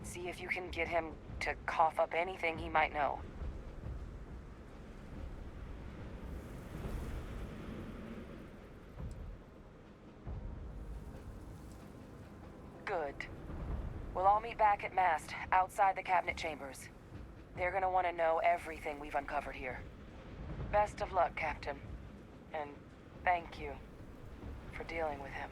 See if you can get him to cough up anything he might know. Good. We'll all meet back at Mast, outside the cabinet chambers. They're gonna want to know everything we've uncovered here. Best of luck, Captain. And thank you for dealing with him.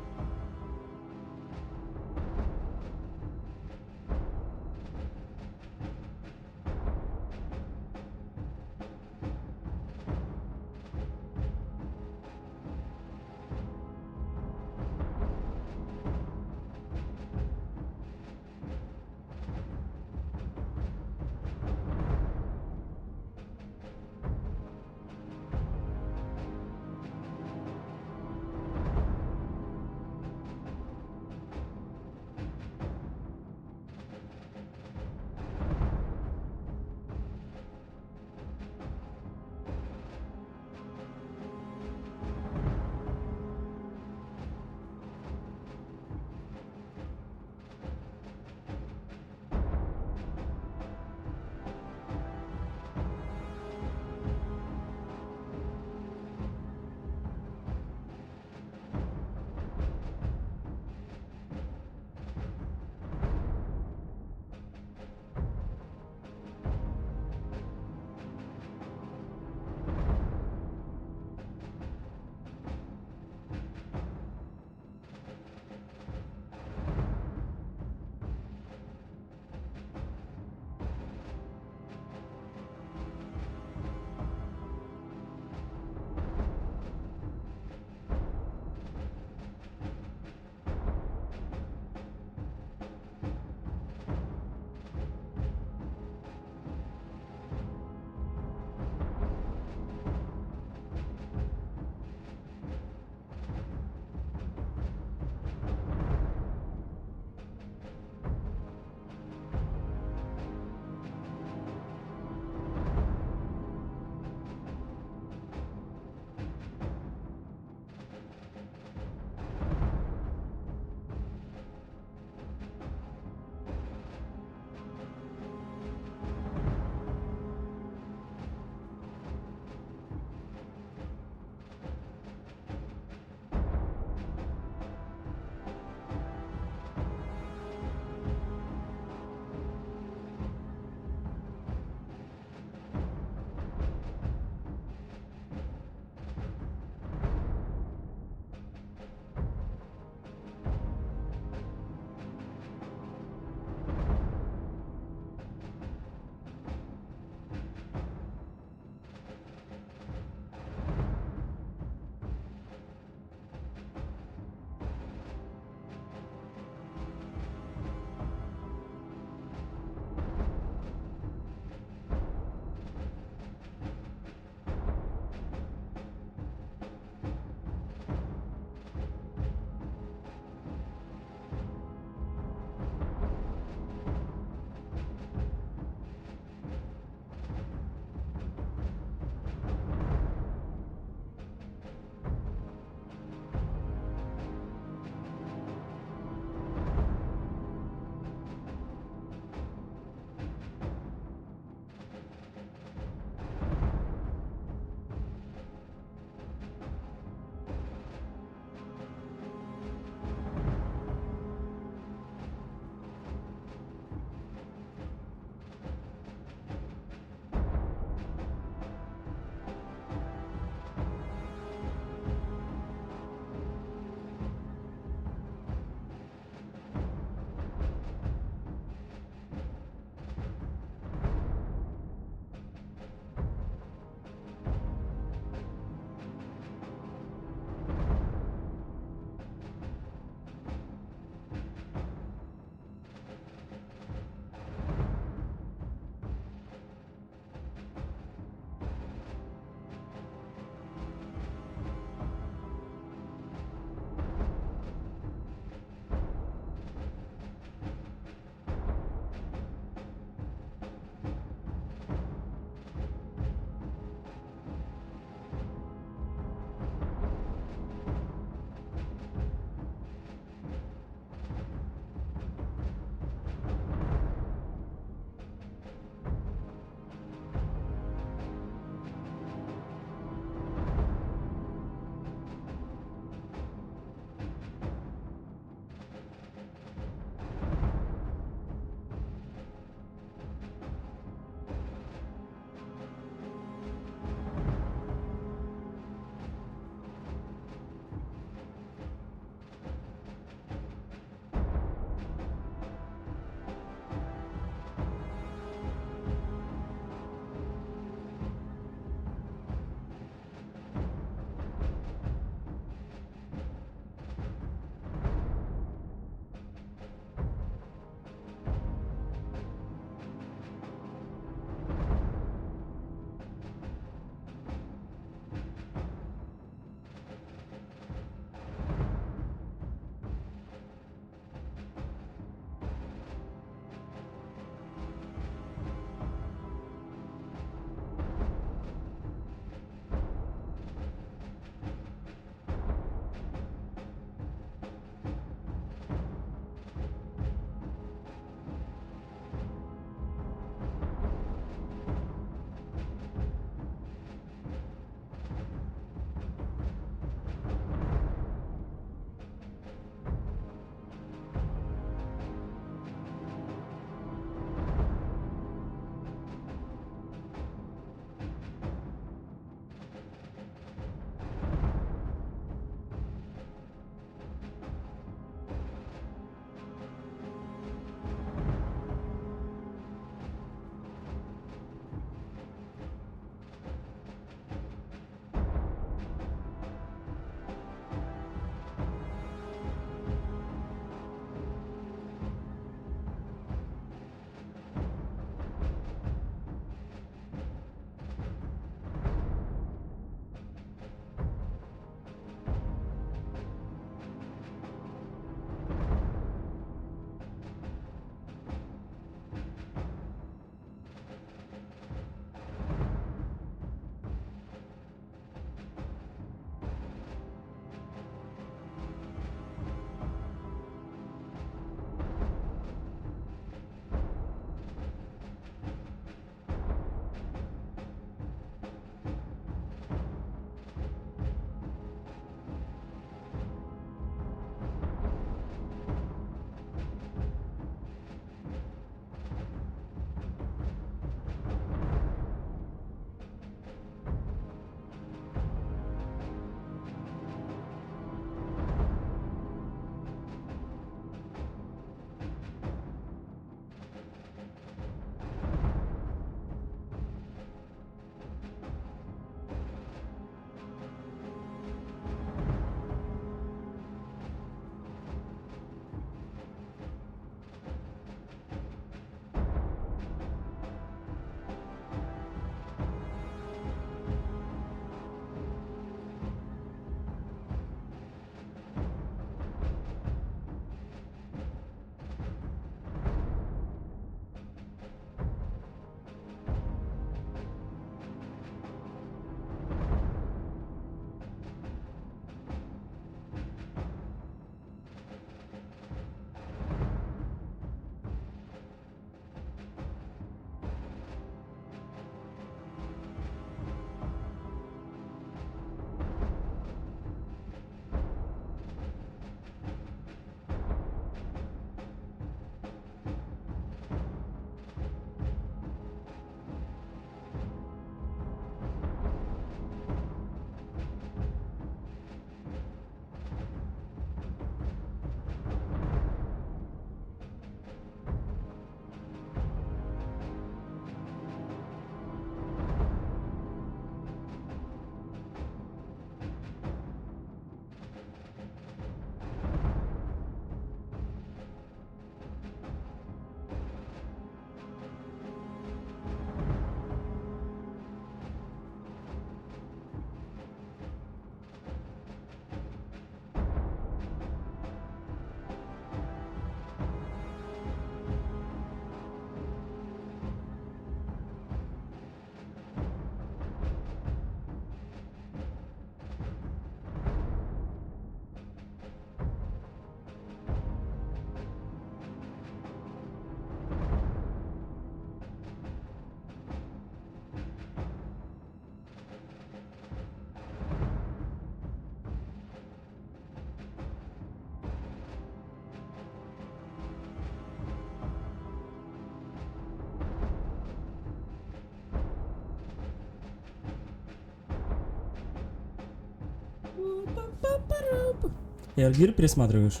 Эргир пересматриваешь?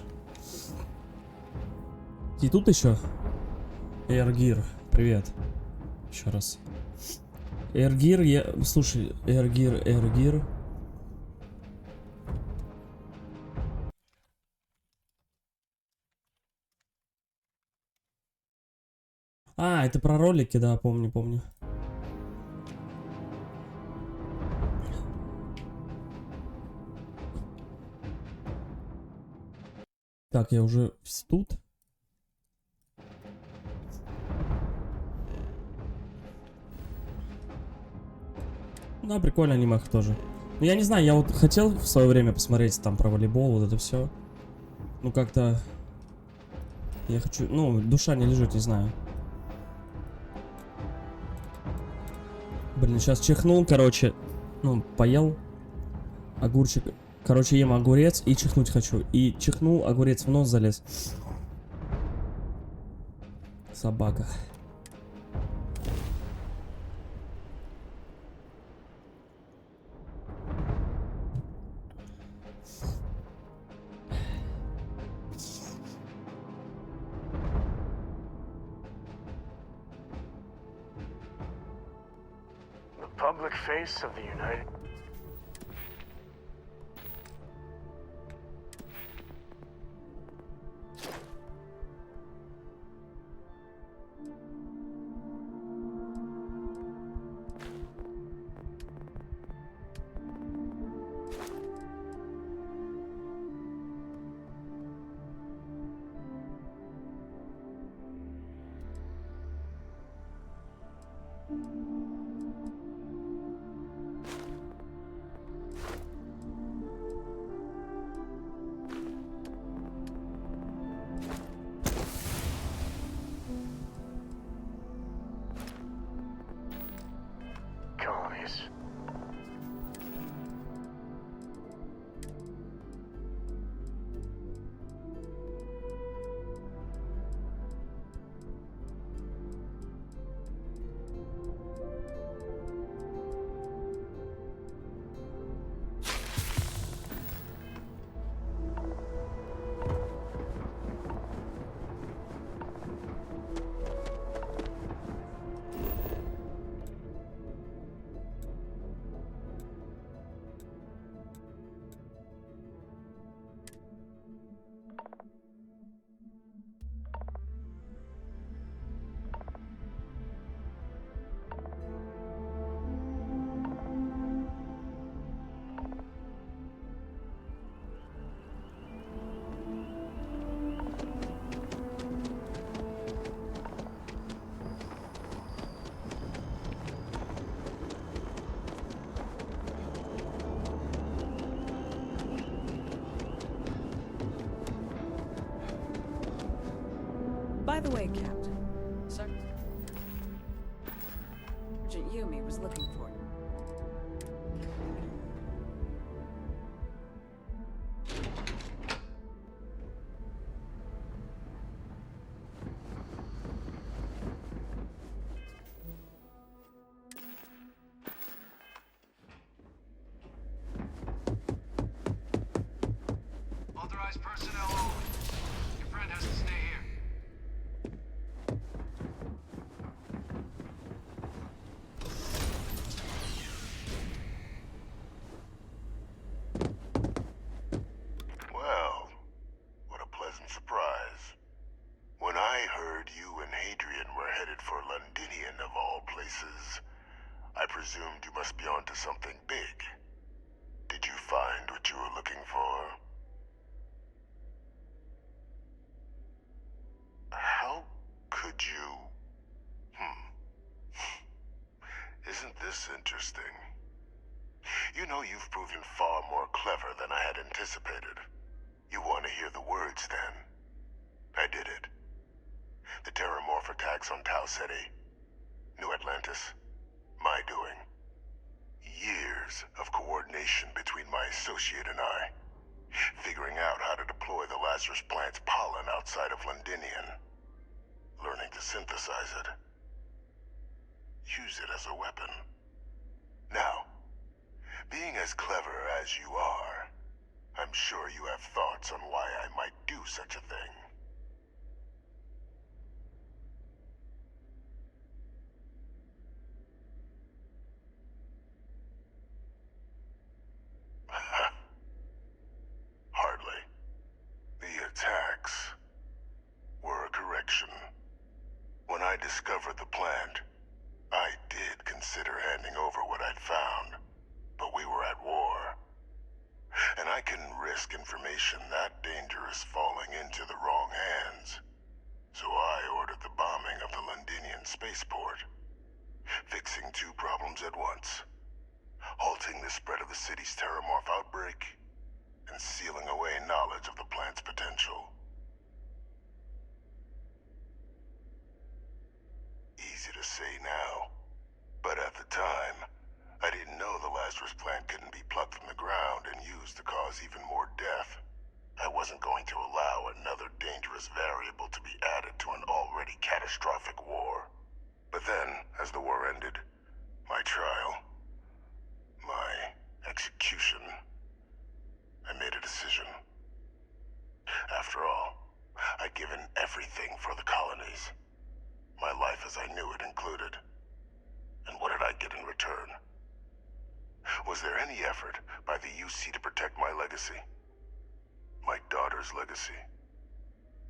И тут еще? Эргир, привет. Еще раз. Эргир, я... Слушай, Эргир. А, это про ролики, да, помню. Так, я уже тут. Да, прикольно анимеха тоже. Ну, я не знаю, я вот хотел в свое время посмотреть там про волейбол, вот это все. Ну, как-то... Я хочу... Ну, душа не лежит, не знаю. Блин, сейчас чихнул, короче. Ну, поел. Огурчик. Короче, ем огурец и чихнуть хочу. И чихнул, огурец в нос залез. Собака. The public face of the United... colonies. By the way, Captain. Sir? Sergeant Yumi was looking for you. Authorized personnel only. Your friend has to stay here. Well, what a pleasant surprise. When I heard you and Hadrian were headed for Londinian of all places, I presumed you must be onto something big. Did you find what you were looking for? How could you... Isn't this interesting? You know you've proven far more clever than I had anticipated. You want to hear the words, then? I did it. The Terramorph attacks on Tau Ceti. New Atlantis. My doing. Years of coordination between my associate and I. Figuring out how to deploy the Lazarus plant's pollen outside of Londinian. Learning to synthesize it. Use it as a weapon. Now, being as clever as you are, I'm sure you have thoughts on why I might do such a thing. Hardly. The attacks were a correction. When I discovered the plant, I did consider handing over what I'd found, but we were at war. And I couldn't risk information that dangerous falling into the wrong hands. So I ordered the bombing of the Londinian spaceport, fixing two problems at once. Halting the spread of the city's terramorph outbreak, and sealing away knowledge of the plant's potential. Easy to say now, but at the time, I didn't know the Lazarus plant couldn't be plucked from the ground and used to cause even more death. I wasn't going to allow another dangerous variable to be added to an already catastrophic war. But then, as the war ended, my trial, my execution, I made a decision. After all, I'd given everything for the colonies. My life as I knew it included. And what did I get in return? Was there any effort by the UC to protect my legacy? My daughter's legacy?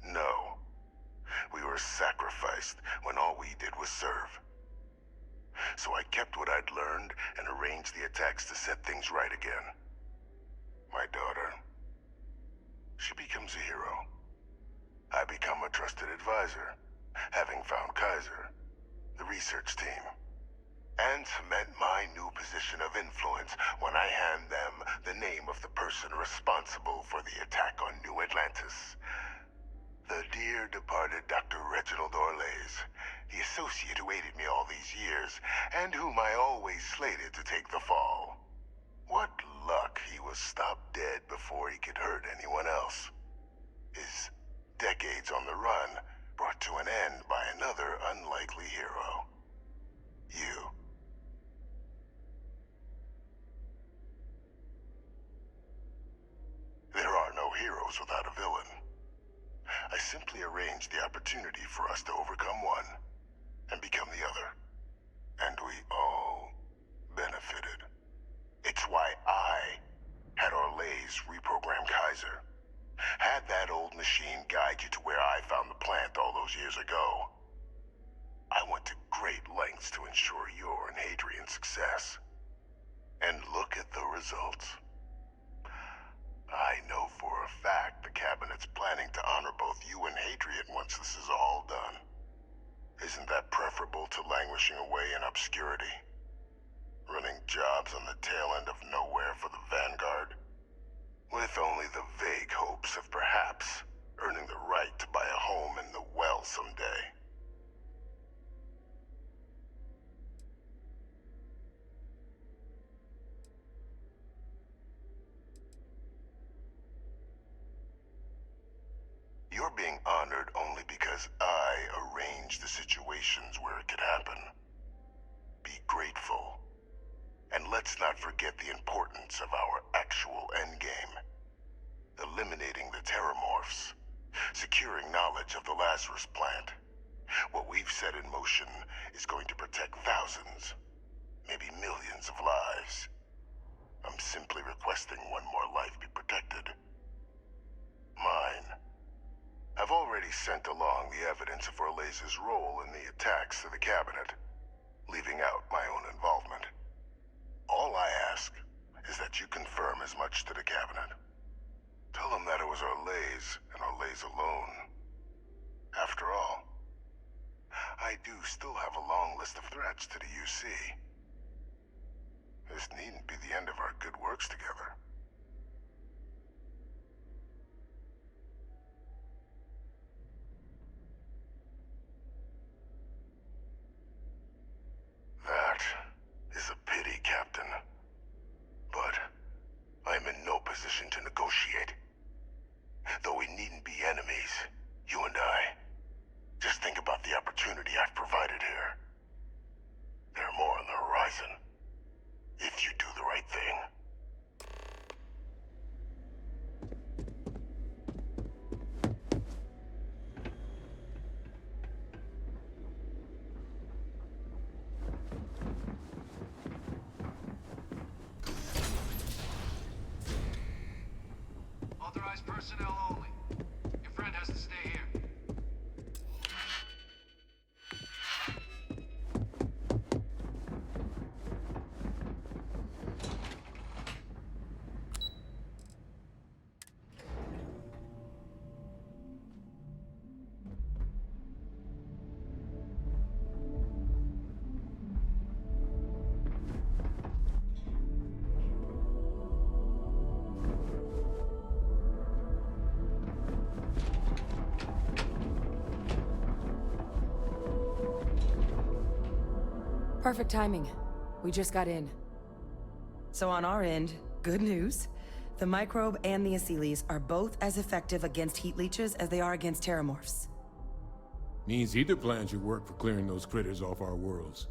No. We were sacrificed when all we did was serve. So I kept what I'd learned and arranged the attacks to set things right again. My daughter, she becomes a hero. I become a trusted advisor, having found Kaiser, the research team, and cement my new position of influence when I hand them the name of the person responsible for the attack on New Atlantis. The dear departed Dr. Reginald Orlays, the associate who aided me all these years, and whom I always slated to take the fall. What luck he was stopped dead before he could hurt anyone else. His decades on the run brought to an end by another unlikely hero. You. There are no heroes without a villain. I simply arranged the opportunity for us to overcome one and become the other. And we all benefited. It's why I had Orlays reprogram Kaiser. Had that old machine guide you to where I found the plant all those years ago. I went to great lengths to ensure your and Hadrian's success. And look at the results. I know for a fact the Cabinet's planning to honor both you and Hadrian once this is all done. Isn't that preferable to languishing away in obscurity? Running jobs on the tail end of nowhere for the Vanguard? With only the vague hopes of perhaps earning the right to buy a home in the well someday. You're being honored only because I arranged the situations where it could happen. Be grateful. And let's not forget the importance of our actual endgame. Eliminating the terramorphs. Securing knowledge of the Lazarus plant. What we've set in motion is going to protect thousands, maybe millions of lives. I'm simply requesting one more life be protected. Mine. I've already sent along the evidence of Orlays' role in the attacks to the Cabinet, leaving out my own involvement. All I ask is that you confirm as much to the Cabinet. Tell them that it was Orlays and Orlays alone. After all, I do still have a long list of threats to the UC. This needn't be the end of our good works together. That is a pity, Captain. But I'm in no position to negotiate. Though we needn't be enemies, you and I. Just think about the opportunity I've provided here. There are more on the horizon. If you do the right thing. Perfect timing. We just got in. So on our end, good news. The microbe and the Asylees are both as effective against heat leeches as they are against terramorphs. Means either plan should work for clearing those critters off our worlds.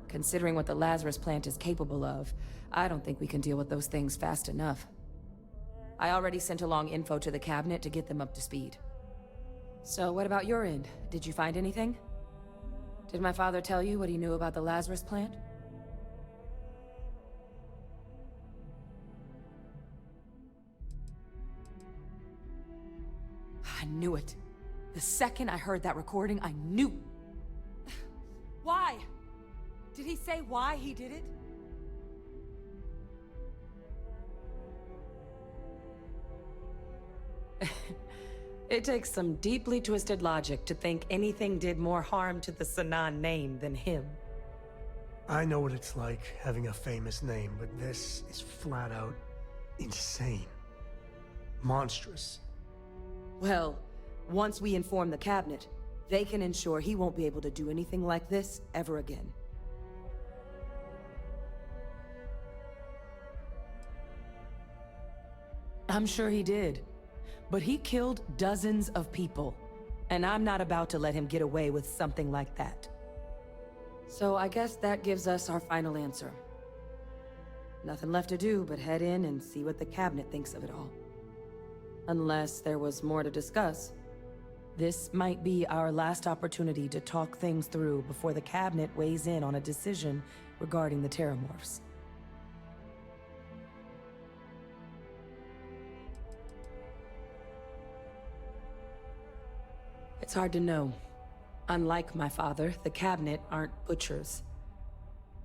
Considering what the Lazarus plant is capable of, I don't think we can deal with those things fast enough. I already sent along info to the cabinet to get them up to speed. So what about your end? Did you find anything? Did my father tell you what he knew about the Lazarus plant? I knew it. The second I heard that recording, I knew. Why? Did he say why he did it? It takes some deeply twisted logic to think anything did more harm to the Sanan name than him. I know what it's like having a famous name, but this is flat out insane. Monstrous. Well, once we inform the cabinet, they can ensure he won't be able to do anything like this ever again. I'm sure he did. But he killed dozens of people, and I'm not about to let him get away with something like that. So I guess that gives us our final answer. Nothing left to do but head in and see what the cabinet thinks of it all. Unless there was more to discuss. This might be our last opportunity to talk things through before the cabinet weighs in on a decision regarding the terramorphs. It's hard to know. Unlike my father, the cabinet aren't butchers.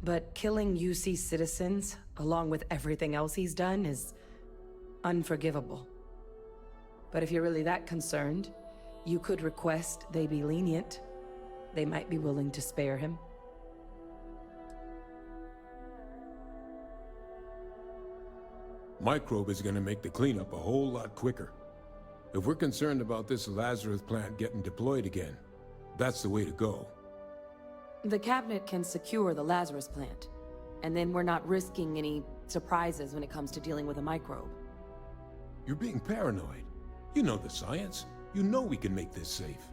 But killing UC citizens, along with everything else he's done, is unforgivable. But if you're really that concerned, you could request they be lenient. They might be willing to spare him. Microbe is gonna make the cleanup a whole lot quicker. If we're concerned about this Lazarus plant getting deployed again, that's the way to go. The cabinet can secure the Lazarus plant, and then we're not risking any surprises when it comes to dealing with a microbe. You're being paranoid. You know the science. You know we can make this safe.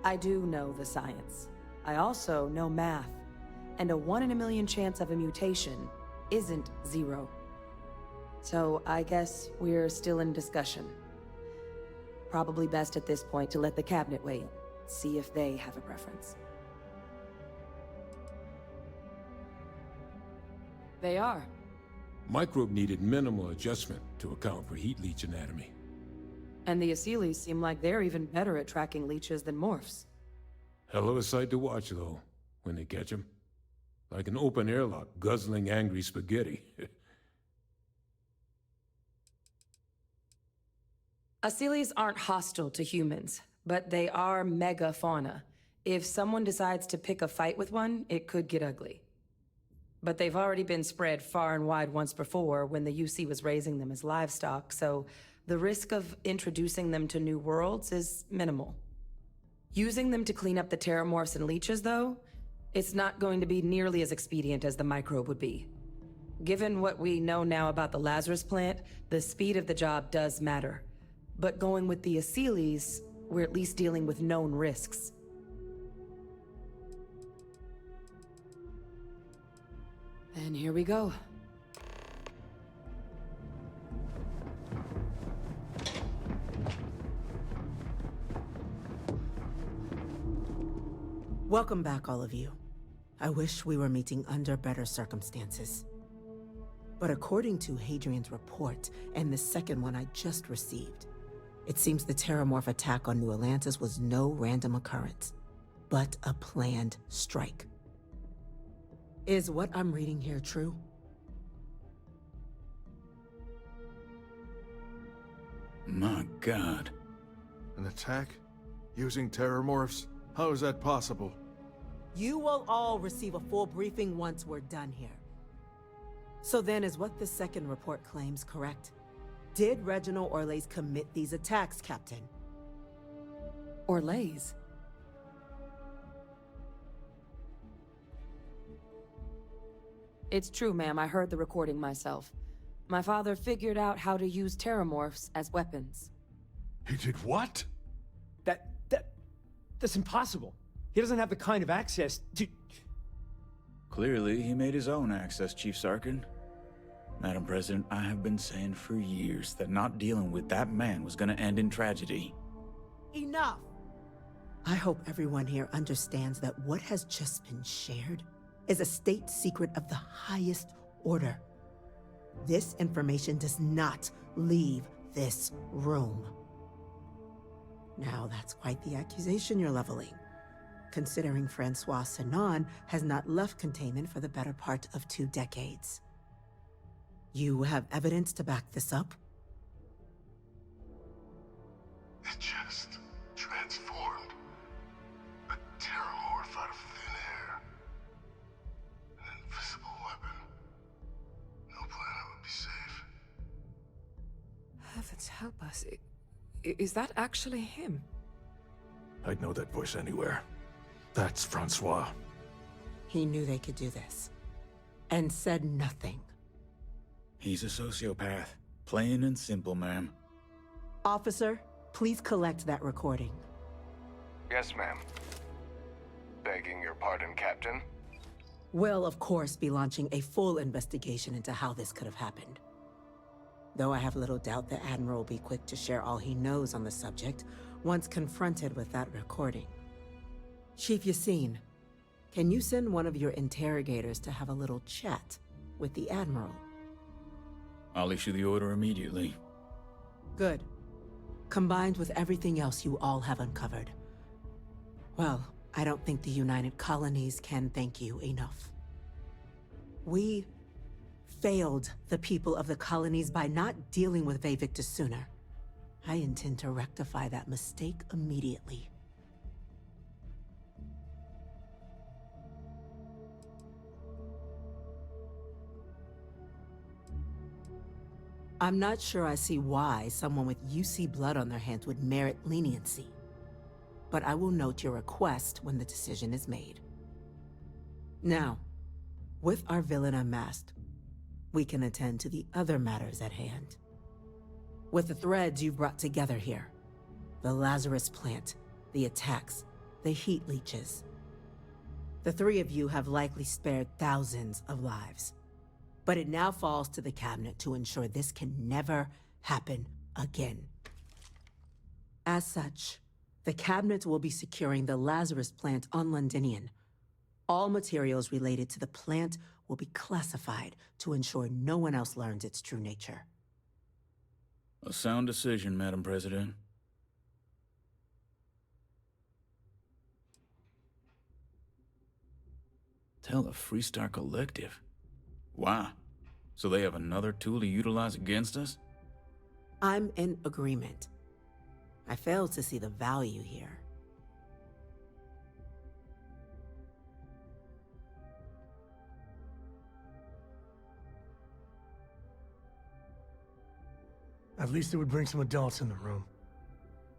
I do know the science. I also know math, and a 1 in a million chance of a mutation isn't 0. So I guess we're still in discussion. Probably best at this point to let the cabinet weigh in, see if they have a preference. They are. Microbe needed minimal adjustment to account for heat leech anatomy. And the Asylees seem like they're even better at tracking leeches than morphs. Hell of a sight to watch, though, when they catch them. Like an open airlock guzzling angry spaghetti. Asylees aren't hostile to humans, but they are megafauna. If someone decides to pick a fight with one, it could get ugly. But they've already been spread far and wide once before when the UC was raising them as livestock, so the risk of introducing them to new worlds is minimal. Using them to clean up the terramorphs and leeches, though, it's not going to be nearly as expedient as the microbe would be. Given what we know now about the Lazarus plant, the speed of the job does matter. But going with the Asylees, we're at least dealing with known risks. And here we go. Welcome back, all of you. I wish we were meeting under better circumstances. But according to Hadrian's report, and the second one I just received, it seems the Terramorph attack on New Atlantis was no random occurrence, but a planned strike. Is what I'm reading here true? My God. An attack? Using terramorphs? How is that possible? You will all receive a full briefing once we're done here. So then, is what the second report claims correct? Did Reginald Orlays commit these attacks, Captain? Orlays? It's true, ma'am. I heard the recording myself. My father figured out how to use terramorphs as weapons. He did what? That's impossible. He doesn't have the kind of access to... Clearly, he made his own access, Chief Sarkin. Madam President, I have been saying for years that not dealing with that man was gonna end in tragedy. Enough! I hope everyone here understands that what has just been shared is a state secret of the highest order. This information does not leave this room. Now, that's quite the accusation you're leveling, considering Francois Sanon has not left containment for the better part of 2 decades. You have evidence to back this up? It just transformed. A terramorph out of thin air. An invisible weapon. No planet would be safe. Heavens help us. Is that actually him? I'd know that voice anywhere. That's Francois. He knew they could do this, and said nothing. He's a sociopath. Plain and simple, ma'am. Officer, please collect that recording. Yes, ma'am. Begging your pardon, Captain. We'll, of course, be launching a full investigation into how this could have happened. Though I have little doubt the Admiral will be quick to share all he knows on the subject once confronted with that recording. Chief Yassine, can you send one of your interrogators to have a little chat with the Admiral? I'll issue the order immediately. Good. Combined with everything else you all have uncovered. Well, I don't think the United Colonies can thank you enough. We failed the people of the colonies by not dealing with Vevictus sooner. I intend to rectify that mistake immediately. I'm not sure I see why someone with UC blood on their hands would merit leniency. But I will note your request when the decision is made. Now, with our villain unmasked, we can attend to the other matters at hand. With the threads you've brought together here, the Lazarus plant, the attacks, the heat leeches, the 3 of you have likely spared thousands of lives. But it now falls to the Cabinet to ensure this can never happen again. As such, the Cabinet will be securing the Lazarus plant on Londinian. All materials related to the plant will be classified to ensure no one else learns its true nature. A sound decision, Madam President. Tell the Freestar Collective. Wow. So they have another tool to utilize against us? I'm in agreement. I fail to see the value here. At least it would bring some adults in the room.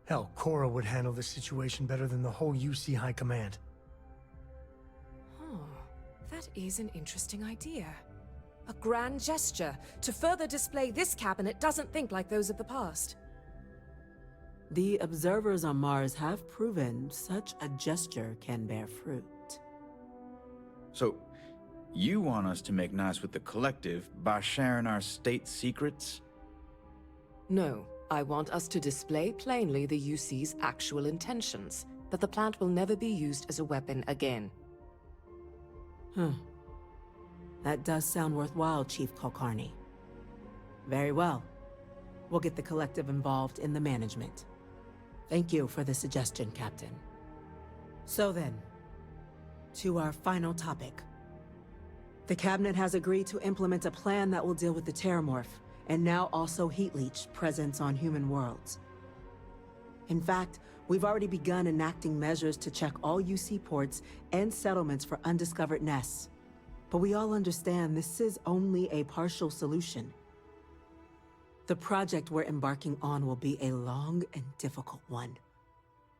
Hell, Cora would handle this situation better than the whole UC High Command. Oh, that is an interesting idea. A grand gesture to further display this cabinet doesn't think like those of the past. The observers on Mars have proven such a gesture can bear fruit. So, you want us to make nice with the Collective by sharing our state secrets? No, I want us to display plainly the UC's actual intentions, that the plant will never be used as a weapon again. That does sound worthwhile, Chief Kulkarni. Very well. We'll get the Collective involved in the management. Thank you for the suggestion, Captain. So then, to our final topic. The Cabinet has agreed to implement a plan that will deal with the Terramorph, and now also Heat Leech presence on human worlds. In fact, we've already begun enacting measures to check all UC ports and settlements for undiscovered nests. But we all understand this is only a partial solution. The project we're embarking on will be a long and difficult one.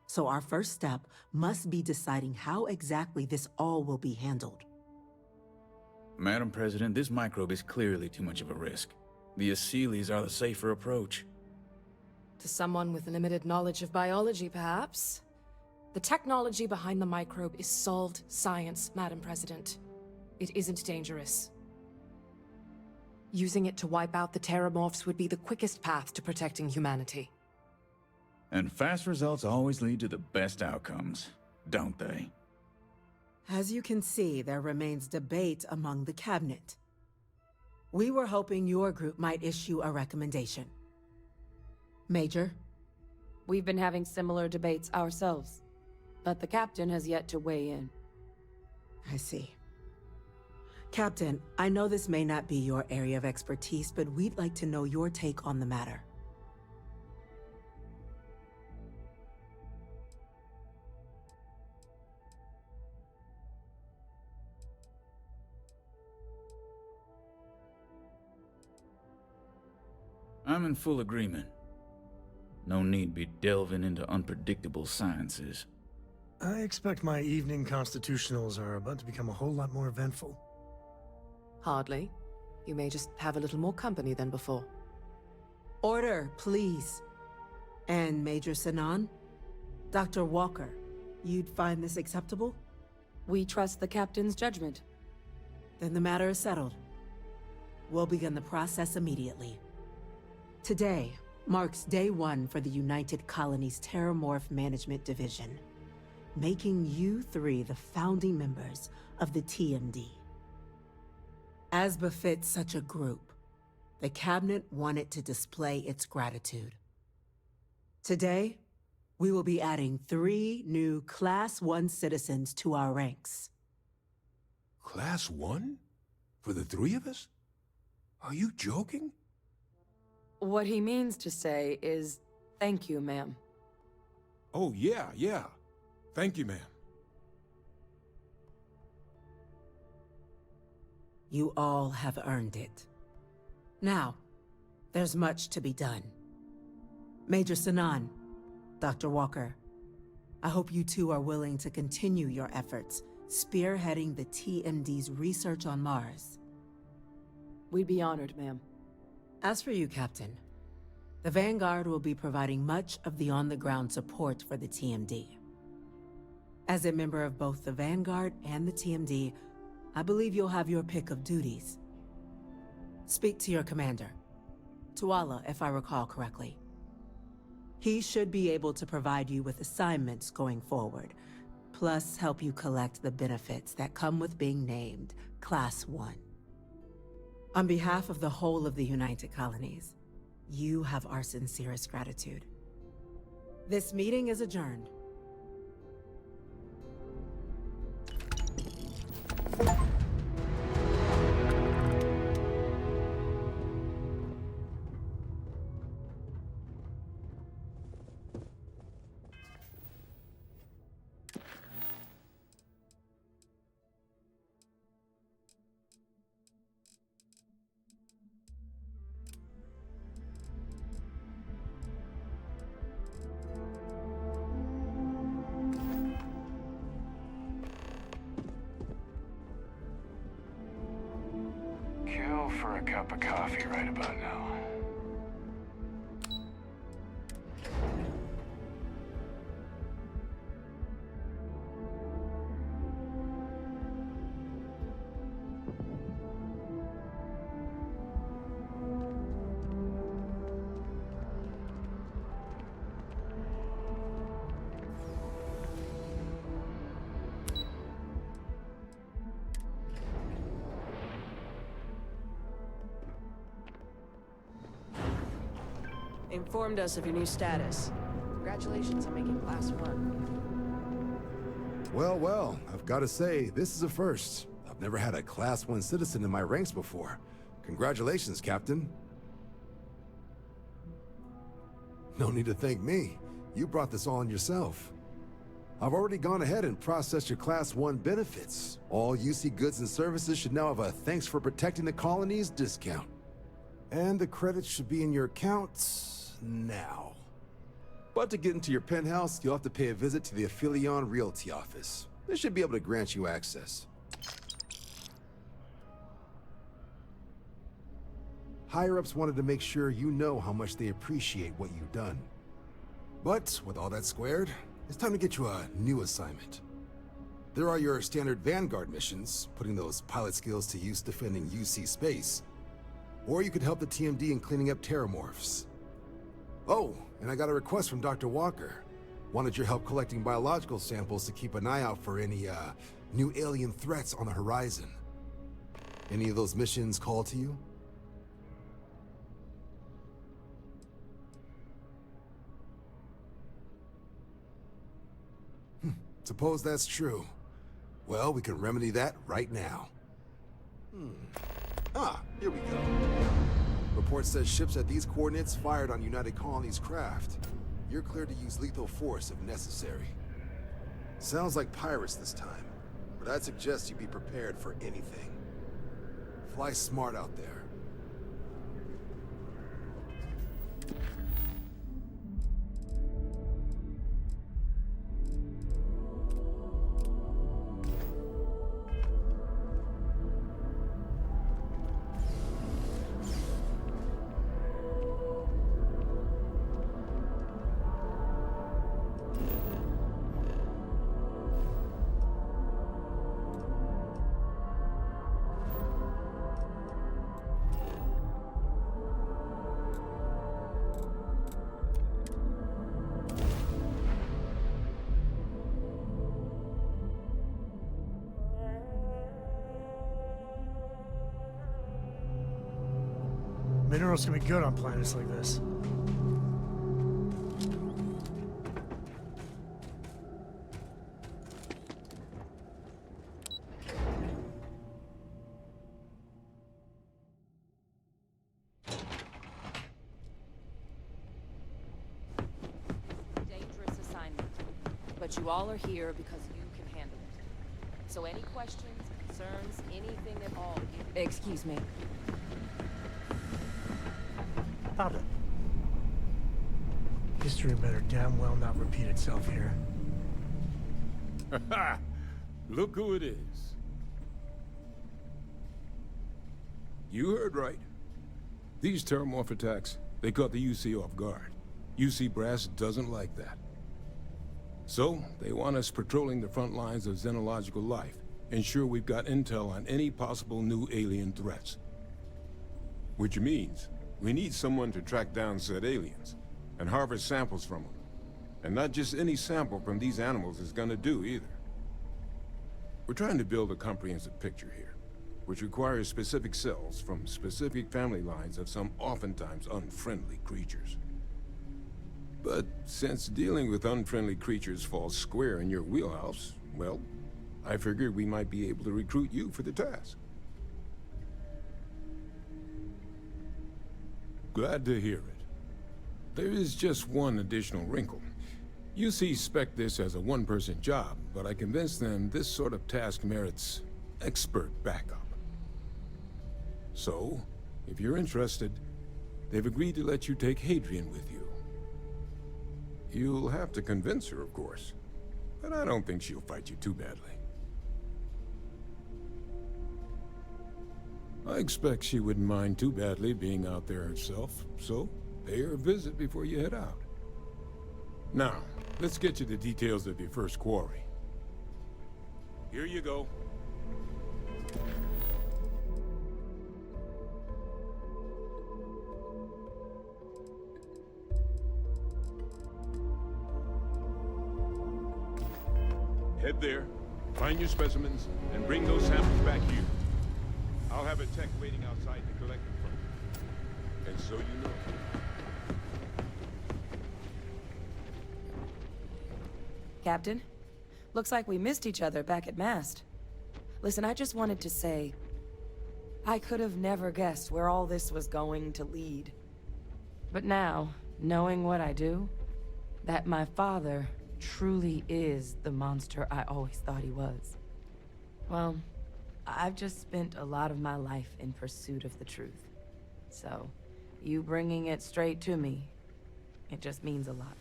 So our first step must be deciding how exactly this all will be handled. Madam President, this microbe is clearly too much of a risk. The Asylees are the safer approach. To someone with limited knowledge of biology, perhaps. The technology behind the microbe is solved science, Madam President. It isn't dangerous. Using it to wipe out the Terramorphs would be the quickest path to protecting humanity. And fast results always lead to the best outcomes, don't they? As you can see, there remains debate among the cabinet. We were hoping your group might issue a recommendation. Major? We've been having similar debates ourselves, but the captain has yet to weigh in. I see. Captain, I know this may not be your area of expertise, but we'd like to know your take on the matter. I'm in full agreement. No need be delving into unpredictable sciences. I expect my evening constitutionals are about to become a whole lot more eventful. Hardly. You may just have a little more company than before. Order, please. And Major Sinan? Dr. Walker, you'd find this acceptable? We trust the captain's judgment. Then the matter is settled. We'll begin the process immediately. Today marks day one for the United Colonies Terramorph Management Division, making you three the founding members of the TMD. As befits such a group, the Cabinet wanted to display its gratitude. Today, we will be adding 3 new Class 1 citizens to our ranks. Class 1? For the 3 of us? Are you joking? What he means to say is, thank you, ma'am. Oh, yeah. Thank you, ma'am. You all have earned it. Now, there's much to be done. Major Sinan, Dr. Walker, I hope you two are willing to continue your efforts, spearheading the TMD's research on Mars. We'd be honored, ma'am. As for you, Captain, the Vanguard will be providing much of the on-the-ground support for the TMD. As a member of both the Vanguard and the TMD, I believe you'll have your pick of duties. Speak to your commander, Tuala, if I recall correctly. He should be able to provide you with assignments going forward, plus help you collect the benefits that come with being named Class 1. On behalf of the whole of the United Colonies, you have our sincerest gratitude. This meeting is adjourned. For a cup of coffee right about now. Informed us of your new status. Congratulations on making Class 1. Well, I've got to say, this is a first. I've never had a Class 1 citizen in my ranks before. Congratulations, Captain. No need to thank me. You brought this all on yourself. I've already gone ahead and processed your Class 1 benefits. All UC goods and services should now have a thanks for protecting the colonies discount. And the credits should be in your accounts now. But to get into your penthouse, you'll have to pay a visit to the Aphelion Realty office. They should be able to grant you access. Higher-ups wanted to make sure you know how much they appreciate what you've done. But with all that squared, it's time to get you a new assignment. There are your standard Vanguard missions, putting those pilot skills to use defending UC space. Or you could help the TMD in cleaning up terramorphs. Oh, and I got a request from Dr. Walker. Wanted your help collecting biological samples to keep an eye out for any, new alien threats on the horizon. Any of those missions call to you? Suppose that's true. Well, we can remedy that right now. Here we go. Report says ships at these coordinates fired on United Colonies craft. You're cleared to use lethal force if necessary. Sounds like pirates this time, but I'd suggest you be prepared for anything. Fly smart out there. Minerals can be good on planets like this. Dangerous assignment, but you all are here because you can handle it. So any questions, concerns, anything at all, excuse me. Powder. History better damn well not repeat itself here. Look who it is. You heard right. These terramorph attacks, they caught the UC off guard. UC brass doesn't like that. So, they want us patrolling the front lines of xenological life, ensure we've got intel on any possible new alien threats. Which means we need someone to track down said aliens, and harvest samples from them. And not just any sample from these animals is gonna do either. We're trying to build a comprehensive picture here, which requires specific cells from specific family lines of some oftentimes unfriendly creatures. But since dealing with unfriendly creatures falls square in your wheelhouse, well, I figured we might be able to recruit you for the task. Glad to hear it. There is just one additional wrinkle. UC spec this as a one-person job, but I convinced them this sort of task merits expert backup. So, if you're interested, they've agreed to let you take Hadrian with you. You'll have to convince her, of course, but I don't think she'll fight you too badly. I expect she wouldn't mind too badly being out there herself, so pay her a visit before you head out. Now, let's get you the details of your first quarry. Here you go. Head there, find your specimens, and bring those samples back here. I'll have a tech waiting outside to collect them from you. And so you know. Captain, looks like we missed each other back at Mast. Listen, I just wanted to say, I could have never guessed where all this was going to lead. But now, knowing what I do, that my father truly is the monster I always thought he was. Well, I've just spent a lot of my life in pursuit of the truth. So, you bringing it straight to me, it just means a lot.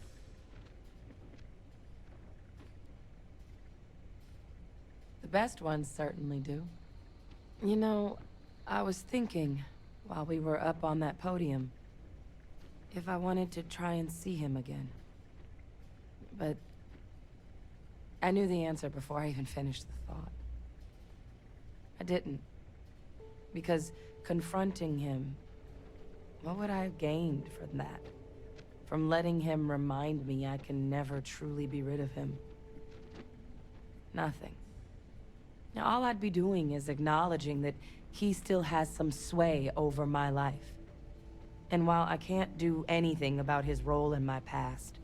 The best ones certainly do. You know, I was thinking, while we were up on that podium, if I wanted to try and see him again. But I knew the answer before I even finished the thought. I didn't. Because confronting him, what would I have gained from that? From letting him remind me I can never truly be rid of him? Nothing. Now, all I'd be doing is acknowledging that he still has some sway over my life. And while I can't do anything about his role in my past,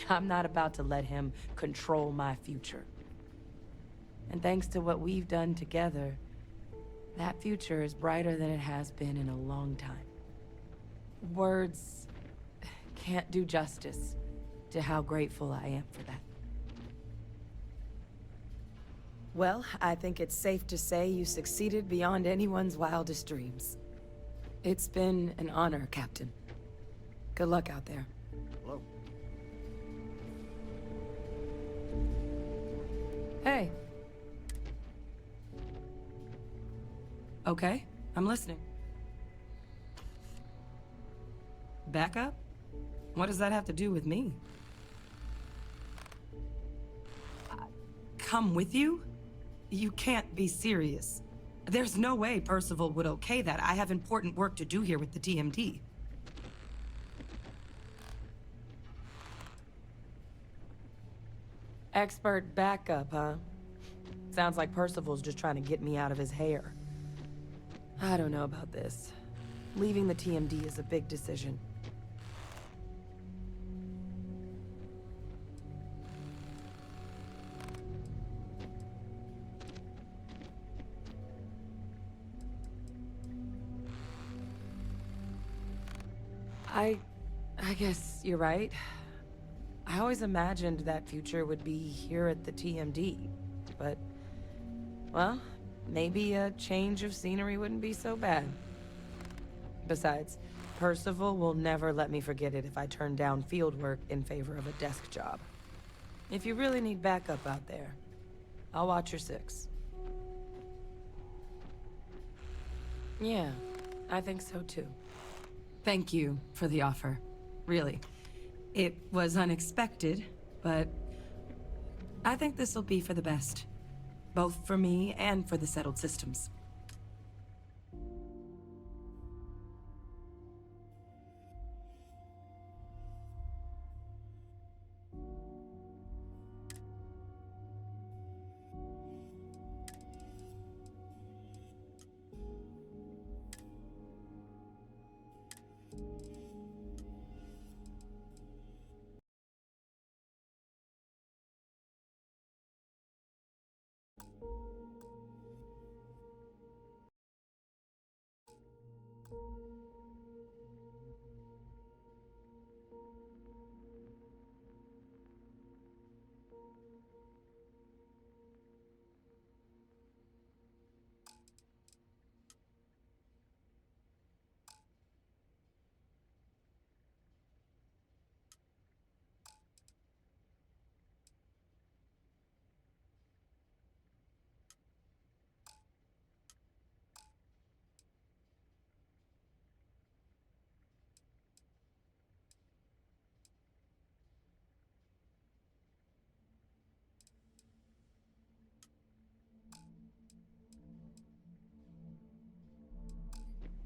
I'm not about to let him control my future. And thanks to what we've done together, that future is brighter than it has been in a long time. Words can't do justice to how grateful I am for that. Well, I think it's safe to say you succeeded beyond anyone's wildest dreams. It's been an honor, Captain. Good luck out there. Hello. Hey. Okay, I'm listening. Backup? What does that have to do with me? Come with you? You can't be serious. There's no way Percival would okay that. I have important work to do here with the TMD. Expert backup, huh? Sounds like Percival's just trying to get me out of his hair. I don't know about this. Leaving the TMD is a big decision. I guess you're right. I always imagined that future would be here at the TMD, but, well, maybe a change of scenery wouldn't be so bad. Besides, Percival will never let me forget it if I turn down field work in favor of a desk job. If you really need backup out there, I'll watch your six. Yeah, I think so too. Thank you for the offer. Really. It was unexpected, but I think this will be for the best. Both for me and for the settled systems.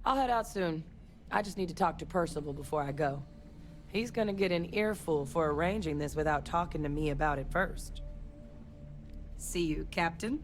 I'll head out soon. I just need to talk to Percival before I go. He's gonna get an earful for arranging this without talking to me about it first. See you, Captain.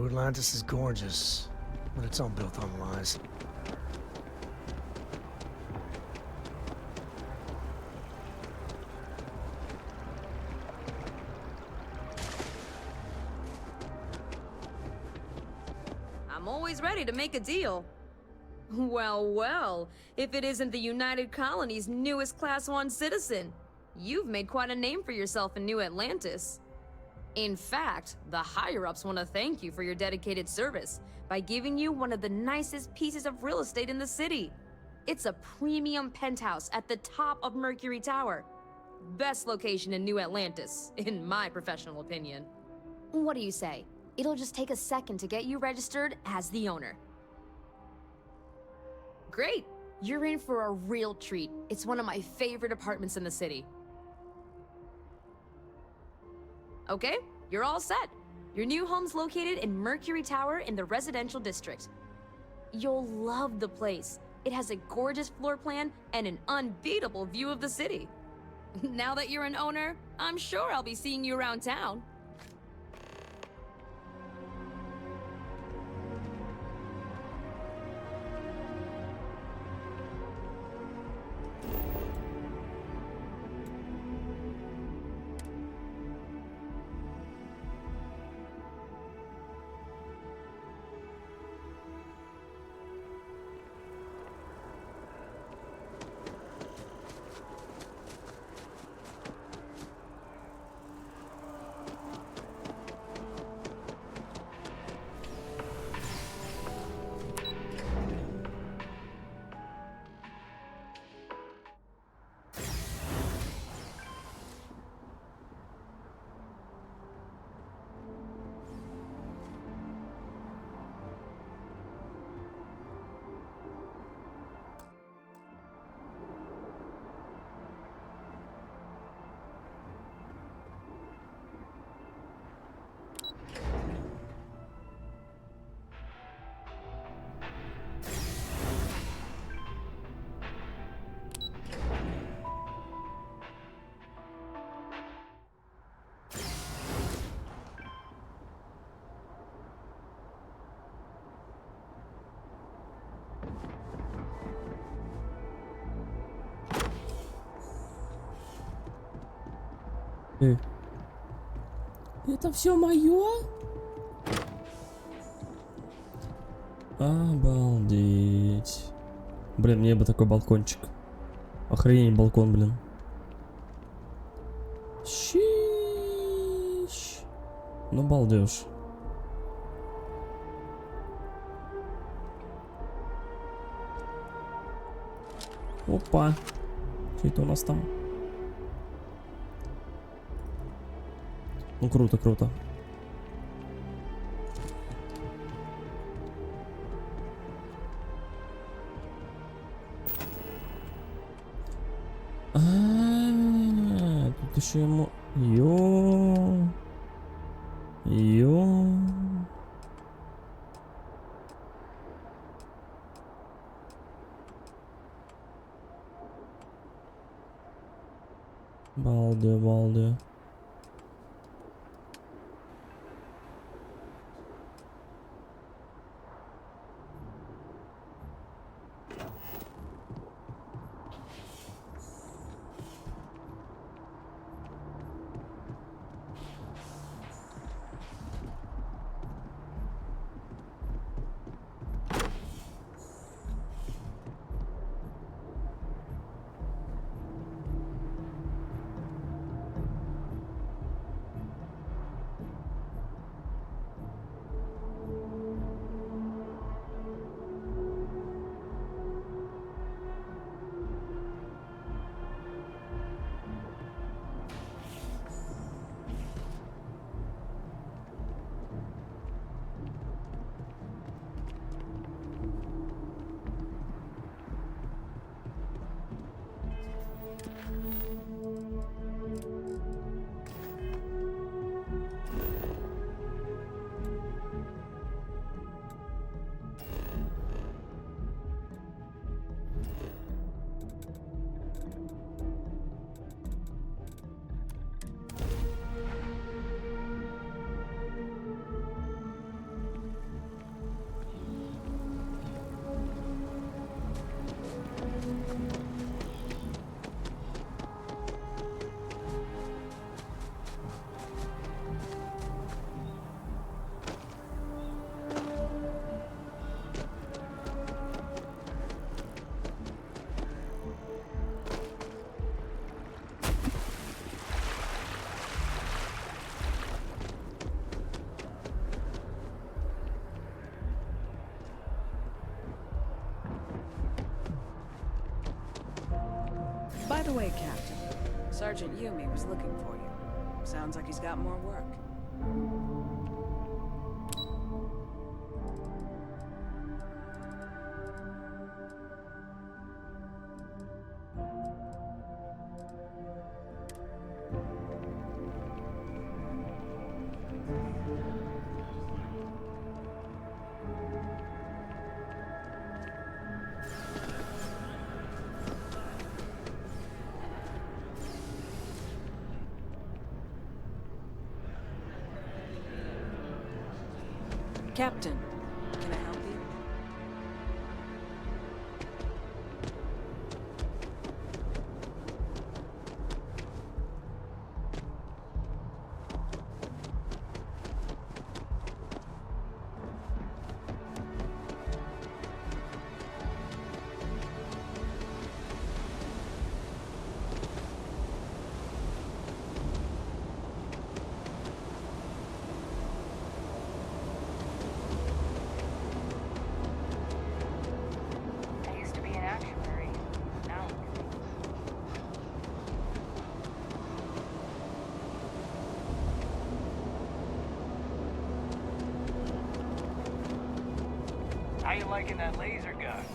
Atlantis is gorgeous, but it's all built on lies. I'm always ready to make a deal. Well, well, if it isn't the United Colony's newest Class 1 citizen, you've made quite a name for yourself in New Atlantis. In fact, the higher-ups want to thank you for your dedicated service by giving you one of the nicest pieces of real estate in the city. It's a premium penthouse at the top of Mercury Tower. Best location in New Atlantis, in my professional opinion. What do you say? It'll just take a second to get you registered as the owner. Great! You're in for a real treat. It's one of my favorite apartments in the city. Okay, you're all set. Your new home's located in Mercury Tower in the residential district. You'll love the place. It has a gorgeous floor plan and an unbeatable view of the city. Now that you're an owner, I'm sure I'll be seeing you around town. Это все мое? Обалдеть. Блин, мне бы такой балкончик. Охренеть балкон, блин. Щищ. Ну, балдеж. Опа. Что это у нас там? Ну, круто, круто. Тут еще ему... Балде. By the way, Captain, Sergeant Yumi was looking for you. Sounds like he's got more work. Captain, can I help you? How you liking that laser gun?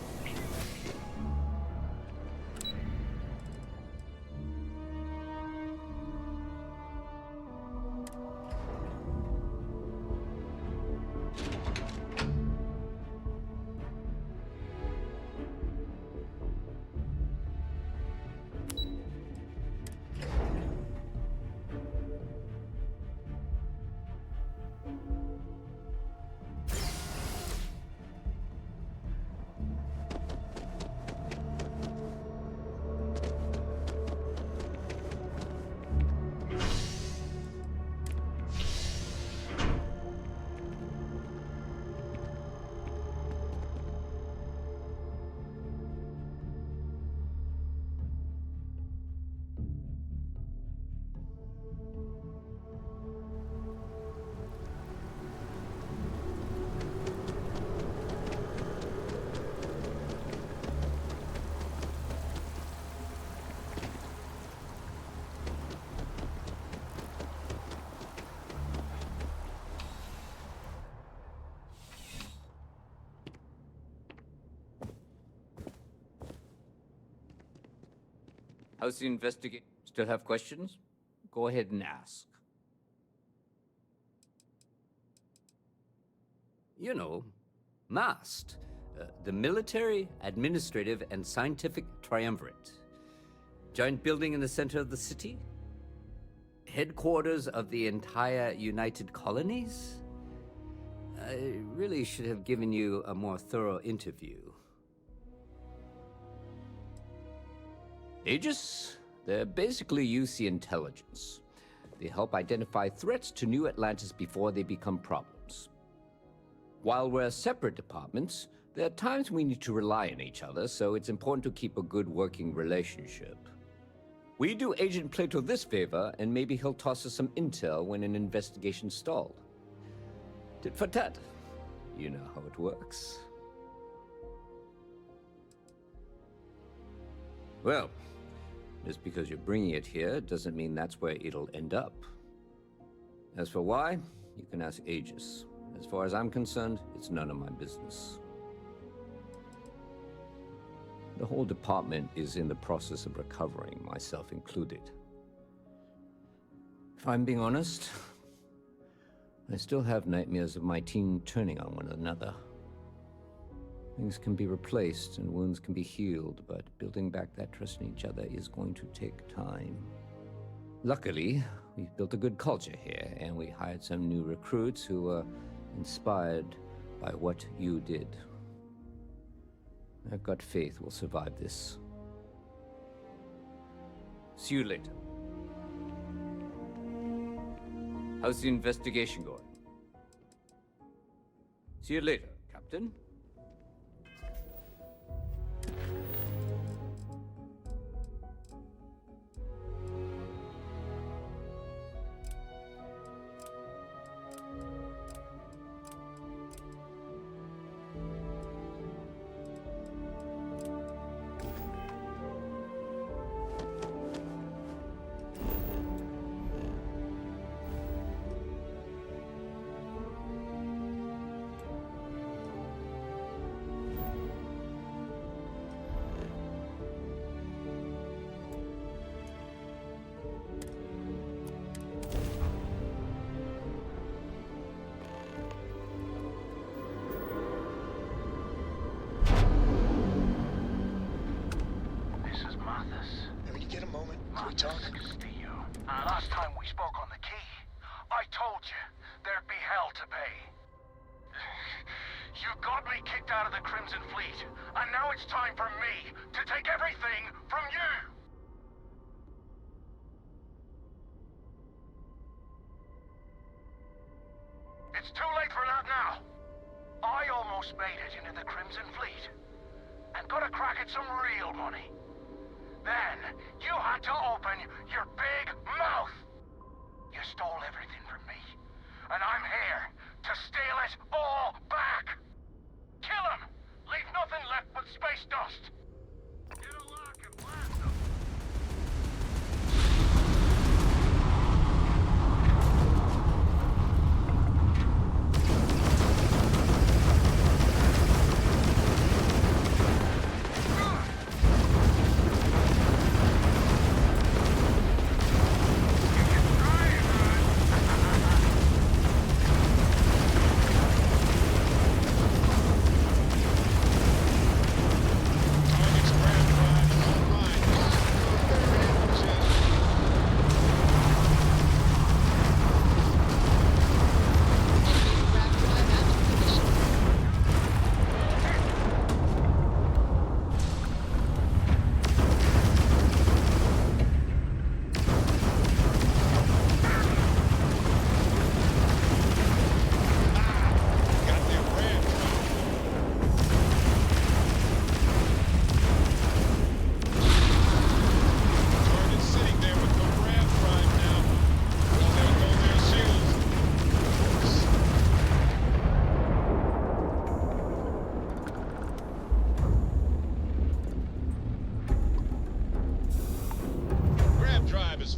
How's the investigation? Still have questions? Go ahead and ask. You know, MAST, the Military, Administrative, and Scientific Triumvirate. Giant building in the center of the city? Headquarters of the entire United Colonies? I really should have given you a more thorough interview. Aegis? They're basically UC intelligence. They help identify threats to New Atlantis before they become problems. While we're separate departments, there are times we need to rely on each other, so it's important to keep a good working relationship. We do Agent Plato this favor, and maybe he'll toss us some intel when an investigation stalled. Tit for tat. You know how it works. Well, just because you're bringing it here doesn't mean that's where it'll end up. As for why, you can ask Aegis. As far as I'm concerned, it's none of my business. The whole department is in the process of recovering, myself included. If I'm being honest, I still have nightmares of my team turning on one another. Things can be replaced and wounds can be healed, but building back that trust in each other is going to take time. Luckily, we've built a good culture here, and we hired some new recruits who were inspired by what you did. I've got faith we'll survive this. See you later. How's the investigation going? See you later, Captain. When you get a moment, can we talk? Last time we spoke on the key, I told you there'd be hell to pay. You got me kicked out of the Crimson Fleet, and now it's time for me to take everything from you! It's too late for that now. I almost made it into the Crimson Fleet, and got a crack at some real money. Then, you had to open your big mouth! You stole everything from me, and I'm here to steal it all back! Kill him! Leave nothing left but space dust! Get a lock and blast him!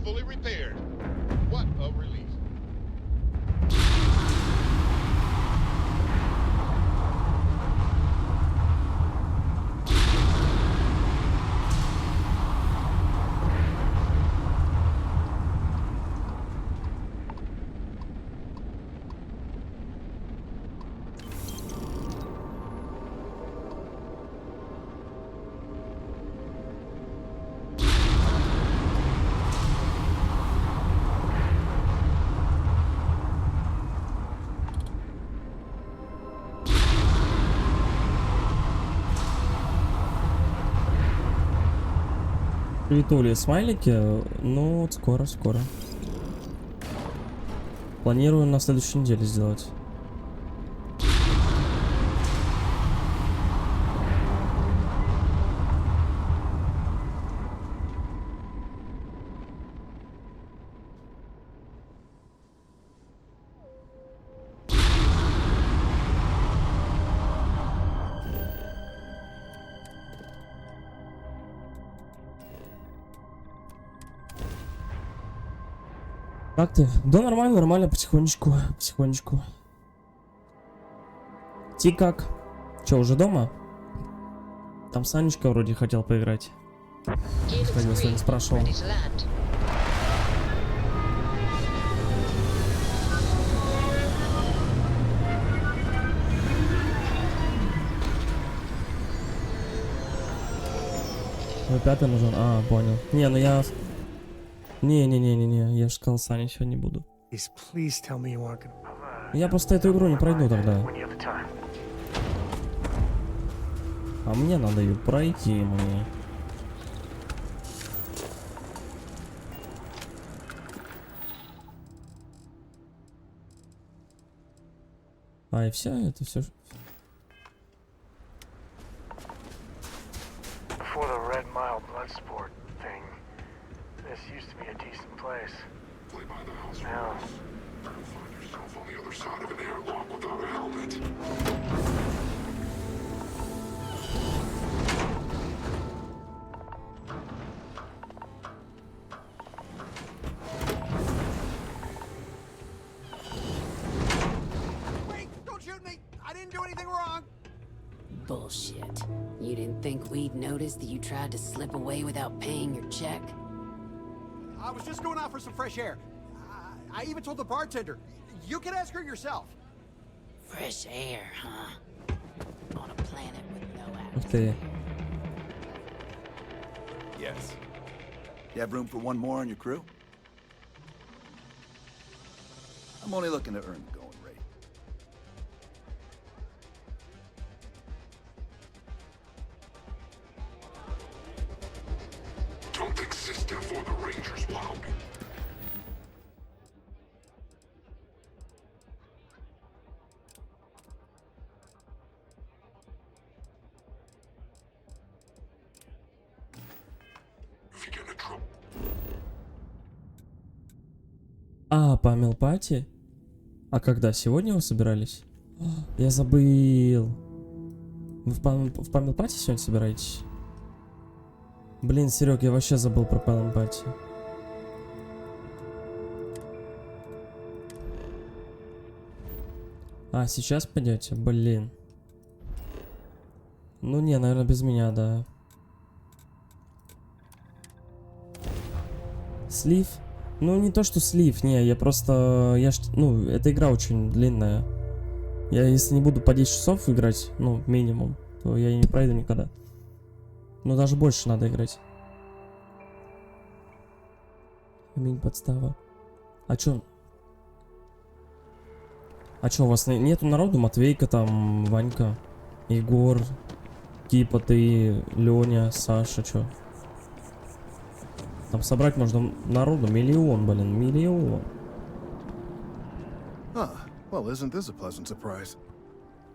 Fully repaired. What a relief. Притули смайлики, ну вот скоро. Планирую на следующей неделе сделать. Как ты? Да нормально, потихонечку. Ты как? Че, уже дома? Там Санечка вроде хотел поиграть. Сходил, сегодня спрашивал. Ну, 5 нужен? А, понял. Не, ну я... Не, я же сказал, Саня, сегодня не буду. Я просто эту игру не пройду тогда. А мне надо ее пройти, мне. А, и все, это все. This used to be a decent place. Now, better find yourself on the other side of an airlock without a helmet. Wait! Don't shoot me! I didn't do anything wrong! Bullshit. You didn't think we'd notice that you tried to slip away without paying your check? I was just going out for some fresh air. I even told the bartender. You can ask her yourself. Fresh air, huh? On a planet with no Ух ты. guess. You have room for one more on your crew? I'm only looking to earn the going rate. Don't exist before the Rangers wow me. А, по мелпати? А когда? Сегодня вы собирались? Я забыл. Вы в памелпати сегодня собираетесь? Блин, Серег, я вообще забыл про памелпати. А, сейчас пойдете? Блин. Ну не, наверное, без меня, да. Слив? Ну, не то, что слив, не, я просто... ну, эта игра очень длинная. Я, если не буду по 10 часов играть, ну, минимум, то я и не пройду никогда. Ну, даже больше надо играть. Мини-подстава. А чё? А чё, у вас нету народу? Матвейка там, Ванька, Егор, типа ты, Лёня, Саша, чё? Там собрать можно народу миллион, блин, миллион. Ah, well, isn't this a pleasant surprise?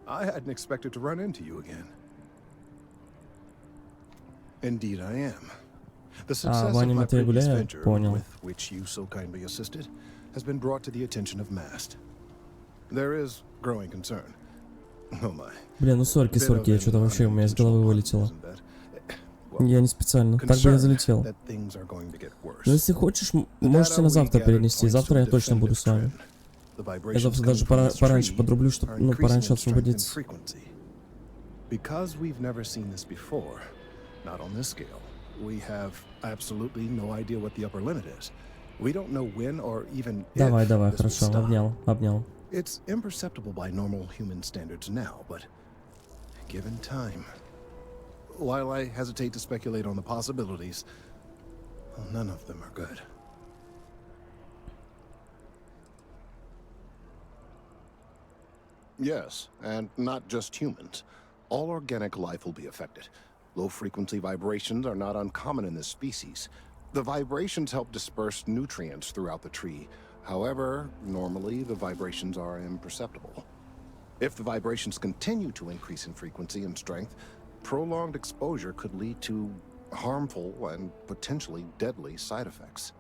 I hadn't expected to run into you again. Indeed I am. The success of my previous venture, with which you so kindly assisted, has been brought to the attention of MAST. There is growing concern. Oh my. Блин, ну сорки, я что-то вообще у меня из головы вылетело. Я не специально, так бы я залетел. Но если хочешь, можете на завтра перенести. Завтра я точно буду с вами. Я завтра даже пораньше подрублю, чтобы, ну, пораньше освободиться. Давай, давай, хорошо, обнял. It's imperceptible by normal human standards now, but given time. While I hesitate to speculate on the possibilities, well, none of them are good. Yes, and not just humans. All organic life will be affected. Low-frequency vibrations are not uncommon in this species. The vibrations help disperse nutrients throughout the tree. However, normally the vibrations are imperceptible. If the vibrations continue to increase in frequency and strength, prolonged exposure could lead to harmful and potentially deadly side effects.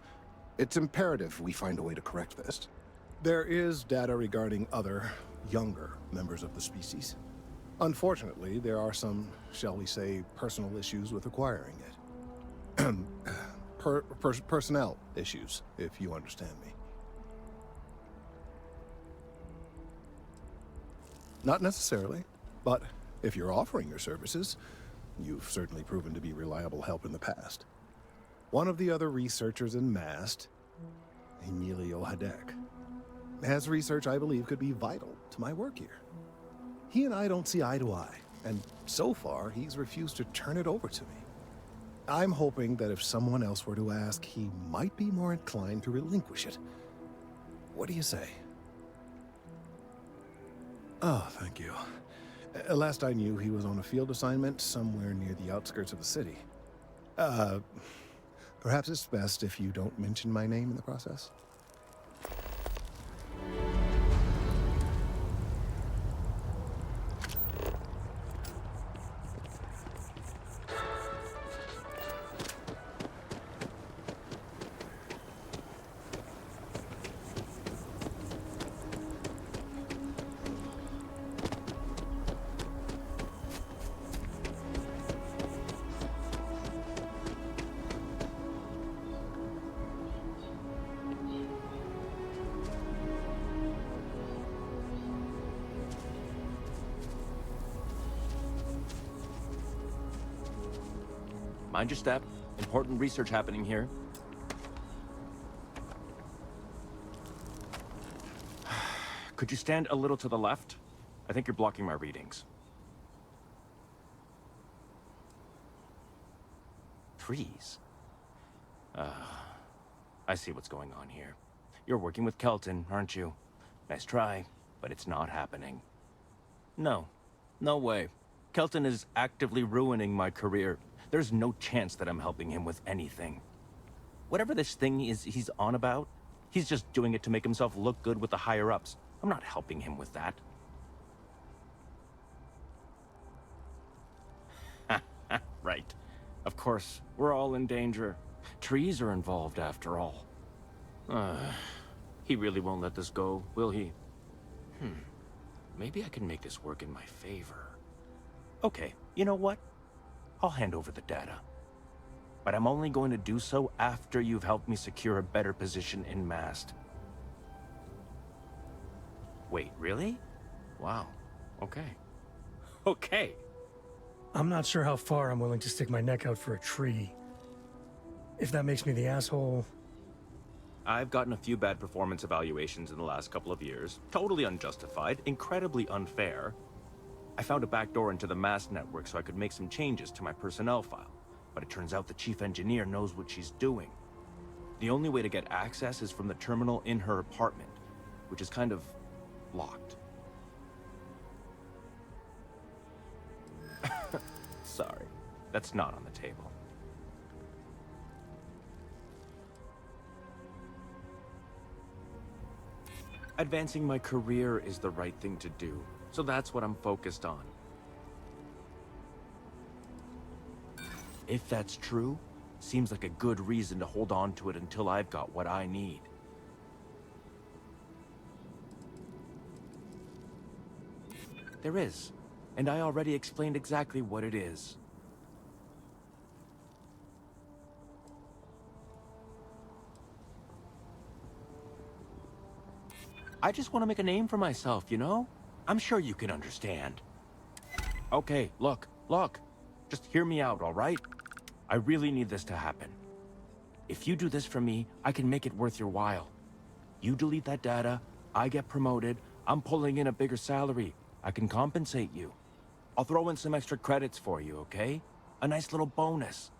It's imperative we find a way to correct this. There is data regarding other, younger members of the species. Unfortunately, there are some, shall we say, personal issues with acquiring it. Personnel issues, if you understand me. Not necessarily, but if you're offering your services, you've certainly proven to be reliable help in the past. One of the other researchers in MAST, Emilio Hadek, has research I believe could be vital to my work here. He and I don't see eye to eye, and so far he's refused to turn it over to me. I'm hoping that if someone else were to ask, he might be more inclined to relinquish it. What do you say? Oh, thank you. Last I knew, he was on a field assignment somewhere near the outskirts of the city. Perhaps it's best if you don't mention my name in the process. Mind your step. Important research happening here. Could you stand a little to the left? I think you're blocking my readings. Trees? I see what's going on here. You're working with Kelton, aren't you? Nice try, but it's not happening. No. No way. Kelton is actively ruining my career. There's no chance that I'm helping him with anything. Whatever this thing is he's on about, he's just doing it to make himself look good with the higher-ups. I'm not helping him with that. Right. Of course, we're all in danger. Trees are involved after all. He really won't let this go, will he? Maybe I can make this work in my favor. Okay, you know what? I'll hand over the data. But I'm only going to do so after you've helped me secure a better position in MAST. Wait, really? Wow. Okay. Okay. I'm not sure how far I'm willing to stick my neck out for a tree. If that makes me the asshole... I've gotten a few bad performance evaluations in the last couple of years. Totally unjustified, incredibly unfair. I found a backdoor into the MAST network so I could make some changes to my personnel file. But it turns out the chief engineer knows what she's doing. The only way to get access is from the terminal in her apartment, which is kind of locked. Sorry, that's not on the table. Advancing my career is the right thing to do, so that's what I'm focused on. If that's true, seems like a good reason to hold on to it until I've got what I need. There is, and I already explained exactly what it is. I just want to make a name for myself, you know? I'm sure you can understand. Okay, look. Just hear me out, all right? I really need this to happen. If you do this for me, I can make it worth your while. You delete that data, I get promoted, I'm pulling in a bigger salary. I can compensate you. I'll throw in some extra credits for you, okay? A nice little bonus.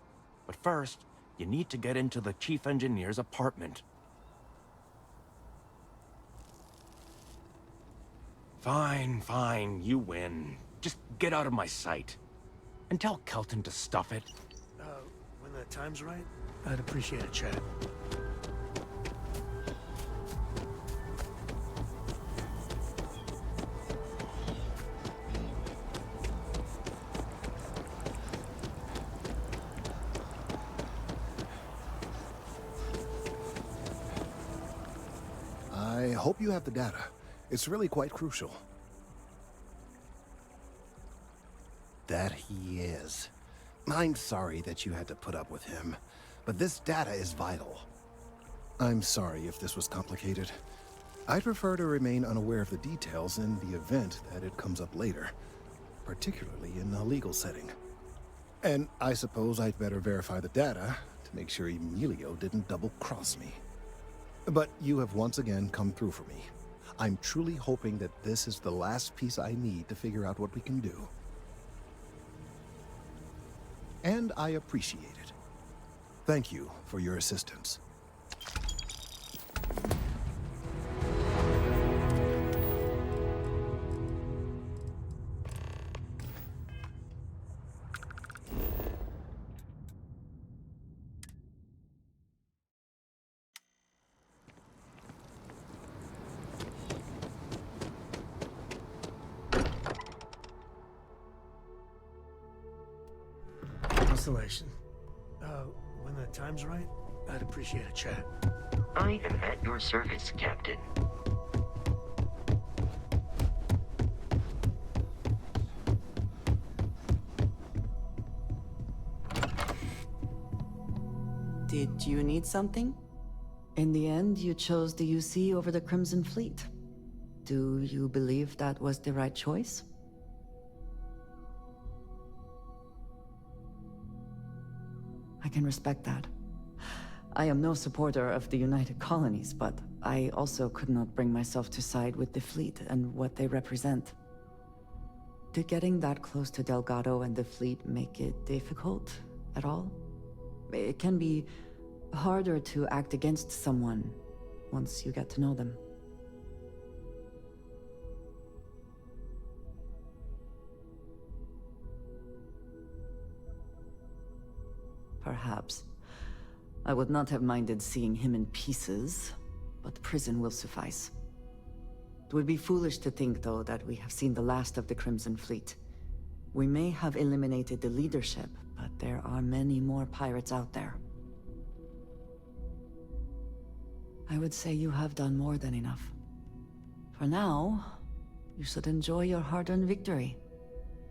But first, you need to get into the chief engineer's apartment. Fine, you win. Just get out of my sight. And tell Kelton to stuff it. When the time's right, I'd appreciate a chat. I hope you have the data. It's really quite crucial. That he is. I'm sorry that you had to put up with him, but this data is vital. I'm sorry if this was complicated. I'd prefer to remain unaware of the details in the event that it comes up later, particularly in a legal setting. And I suppose I'd better verify the data to make sure Emilio didn't double-cross me. But you have once again come through for me. I'm truly hoping that this is the last piece I need to figure out what we can do. And I appreciate it. Thank you for your assistance. Installation. When the time's right, I'd appreciate a chat. I am at your service, Captain. Did you need something? In the end, you chose the UC over the Crimson Fleet. Do you believe that was the right choice? I can respect that. I am no supporter of the United Colonies, but I also could not bring myself to side with the fleet and what they represent. Did getting that close to Delgado and the fleet make it difficult at all? It can be harder to act against someone once you get to know them. Perhaps. I would not have minded seeing him in pieces, but prison will suffice. It would be foolish to think, though, that we have seen the last of the Crimson Fleet. We may have eliminated the leadership, but there are many more pirates out there. I would say you have done more than enough. For now, you should enjoy your hard-earned victory.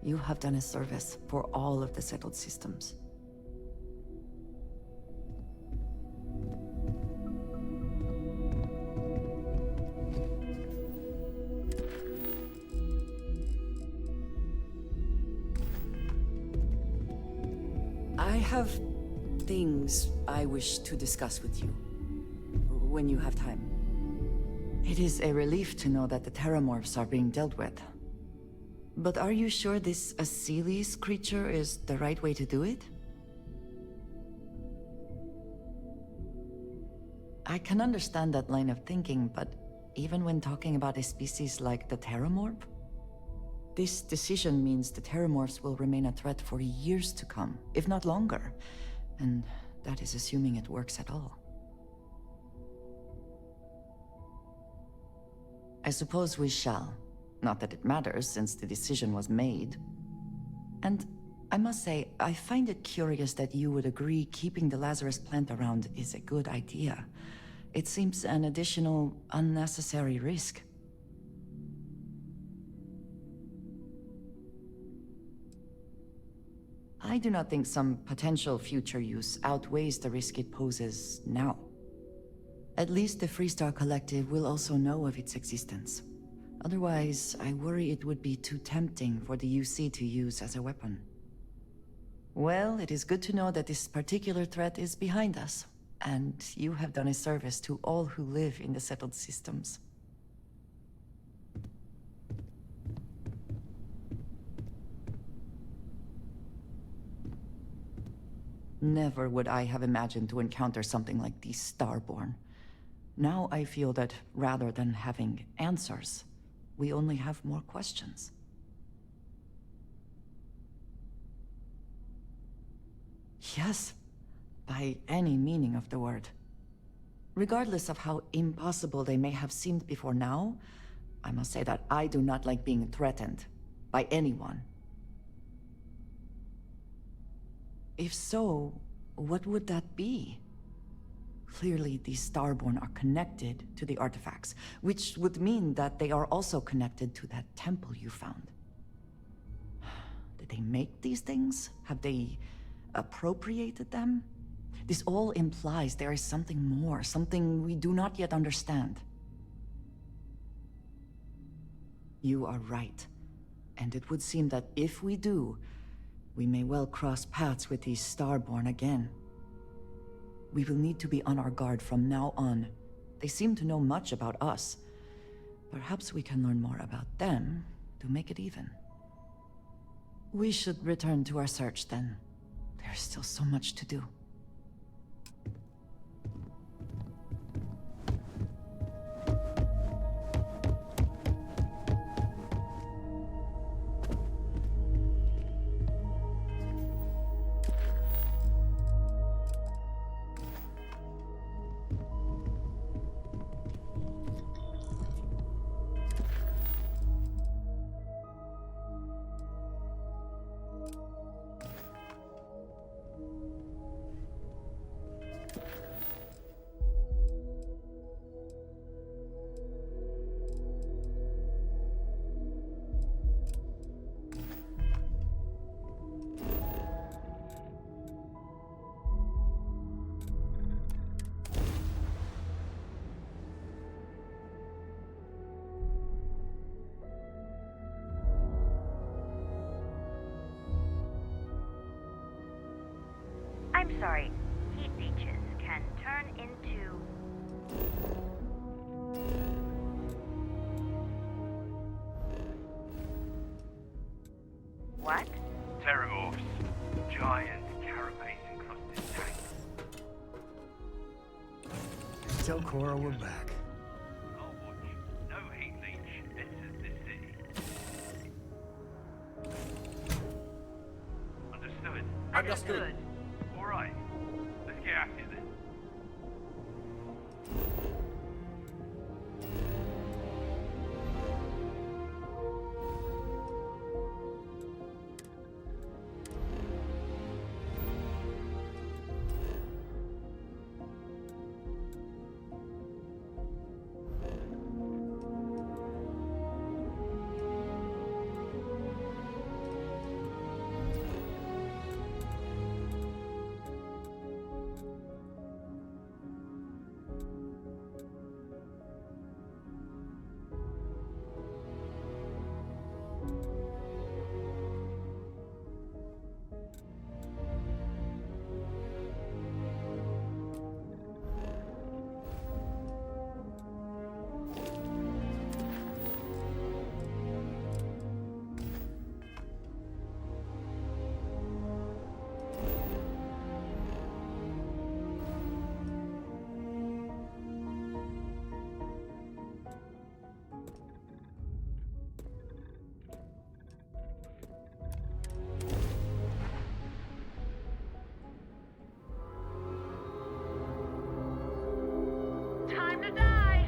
You have done a service for all of the settled systems. I have things I wish to discuss with you, when you have time. It is a relief to know that the Terramorphs are being dealt with. But are you sure this Aseles creature is the right way to do it? I can understand that line of thinking, but even when talking about a species like the Terramorph, this decision means the Terramorphs will remain a threat for years to come, if not longer. And that is assuming it works at all. I suppose we shall. Not that it matters, since the decision was made. And I must say, I find it curious that you would agree keeping the Lazarus plant around is a good idea. It seems an additional, unnecessary risk. I do not think some potential future use outweighs the risk it poses now. At least the Freestar Collective will also know of its existence. Otherwise, I worry it would be too tempting for the UC to use as a weapon. Well, it is good to know that this particular threat is behind us, and you have done a service to all who live in the settled systems. Never would I have imagined to encounter something like these Starborn. Now I feel that rather than having answers, we only have more questions. Yes, by any meaning of the word. Regardless of how impossible they may have seemed before now, I must say that I do not like being threatened by anyone. If so, what would that be? Clearly, these Starborn are connected to the artifacts, which would mean that they are also connected to that temple you found. Did they make these things? Have they appropriated them? This all implies there is something more, something we do not yet understand. You are right, and it would seem that if we do, we may well cross paths with these Starborn again. We will need to be on our guard from now on. They seem to know much about us. Perhaps we can learn more about them to make it even. We should return to our search then. There's still so much to do. I'm sorry, heat leeches can turn into... What? Terramorphs. Giant carapace-encrusted tanks. Tell Cora we're back. Understood. All right. Let's get at it then. Time to die!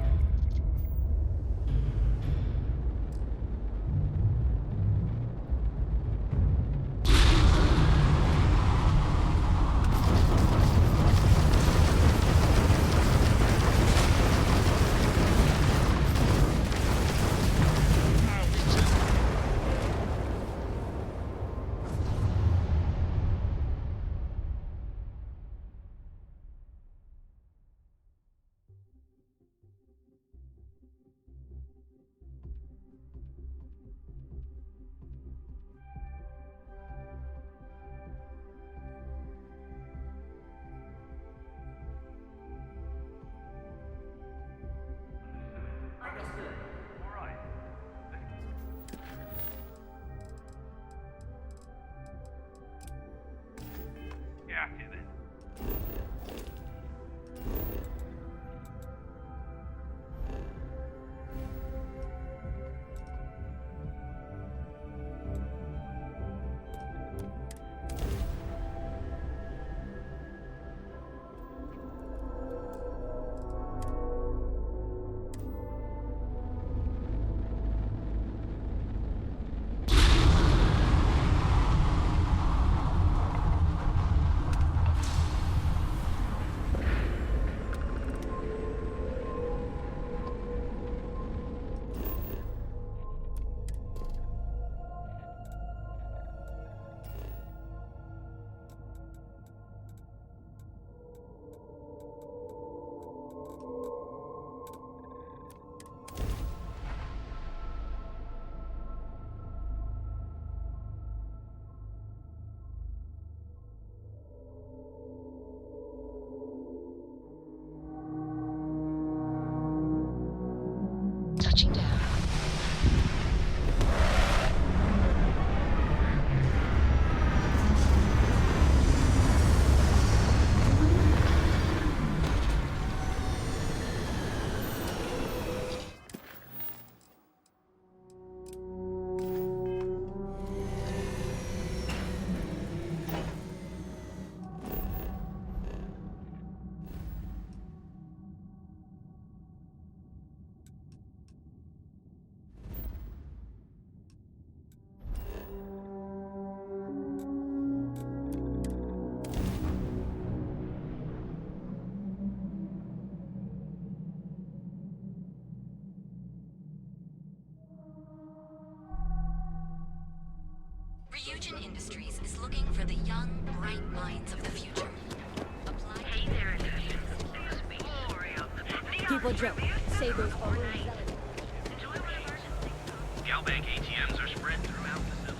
Touching down. Rügen Industries is looking for the young, bright minds of the future. Apply. Hey there, excuse me. Glory of the... People joke. Say those always. Galbank ATMs are spread throughout the system.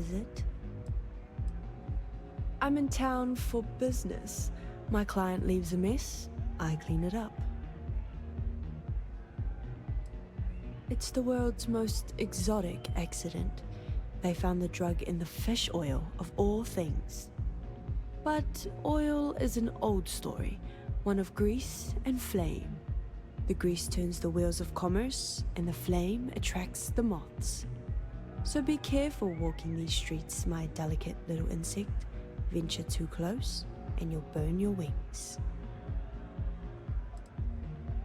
visit? I'm in town for business. My client leaves a mess, I clean it up. It's the world's most exotic accident. They found the drug in the fish oil, of all things. But oil is an old story, one of grease and flame. The grease turns the wheels of commerce, and the flame attracts the moths. So be careful walking these streets, my delicate little insect. Venture too close, and you'll burn your wings.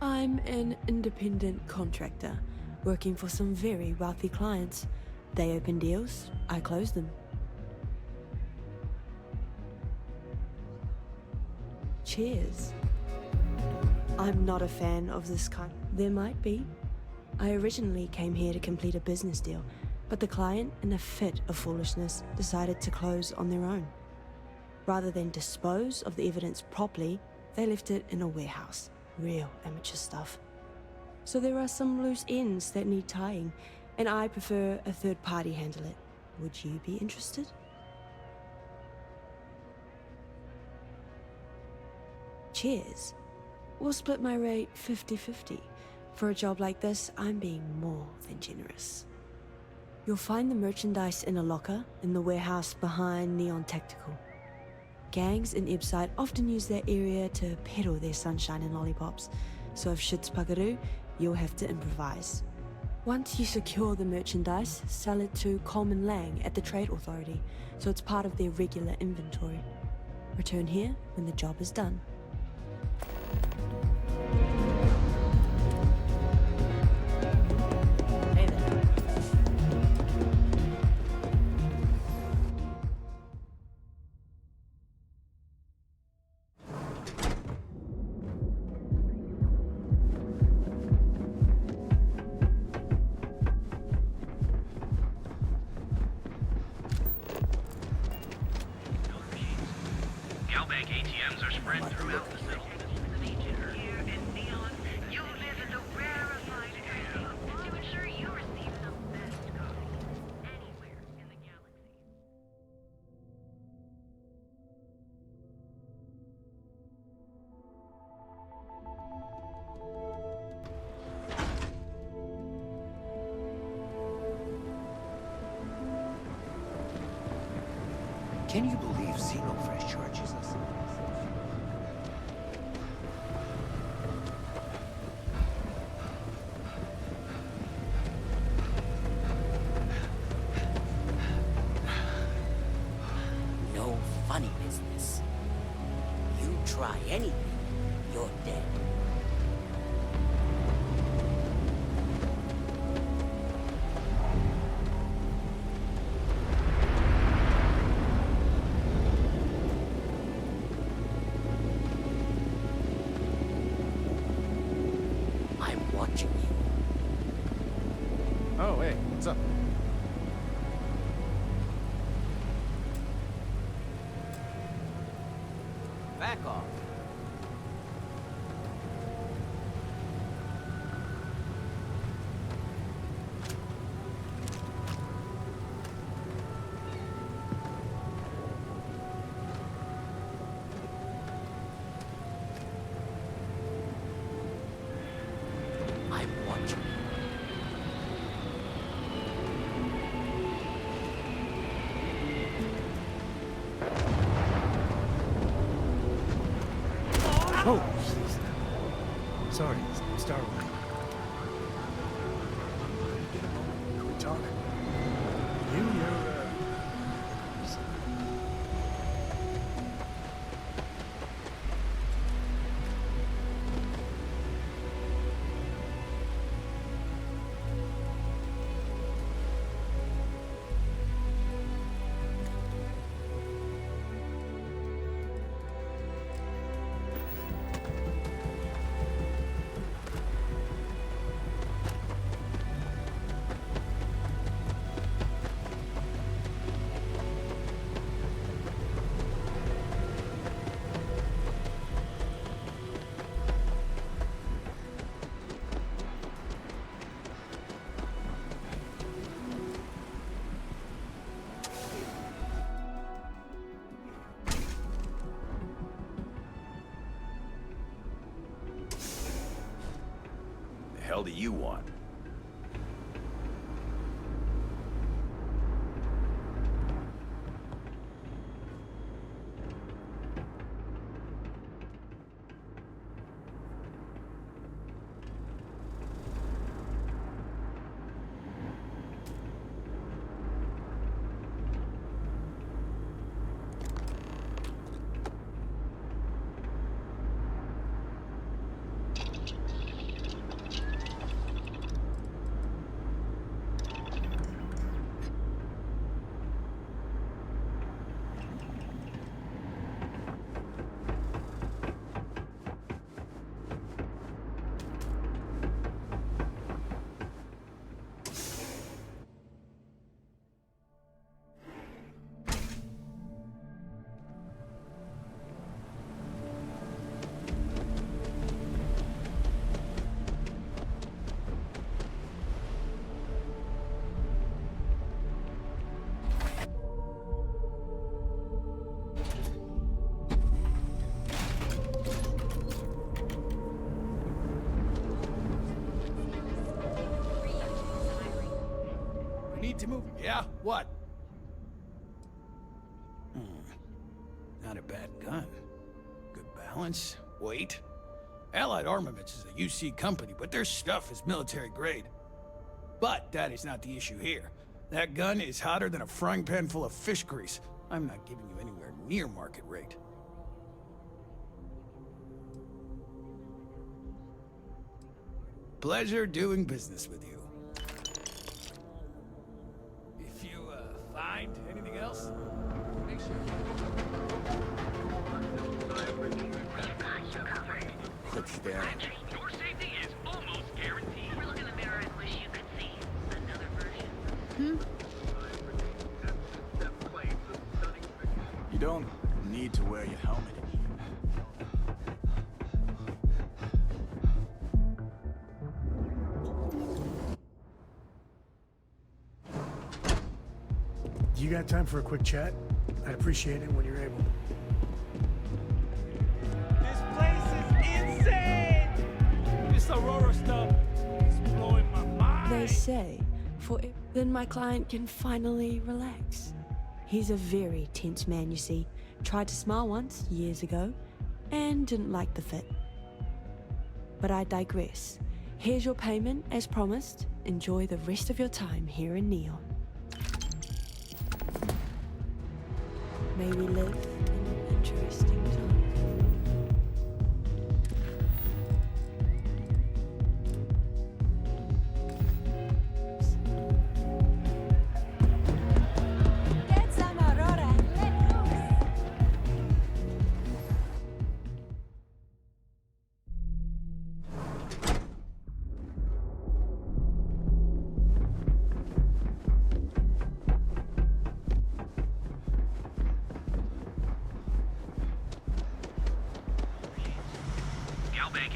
I'm an independent contractor, working for some very wealthy clients. They open deals, I close them. Cheers. I'm not a fan of this kind. There might be. I originally came here to complete a business deal, but the client, in a fit of foolishness, decided to close on their own. Rather than dispose of the evidence properly, they left it in a warehouse. Real amateur stuff. So there are some loose ends that need tying, and I prefer a third party handle it. Would you be interested? Cheers. We'll split my rate 50-50. For a job like this, I'm being more than generous. You'll find the merchandise in a locker in the warehouse behind Neon Tactical. Gangs in Ibside often use that area to peddle their sunshine and lollipops, so if shit's puckaroo, you'll have to improvise. Once you secure the merchandise, sell it to Coleman Lang at the Trade Authority, so it's part of their regular inventory. Return here when the job is done. Hey there. Galbank ATMs are spread throughout the city. Here in Neon, you live in the rarefied area to ensure you receive the best coffee anywhere in the galaxy. Can you believe Xenofresh charges us? No funny business. You try anything, you're dead. Watching you. Oh, hey, what's up? Back off. I'm watching. Oh, please. Sorry, Starlight. Can we talk? You're hell do you want? To move. Yeah? What? Not a bad gun. Good balance. Weight. Allied Armaments is a UC company, but their stuff is military grade. But that is not the issue here. That gun is hotter than a frying pan full of fish grease. I'm not giving you anywhere near market rate. Pleasure doing business with you. Find anything else? Make sure. It's there. Your safety is almost guaranteed. Look in the mirror and wish you could see another version. You don't need to wear your helmet. You got time for a quick chat? I'd appreciate it when you're able. This place is insane! This Aurora stuff is blowing my mind. They say, then my client can finally relax. He's a very tense man, you see. Tried to smile once, years ago, and didn't like the fit. But I digress. Here's your payment, as promised. Enjoy the rest of your time here in Neon. May we live in an interesting time. Get some Aurora and let loose!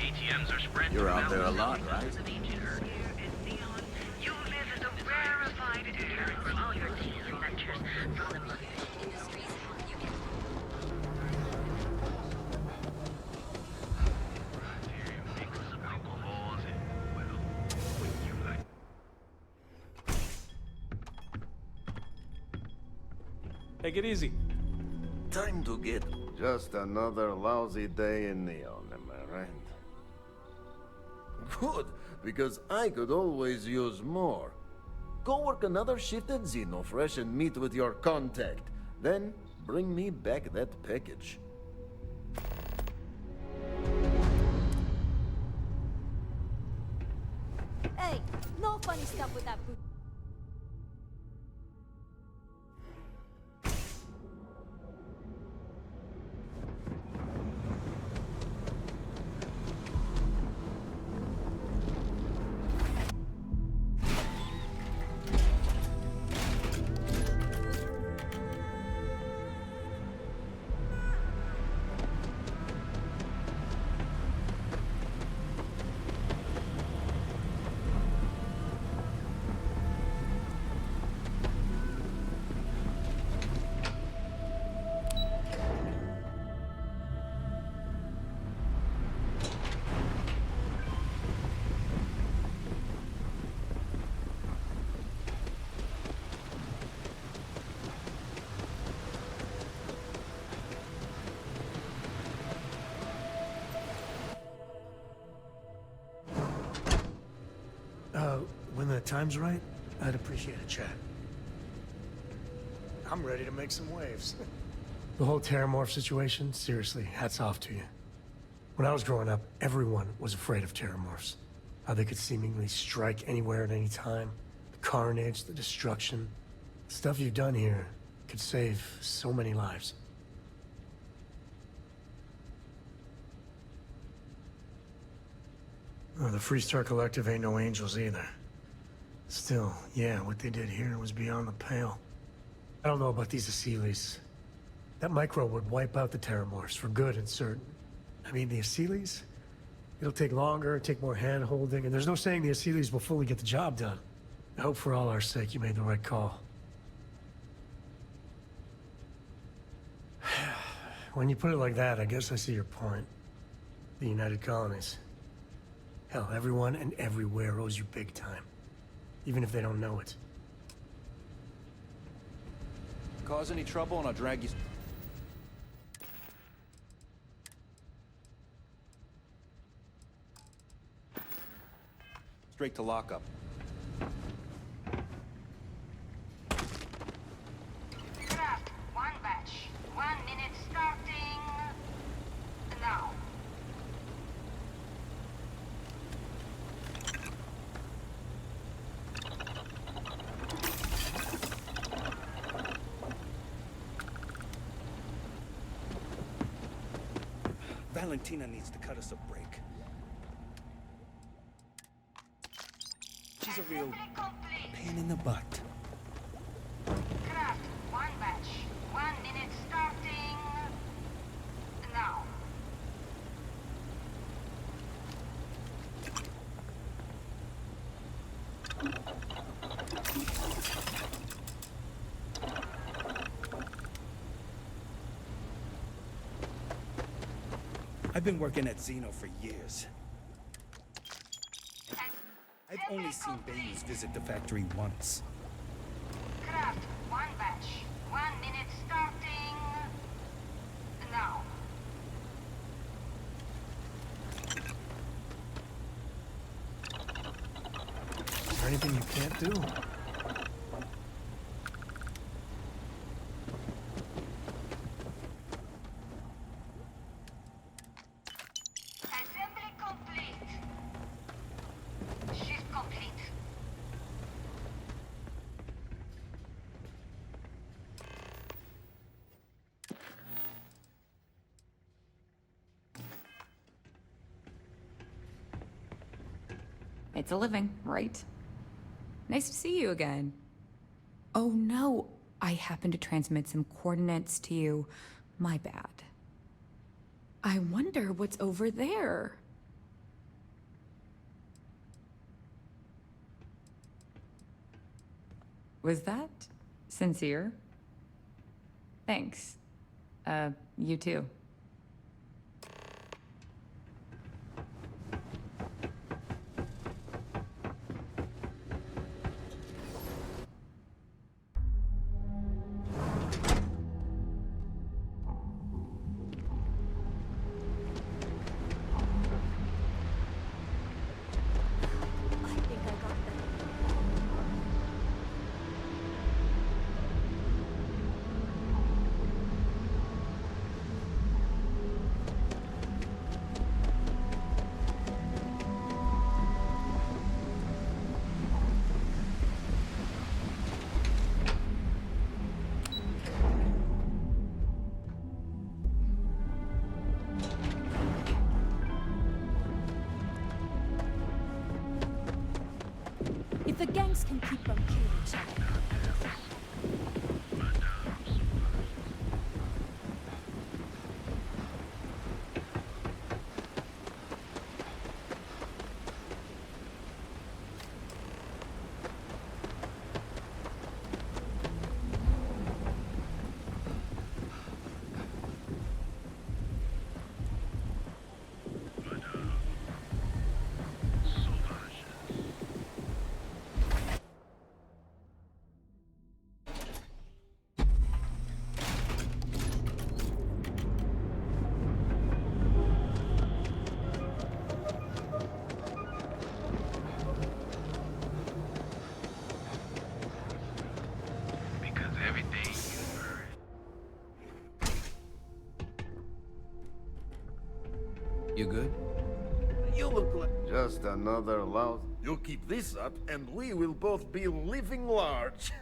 ATMs are spread. You're out there a lot, right? You live in the rarefied air for all your teens and ventures from the Take it easy. Time to get just another lousy day in Neon, am I right? Good, because I could always use more. Go work another shift at Xenofresh and meet with your contact. Then bring me back that package. Hey, no funny stuff with that boot. When the time's right, I'd appreciate a chat. I'm ready to make some waves. The whole Terramorph situation, seriously, hats off to you. When I was growing up, everyone was afraid of Terramorphs. How they could seemingly strike anywhere at any time. The carnage, the destruction. The stuff you've done here could save so many lives. Oh, the Freestar Collective ain't no angels either. Still, yeah, what they did here was beyond the pale. I don't know about these Asylees. That micro would wipe out the Terramorphs for good and certain. I mean, the Asylees? It'll take longer, take more hand-holding, and there's no saying the Asylees will fully get the job done. I hope for all our sake you made the right call. When you put it like that, I guess I see your point. The United Colonies. Hell, everyone and everywhere owes you big time. Even if they don't know it. Cause any trouble and I'll drag you... straight to lockup. Craft, one batch. 1 minute starting now. Valentina needs to cut us a break. She's a real pain in the butt. Craft, one batch. 1 minute starting now. I've been working at Xeno for years. I've only seen Bayus visit the factory once. Craft, one batch. 1 minute starting now. Is there anything you can't do? Assembly complete. Shift complete. It's a living, right? Nice to see you again. Oh no, I happened to transmit some coordinates to you. My bad. I wonder what's over there. Was that sincere? Thanks. You too. If the gangs can keep from killing each other. You good? You look like... Just another louse. You keep this up, and we will both be living large.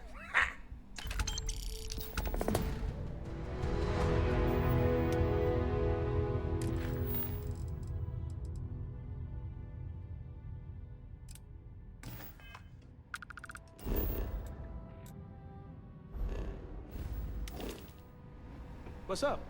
What's up?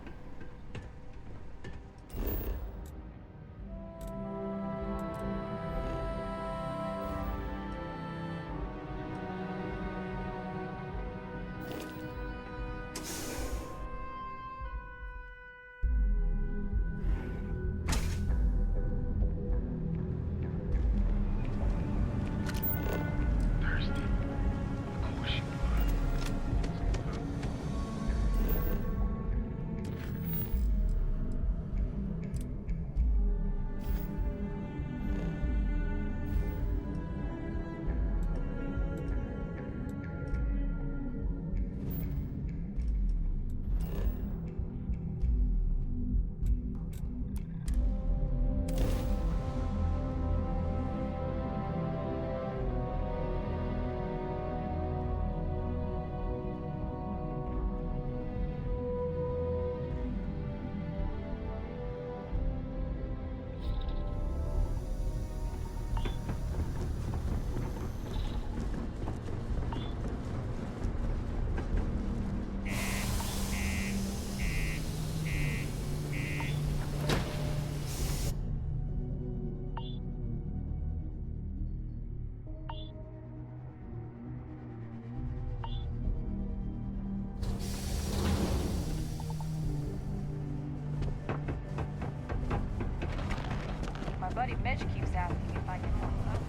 buddy Mitch keeps asking if I can help him.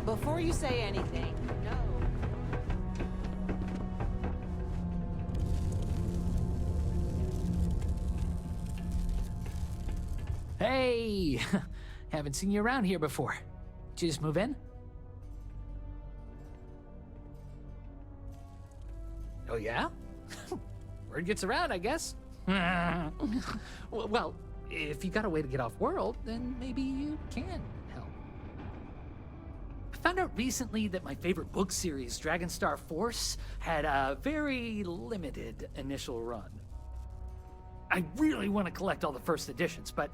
Before you say anything, no. Hey! Haven't seen you around here before. Did you just move in? Oh, yeah? Word gets around, I guess. Well, if you got a way to get off world, then maybe you can help. I found out recently that my favorite book series, Dragonstar Force, had a very limited initial run. I really want to collect all the first editions, but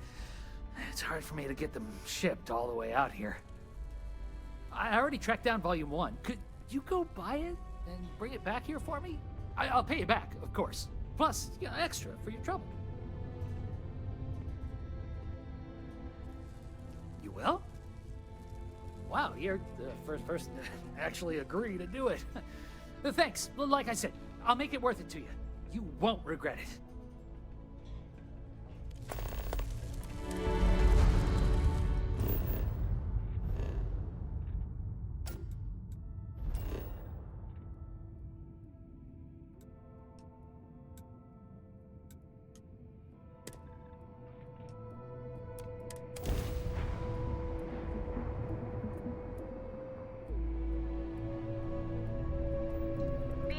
it's hard for me to get them shipped all the way out here. I already tracked down Volume 1. Could you go buy it and bring it back here for me? I'll pay you back, of course. Plus, you know, extra for your trouble. You will? Wow, you're the first person to actually agree to do it. Thanks. Like I said, I'll make it worth it to you. You won't regret it.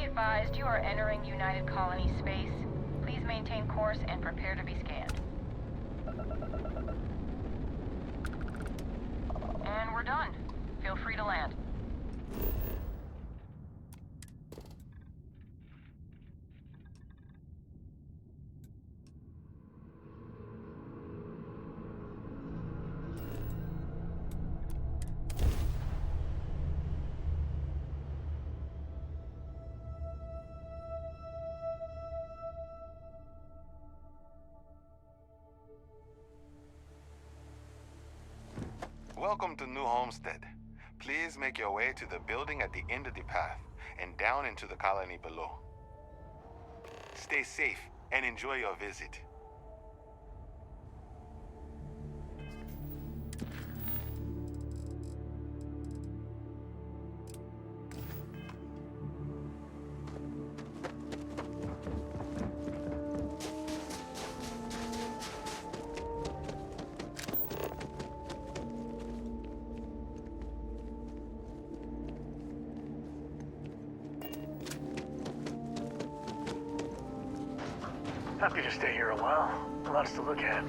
Advised, you are entering United Colony space. Please maintain course and prepare to be scanned. And we're done. Feel free to land. Welcome to New Homestead. Please make your way to the building at the end of the path and down into the colony below. Stay safe and enjoy your visit. Happy to stay here a while. Lots to look at.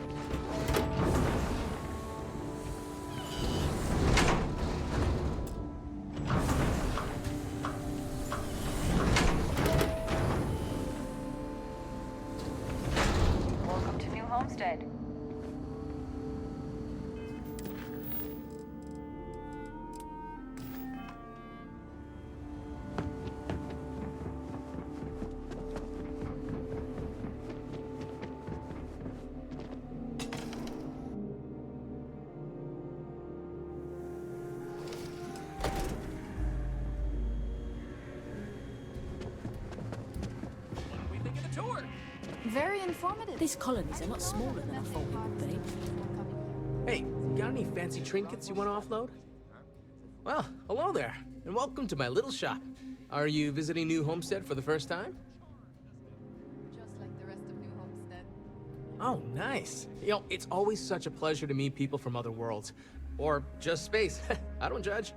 Welcome to New Homestead. Very informative. These colonies are not smaller than I thought they would be. Hey, got any fancy trinkets you want to offload? Well, hello there, and welcome to my little shop. Are you visiting New Homestead for the first time? Just like the rest of New Homestead. Oh, nice. You know, it's always such a pleasure to meet people from other worlds. Or just space. I don't judge.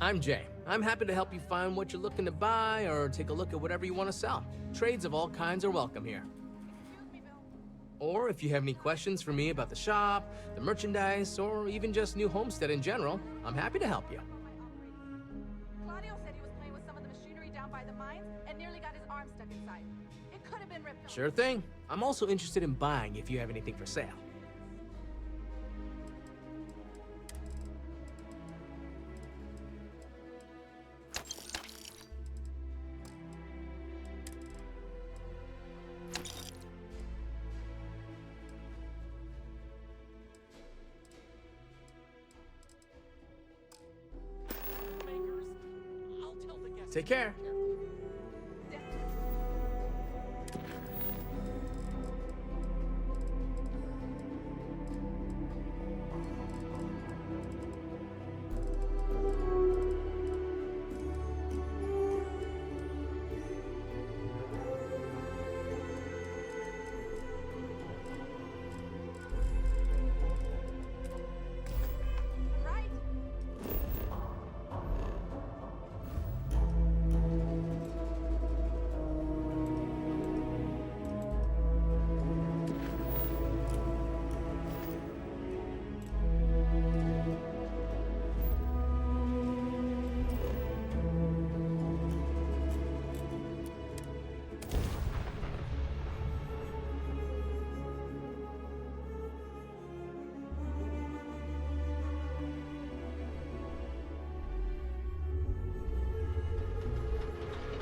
I'm Jay. I'm happy to help you find what you're looking to buy or take a look at whatever you want to sell. Trades of all kinds are welcome here. Or if you have any questions for me about the shop, the merchandise, or even just New Homestead in general, I'm happy to help you. Claudio said he was playing with some of the machinery down by the mines and nearly got his arm stuck inside. It could have been ripped off. Sure thing. I'm also interested in buying if you have anything for sale. Take care.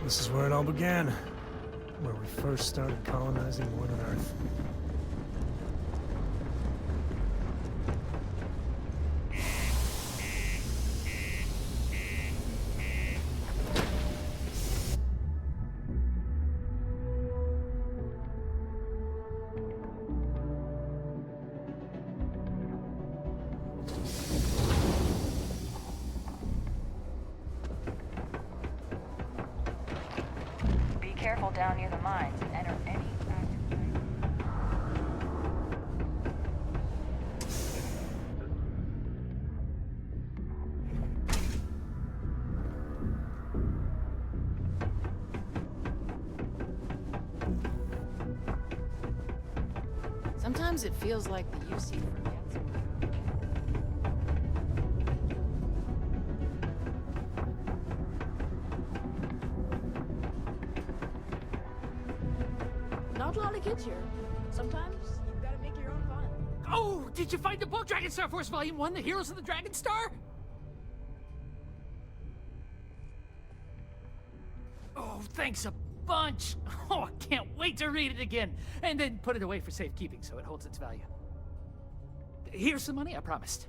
This is where it all began. Where we first started colonizing Modern Earth. Careful down near the mines and enter any active Sometimes it feels like the UC forgets. Not a lot of kids here. Sometimes you've got to make your own fun. Oh, did you find the book Dragon Star Force Volume 1, The Heroes of the Dragon Star? Oh, thanks a bunch. Oh, I can't wait to read it again. And then put it away for safekeeping so it holds its value. Here's some money I promised.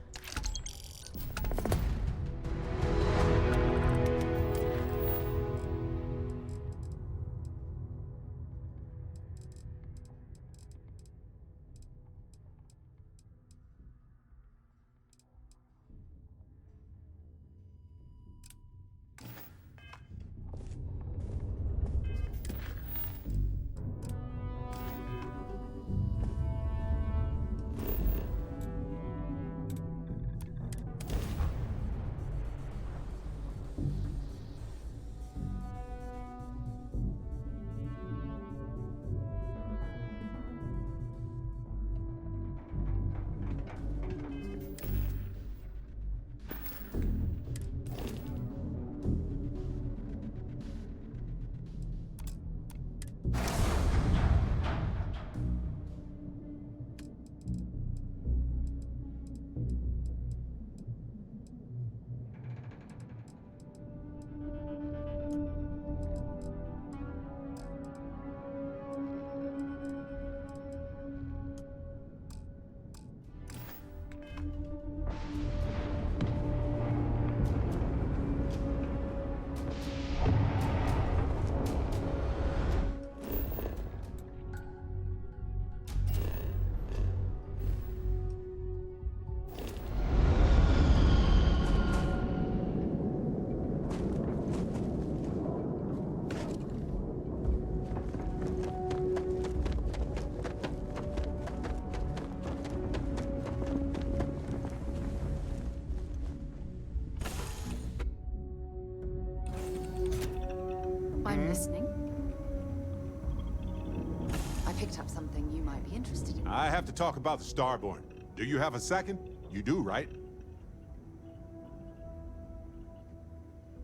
up something you might be interested in. I have to talk about the Starborn. Do you have a second? You do, right?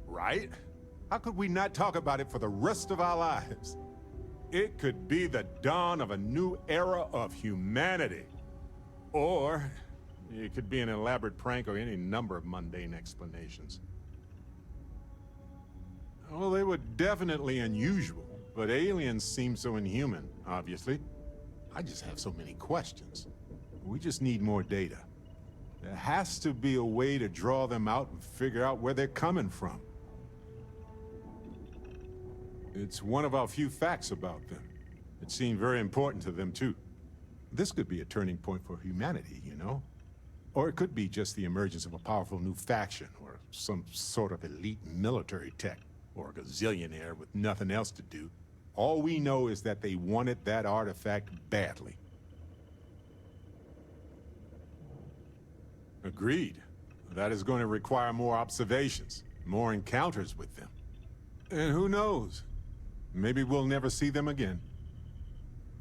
Right? How could we not talk about it for the rest of our lives? It could be the dawn of a new era of humanity. Or it could be an elaborate prank or any number of mundane explanations. Well, they were definitely unusual, but aliens seem so inhuman, obviously. I just have so many questions. We just need more data. There has to be a way to draw them out and figure out where they're coming from. It's one of our few facts about them. It seemed very important to them, too. This could be a turning point for humanity, you know? Or it could be just the emergence of a powerful new faction, or some sort of elite military tech, or a gazillionaire with nothing else to do. All we know is that they wanted that artifact badly. Agreed. That is going to require more observations, more encounters with them. And who knows? Maybe we'll never see them again.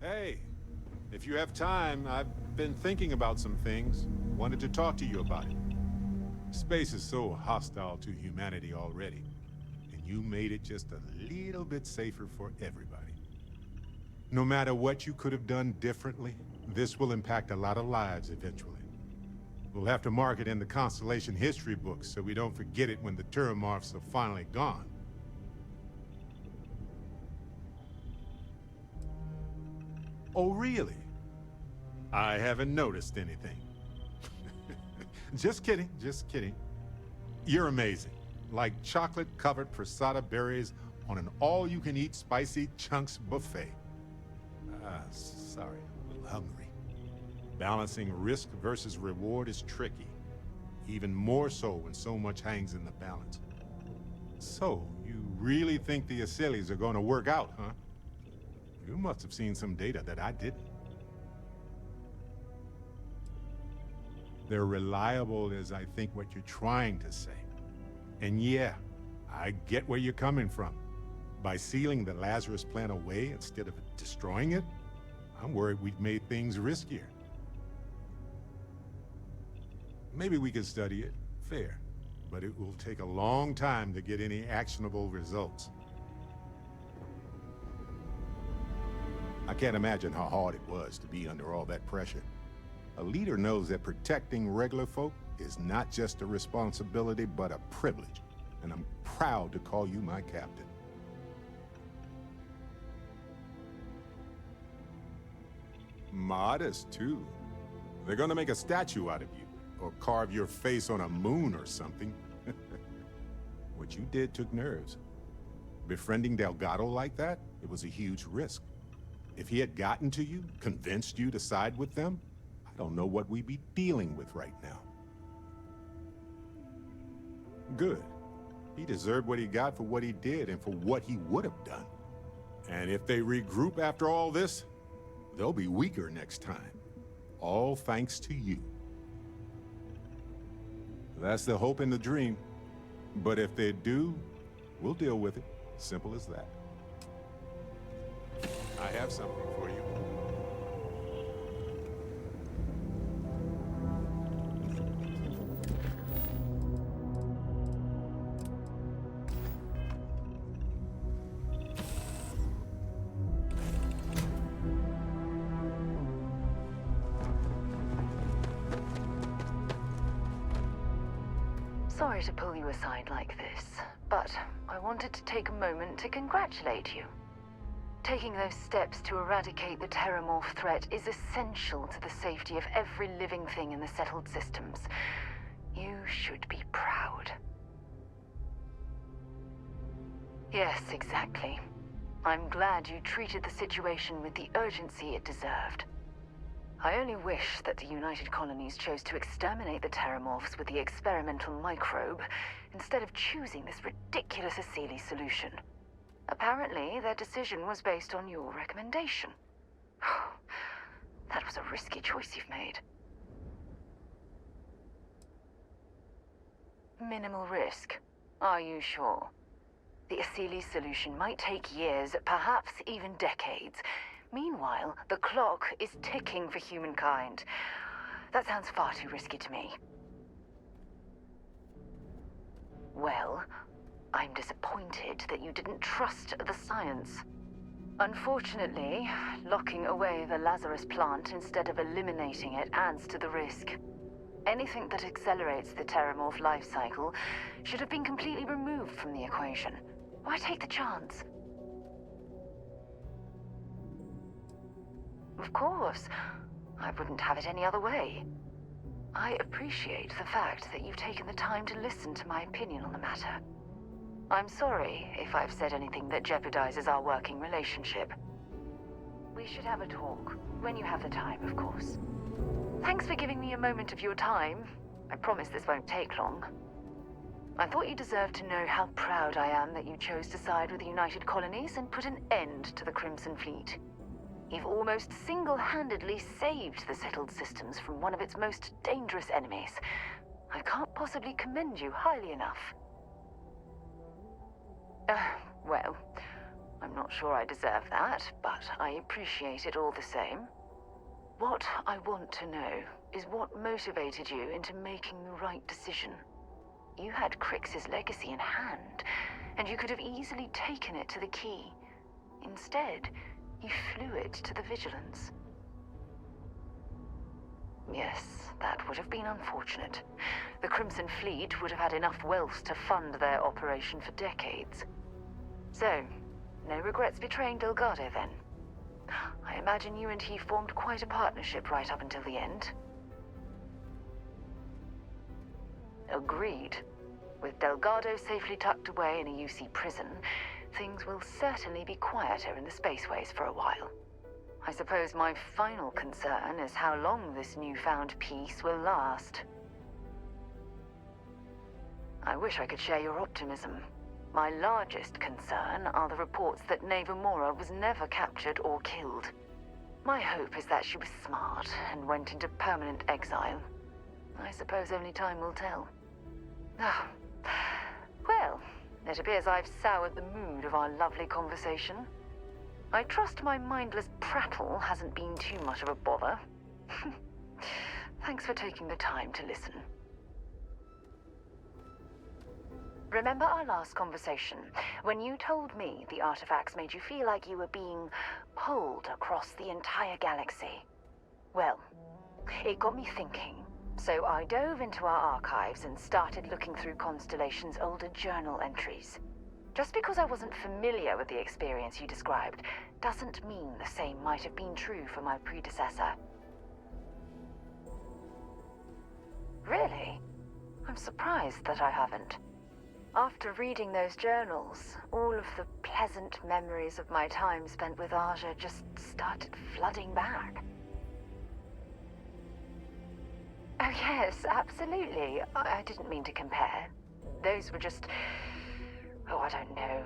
Hey, if you have time, I've been thinking about some things. Wanted to talk to you about it. Space is so hostile to humanity already, and you made it just a little bit safer for everybody. No matter what you could have done differently, this will impact a lot of lives eventually. We'll have to mark it in the Constellation history books so we don't forget it when the Terramorphs are finally gone. Oh, really? I haven't noticed anything. Just kidding, just kidding. You're amazing. Like chocolate-covered prasada berries on an all-you-can-eat spicy chunks buffet. Sorry, I'm a little hungry. Balancing risk versus reward is tricky. Even more so when so much hangs in the balance. So, you really think the Asylees are going to work out, huh? You must have seen some data that I didn't. They're reliable as I think what you're trying to say. And yeah, I get where you're coming from. By sealing the Lazarus plant away instead of destroying it, I'm worried we've made things riskier. Maybe we could study it, fair, but it will take a long time to get any actionable results. I can't imagine how hard it was to be under all that pressure. A leader knows that protecting regular folk is not just a responsibility, but a privilege, and I'm proud to call you my captain. Modest, too. They're gonna make a statue out of you, or carve your face on a moon or something. What you did took nerves. Befriending Delgado like that, it was a huge risk. If he had gotten to you, convinced you to side with them, I don't know what we'd be dealing with right now. Good. He deserved what he got for what he did and for what he would have done. And if they regroup after all this, they'll be weaker next time. All thanks to you. That's the hope and the dream. But if they do, we'll deal with it. Simple as that. I have something for you. Sorry to pull you aside like this, but I wanted to take a moment to congratulate you. Taking those steps to eradicate the Terramorph threat is essential to the safety of every living thing in the settled systems. You should be proud. Yes, exactly. I'm glad you treated the situation with the urgency it deserved. I only wish that the United Colonies chose to exterminate the Terramorphs with the experimental microbe, instead of choosing this ridiculous Asylee solution. Apparently, their decision was based on your recommendation. That was a risky choice you've made. Minimal risk. Are you sure? The Asylee solution might take years, perhaps even decades. Meanwhile, the clock is ticking for humankind. That sounds far too risky to me. Well, I'm disappointed that you didn't trust the science. Unfortunately, locking away the Lazarus plant instead of eliminating it adds to the risk. Anything that accelerates the Terramorph life cycle should have been completely removed from the equation. Why take the chance? Of course, I wouldn't have it any other way. I appreciate the fact that you've taken the time to listen to my opinion on the matter. I'm sorry if I've said anything that jeopardizes our working relationship. We should have a talk, when you have the time, of course. Thanks for giving me a moment of your time. I promise this won't take long. I thought you deserved to know how proud I am that you chose to side with the United Colonies and put an end to the Crimson Fleet. You've almost single-handedly saved the settled systems from one of its most dangerous enemies. I can't possibly commend you highly enough. Well, I'm not sure I deserve that, but I appreciate it all the same. What I want to know is what motivated you into making the right decision. You had Crix's legacy in hand, and you could have easily taken it to the key. Instead, you flew it to the Vigilance. Yes, that would have been unfortunate. The Crimson Fleet would have had enough wealth to fund their operation for decades. So, no regrets betraying Delgado then? I imagine you and he formed quite a partnership right up until the end. Agreed. With Delgado safely tucked away in a UC prison, things will certainly be quieter in the spaceways for a while. I suppose my final concern is how long this newfound peace will last. I wish I could share your optimism. My largest concern are the reports that Nevamora was never captured or killed. My hope is that she was smart and went into permanent exile. I suppose only time will tell. Ah, well, it appears I've soured the mood of our lovely conversation. I trust my mindless prattle hasn't been too much of a bother. Thanks for taking the time to listen. Remember our last conversation, when you told me the artifacts made you feel like you were being pulled across the entire galaxy? Well, it got me thinking. So I dove into our archives and started looking through Constellation's older journal entries. Just because I wasn't familiar with the experience you described doesn't mean the same might have been true for my predecessor. Really? I'm surprised that I haven't. After reading those journals, all of the pleasant memories of my time spent with Aja just started flooding back. Oh yes, absolutely. I didn't mean to compare. Those were just, I don't know,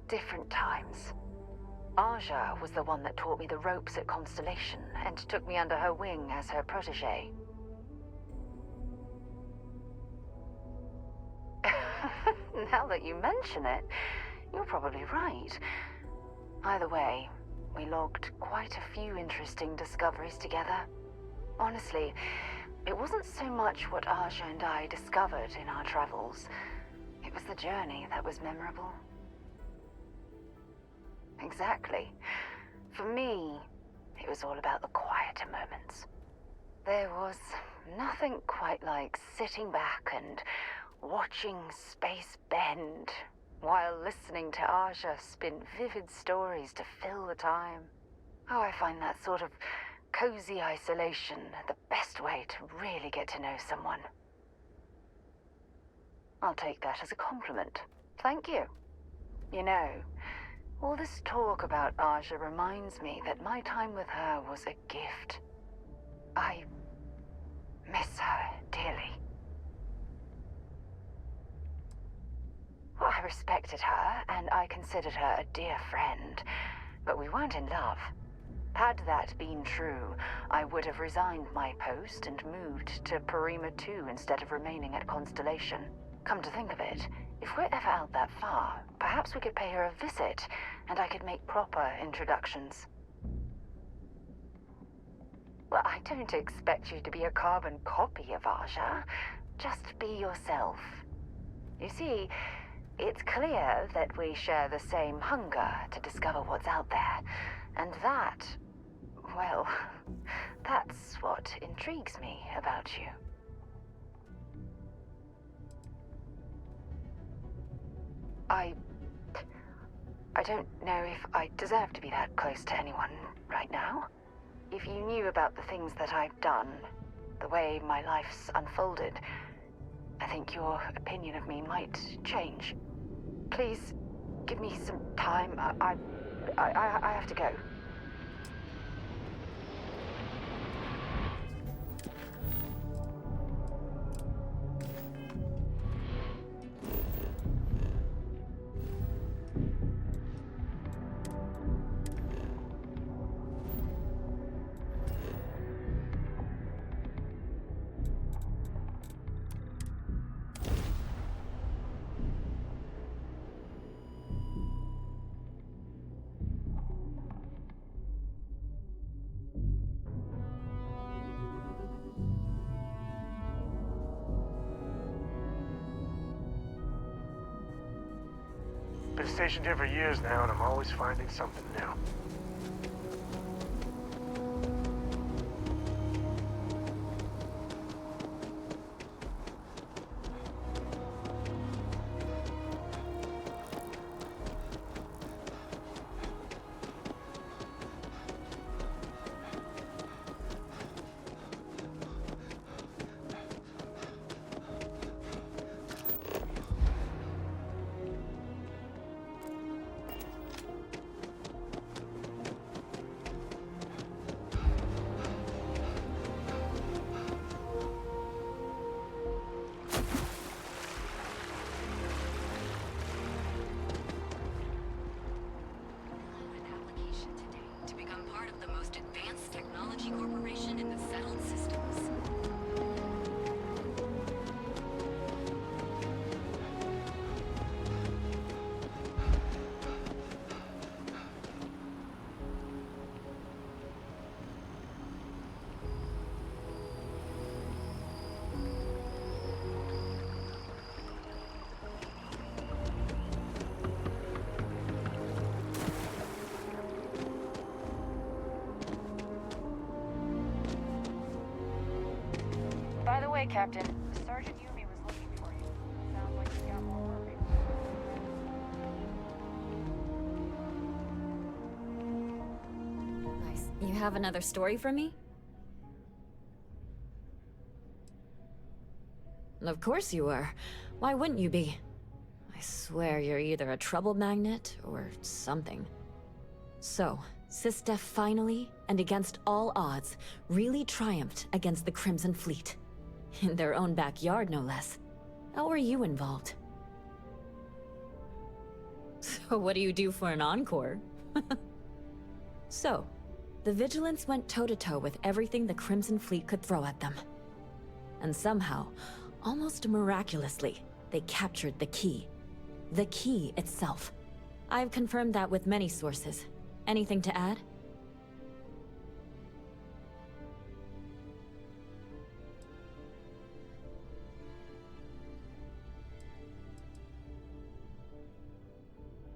different times. Aja was the one that taught me the ropes at Constellation and took me under her wing as her protege. Now that you mention it, you're probably right. Either way, we logged quite a few interesting discoveries together. Honestly, it wasn't so much what Aja and I discovered in our travels. It was the journey that was memorable. Exactly. For me, it was all about the quieter moments. There was nothing quite like sitting back and watching space bend while listening to Aja spin vivid stories to fill the time. Oh, I find that sort of cozy isolation the best way to really get to know someone. I'll take that as a compliment. Thank you. You know, all this talk about Aja reminds me that my time with her was a gift. I miss her dearly. I respected her, and I considered her a dear friend, but we weren't in love. Had that been true, I would have resigned my post and moved to Perima 2 instead of remaining at Constellation. Come to think of it, if we're ever out that far, perhaps we could pay her a visit, and I could make proper introductions. Well, I don't expect you to be a carbon copy of Aja. Just be yourself. You see, it's clear that we share the same hunger to discover what's out there. And that, well, that's what intrigues me about you. I don't know if I deserve to be that close to anyone right now. If you knew about the things that I've done, the way my life's unfolded, I think your opinion of me might change. Please, give me some time. I have to go. Been stationed here for years now, and I'm always finding something new. By the way, Captain, Sergeant Yumi was looking for you. Sounds like he's got more work. Nice. You have another story for me? Of course you are. Why wouldn't you be? I swear you're either a trouble magnet or something. So, Sistef finally, and against all odds, really triumphed against the Crimson Fleet. In their own backyard, no less. How are you involved? So what do you do for an encore? So, the Vigilants went toe-to-toe with everything the Crimson Fleet could throw at them. And somehow, almost miraculously, they captured the key. The key itself. I've confirmed that with many sources. Anything to add?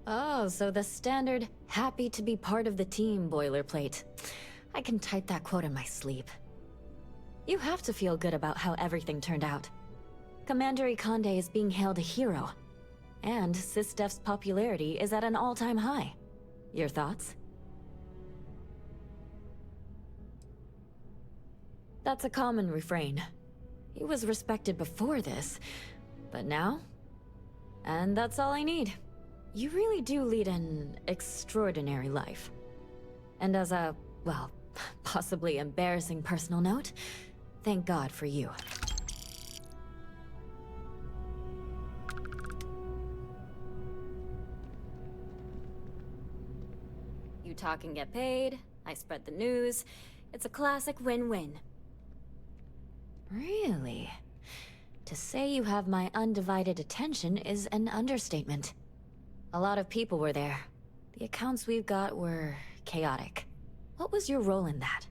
Oh, so the standard happy to be part of the team boilerplate. I can type that quote in my sleep. You have to feel good about how everything turned out. Commander Ikande is being hailed a hero, and Sistef's popularity is at an all-time high. Your thoughts? That's a common refrain. He was respected before this, but now? And that's all I need. You really do lead an extraordinary life. And as a, well, possibly embarrassing personal note, thank God for you. You talk and get paid, I spread the news. It's a classic win-win. Really? To say you have my undivided attention is an understatement. A lot of people were there. The accounts we've got were chaotic. What was your role in that?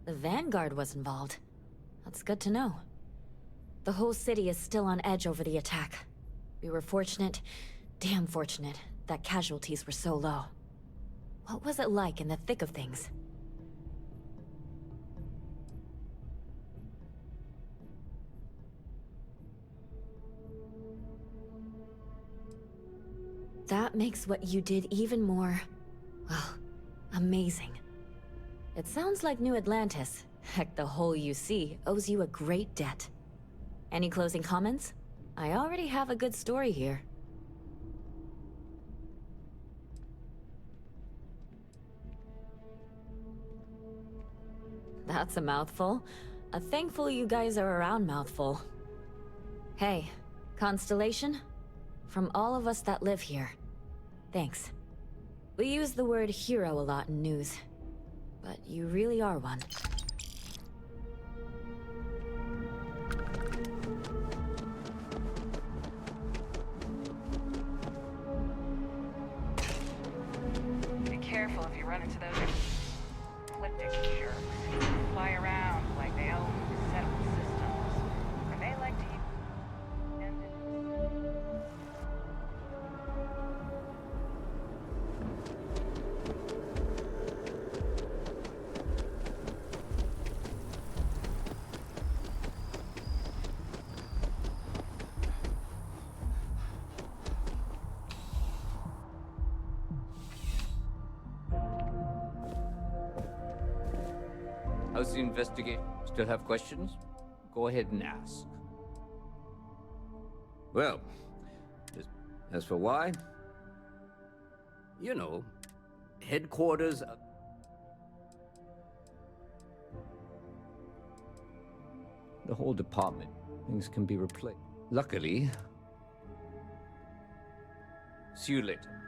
The Vanguard was involved. That's good to know. The whole city is still on edge over the attack. We were fortunate, damn fortunate, that casualties were so low. What was it like in the thick of things? That makes what you did even more, well, amazing. It sounds like New Atlantis, heck, the whole UC, owes you a great debt. Any closing comments? I already have a good story here. That's a mouthful. A thankful you guys are around mouthful. Hey, Constellation? From all of us that live here, thanks. We use the word hero a lot in news, but you really are one. Be careful if you run into those ecliptic jerks who fly around like they own settled systems. And they like to How's the investigation? Still have questions? Go ahead and ask. Well, as for why, you know, headquarters. The whole department. Things can be replaced. Luckily. See you later.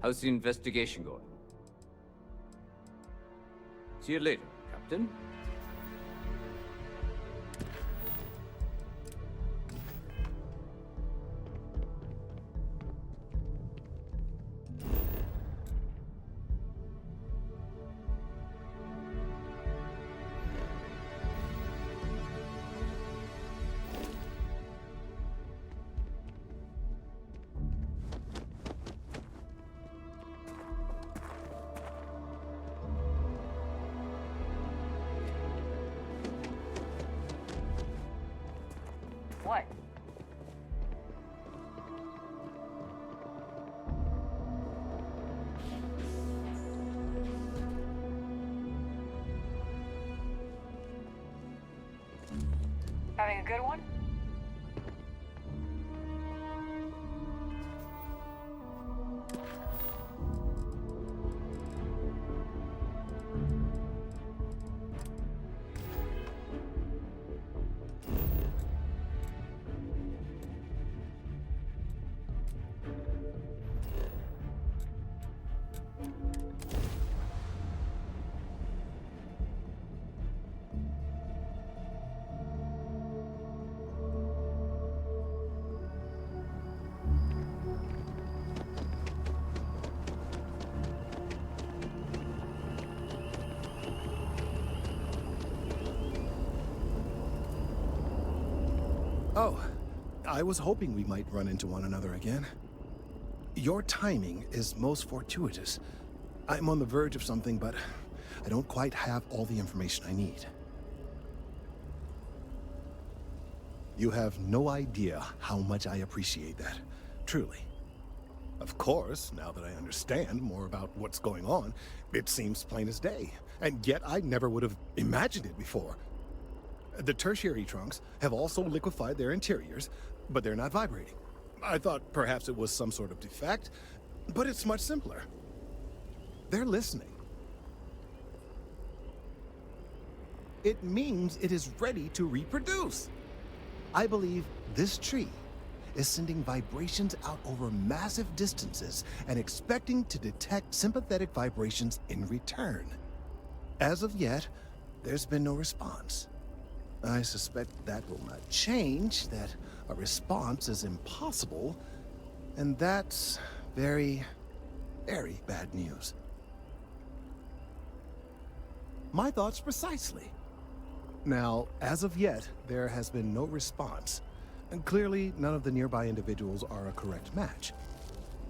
How's the investigation going? See you later, Captain. what? Having a good one? Oh, I was hoping we might run into one another again. Your timing is most fortuitous. I'm on the verge of something, but I don't quite have all the information I need. You have no idea how much I appreciate that, truly. Of course, now that I understand more about what's going on, it seems plain as day, and yet I never would have imagined it before. The tertiary trunks have also liquefied their interiors, but they're not vibrating. I thought perhaps it was some sort of defect, but it's much simpler. They're listening. It means it is ready to reproduce. I believe this tree is sending vibrations out over massive distances and expecting to detect sympathetic vibrations in return. As of yet, there's been no response. I suspect that will not change, that a response is impossible And that's very, very bad news. My thoughts precisely. Now, as of yet, there has been no response, and clearly none of the nearby individuals are a correct match.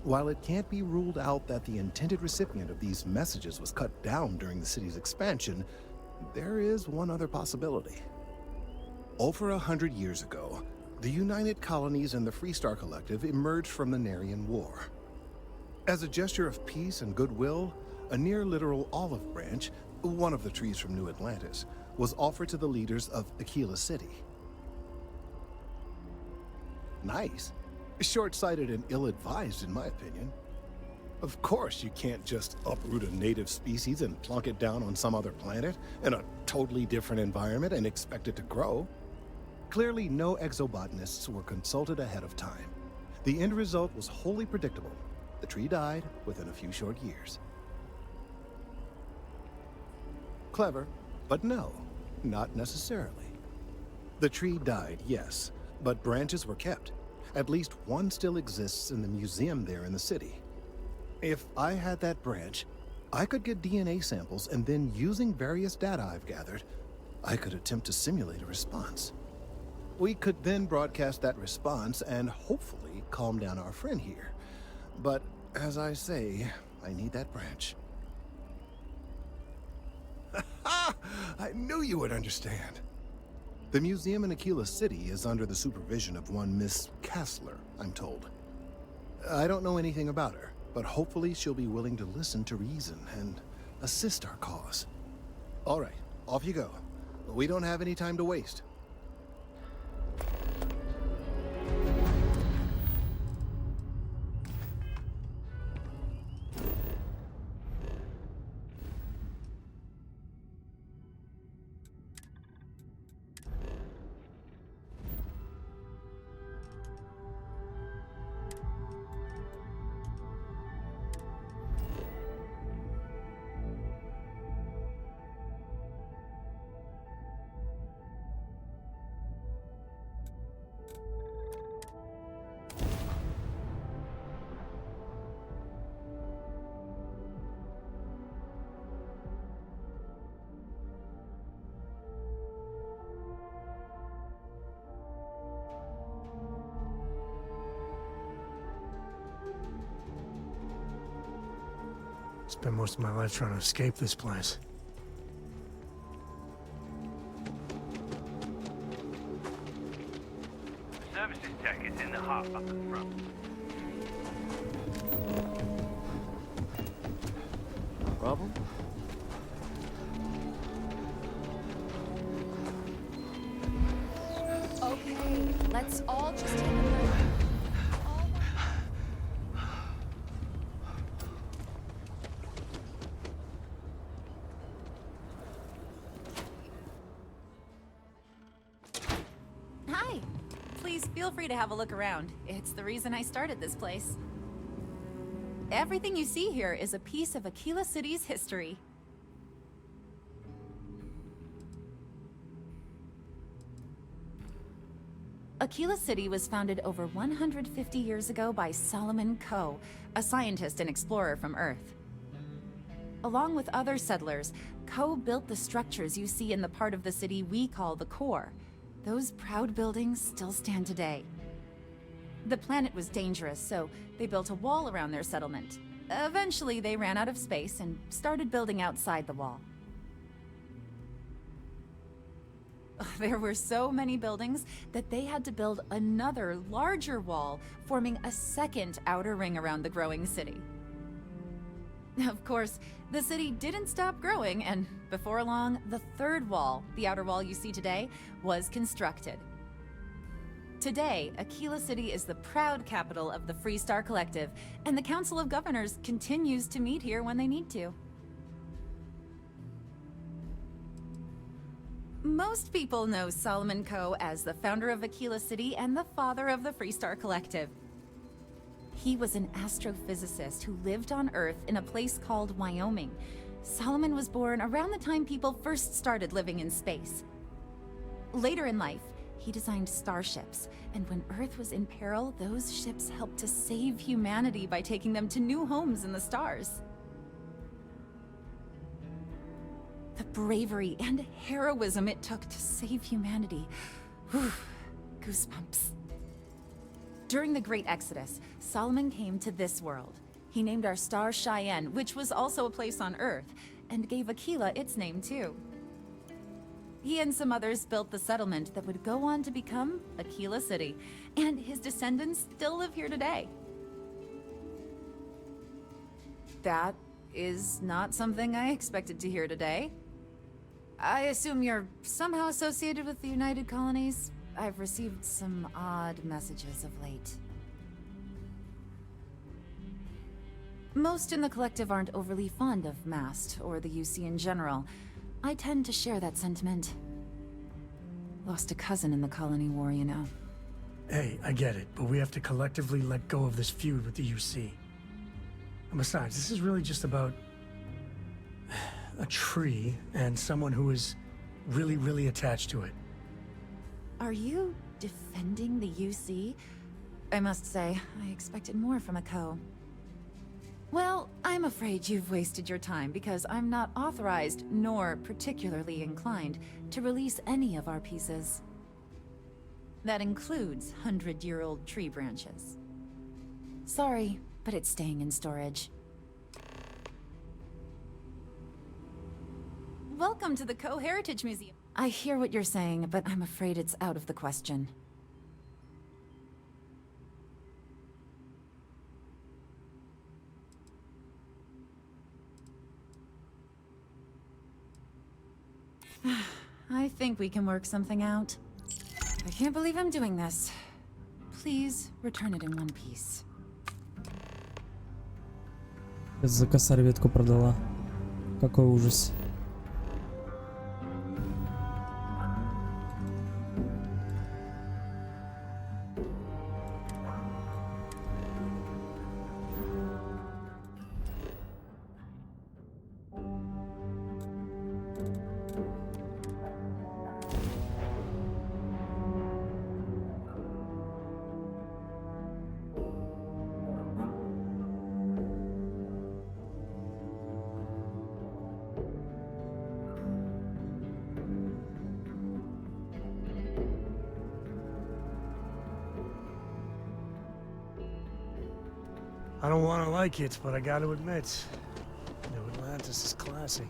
While it can't be ruled out that the intended recipient of these messages was cut down during the city's expansion, there is one other possibility. Over 100 years ago, the United Colonies and the Freestar Collective emerged from the Narian War. As a gesture of peace and goodwill, a near-literal olive branch, one of the trees from New Atlantis, was offered to the leaders of Aquila City. Nice. Short-sighted and ill-advised, in my opinion. Of course, you can't just uproot a native species and plunk it down on some other planet in a totally different environment and expect it to grow. Clearly, no exobotanists were consulted ahead of time. The end result was wholly predictable. The tree died within a few short years. Clever, but no, not necessarily. The tree died, yes, but branches were kept. At least one still exists in the museum there in the city. If I had that branch, I could get DNA samples, and then using various data I've gathered, I could attempt to simulate a response. We could then broadcast that response and hopefully calm down our friend here. But as I say, I need that branch. I knew you would understand. The museum in Aquila City is under the supervision of one Miss Kassler, I'm told. I don't know anything about her, but hopefully she'll be willing to listen to reason and assist our cause. All right, off you go. We don't have any time to waste. Spent most of my life trying to escape this place. The services tech is in the hut up at the front. Problem? Okay, let's all just take a break. Hi. Please feel free to have a look around. It's the reason I started this place. Everything you see here is a piece of Aquila City's history. Aquila City was founded over 150 years ago by Solomon Coe, a scientist and explorer from Earth. Along with other settlers, Coe built the structures you see in the part of the city we call the core. Those proud buildings still stand today. The planet was dangerous, so they built a wall around their settlement. Eventually, they ran out of space and started building outside the wall. There were so many buildings that they had to build another, larger wall, forming a second outer ring around the growing city. Of course, the city didn't stop growing, and before long, the third wall, the outer wall you see today, was constructed. Today, Aquila City is the proud capital of the Freestar Collective, and the Council of Governors continues to meet here when they need to. Most people know Solomon Coe as the founder of Aquila City and the father of the Freestar Collective. He was an astrophysicist who lived on Earth in a place called Wyoming. Solomon was born around the time people first started living in space. Later in life, He designed starships, and when Earth was in peril, those ships helped to save humanity by taking them to new homes in the stars. The bravery and heroism it took to save humanity. Whew, goosebumps. During the Great Exodus, Solomon came to this world. He named our star Cheyenne, which was also a place on Earth, and gave Aquila its name too. He and some others built the settlement that would go on to become Aquila City, and his descendants still live here today. That is not something I expected to hear today. I assume you're somehow associated with the United Colonies? I've received some odd messages of late. Most in the collective aren't overly fond of MAST or the UC in general. I tend to share that sentiment. Lost a cousin in the colony war, you know. Hey, I get it, but we have to collectively let go of this feud with the UC. And besides, this is really just about a tree and someone who is really, really attached to it. Are you defending the UC? I must say, I expected more from a co. Well, I'm afraid you've wasted your time because I'm not authorized nor particularly inclined to release any of our pieces. That includes 100-year-old tree branches. Sorry, but it's staying in storage. Welcome to the Co-Heritage Museum. I hear what you're saying, but I'm afraid it's out of the question. I think we can work something out. I can't believe I'm doing this. Please return it in one piece. За косарь ветку продала. Какой ужас. I don't want to like it, but I got to admit, New Atlantis is classy.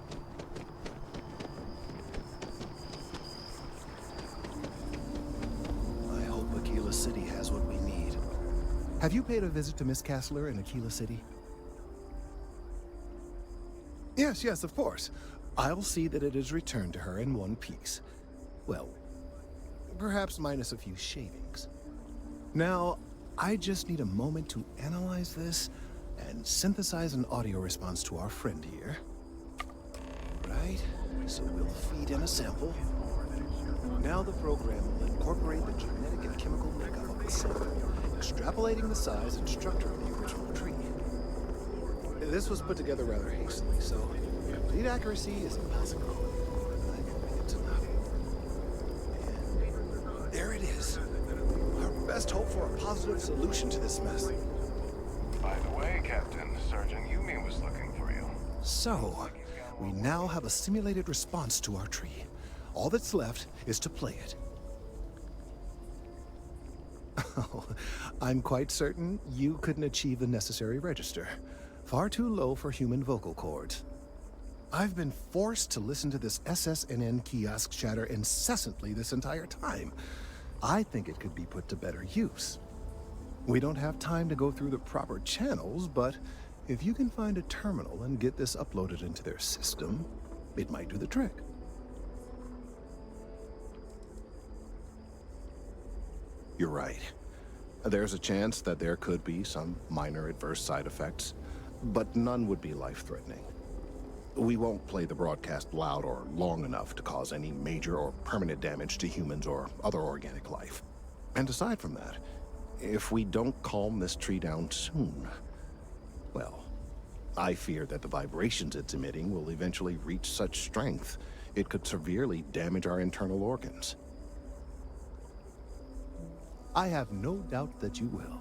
I hope Aquila City has what we need. Have you paid a visit to Miss Castler in Aquila City? Yes, yes, of course. I'll see that it is returned to her in one piece. Well, perhaps minus a few shavings. Now, I just need a moment to analyze this and synthesize an audio response to our friend here. Right, so we'll feed in a sample. Now the program will incorporate the genetic and chemical makeup of the sample, extrapolating the size and structure of the original tree. This was put together rather hastily, so complete accuracy is impossible. I can make it enough. And there it is. Our best hope for a positive solution to this mess. By the way, Captain, Sergeant Yumi was looking for you. So, we now have a simulated response to our tree. All that's left is to play it. Oh, I'm quite certain you couldn't achieve the necessary register. Far too low for human vocal cords. I've been forced to listen to this SSNN kiosk chatter incessantly this entire time. I think it could be put to better use. We don't have time to go through the proper channels, but if you can find a terminal and get this uploaded into their system, it might do the trick. You're right. There's a chance that there could be some minor adverse side effects, but none would be life-threatening. We won't play the broadcast loud or long enough to cause any major or permanent damage to humans or other organic life. And aside from that, if we don't calm this tree down soon, well, I fear that the vibrations it's emitting will eventually reach such strength it could severely damage our internal organs. I have no doubt that you will.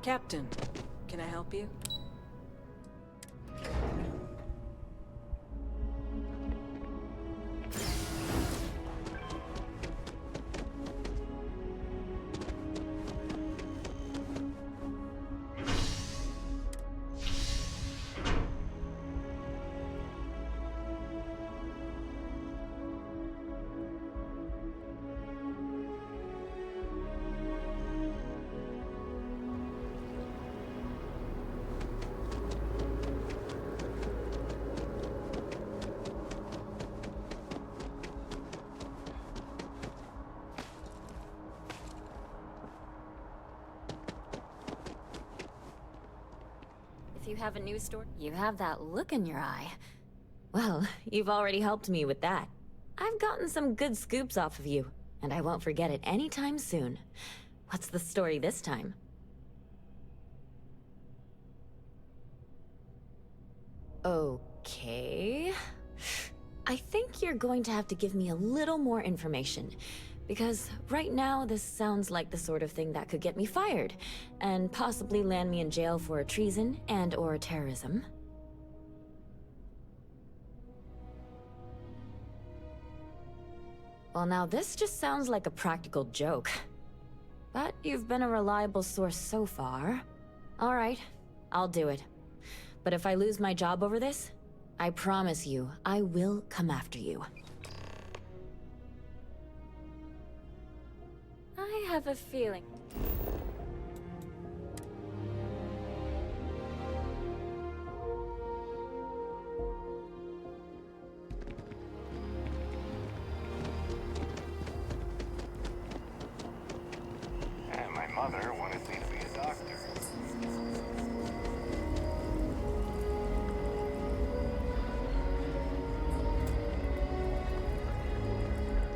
Captain, can I help you? You have a news story? You have that look in your eye. Well, you've already helped me with that. I've gotten some good scoops off of you, and I won't forget it anytime soon. What's the story this time? Okay. I think you're going to have to give me a little more information. Because right now, this sounds like the sort of thing that could get me fired, and possibly land me in jail for treason and/or terrorism. Well, now this just sounds like a practical joke. But you've been a reliable source so far. All right, I'll do it. But if I lose my job over this, I promise you, I will come after you. I have a feeling. And my mother wanted me to be a doctor.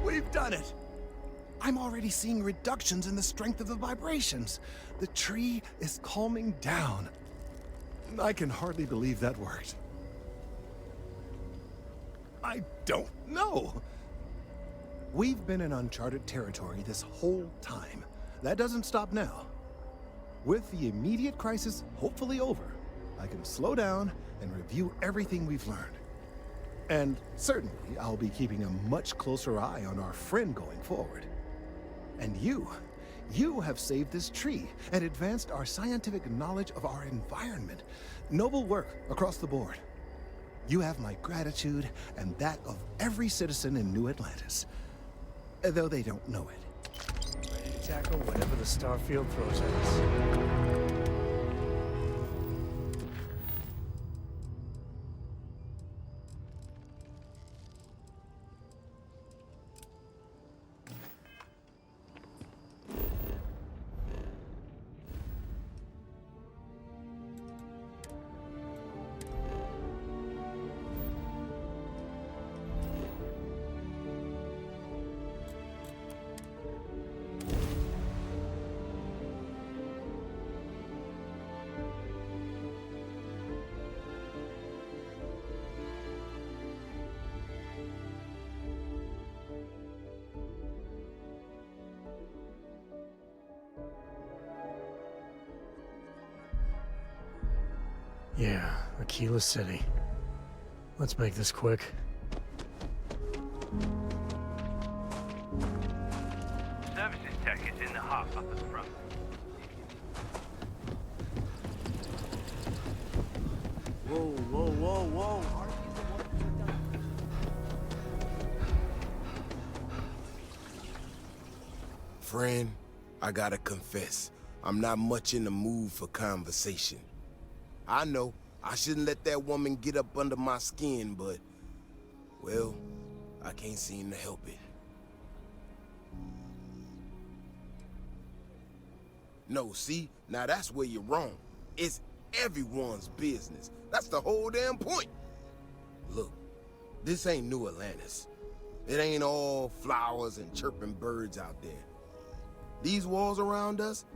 We've done it! I'm already seeing reductions in the strength of the vibrations. The tree is calming down. I can hardly believe that worked. I don't know. We've been in uncharted territory this whole time. That doesn't stop now. With the immediate crisis hopefully over, I can slow down and review everything we've learned. And certainly, I'll be keeping a much closer eye on our friend going forward. And you have saved this tree and advanced our scientific knowledge of our environment. Noble work across the board. You have my gratitude and that of every citizen in New Atlantis. Though they don't know it. Ready to tackle whatever the Starfield throws at us. Yeah, Aquila City. Let's make this quick. Services tech is in the hub up at the front. Whoa, whoa, whoa, whoa. Friend, I gotta confess, I'm not much in the mood for conversation. I know, I shouldn't let that woman get up under my skin, but, well, I can't seem to help it. No, see? Now that's where you're wrong. It's everyone's business. That's the whole damn point. Look, this ain't New Atlantis. It ain't all flowers and chirping birds out there. These walls around us,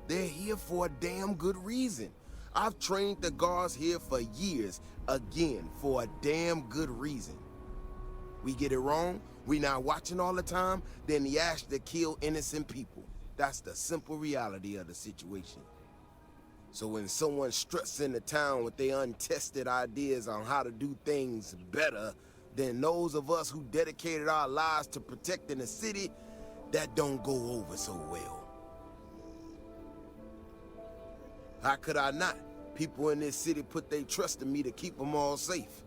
they're here for a damn good reason. I've trained the guards here for years, again, for a damn good reason. We get it wrong, we not watching all the time, then the ash to kill innocent people. That's the simple reality of the situation. So when someone struts into town with their untested ideas on how to do things better than those of us who dedicated our lives to protecting the city, that don't go over so well. How could I not? People in this city put their trust in me to keep them all safe.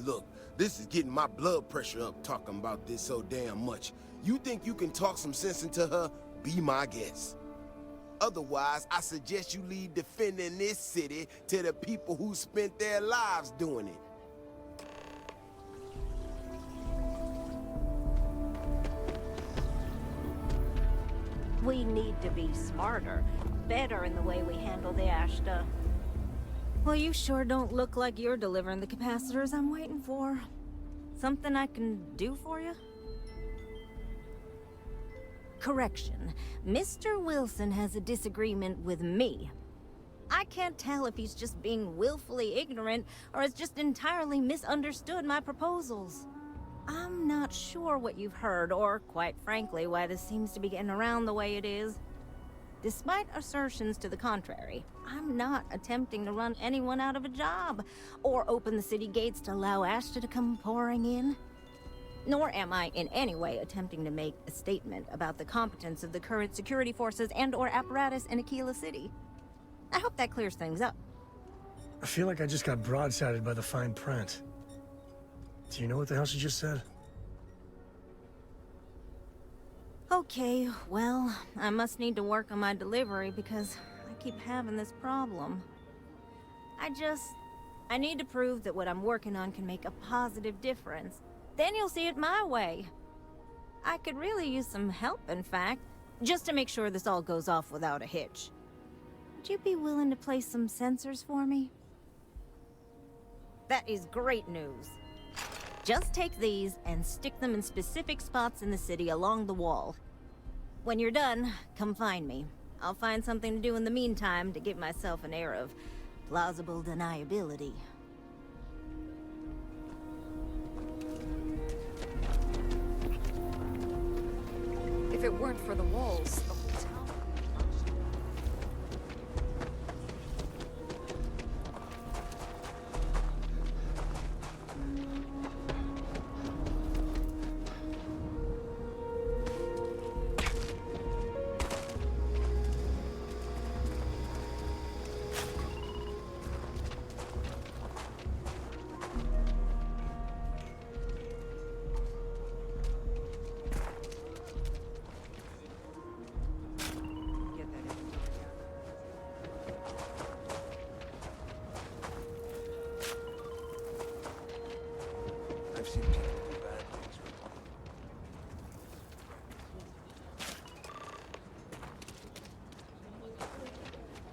Look, this is getting my blood pressure up talking about this so damn much. You think you can talk some sense into her? Be my guest. Otherwise, I suggest you leave defending this city to the people who spent their lives doing it. We need to be smarter, better in the way we handle the ash stuff. Well, you sure don't look like you're delivering the capacitors I'm waiting for. Something I can do for you? Correction. Mr. Wilson has a disagreement with me. I can't tell if he's just being willfully ignorant or has just entirely misunderstood my proposals. I'm not sure what you've heard, or quite frankly, why this seems to be getting around the way it is. Despite assertions to the contrary, I'm not attempting to run anyone out of a job, or open the city gates to allow Ashton to come pouring in. Nor am I in any way attempting to make a statement about the competence of the current security forces and/or apparatus in Aquila City. I hope that clears things up. I feel like I just got broadsided by the fine print. Do you know what the hell she just said? Okay, well, I must need to work on my delivery because I keep having this problem. I need to prove that what I'm working on can make a positive difference. Then you'll see it my way. I could really use some help, in fact, just to make sure this all goes off without a hitch. Would you be willing to place some sensors for me? That is great news. Just take these and stick them in specific spots in the city along the wall. When you're done, come find me. I'll find something to do in the meantime to give myself an air of plausible deniability. If it weren't for the walls, the whole town...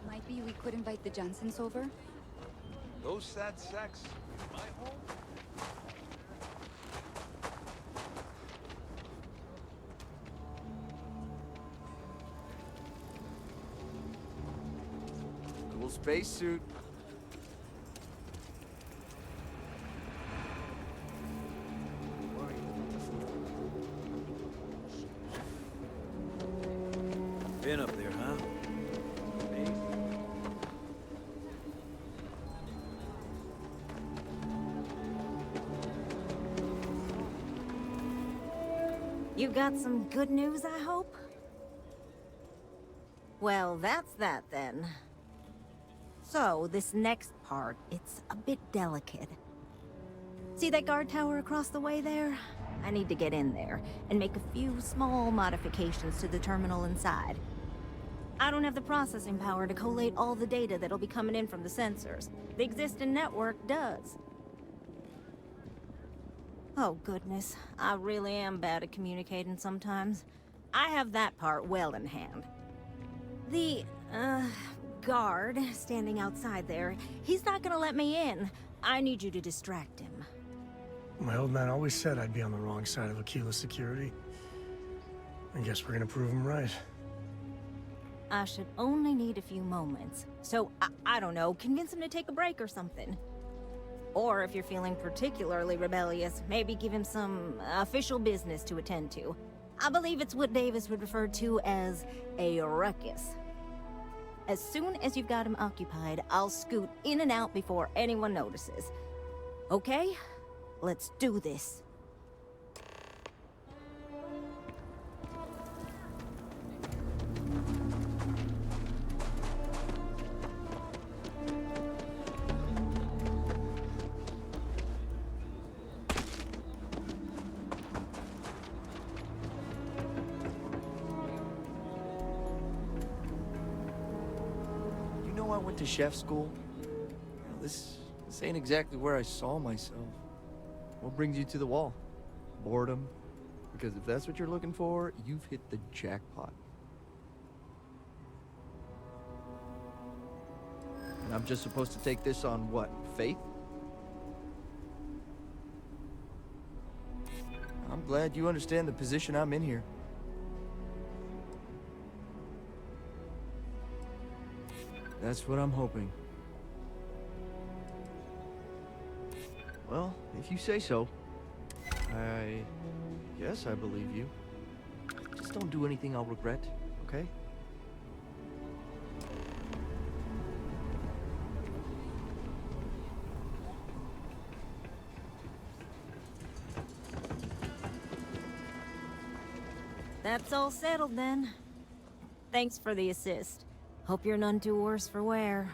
Might be we could invite the Johnsons over? Those sad sacks in my home? Cool spacesuit. Been up there, huh? You got some good news, I hope? Well, that's that then. So, this next part, it's a bit delicate. See that guard tower across the way there? I need to get in there and make a few small modifications to the terminal inside. I don't have the processing power to collate all the data that'll be coming in from the sensors. The existing network does. Oh goodness, I really am bad at communicating sometimes. I have that part well in hand. The, guard standing outside there, he's not gonna let me in. I need you to distract him. My old man always said I'd be on the wrong side of Akila's security. I guess we're gonna prove him right. I should only need a few moments. So, I don't know, convince him to take a break or something. Or if you're feeling particularly rebellious, maybe give him some official business to attend to. I believe it's what Davis would refer to as a ruckus. As soon as you've got him occupied, I'll scoot in and out before anyone notices. Okay? Let's do this. I went to chef school. This ain't exactly where I saw myself. What brings you to the wall? Boredom? Because if that's what you're looking for, you've hit the jackpot. And I'm just supposed to take this on what? Faith? I'm glad you understand the position I'm in here. That's what I'm hoping. Well, if you say so, I guess I believe you. Just don't do anything I'll regret, okay? That's all settled then. Thanks for the assist. Hope you're none too worse for wear.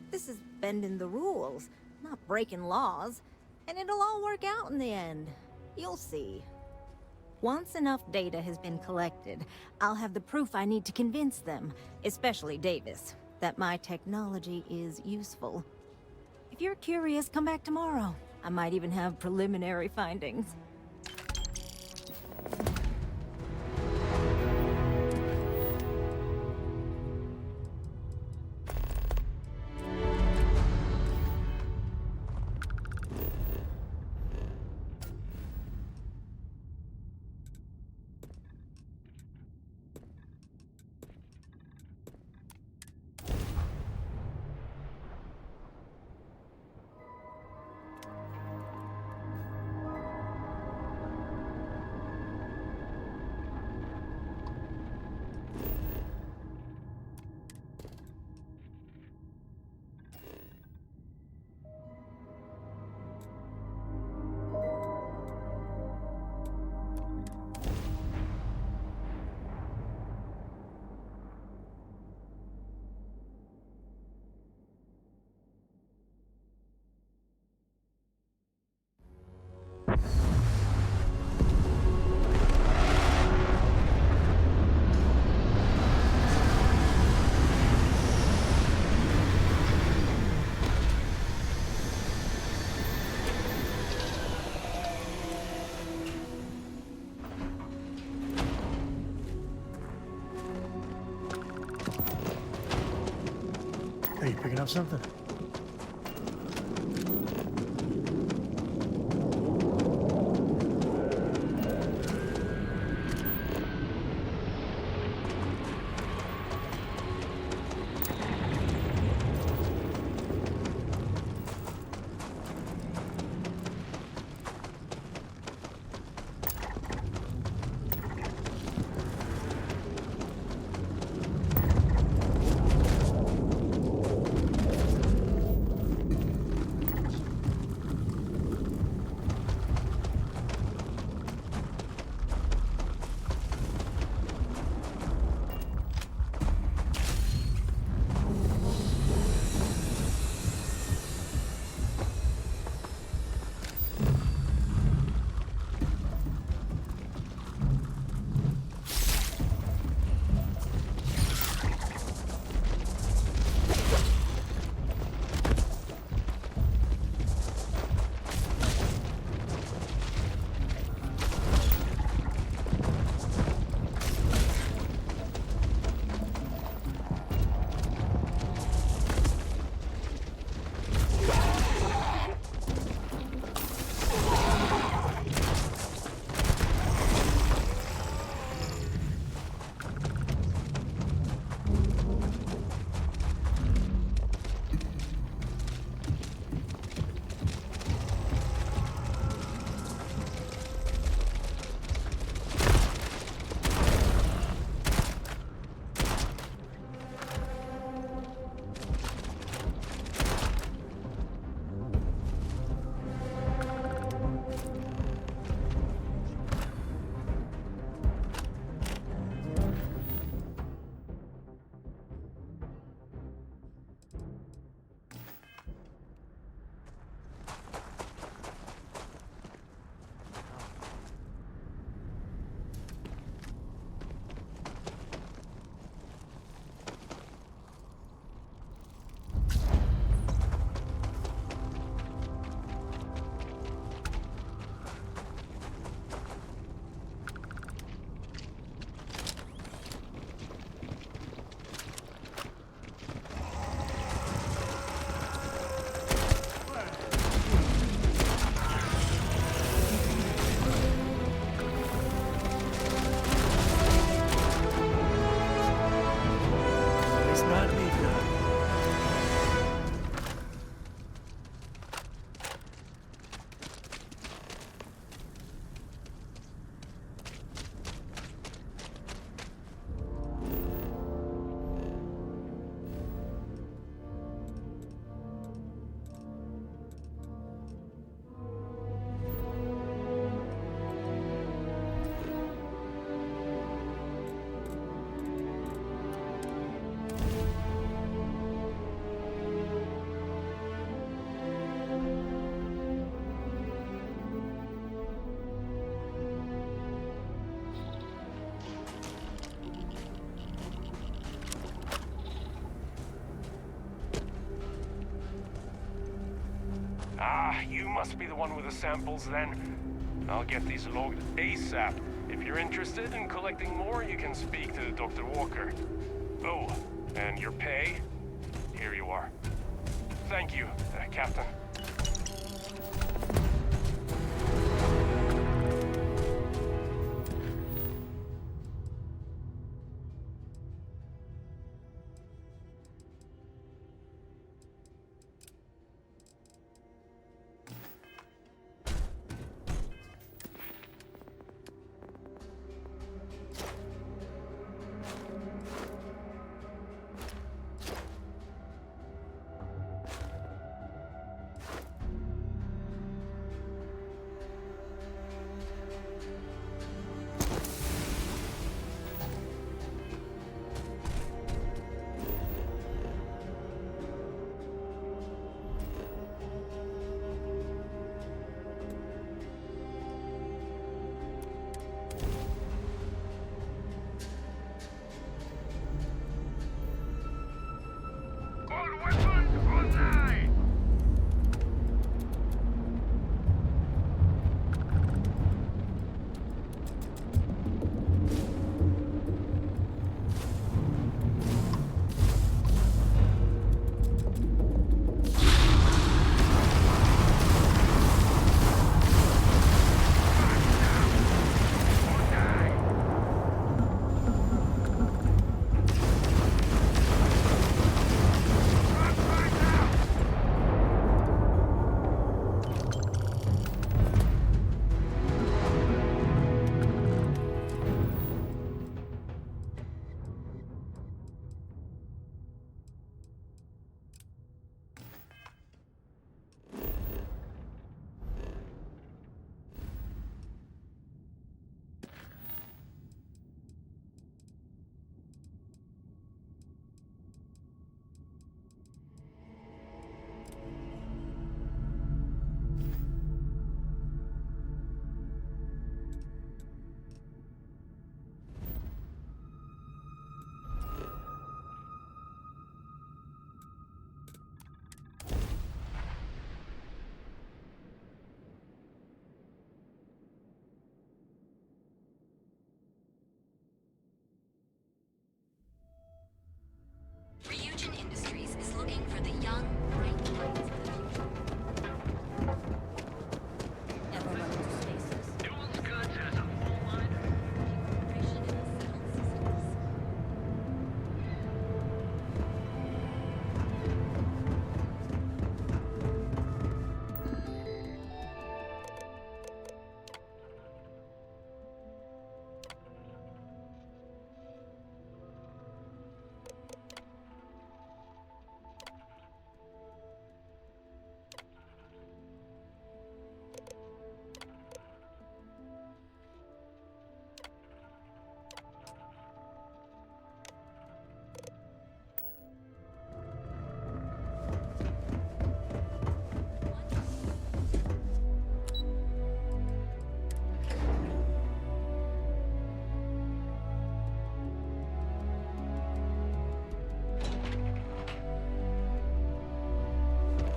This is bending the rules, not breaking laws. And it'll all work out in the end. You'll see. Once enough data has been collected, I'll have the proof I need to convince them, especially Davis, that my technology is useful. If you're curious, come back tomorrow. I might even have preliminary findings. Hey, you picking up something? must be the one with the samples then. I'll get these logged ASAP. If you're interested in collecting more, you can speak to Dr. Walker. Oh, and your pay? Here you are. Thank you, Captain. Rügen Industries is looking for the young, bright minds of the future. Everyone into stasis. Duel's Goods has a full line. Integration in the settled systems.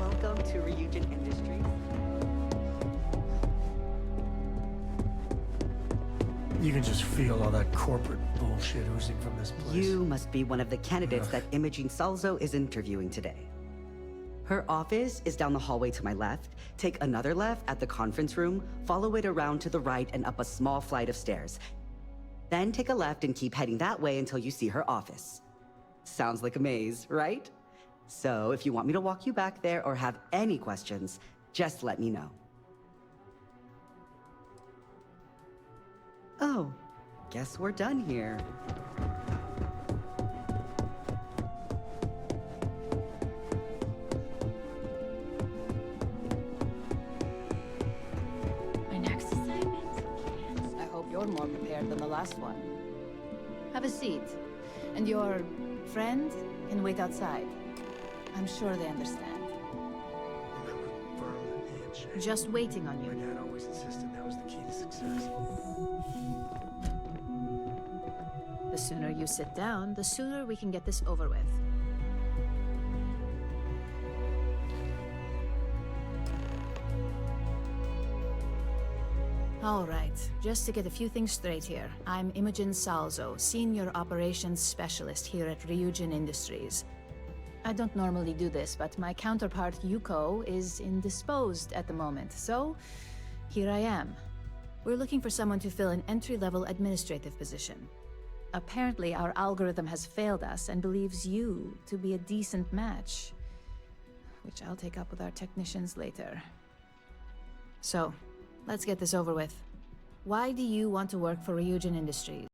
Welcome to Rügen Industries. You can just feel all that corporate bullshit oozing from this place. You must be one of the candidates that Imogene Salzo is interviewing today. Her office is down the hallway to my left. Take another left at the conference room, follow it around to the right and up a small flight of stairs. Then take a left and keep heading that way until you see her office. Sounds like a maze, right? So if you want me to walk you back there or have any questions, just let me know. Oh, guess we're done here. My next assignment? I hope you're more prepared than the last one. Have a seat, and your friend can wait outside. I'm sure they understand. Just waiting on you. My dad always insisted that was the key to success. The sooner you sit down, the sooner we can get this over with. All right, just to get a few things straight here. I'm Imogen Salzo, Senior Operations Specialist here at Rюджин Industries. I don't normally do this, but my counterpart Yuko is indisposed at the moment, so here I am. We're looking for someone to fill an entry-level administrative position. Apparently, our algorithm has failed us and believes you to be a decent match, which I'll take up with our technicians later. So, let's get this over with. Why do you want to work for Rюджин Industries?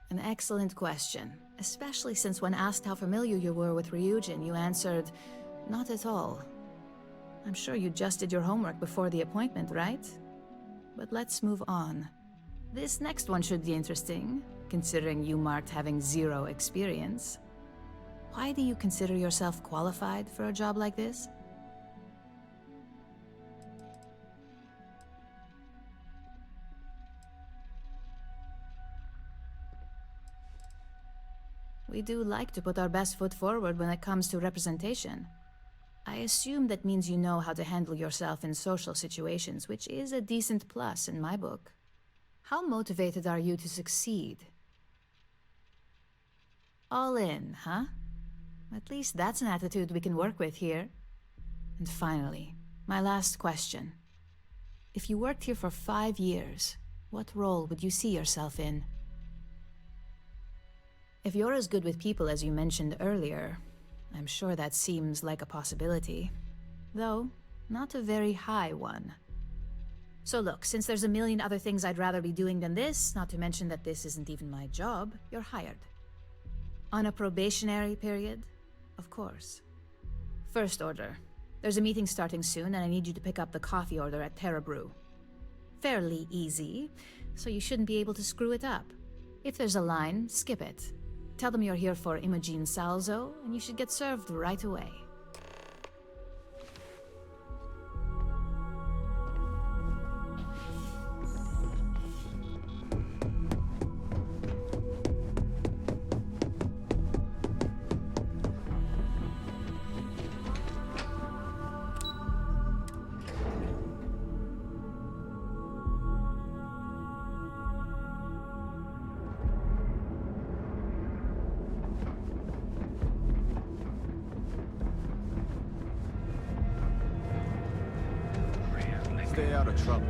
An excellent question, especially since when asked how familiar you were with Rюджин, you answered, not at all. I'm sure you just did your homework before the appointment, right? But let's move on. This next one should be interesting, considering you marked having 0 experience. Why do you consider yourself qualified for a job like this? We do like to put our best foot forward when it comes to representation. I assume that means you know how to handle yourself in social situations, which is a decent plus in my book. How motivated are you to succeed? All in, huh? At least that's an attitude we can work with here. And finally, my last question. If you worked here for 5 years, what role would you see yourself in? If you're as good with people as you mentioned earlier, I'm sure that seems like a possibility. Though, not a very high one. So look, since there's a million other things I'd rather be doing than this, not to mention that this isn't even my job, you're hired. On a probationary period, of course. First order. There's a meeting starting soon, and I need you to pick up the coffee order at Terra Brew. Fairly easy, so you shouldn't be able to screw it up. If there's a line, skip it. Tell them you're here for Imogen Salzo, and you should get served right away. Stay out of trouble.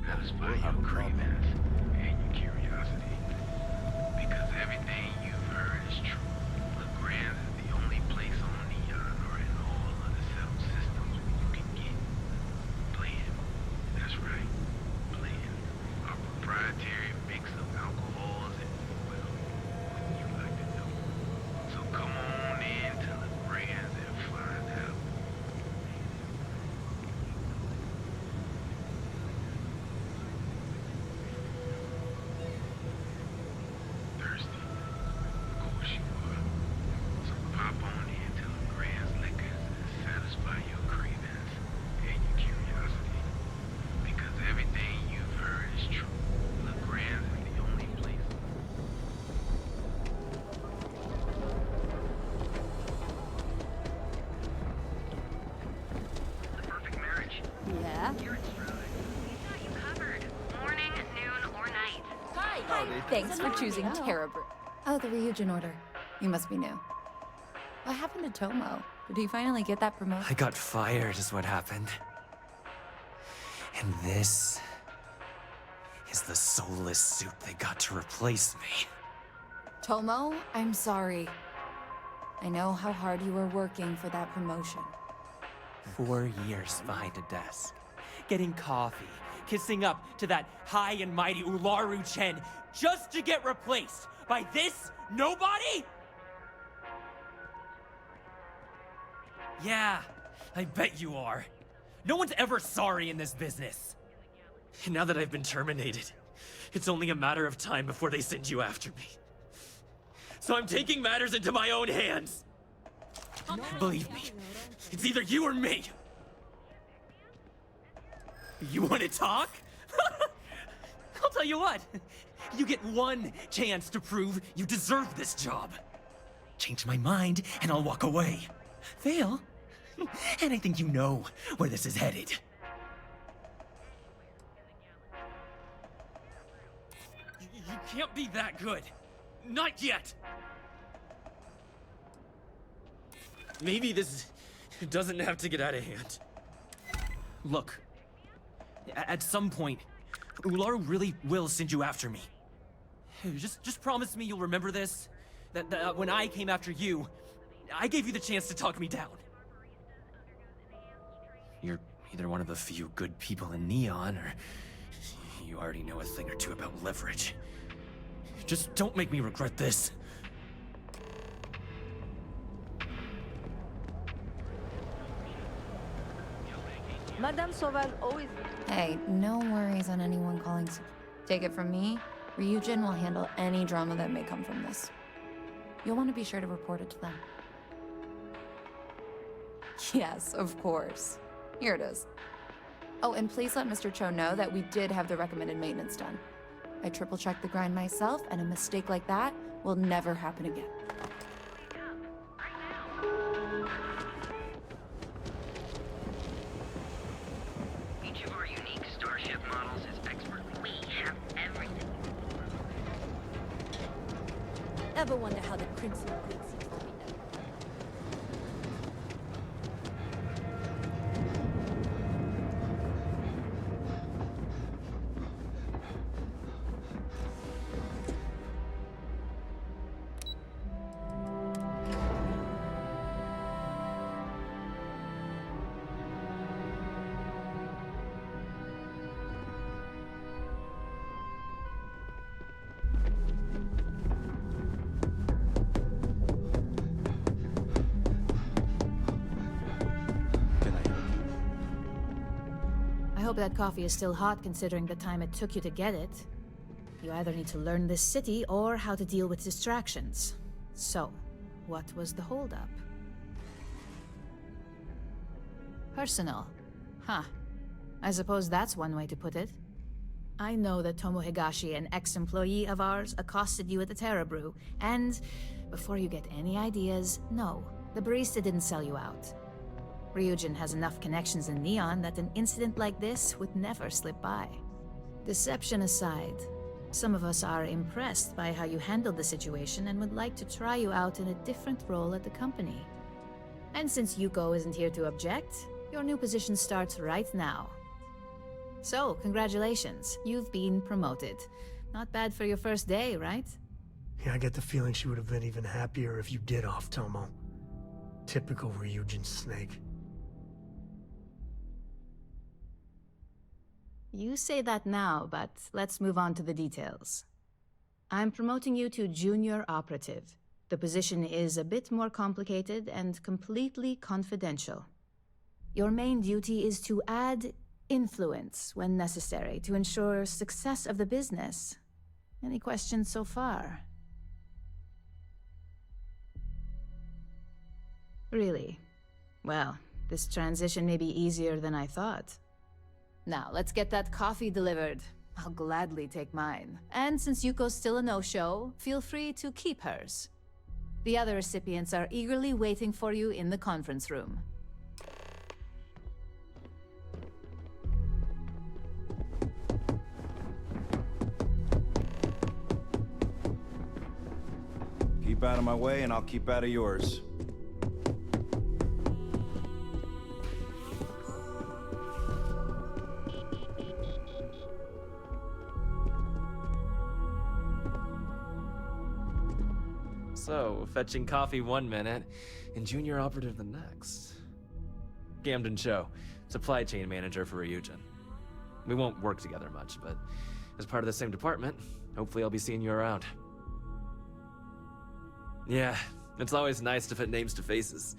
Satisfy your cravings and your curiosity. Because everything you've heard is true. LeGrand is the only place on Neon or in all other settled systems where you can get playing. That's right. Our proprietary mix of alcohols and, well, what you like to know. So come on in to the brands and find out. Thirsty? Of course you are. So pop on in to the brands liquors and satisfy your cravings and your curiosity. Because everything you've heard is true. LeGrand is the only place. The perfect marriage. Yeah? You're in stride. We got you covered. Morning, noon, or night. Hi! Thanks for choosing Terra Brew. Oh, the Rюджin order. You must be new. What happened to Tomo? Did he finally get that promotion? I got fired is what happened. And this is the soulless suit they got to replace me. Tomo, I'm sorry. I know how hard you were working for that promotion. 4 years behind a desk, getting coffee, kissing up to that high and mighty Ularu Chen, just to get replaced By this nobody? Yeah, I bet you are. No one's ever sorry in this business. And now that I've been terminated, it's only a matter of time before they send you after me. So I'm taking matters into my own hands. Believe me, it's either you or me. You want to talk? I'll tell you what. You get one chance to prove you deserve this job. Change my mind, and I'll walk away. Fail, and I think you know where this is headed. You can't be that good. Not yet. Maybe this doesn't have to get out of hand. Look, at some point, Ularu really will send you after me. Just promise me you'll remember this. That when I came after you, I gave you the chance to talk me down. You're either one of the few good people in Neon, or you already know a thing or two about leverage. Just don't make me regret this. Madame Sauval always... Hey, no worries on anyone calling. Take it from me, Ryujin will handle any drama that may come from this. You'll want to be sure to report it to them. Yes, of course. Here it is. Oh, and please let Mr. Cho know that we did have the recommended maintenance done. I triple-checked the grind myself, and a mistake like that will never happen again. Each of our unique starship models is expert. We have everything. Ever wonder how the Crimson Queen seems to be known? I hope that coffee is still hot considering the time it took you to get it. You either need to learn this city or how to deal with distractions. So, what was the holdup? Personal. Huh. I suppose that's one way to put it. I know that Tomo Higashi, an ex-employee of ours, accosted you at the Terra Brew, and before you get any ideas, no, the barista didn't sell you out. Ryujin has enough connections in Neon that an incident like this would never slip by. Deception aside, some of us are impressed by how you handled the situation and would like to try you out in a different role at the company. And since Yuko isn't here to object, your new position starts right now. So, congratulations, you've been promoted. Not bad for your first day, right? Yeah, I get the feeling she would have been even happier if you did off Tomo. Typical Ryujin snake. You say that now, but let's move on to the details. I'm promoting you to junior operative. The position is a bit more complicated and completely confidential. Your main duty is to add influence when necessary to ensure success of the business. Any questions so far? Really? Well, this transition may be easier than I thought. Now, let's get that coffee delivered. I'll gladly take mine. And since Yuko's still a no-show, feel free to keep hers. The other recipients are eagerly waiting for you in the conference room. Keep out of my way and I'll keep out of yours. So, fetching coffee 1 minute, and junior operative the next. Gamden Cho, supply chain manager for Ryujin. We won't work together much, but as part of the same department, hopefully I'll be seeing you around. Yeah, it's always nice to put names to faces.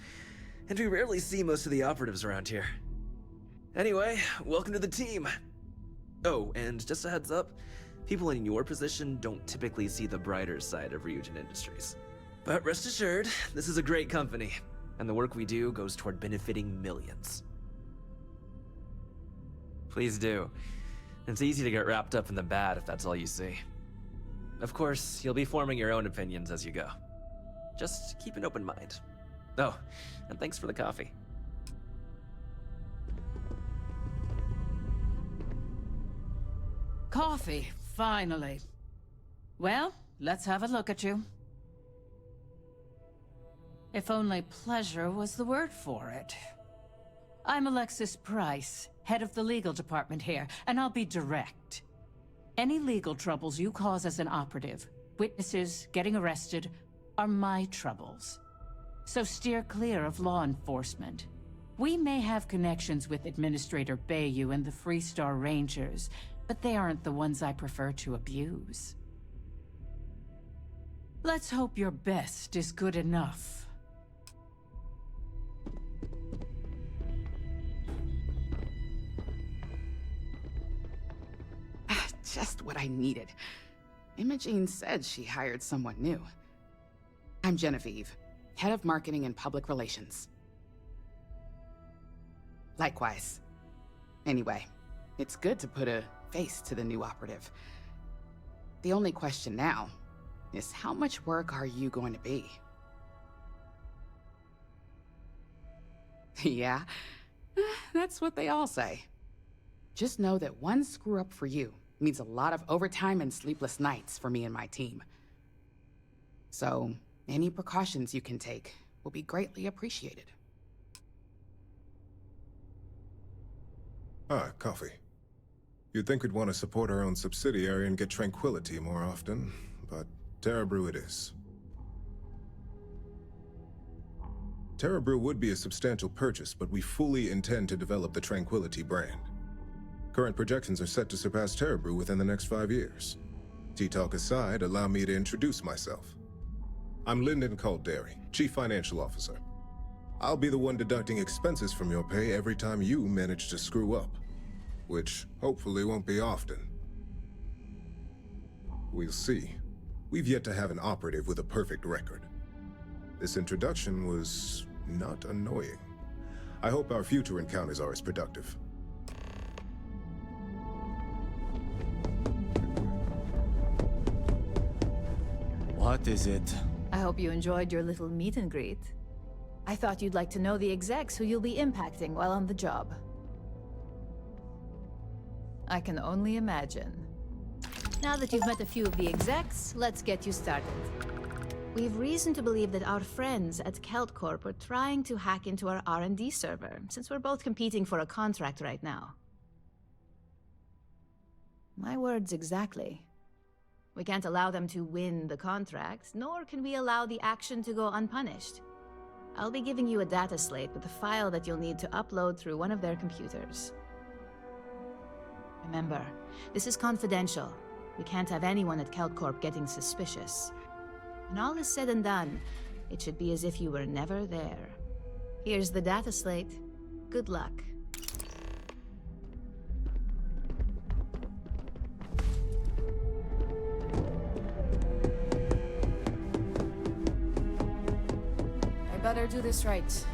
And we rarely see most of the operatives around here. Anyway, welcome to the team. Oh, and just a heads up, people in your position don't typically see the brighter side of Rügen Industries. But rest assured, this is a great company, and the work we do goes toward benefiting millions. Please do. It's easy to get wrapped up in the bad if that's all you see. Of course, you'll be forming your own opinions as you go. Just keep an open mind. Oh, and thanks for the coffee. Coffee, finally. Well, let's have a look at you. If only pleasure was the word for it. I'm Alexis Price, head of the legal department here, and I'll be direct. Any legal troubles you cause as an operative, witnesses, getting arrested, are my troubles. So steer clear of law enforcement. We may have connections with Administrator Bayou and the Freestar Rangers, but they aren't the ones I prefer to abuse. Let's hope your best is good enough. Just what I needed. Imogene said she hired someone new. I'm Genevieve, head of marketing and public relations. Likewise. Anyway, it's good to put a face to the new operative. The only question now is how much work are you going to be? Yeah, that's what they all say. Just know that one screw up for you means a lot of overtime and sleepless nights for me and my team. So, any precautions you can take will be greatly appreciated. Ah, coffee. You'd think we'd want to support our own subsidiary and get tranquility more often, but Terra Brew it is. Terra Brew would be a substantial purchase, but we fully intend to develop the Tranquility brand. Current projections are set to surpass Terra Brew within the next 5 years. Tea-talk aside, allow me to introduce myself. I'm Lyndon Calderi, Chief Financial Officer. I'll be the one deducting expenses from your pay every time you manage to screw up, which hopefully won't be often. We'll see. We've yet to have an operative with a perfect record. This introduction was not annoying. I hope our future encounters are as productive. What is it? I hope you enjoyed your little meet and greet. I thought you'd like to know the execs who you'll be impacting while on the job. I can only imagine. Now that you've met a few of the execs, let's get you started. We've reason to believe that our friends at Kelt Corp are trying to hack into our R&D server, since we're both competing for a contract right now. My words exactly. We can't allow them to win the contract, nor can we allow the action to go unpunished. I'll be giving you a data slate with a file that you'll need to upload through one of their computers. Remember, this is confidential. We can't have anyone at Kelt Corp getting suspicious. When all is said and done, it should be as if you were never there. Here's the data slate. Good luck. I better do this right.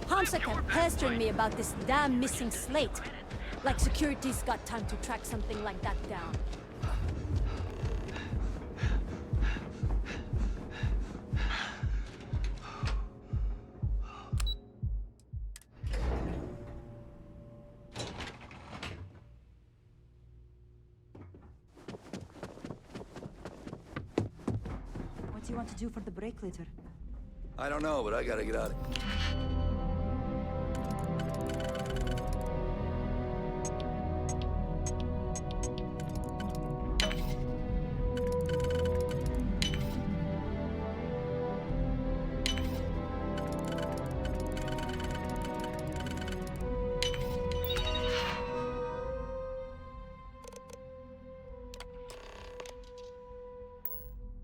Hamsa kept pestering me about this damn missing slate. Like security's got time to track something like that down. What do you want to do for the break later? I don't know, but I gotta get out of here.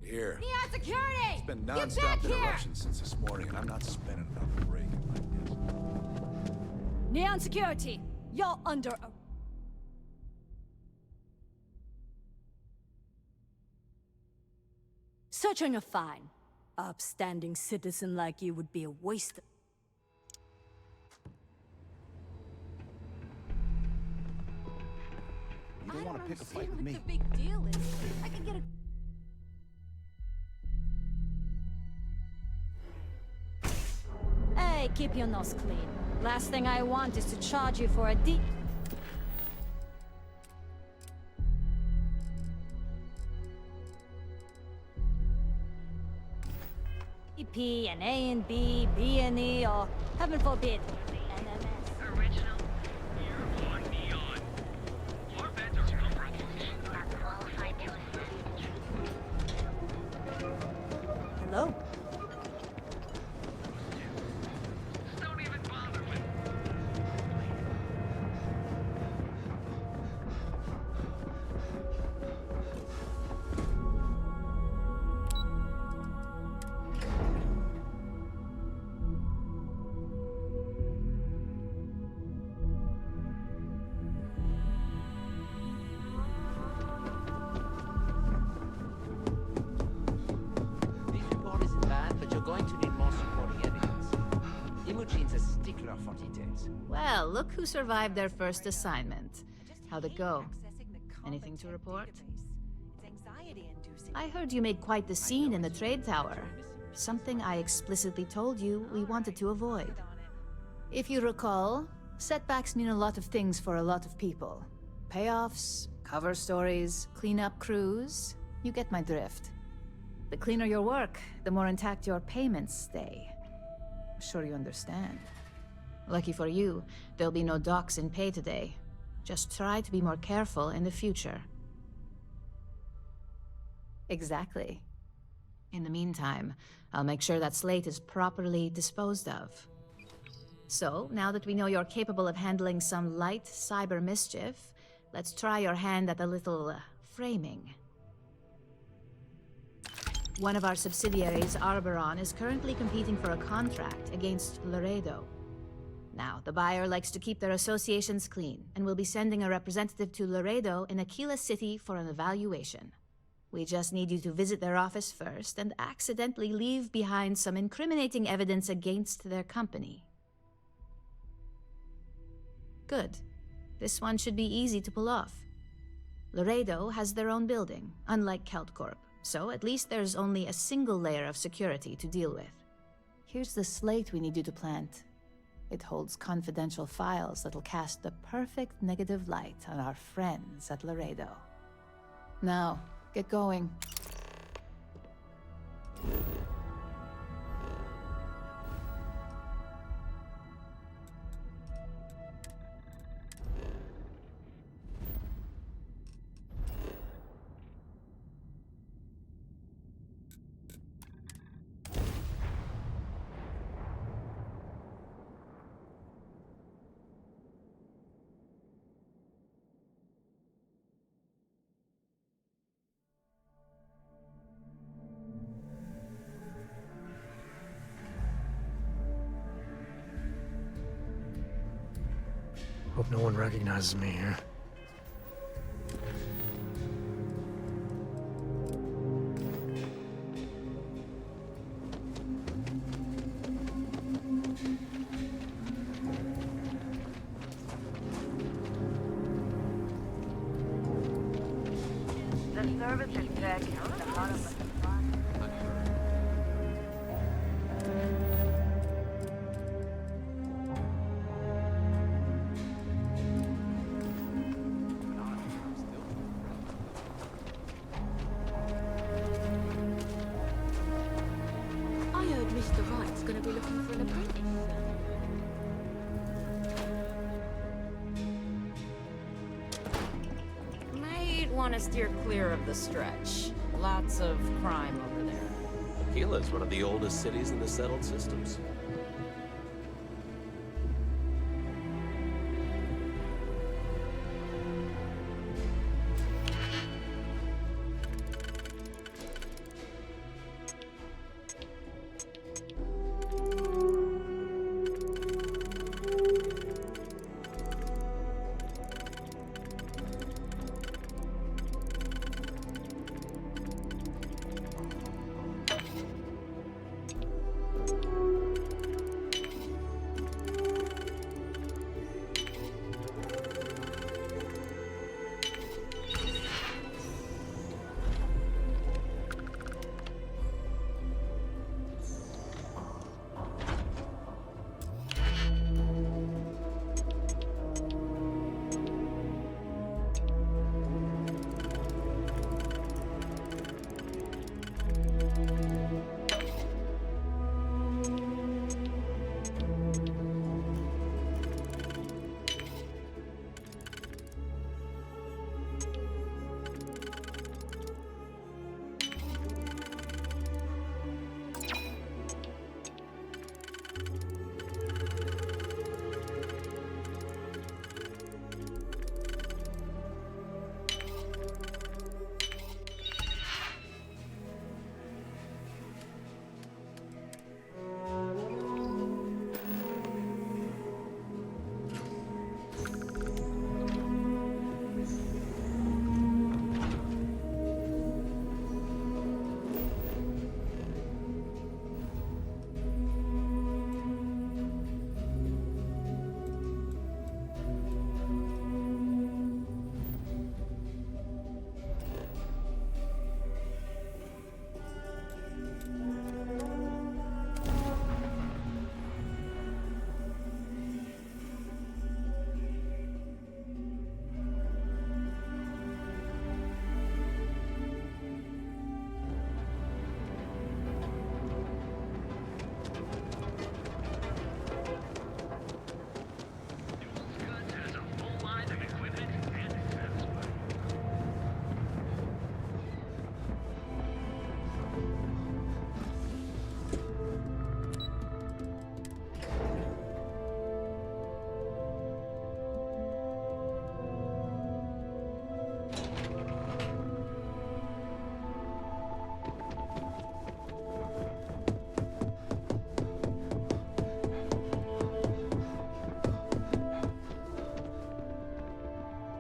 Here. Neon security! It's been Get back non-stop here! interruptions since this morning, and I'm not spending another break at my desk. Neon security! You're under a... Searching a fine. Upstanding citizen like you would be a waste of... You don't want to pick a fight with me. What the big deal is? I could get a... Hey, keep your nose clean. Last thing I want is to charge you for a P and A and B, B and E, or heaven forbid, NMS. Original. Hello? Well, look who survived their first assignment. How'd it go? Anything to report? I heard you made quite the scene in the trade tower. Something I explicitly told you we wanted to avoid. If you recall, setbacks mean a lot of things for a lot of people. Payoffs, cover stories, cleanup crews. You get my drift. The cleaner your work, the more intact your payments stay. I'm sure you understand. Lucky for you, there'll be no docks in pay today. Just try to be more careful in the future. Exactly. In the meantime, I'll make sure that slate is properly disposed of. So, now that we know you're capable of handling some light cyber mischief, let's try your hand at a little framing. One of our subsidiaries, Arboron, is currently competing for a contract against Laredo. Now, the buyer likes to keep their associations clean, and will be sending a representative to Laredo in Aquila City for an evaluation. We just need you to visit their office first and accidentally leave behind some incriminating evidence against their company. Good. This one should be easy to pull off. Laredo has their own building, unlike KeltCorp, so at least there's only a single layer of security to deal with. Here's the slate we need you to plant. It holds confidential files that'll cast the perfect negative light on our friends at Laredo. Now, get going. Hope no one recognizes me here. The service is back in the heart of the looking for the prince. Might want to steer clear of the stretch. Lots of crime over there. Aquila is one of the oldest cities in the settled systems.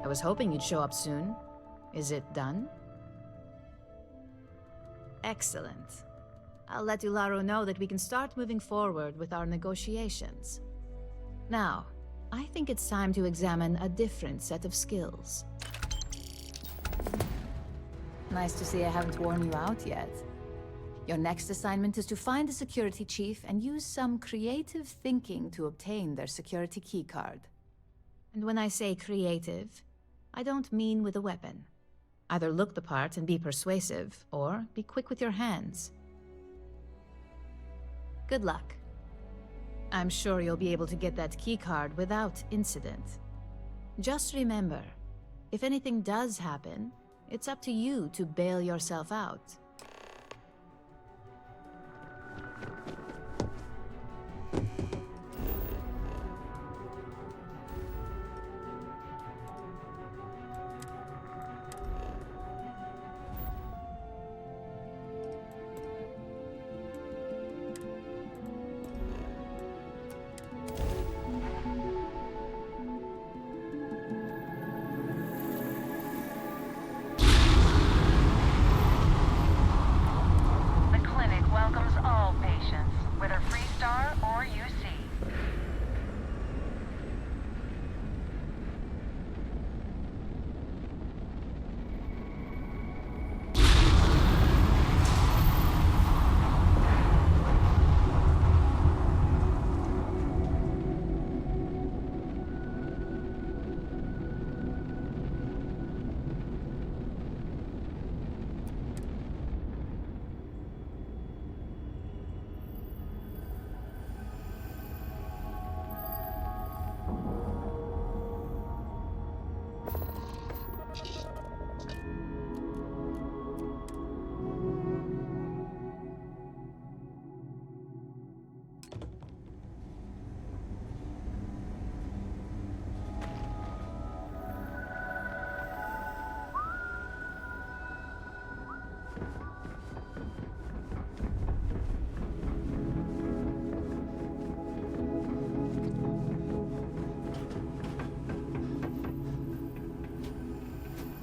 I was hoping you'd show up soon. Is it done? Excellent. I'll let Ularo know that we can start moving forward with our negotiations. Now, I think it's time to examine a different set of skills. Nice to see I haven't worn you out yet. Your next assignment is to find the security chief and use some creative thinking to obtain their security keycard. And when I say creative, I don't mean with a weapon. Either look the part and be persuasive, or be quick with your hands. Good luck. I'm sure you'll be able to get that keycard without incident. Just remember, if anything does happen, it's up to you to bail yourself out.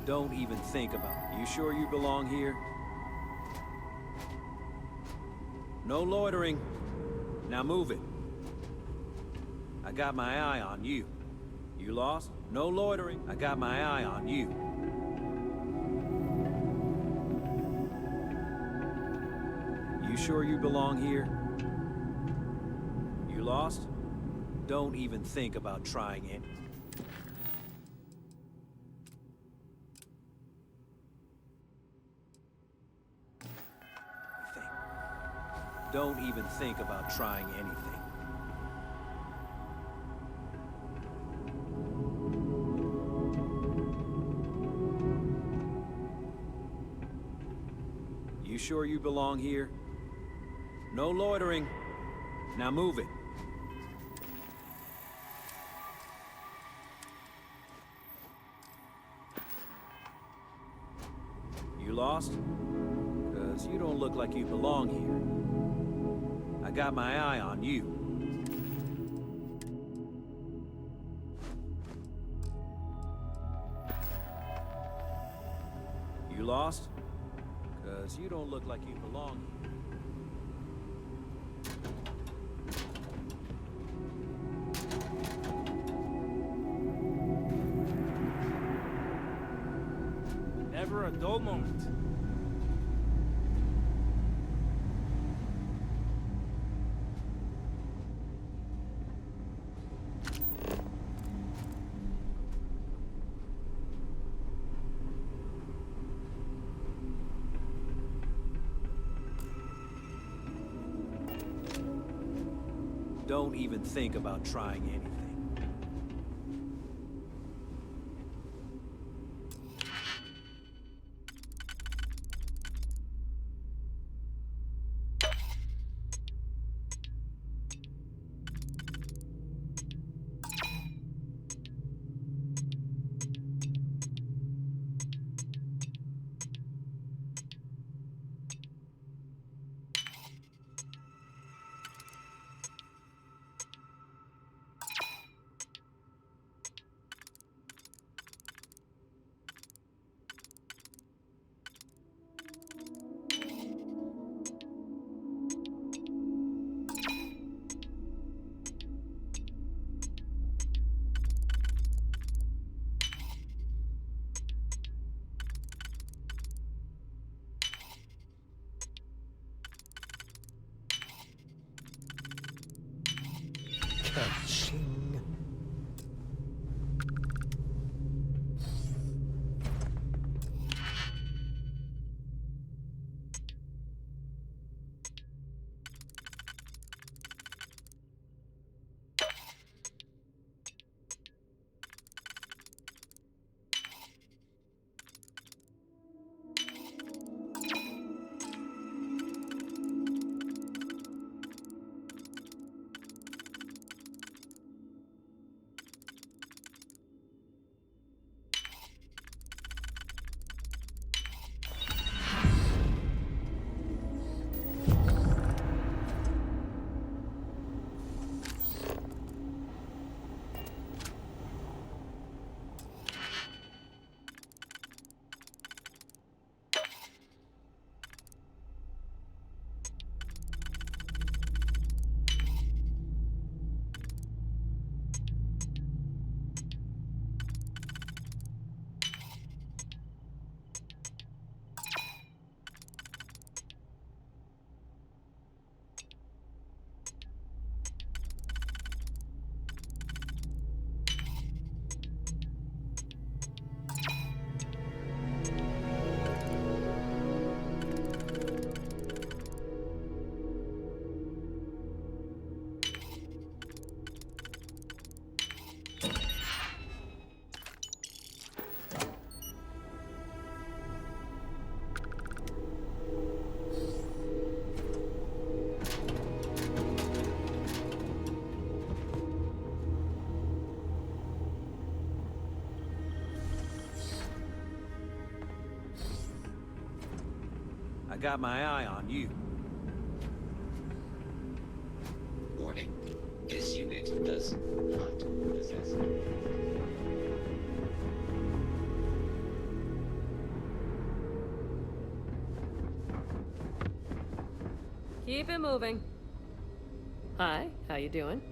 Don't even think about it. You sure you belong here? No loitering. Now move it. I got my eye on you. You lost? No loitering. I got my eye on you. You sure you belong here? You lost? Don't even think about trying it. Don't even think about trying anything. You sure you belong here? No loitering. Now move it. You lost? 'Cause you don't look like you belong here. I got my eye on you. You lost? 'Cause you don't look like you belong here. Never a dull moment. Don't even think about trying anything. Ka-ching. I got my eye on you. Warning. This unit does not possess. Keep it moving. Hi, how you doing?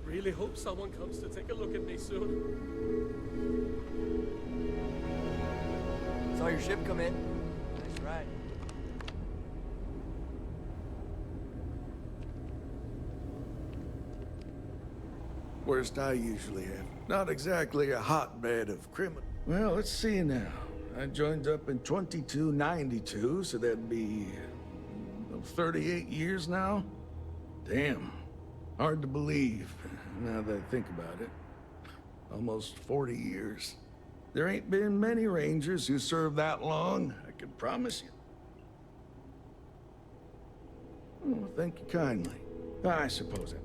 Really hope someone comes to take a look at me soon. Saw your ship come in. Nice ride. Worst I usually have. Not exactly a hotbed of criminal. Well, let's see now. I joined up in 2292, so that'd be 38 years now? Damn. Hard to believe, now that I think about it. Almost 40 years. There ain't been many Rangers who served that long, I can promise you. Oh, thank you kindly. I suppose it.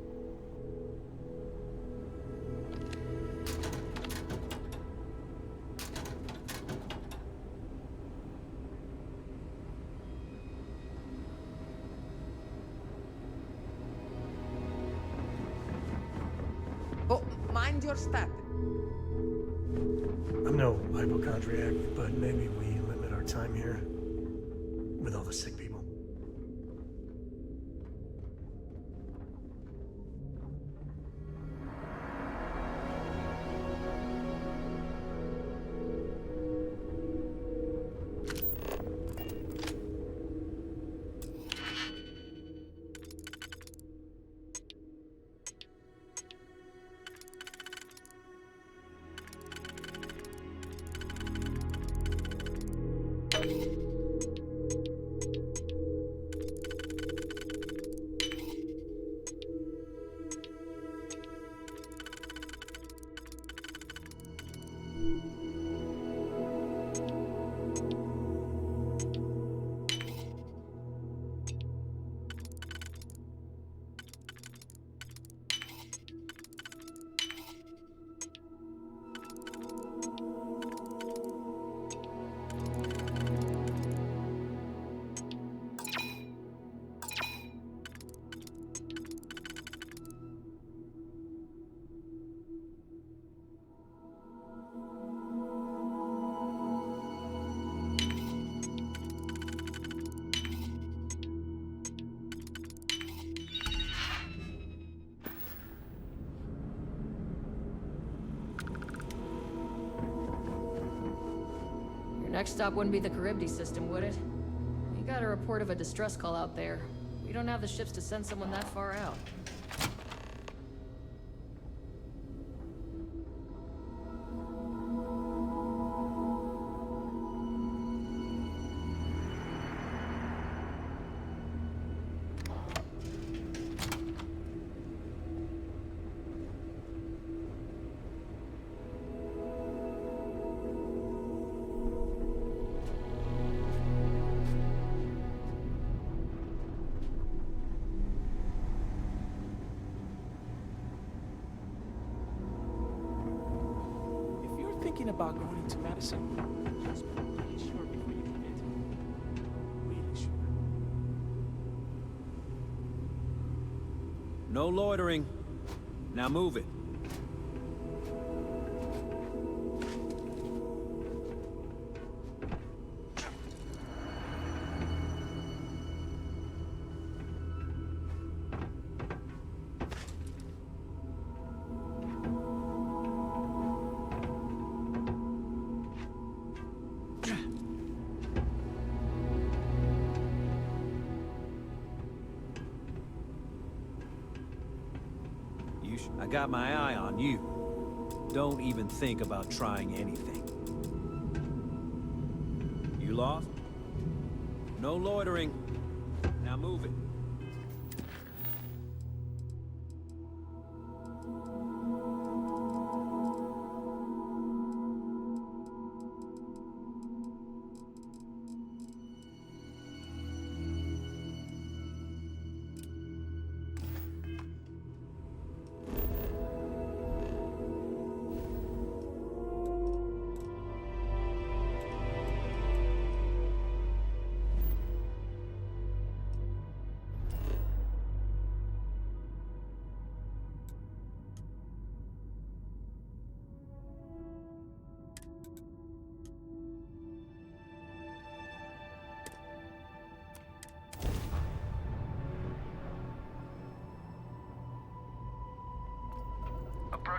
Oh, mind your step. I'm no hypochondriac, but maybe we limit our time here with all the sick people. Next stop wouldn't be the Charybdis system, would it? We got a report of a distress call out there. We don't have the ships to send someone that far out. About going into medicine, just be really sure before you commit. Really sure. No loitering. Now move it. I got my eye on you. Don't even think about trying anything. You lost? No loitering. Now move it.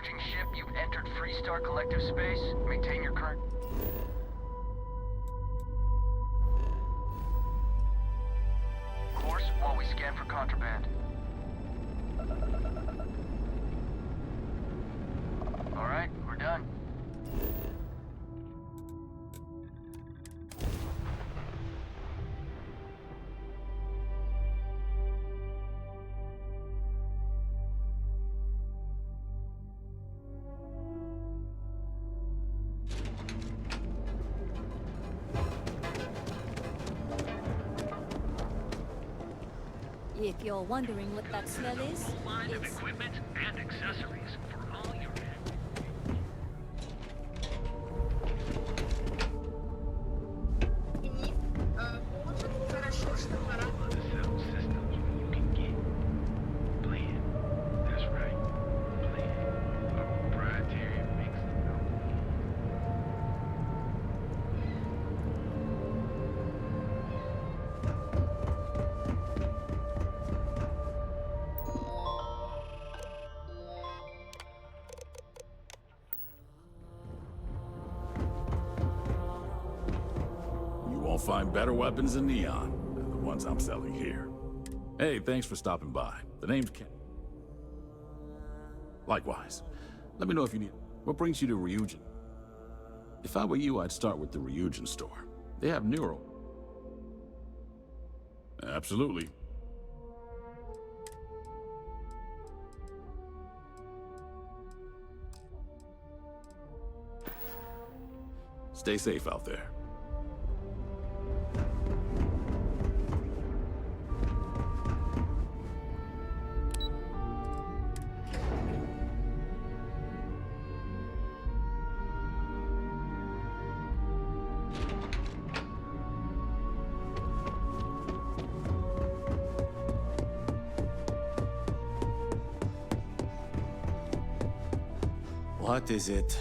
approaching ship, you've entered Freestar Collective space. Maintain your current... course while we scan for contraband. Alright, we're done. If you're wondering what that smell is, Line of equipment and accessories for all your... Won't find better weapons than Neon than the ones I'm selling here. Hey, thanks for stopping by. The name's Ken. Likewise. Let me know if you need... What brings you to Rюджин? If I were you, I'd start with the Rюджин store. They have Neuro. Absolutely. Stay safe out there. What is it?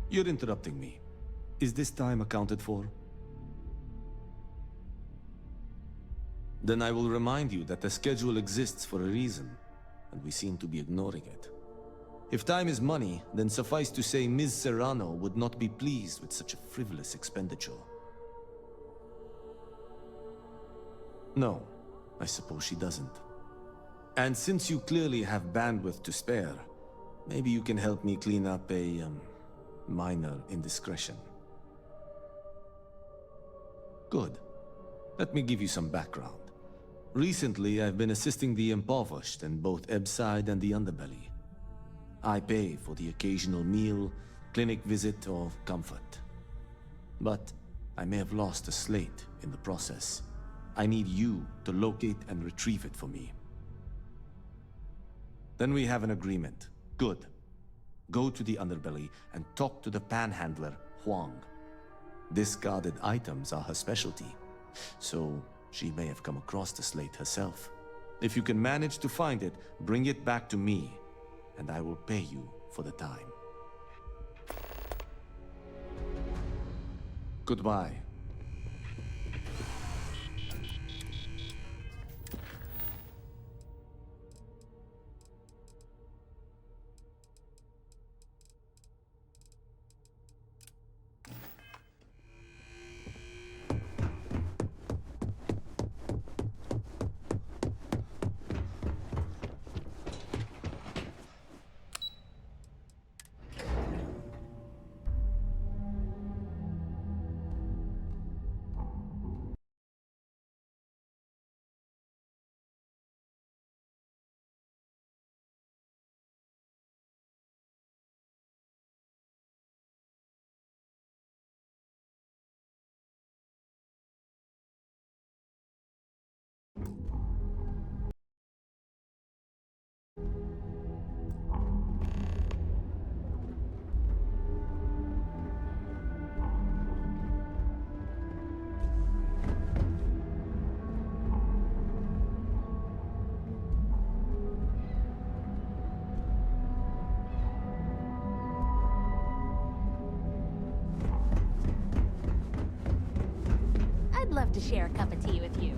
You're interrupting me. Is this time accounted for? Then I will remind you that the schedule exists for a reason, and we seem to be ignoring it. If time is money, then suffice to say Ms. Serrano would not be pleased with such a frivolous expenditure. No, I suppose she doesn't. And since you clearly have bandwidth to spare, maybe you can help me clean up a, minor indiscretion. Good. Let me give you some background. Recently, I've been assisting the impoverished in both Ebbside and the Underbelly. I pay for the occasional meal, clinic visit, or comfort. But I may have lost a slate in the process. I need you to locate and retrieve it for me. Then we have an agreement. Good. Go to the Underbelly and talk to the panhandler, Huang. Discarded items are her specialty, so she may have come across the slate herself. If you can manage to find it, bring it back to me, and I will pay you for the time. Goodbye. I'd love to share a cup of tea with you.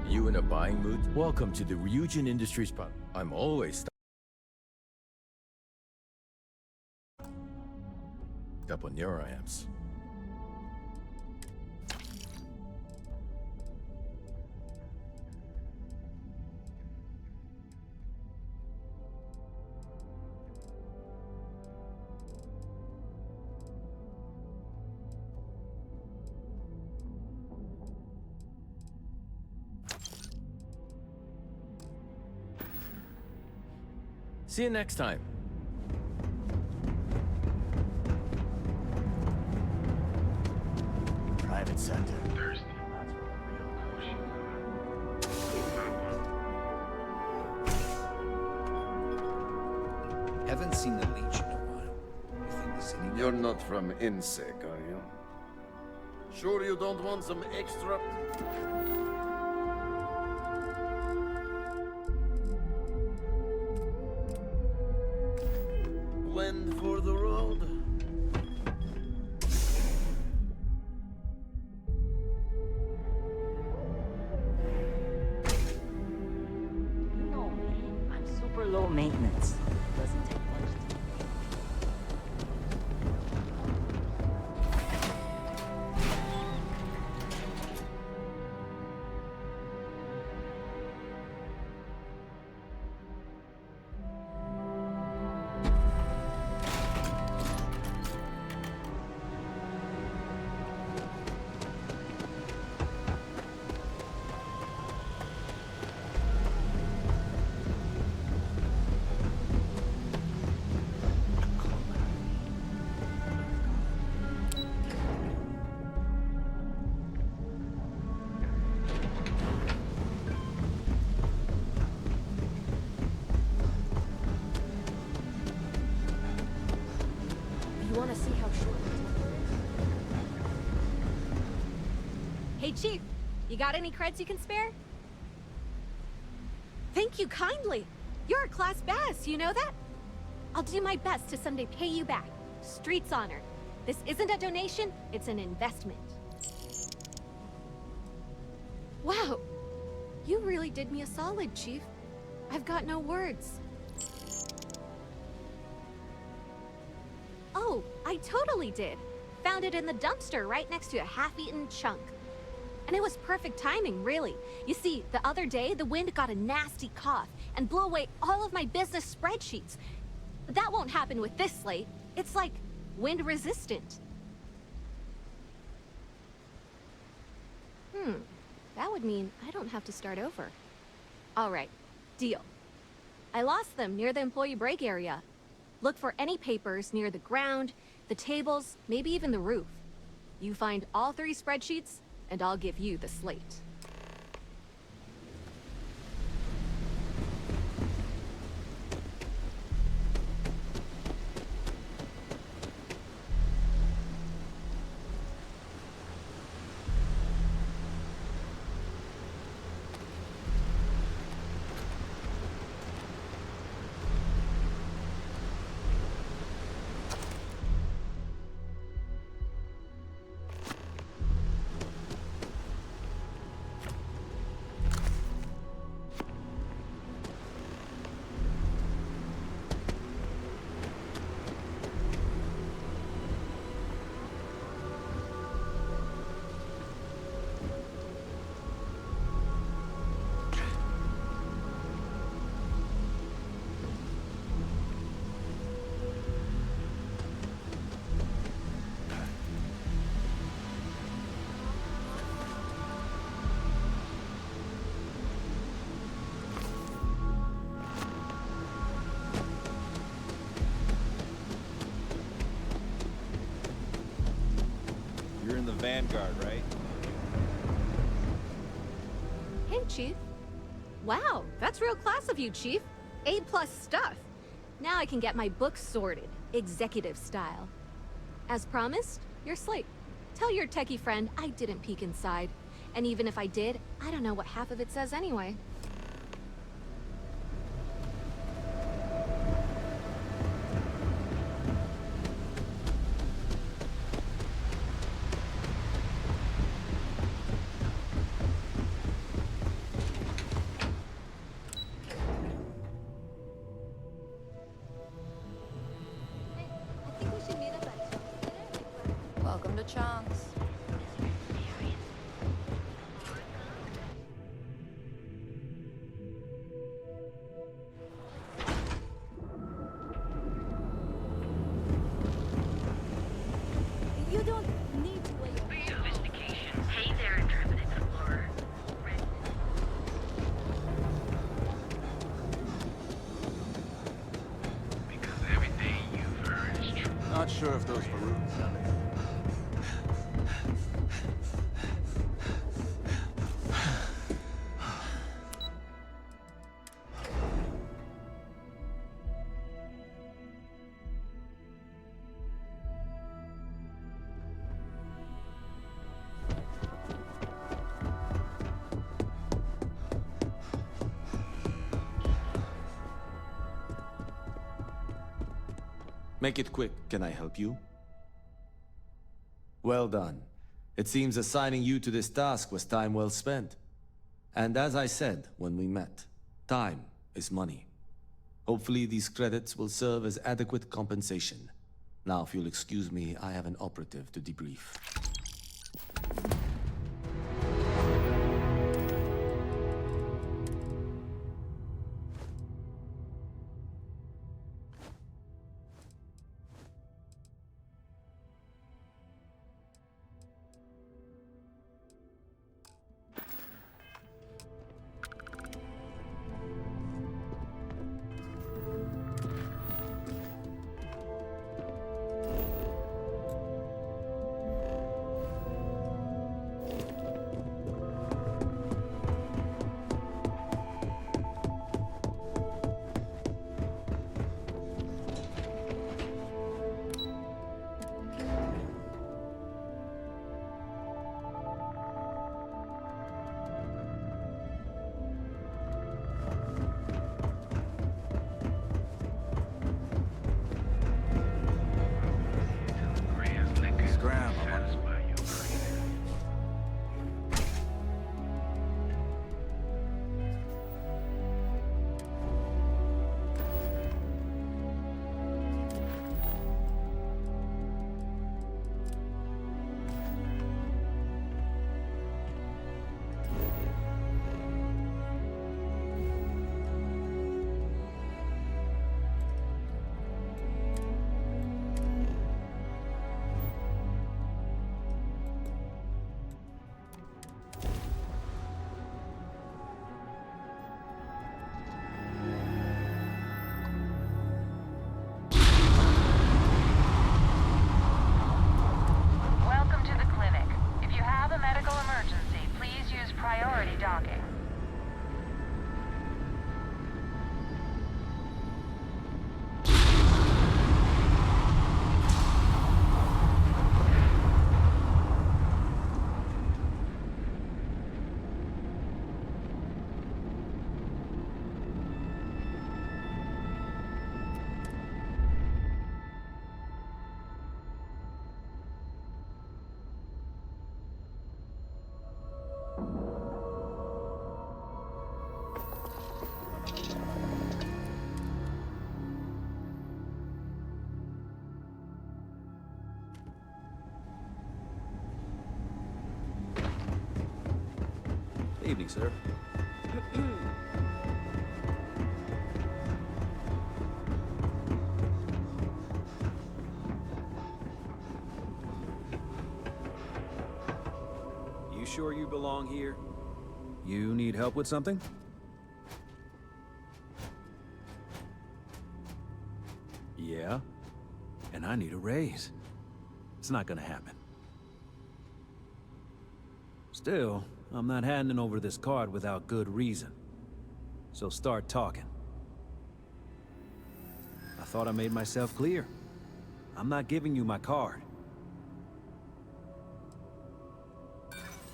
You and in a buying mood? Welcome to the Rюджин Industries Pub. I'm always up on your amps. See you next time. Private sector. Haven't seen the Leech in a while. You think the city... You're not from INSEC, are you? Sure you don't want some extra... blend for the road? You know me. I'm super low maintenance. Doesn't take much to... Want to see how short it is? Hey, Chief, you got any creds you can spare? Thank you kindly. You're a class bass, you know that? I'll do my best to someday pay you back. Street's honor. This isn't a donation, it's an investment. Wow, you really did me a solid, Chief. I've got no words. Oh, I totally did. Found it in the dumpster right next to a half-eaten chunk. And it was perfect timing, really. You see, the other day, the wind got a nasty cough and blew away all of my business spreadsheets. That won't happen with this slate. It's like wind resistant. That would mean I don't have to start over. All right, deal. I lost them near the employee break area. Look for any papers near the ground, the tables, maybe even the roof. You find all 3 spreadsheets, and I'll give you the slate. You're in the Vanguard, right? Hey, Chief. Wow, that's real class of you, Chief. A+ stuff. Now I can get my books sorted, executive style. As promised, your slate. Tell your techie friend I didn't peek inside. And even if I did, I don't know what half of it says anyway. sure if those balloons are there. Make it quick. Can I help you? Well done. It seems assigning you to this task was time well spent. And as I said when we met, time is money. Hopefully these credits will serve as adequate compensation. Now, if you'll excuse me, I have an operative to debrief. Evening, sir. You sure you belong here? You need help with something? Yeah. And I need a raise. It's not gonna happen. Still, I'm not handing over this card without good reason. So start talking. I thought I made myself clear. I'm not giving you my card.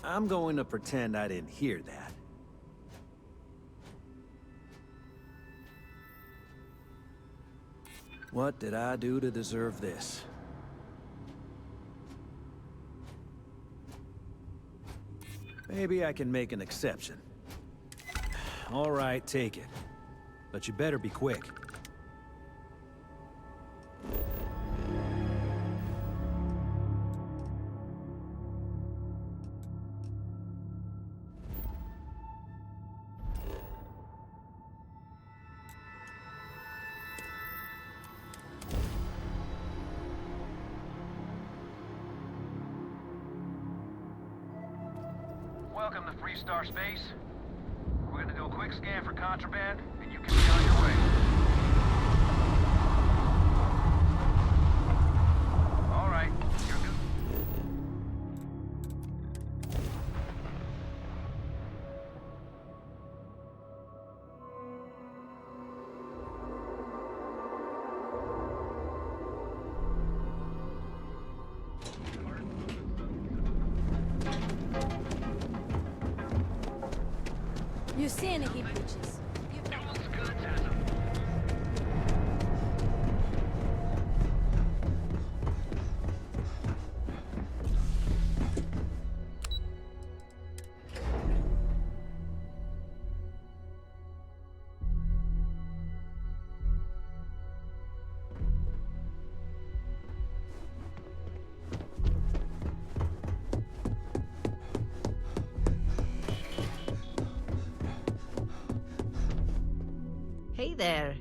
I'm going to pretend I didn't hear that. What did I do to deserve this? Maybe I can make an exception. All right, take it. But you better be quick. Welcome to Freestar Space. We're gonna do a quick scan for contraband, and you can be on your way. You see any heat witches? Hey there.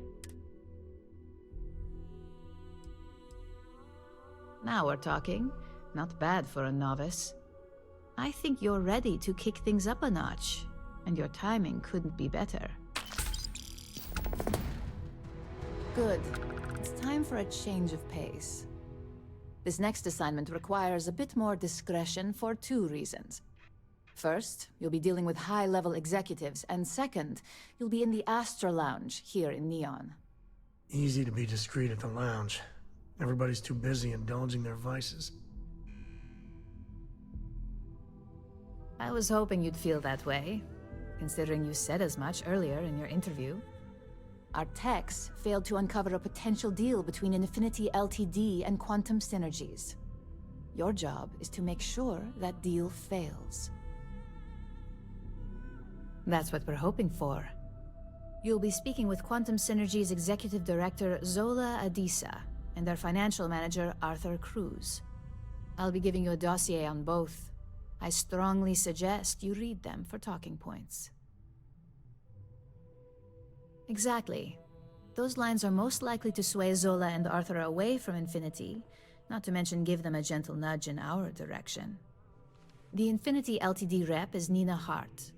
Now we're talking. Not bad for a novice. I think you're ready to kick things up a notch, and your timing couldn't be better. Good. It's time for a change of pace. This next assignment requires a bit more discretion for 2 reasons. First, you'll be dealing with high-level executives, and second, you'll be in the Astra Lounge here in Neon. Easy to be discreet at the lounge. Everybody's too busy indulging their vices. I was hoping you'd feel that way, considering you said as much earlier in your interview. Our techs failed to uncover a potential deal between Infinity Ltd. And Quantum Synergies. Your job is to make sure that deal fails. That's what we're hoping for. You'll be speaking with Quantum Synergy's Executive Director Zola Adisa and their Financial Manager Arthur Cruz. I'll be giving you a dossier on both. I strongly suggest you read them for talking points. Exactly. Those lines are most likely to sway Zola and Arthur away from Infinity, not to mention give them a gentle nudge in our direction. The Infinity Ltd. Rep is Nina Hart.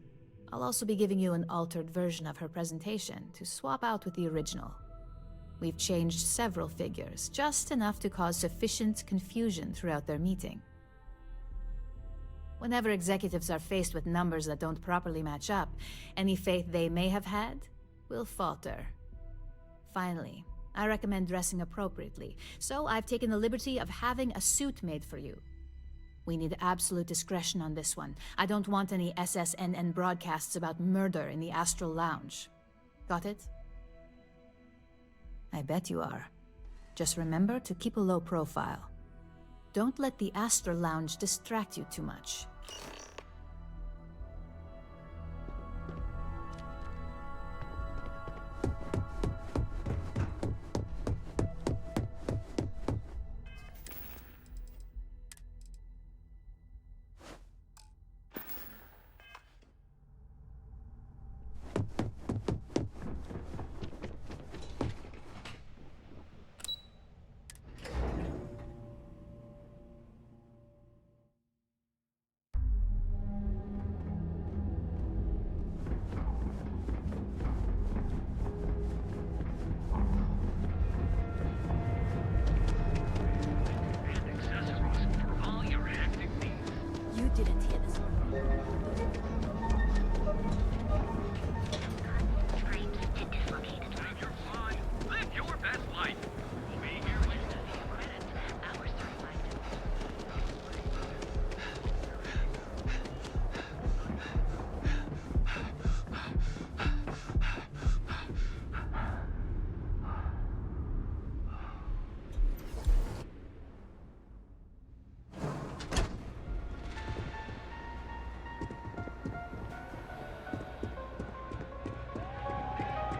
I'll also be giving you an altered version of her presentation to swap out with the original. We've changed several figures, just enough to cause sufficient confusion throughout their meeting. Whenever executives are faced with numbers that don't properly match up, any faith they may have had will falter. Finally, I recommend dressing appropriately, so I've taken the liberty of having a suit made for you. We need absolute discretion on this one. I don't want any SSNN broadcasts about murder in the Astral Lounge. Got it? I bet you are. Just remember to keep a low profile. Don't let the Astral Lounge distract you too much.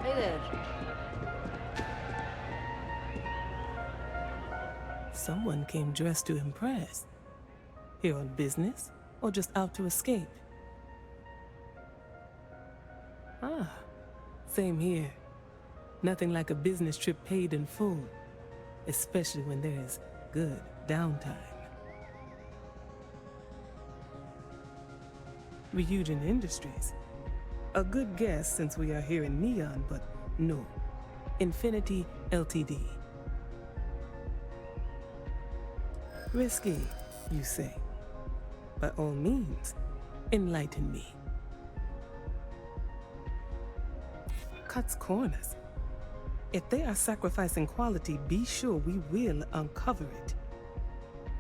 Hey there. Someone came dressed to impress. Here on business, or just out to escape? Ah, same here. Nothing like a business trip paid in full, especially when there's good downtime. Rюджин Industries. A good guess since we are here in Neon, but no. Infinity Ltd. Risky, you say? By all means, enlighten me. Cuts corners. If they are sacrificing quality, be sure we will uncover it.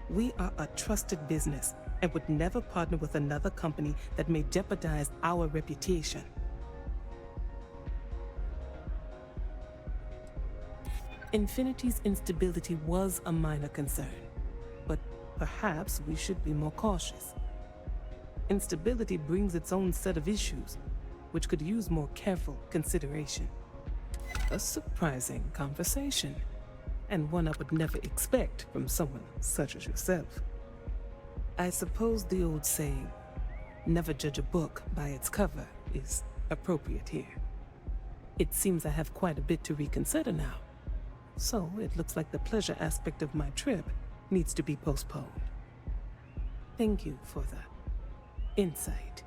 We are a trusted business and would never partner with another company that may jeopardize our reputation. Infinity's instability was a minor concern, but perhaps we should be more cautious. Instability brings its own set of issues, which could use more careful consideration. A surprising conversation, and one I would never expect from someone such as yourself. I suppose the old saying, never judge a book by its cover, is appropriate here. It seems I have quite a bit to reconsider now. So it looks like the pleasure aspect of my trip needs to be postponed. Thank you for the insight.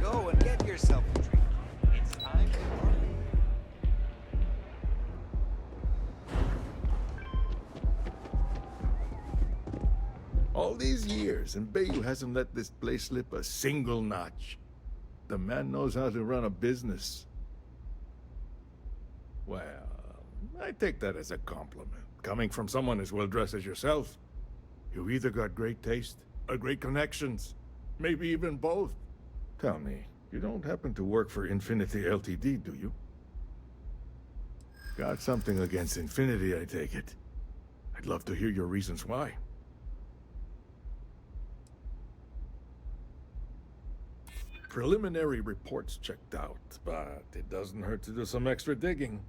Go and get yourself a drink. It's time to party. All these years, and Bayou hasn't let this place slip a single notch. The man knows how to run a business. Well, I take that as a compliment. Coming from someone as well-dressed as yourself. You either got great taste or great connections. Maybe even both. Tell me, you don't happen to work for Infinity Ltd, do you? Got something against Infinity, I take it. I'd love to hear your reasons why. Preliminary reports checked out, but it doesn't hurt to do some extra digging.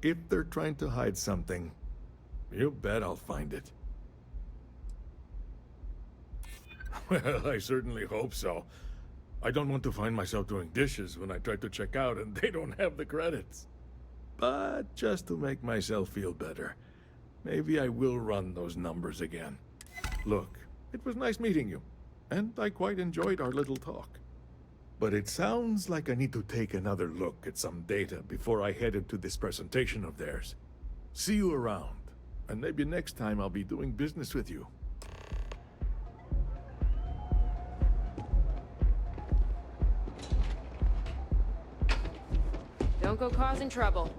If they're trying to hide something, you bet I'll find it. Well, I certainly hope so. I don't want to find myself doing dishes when I try to check out and they don't have the credits. But just to make myself feel better, maybe I will run those numbers again. Look, it was nice meeting you, and I quite enjoyed our little talk. But it sounds like I need to take another look at some data before I head into this presentation of theirs. See you around, and maybe next time I'll be doing business with you. Don't go causing trouble.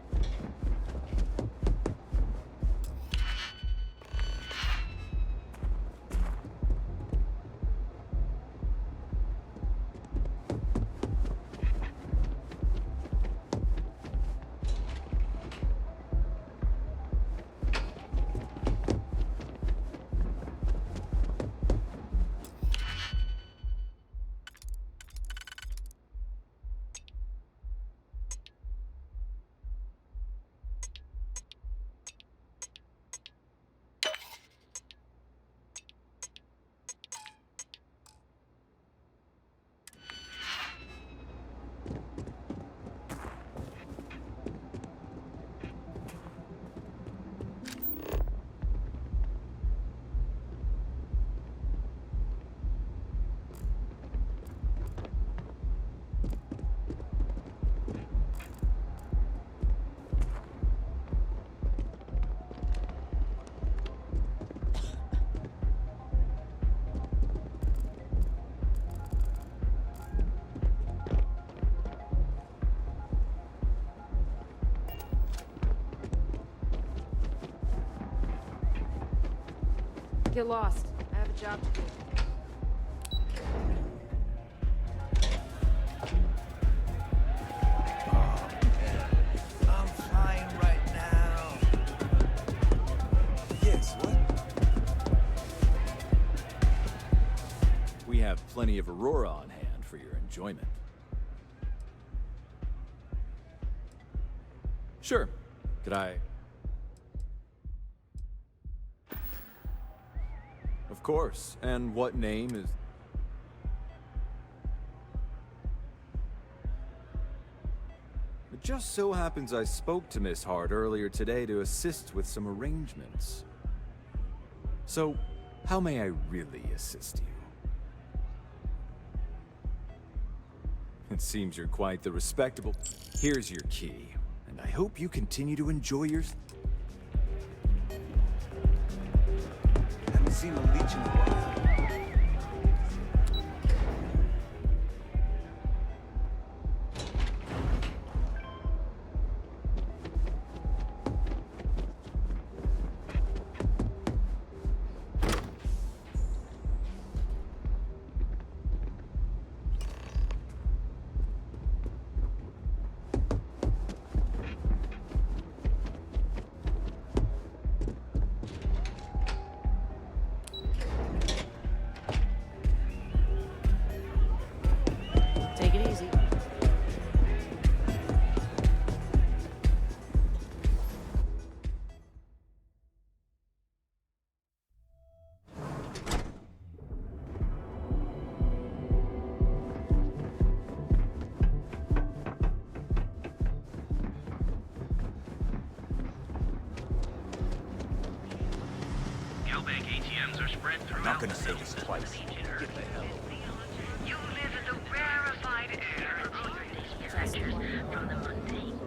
Get lost. I have a job to do. I'm flying right now. Yes, what? We have plenty of Aurora on hand for your enjoyment. Sure. Could I... Of course. And what name is... It just so happens I spoke to Miss Hart earlier today to assist with some arrangements. So, how may I really assist you? It seems you're quite the respectable... Here's your key, and I hope you continue to enjoy your... Haven't seen a leech in a while. Cellbank ATMs are spread throughout. Not gonna say this twice. Get the hell away. You live in the rarefied air of from the mundane.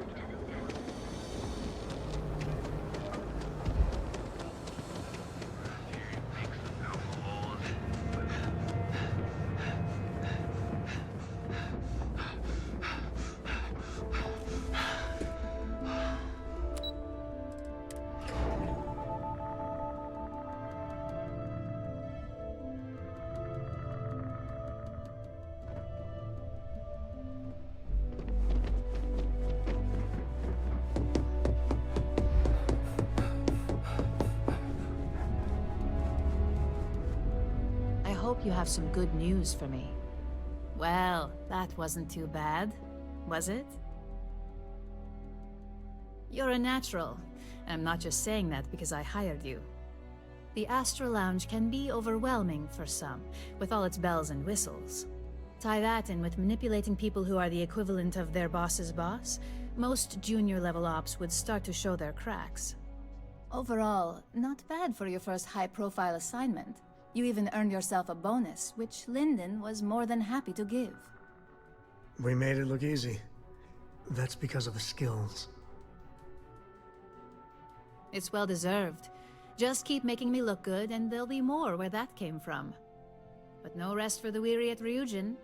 I hope you have some good news for me. Well, that wasn't too bad, was it? You're a natural. I'm not just saying that because I hired you. The Astral Lounge can be overwhelming for some, with all its bells and whistles. Tie that in with manipulating people who are the equivalent of their boss's boss, most junior-level ops would start to show their cracks. Overall, not bad for your first high-profile assignment. You even earned yourself a bonus, which Lyndon was more than happy to give. We made it look easy. That's because of the skills. It's well deserved. Just keep making me look good, and there'll be more where that came from. But no rest for the weary at Rюджин.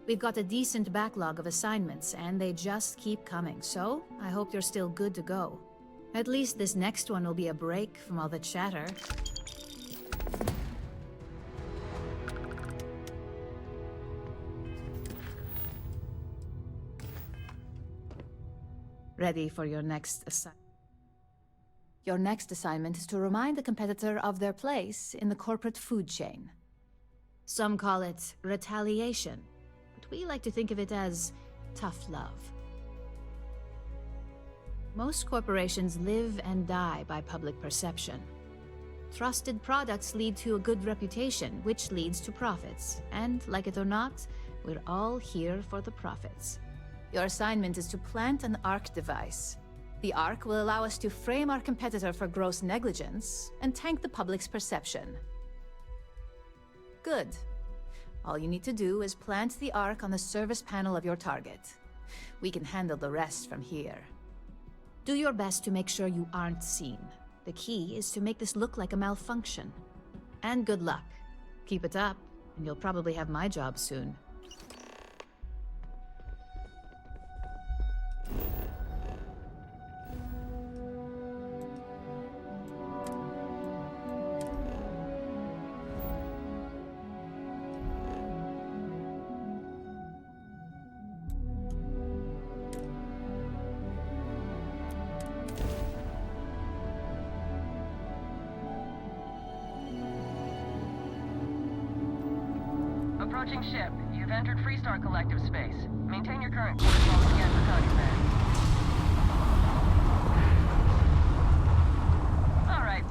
We've got a decent backlog of assignments, and they just keep coming, so I hope you're still good to go. At least this next one will be a break from all the chatter. Ready for your next assignment? Your next assignment is to remind the competitor of their place in the corporate food chain. Some call it retaliation, but we like to think of it as tough love. Most corporations live and die by public perception. Trusted products lead to a good reputation, which leads to profits. And, like it or not, we're all here for the profits. Your assignment is to plant an ARC device. The ARC will allow us to frame our competitor for gross negligence and tank the public's perception. Good. All you need to do is plant the ARC on the service panel of your target. We can handle the rest from here. Do your best to make sure you aren't seen. The key is to make this look like a malfunction. And good luck. Keep it up, and you'll probably have my job soon. Approaching ship. You've entered Freestar Collective space. Maintain your current course while we scan for contraband. All right.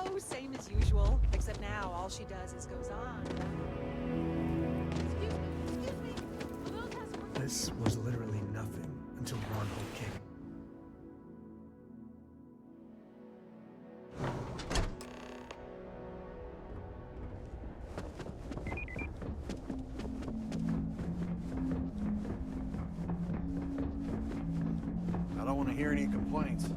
Oh, same as usual. Except now all she does is goes on. Excuse me. This was literally nothing until Wormhole came. I don't want to hear any complaints.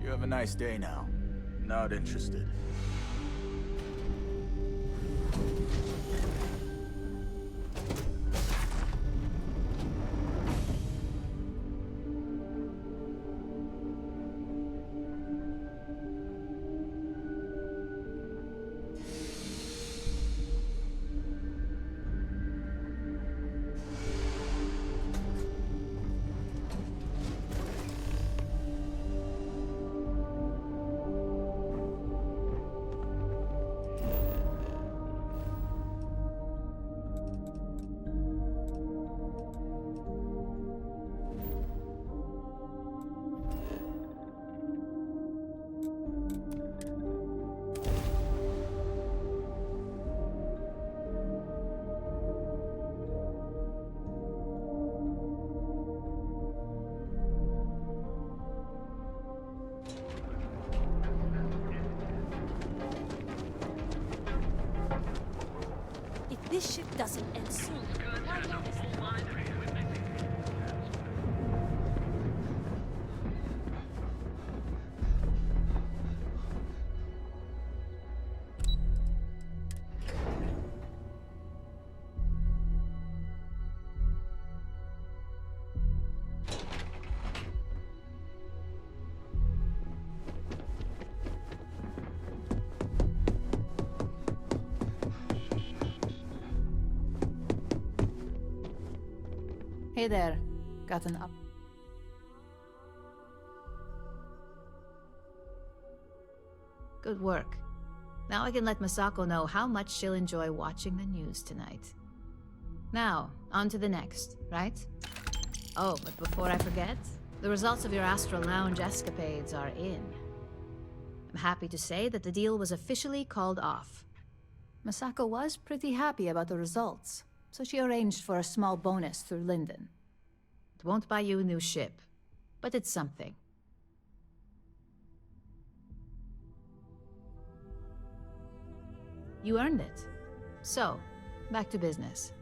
You have a nice day now. Not interested. This ship doesn't end soon. Why not? Hey there. Got an up. Good work. Now I can let Masako know how much she'll enjoy watching the news tonight. Now, on to the next, right? Oh, but before I forget, the results of your Astral Lounge escapades are in. I'm happy to say that the deal was officially called off. Masako was pretty happy about the results, so she arranged for a small bonus through Linden. It won't buy you a new ship, but it's something. You earned it. So, back to business.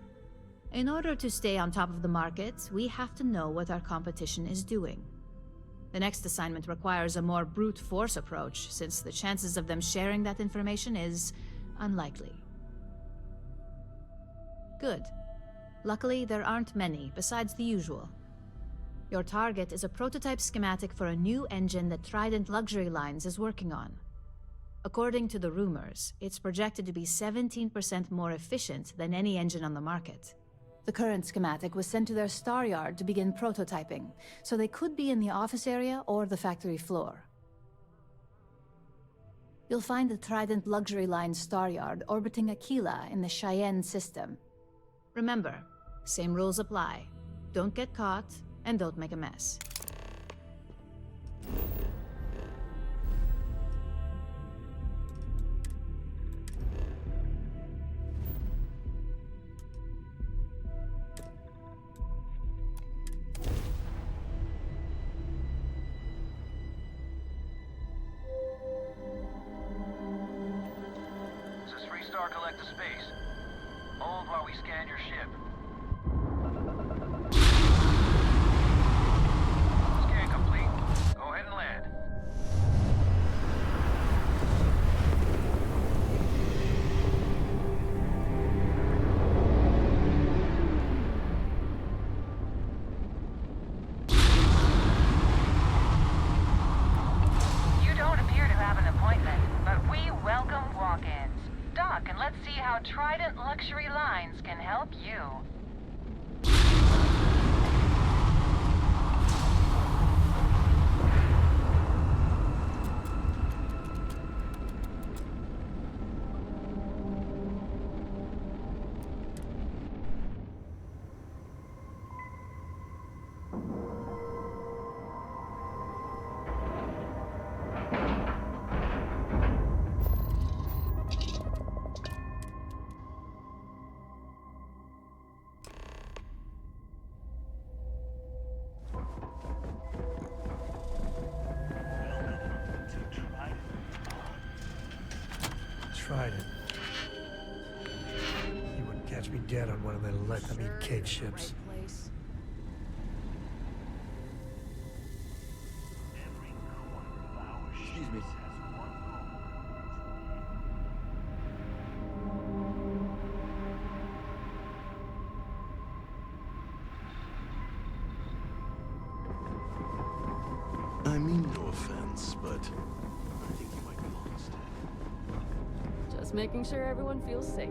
In order to stay on top of the market, we have to know what our competition is doing. The next assignment requires a more brute force approach, since the chances of them sharing that information is unlikely. Good. Luckily, there aren't many, besides the usual. Your target is a prototype schematic for a new engine that Trident Luxury Lines is working on. According to the rumors, it's projected to be 17% more efficient than any engine on the market. The current schematic was sent to their star yard to begin prototyping, so they could be in the office area or the factory floor. You'll find the Trident Luxury Line star yard orbiting Aquila in the Cheyenne system. Remember, same rules apply. Don't get caught, and don't make a mess. This is Freestar Collective Space. Hold while we scan your ship. Scan complete. Go ahead and land. You don't appear to have an appointment, but we welcome walk-ins. Dock, and let's see how Trident Luxury Lines can help you. Trident. You wouldn't catch me dead on one of their let-them-eat cake ships. Excuse me. I mean no offense, but I think you might be lost. Just making sure everyone feels safe.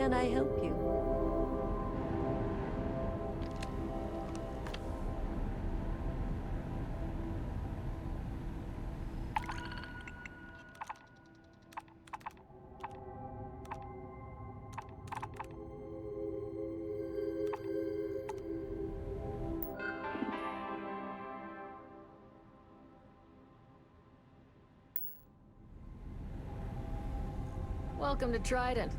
can I help you? Welcome to Trident.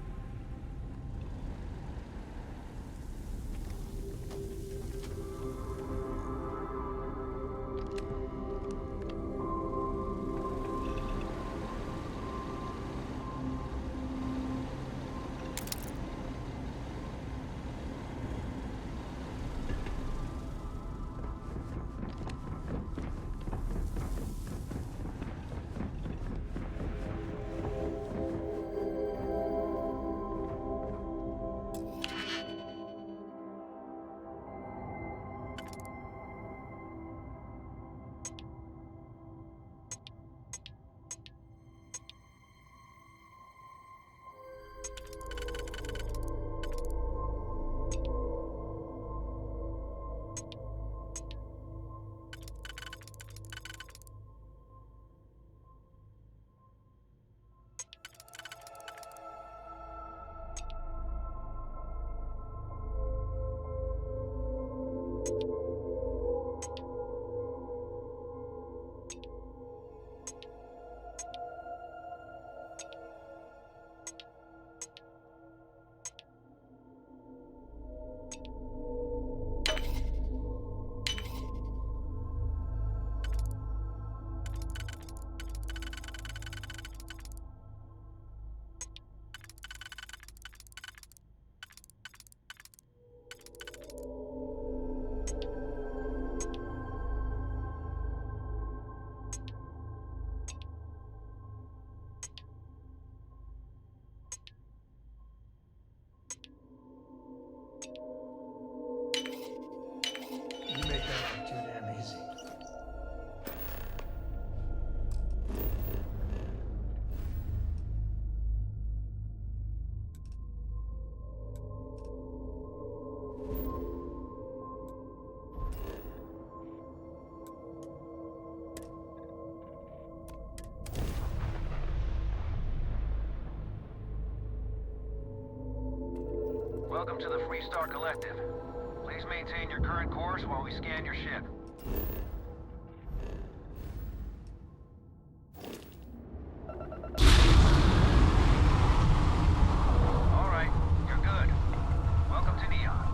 Welcome to the Freestar Collective. Please maintain your current course while we scan your ship. All right, you're good. Welcome to Neon.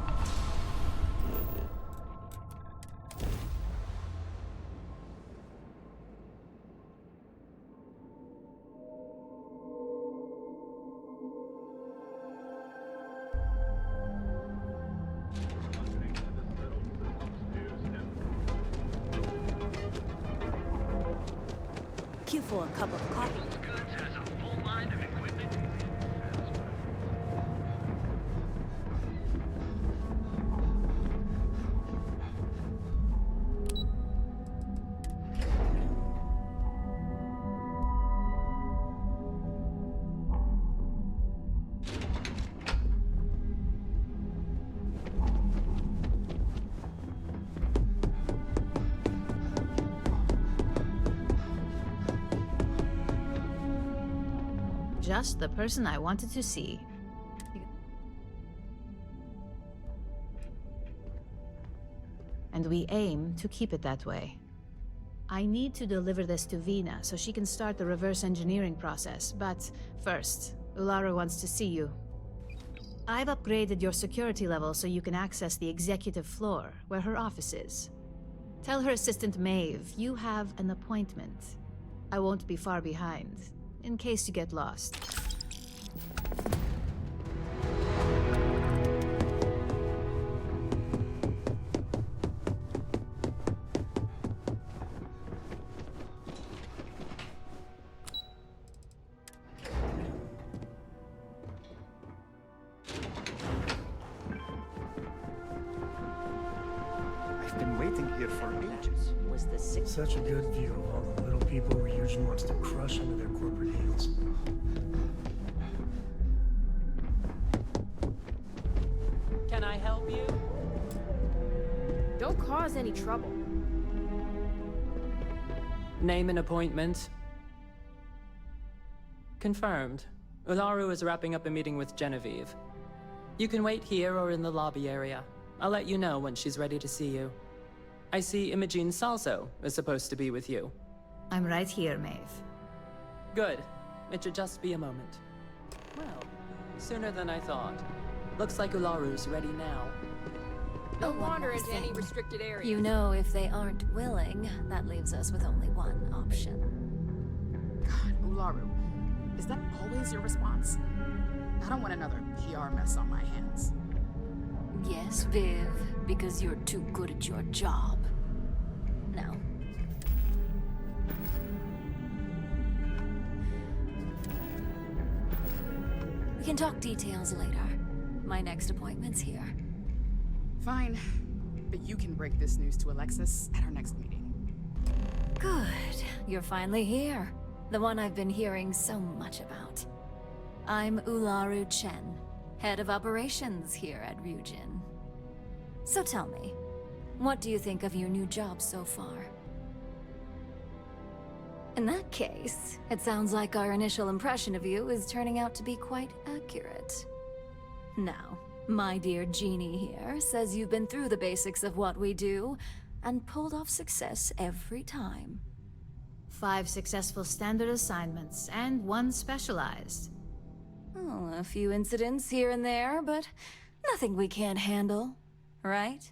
You for a cup of coffee. Just the person I wanted to see. And we aim to keep it that way. I need to deliver this to Vina so she can start the reverse engineering process, but first, Ulara wants to see you. I've upgraded your security level so you can access the executive floor, where her office is. Tell her assistant Maeve you have an appointment. I won't be far behind, in case you get lost. I've been waiting here for ages. Was the six? Such a good view of all the little people Rüджin wants to crush under their corporate heels. help you? Don't cause any trouble. Name and appointment. Confirmed. Ularu is wrapping up a meeting with Genevieve. You can wait here or in the lobby area. I'll let you know when she's ready to see you. I see Imogene Salso is supposed to be with you. I'm right here, Maeve. Good. It should just be a moment. Well, sooner than I thought. Looks like Ularu's ready now. Don't wander into any restricted area. You know, if they aren't willing, that leaves us with only one option. God, Ularu, is that always your response? I don't want another PR mess on my hands. Yes, Viv, because you're too good at your job. Now. We can talk details later. My next appointment's here. Fine, but you can break this news to Alexis at our next meeting. Good. You're finally here. The one I've been hearing so much about. I'm Ularu Chen, head of operations here at Rюджин. So tell me, what do you think of your new job so far? In that case, it sounds like our initial impression of you is turning out to be quite accurate. Now, my dear Jeannie here says you've been through the basics of what we do and pulled off success every time. 5 successful standard assignments and 1 specialized. Oh, a few incidents here and there, but nothing we can't handle, right?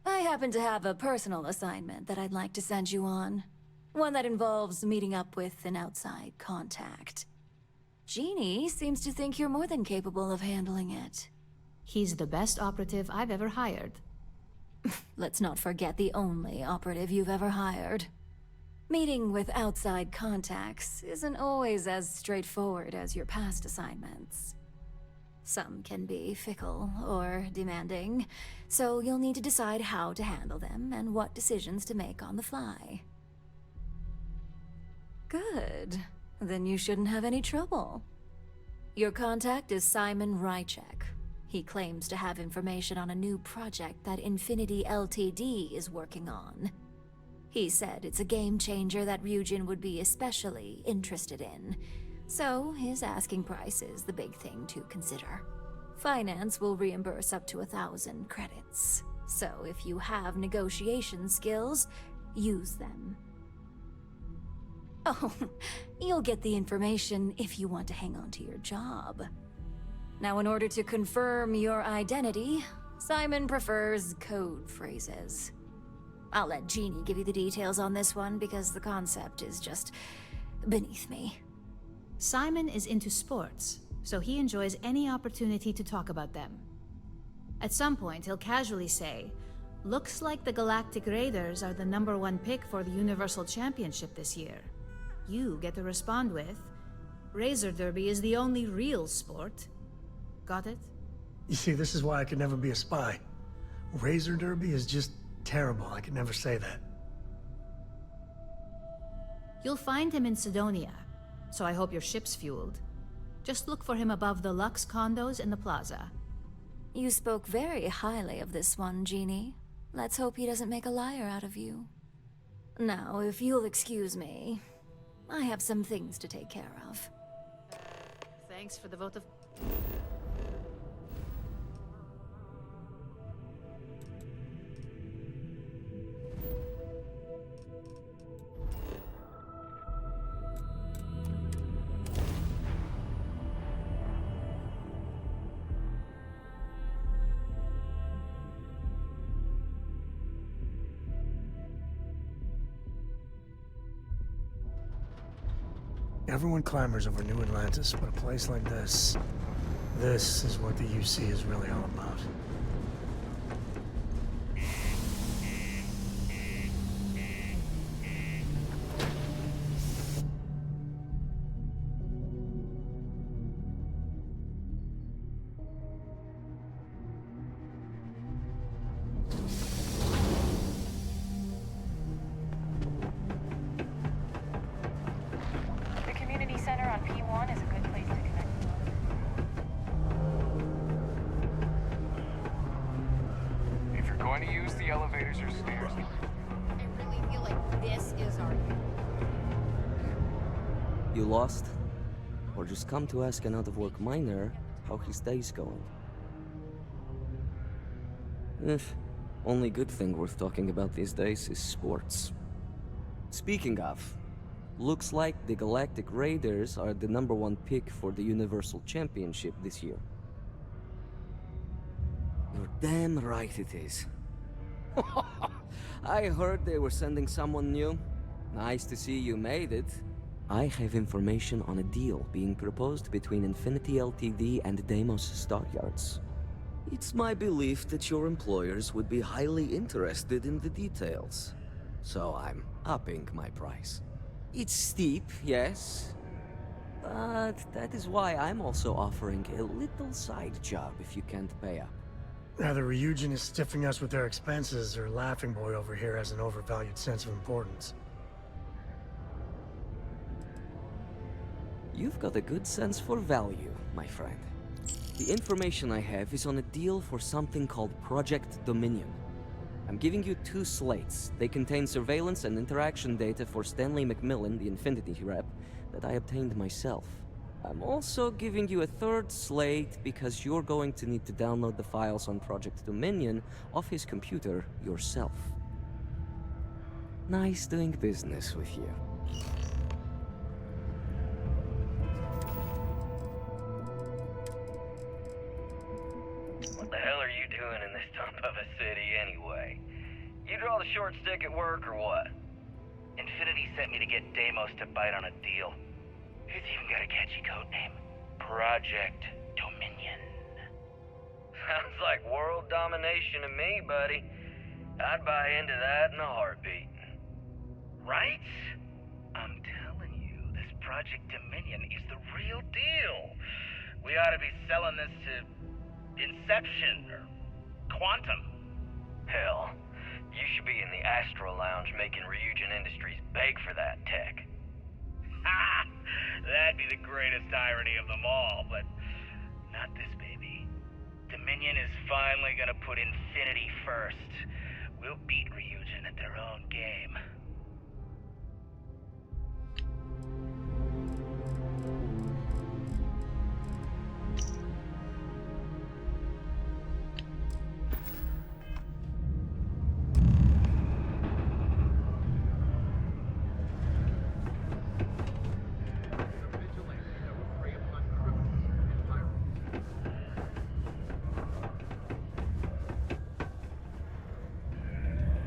I happen to have a personal assignment that I'd like to send you on. One that involves meeting up with an outside contact. Jeannie seems to think you're more than capable of handling it. He's the best operative I've ever hired. Let's not forget the only operative you've ever hired. Meeting with outside contacts isn't always as straightforward as your past assignments. Some can be fickle or demanding, so you'll need to decide how to handle them and what decisions to make on the fly. Good. Then you shouldn't have any trouble. Your contact is Simon Rychek. He claims to have information on a new project that Infinity Ltd is working on. He said it's a game changer that Rюджин would be especially interested in, so his asking price is the big thing to consider. Finance will reimburse up to 1,000 credits, so if you have negotiation skills, use them. Oh, you'll get the information if you want to hang on to your job. Now, in order to confirm your identity, Simon prefers code phrases. I'll let Jeannie give you the details on this one because the concept is just beneath me. Simon is into sports, so he enjoys any opportunity to talk about them. At some point, he'll casually say, "Looks like the Galactic Raiders are the #1 pick for the Universal Championship this year." You get to respond with, "Razor Derby is the only real sport." Got it? You see, this is why I could never be a spy. Razor Derby is just terrible. I could never say that. You'll find him in Sidonia, so I hope your ship's fueled. Just look for him above the Lux condos in the plaza. You spoke very highly of this one, Jeannie. Let's hope he doesn't make a liar out of you. Now, if you'll excuse me, I have some things to take care of. Thanks for the vote of... Everyone clamors over New Atlantis, but a place like this is what the UC is really all about. you lost? Or just come to ask an out-of-work miner how his day's going? Only good thing worth talking about these days is sports. Speaking of, looks like the Galactic Raiders are the #1 pick for the Universal Championship this year. You're damn right it is. I heard they were sending someone new. Nice to see you made it. I have information on a deal being proposed between Infinity Ltd and Deimos Staryards. It's my belief that your employers would be highly interested in the details. So I'm upping my price. It's steep, yes. But that is why I'm also offering a little side job if you can't pay up. Either Rюджин is stiffing us with their expenses, or Laughing Boy over here has an overvalued sense of importance. You've got a good sense for value, my friend. The information I have is on a deal for something called Project Dominion. I'm giving you 2 slates. They contain surveillance and interaction data for Stanley McMillan, the Infinity rep, that I obtained myself. I'm also giving you a 3rd slate because you're going to need to download the files on Project Dominion off his computer yourself. Nice doing business with you. What the hell are you doing in this dump of a city anyway? You draw the short stick at work or what? Infinity sent me to get Deimos to bite on a deal. It's even got a catchy code name. Project Dominion. Sounds like world domination to me, buddy. I'd buy into that in a heartbeat. Right? I'm telling you, this Project Dominion is the real deal. We ought to be selling this to Inception or Quantum. Hell, you should be in the Astro Lounge making Rюджин Industries beg for that tech. Ha! That'd be the greatest irony of them all, but not this baby. Dominion is finally gonna put Infinity first. We'll beat Rюджин at their own game.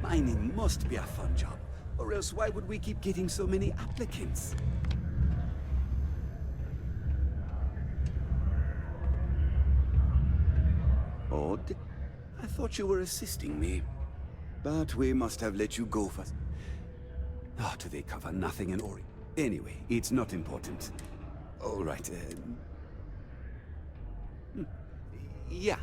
Mining must be a fun job, or else why would we keep getting so many applicants? Odd. I thought you were assisting me. But we must have let you go first. Oh, do they cover nothing in Ori? Anyway, it's not important. All right, yeah.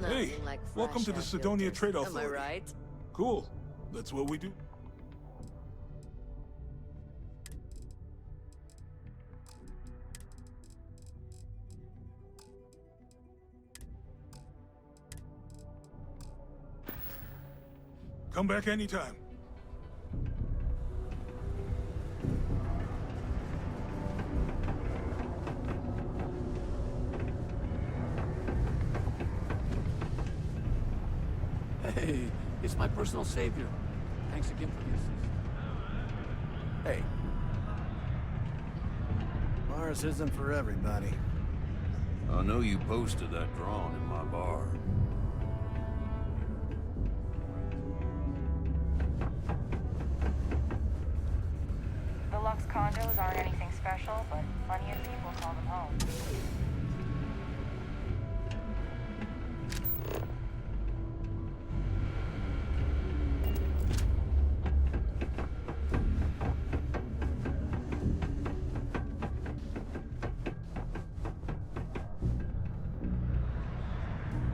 Hey, welcome to the Sidonia Trade Authority. Am I right? Cool. That's what we do. Come back anytime. Hey, it's my personal savior. Thanks again for the assist. Hey. Mars isn't for everybody. I know you posted that drawing in my bar. The Lux condos aren't anything special, but plenty of people call them home.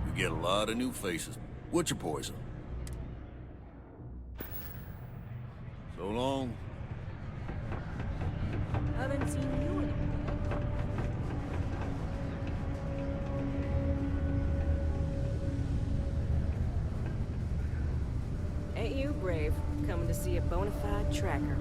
We get a lot of new faces. What's your poison? So long. Haven't seen you in a Ain't you brave, coming to see a bona fide tracker?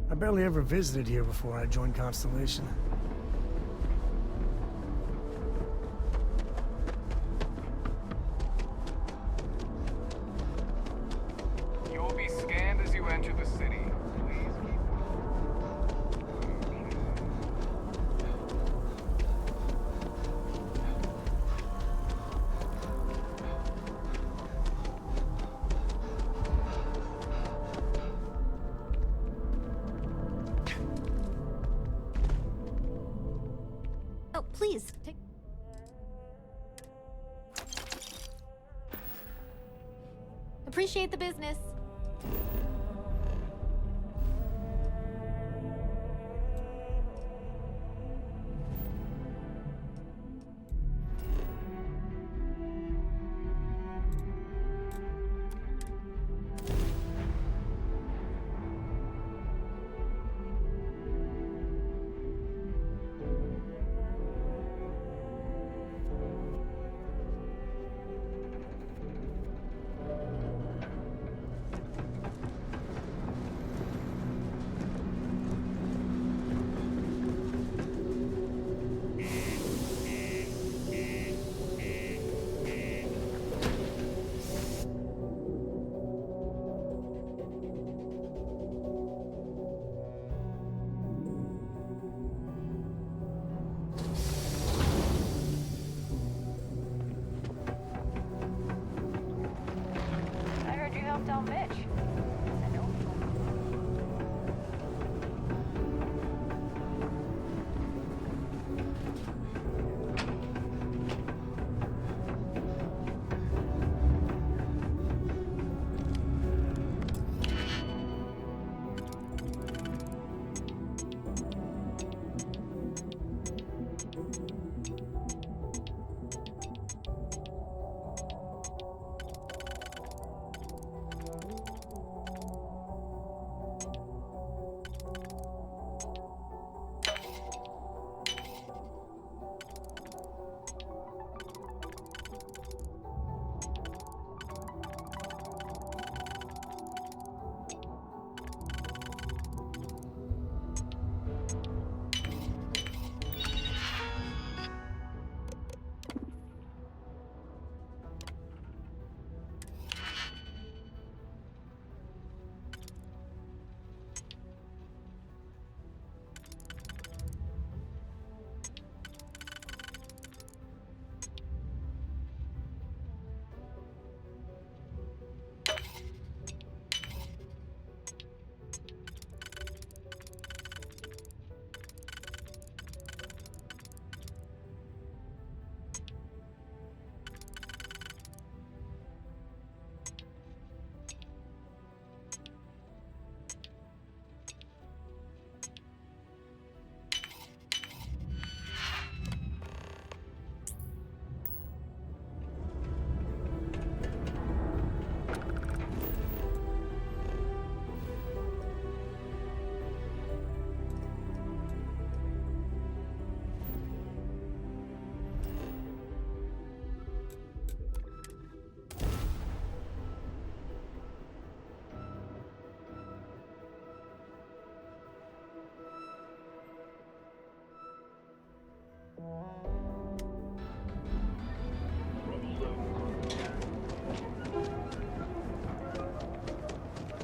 I barely ever visited here before I joined Constellation. You will be scanned as you enter the city. Please keep... Oh, please, take... Appreciate the business.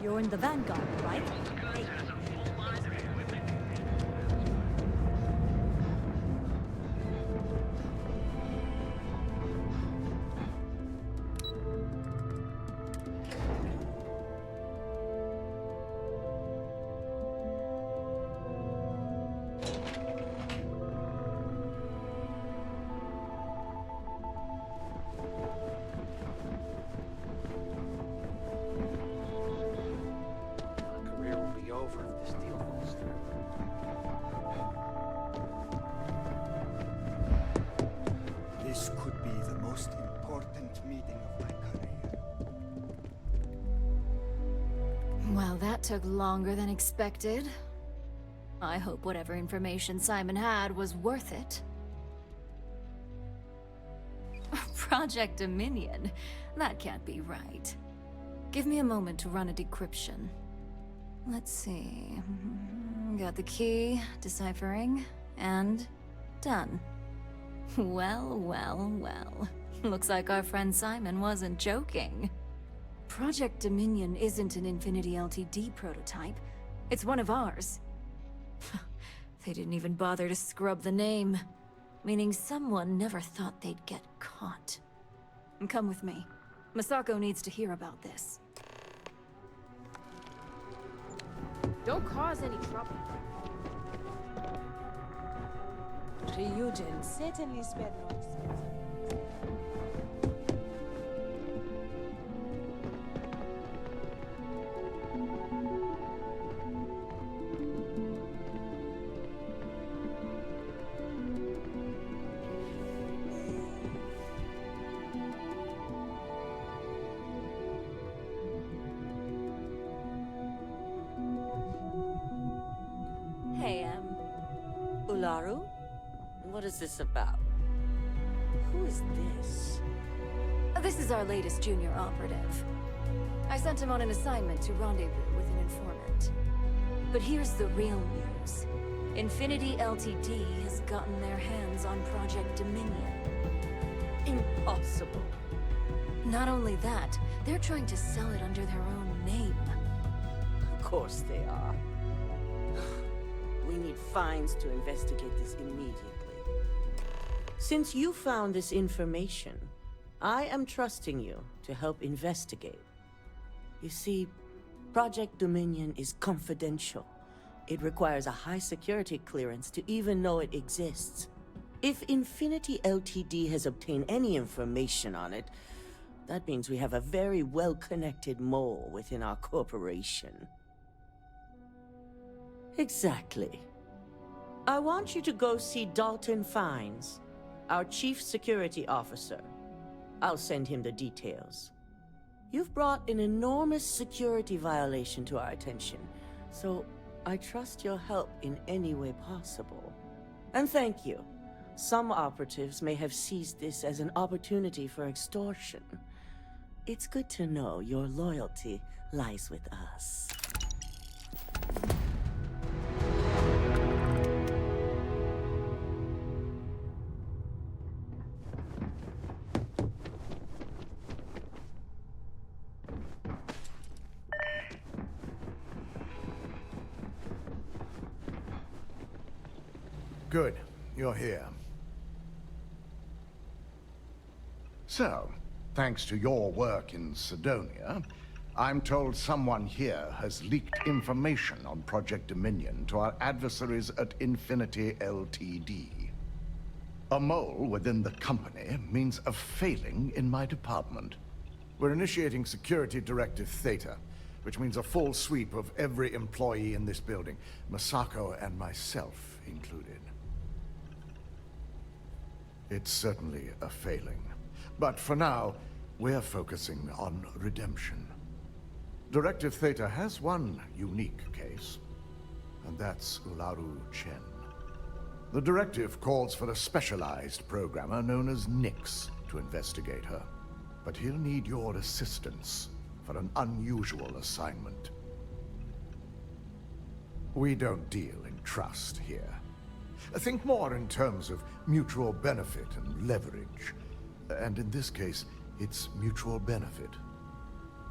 You're in the Vanguard, right? Hey. This could be the most important meeting of my career. Well, that took longer than expected. I hope whatever information Simon had was worth it. Project Dominion? That can't be right. Give me a moment to run a decryption. Let's see. Got the key, deciphering, and done. Well, well, well. Looks like our friend Simon wasn't joking. Project Dominion isn't an Infinity LTD prototype. It's one of ours. They didn't even bother to scrub the name. Meaning someone never thought they'd get caught. Come with me. Masako needs to hear about this. Don't cause any trouble. Rюджин certainly spared no expense. Hey, Ularu? What is this about? Who is this? This is our latest junior operative. I sent him on an assignment to rendezvous with an informant. But here's the real news. Infinity LTD has gotten their hands on Project Dominion. Impossible. Not only that, they're trying to sell it under their own name. Of course they are. We need fines to investigate this immediately. Since you found this information, I am trusting you to help investigate. You see, Project Dominion is confidential. It requires a high security clearance to even know it exists. If Infinity LTD has obtained any information on it, that means we have a very well-connected mole within our corporation. Exactly. I want you to go see Dalton Fines, our chief security officer. I'll send him the details. You've brought an enormous security violation to our attention, so I trust your help in any way possible. And thank you. Some operatives may have seized this as an opportunity for extortion. It's good to know your loyalty lies with us. Good. You're here. So, thanks to your work in Sidonia, I'm told someone here has leaked information on Project Dominion to our adversaries at Infinity LTD. A mole within the company means a failing in my department. We're initiating Security Directive Theta, which means a full sweep of every employee in this building, Masako and myself included. It's certainly a failing. But for now, we're focusing on redemption. Directive Theta has one unique case, and that's Ularu Chen. The directive calls for a specialized programmer known as Nix to investigate her. But he'll need your assistance for an unusual assignment. We don't deal in trust here. Think more in terms of mutual benefit and leverage. And in this case, it's mutual benefit.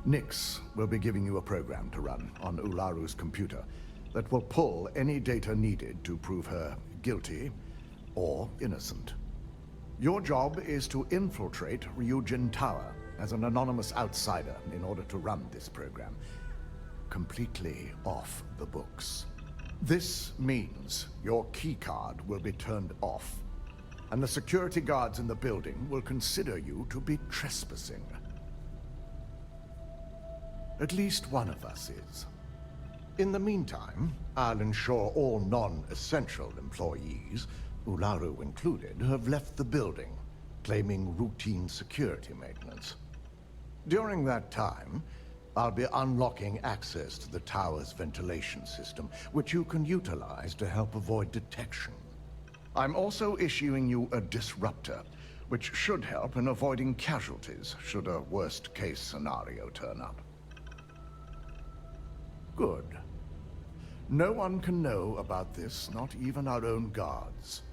Nyx will be giving you a program to run on Ularu's computer that will pull any data needed to prove her guilty or innocent. Your job is to infiltrate Rюджин Tower as an anonymous outsider in order to run this program completely off the books. This means your keycard will be turned off, and the security guards in the building will consider you to be trespassing. At least one of us is. In the meantime, I'll ensure all non-essential employees, Ularu included, have left the building, claiming routine security maintenance. During that time, I'll be unlocking access to the tower's ventilation system, which you can utilize to help avoid detection. I'm also issuing you a disruptor, which should help in avoiding casualties should a worst-case scenario turn up. Good. No one can know about this, not even our own guards.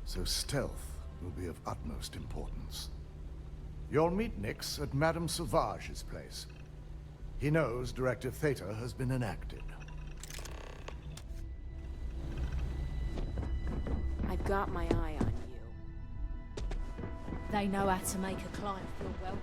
So stealth will be of utmost importance. You'll meet Nyx at Madame Sauvage's place. He knows Directive Theta has been enacted. I've got my eye on you. They know how to make a client feel welcome.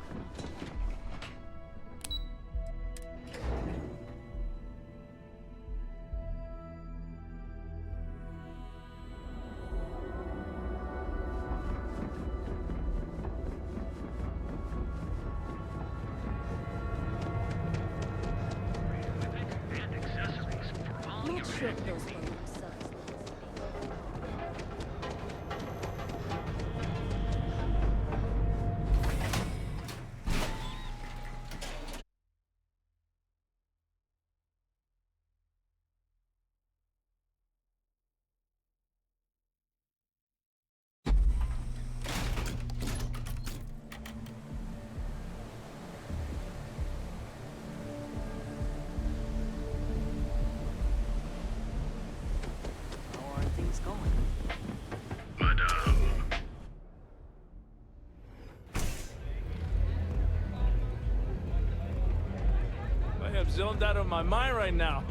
Zoned out of my mind right now.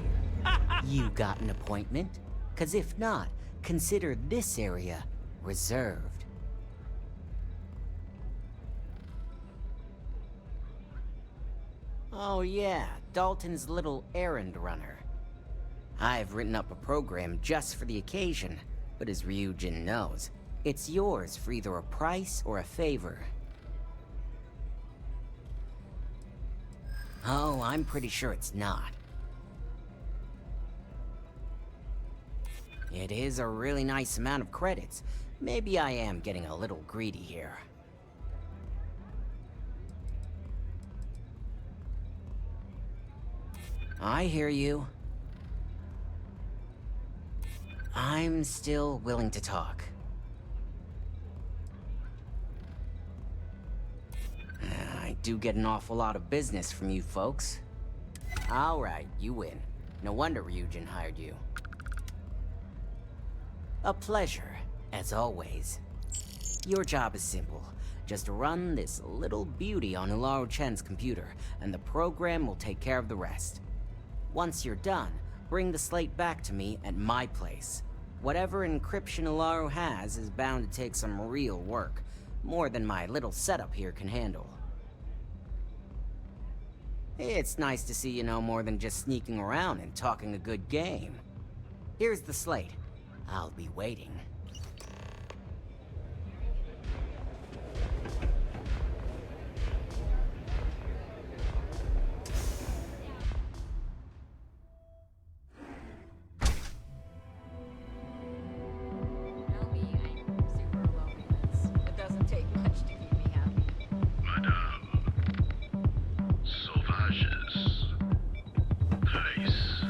You got an appointment? 'Cause if not, consider this area reserved. Oh yeah, Dalton's little errand runner. I've written up a program just for the occasion, but as Rюджин knows, it's yours for either a price or a favor. Oh, I'm pretty sure it's not. It is a really nice amount of credits. Maybe I am getting a little greedy here. I hear you. I'm still willing to talk. I do get an awful lot of business from you folks. Alright, you win. No wonder Rюджин hired you. A pleasure, as always. Your job is simple. Just run this little beauty on Ularu Chen's computer, and the program will take care of the rest. Once you're done, bring the slate back to me at my place. Whatever encryption Ularu has is bound to take some real work. More than my little setup here can handle. It's nice to see you know more than just sneaking around and talking a good game. Here's the slate. I'll be waiting. It doesn't take much to keep me happy. Madame Sauvage's place.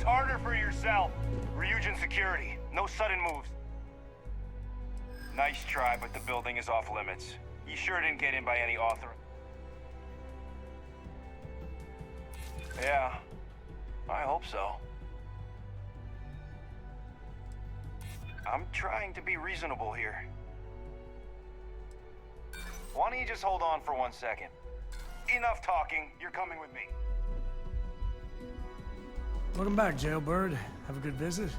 things harder for yourself. Ryujin security. No sudden moves. Nice try, but the building is off limits. You sure didn't get in by any author? Yeah, I hope so. I'm trying to be reasonable here. Why don't you just hold on for 1 second? Enough talking. You're coming with me. Welcome back, Jailbird. Have a good visit?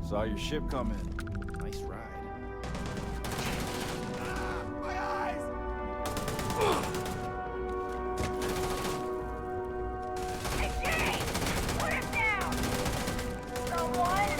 Saw your ship come in. Nice ride. My eyes! Hey, Jay! Put him down! Someone?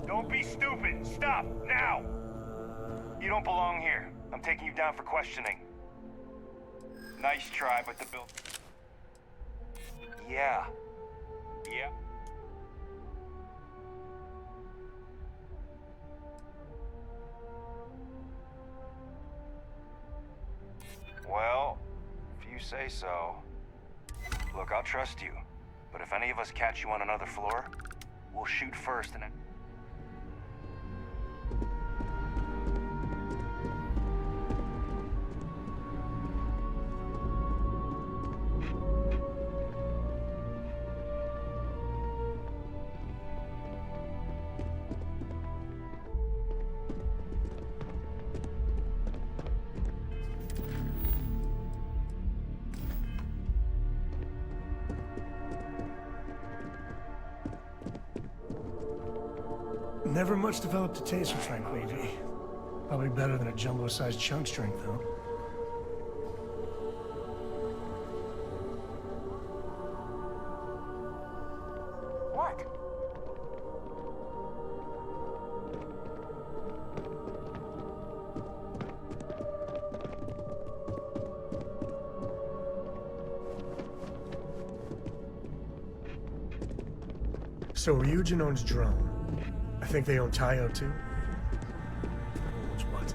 Don't be stupid! Stop! Now! You don't belong here. I'm taking you down for questioning. Nice try, but the bill... Yeah. Yeah. Well, if you say so. Look, I'll trust you. But if any of us catch you on another floor, we'll shoot first and... Never much developed a taste for tranquility. Probably better than a jumbo-sized chunk strength, though. What? So Rюджин owns Drone. I think they own Tayo, too? Owns what?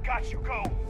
Got you, go!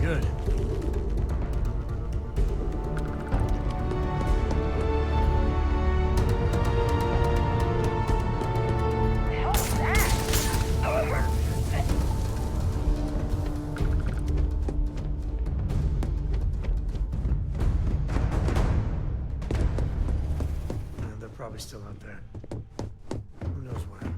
good. They're probably still out there. Who knows where?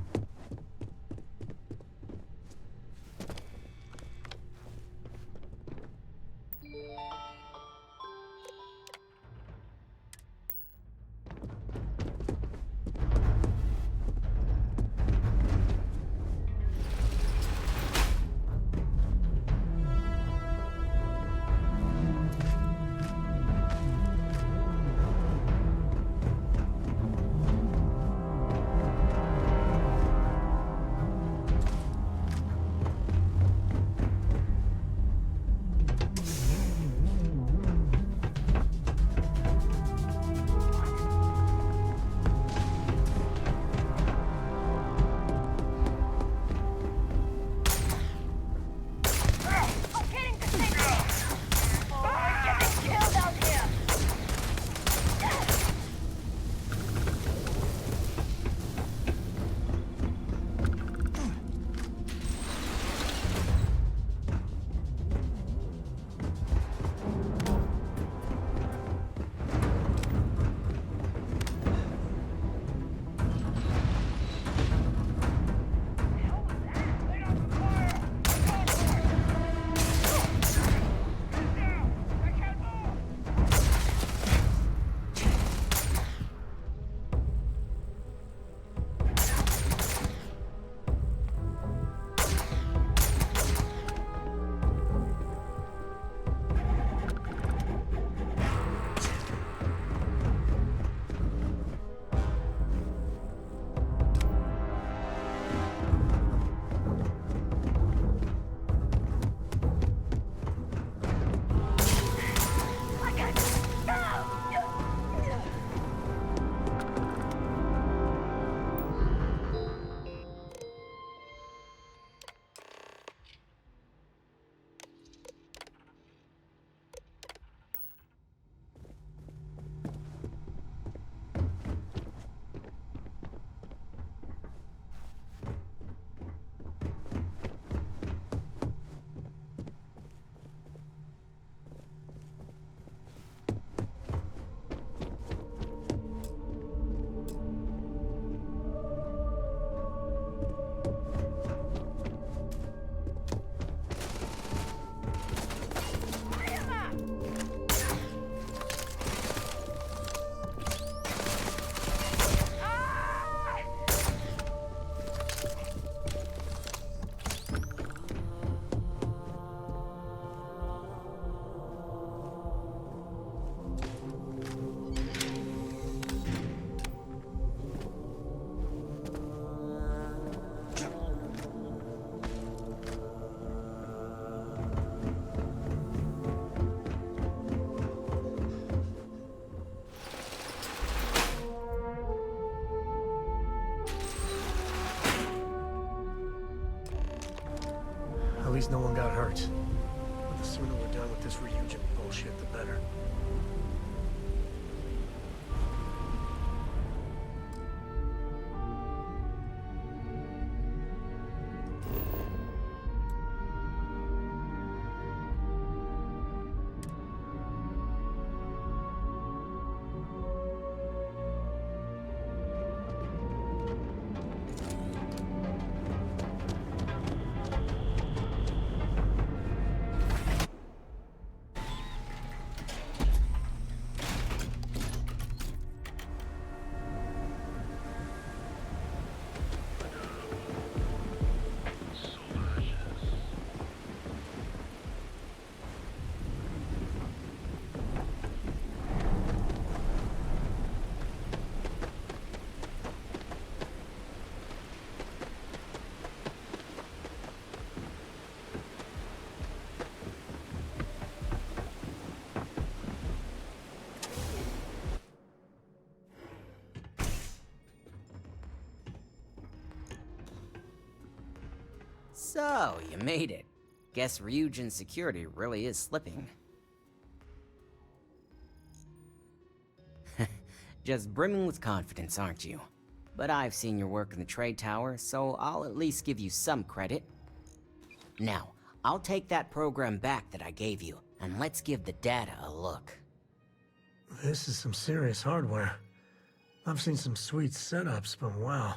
At least no one got hurt. But the sooner we're done with this Rюджин bullshit, the better. So, you made it. Guess Rюджin's security really is slipping. Just brimming with confidence, aren't you? But I've seen your work in the trade tower, so I'll at least give you some credit. Now, I'll take that program back that I gave you, and let's give the data a look. This is some serious hardware. I've seen some sweet setups, but wow.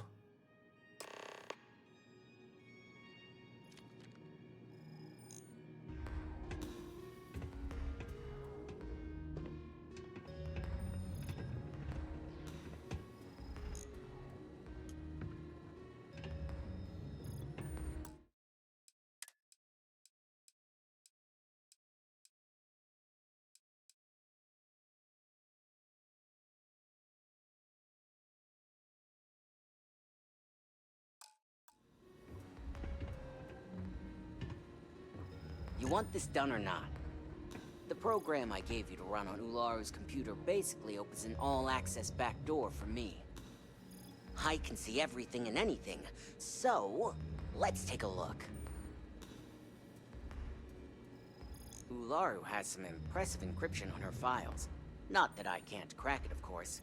You want this done or not? The program I gave you to run on Ularu's computer basically opens an all-access backdoor for me. I can see everything and anything, so let's take a look. Ularu has some impressive encryption on her files. Not that I can't crack it, of course.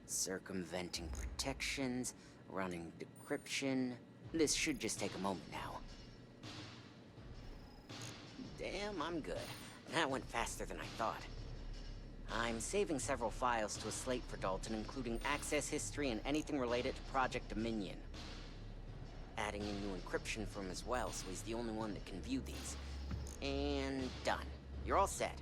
Circumventing protections, running decryption. This should just take a moment now. Damn, I'm good. That went faster than I thought. I'm saving several files to a slate for Dalton, including access history and anything related to Project Dominion. Adding a new encryption for him as well, so he's the only one that can view these. And done. You're all set.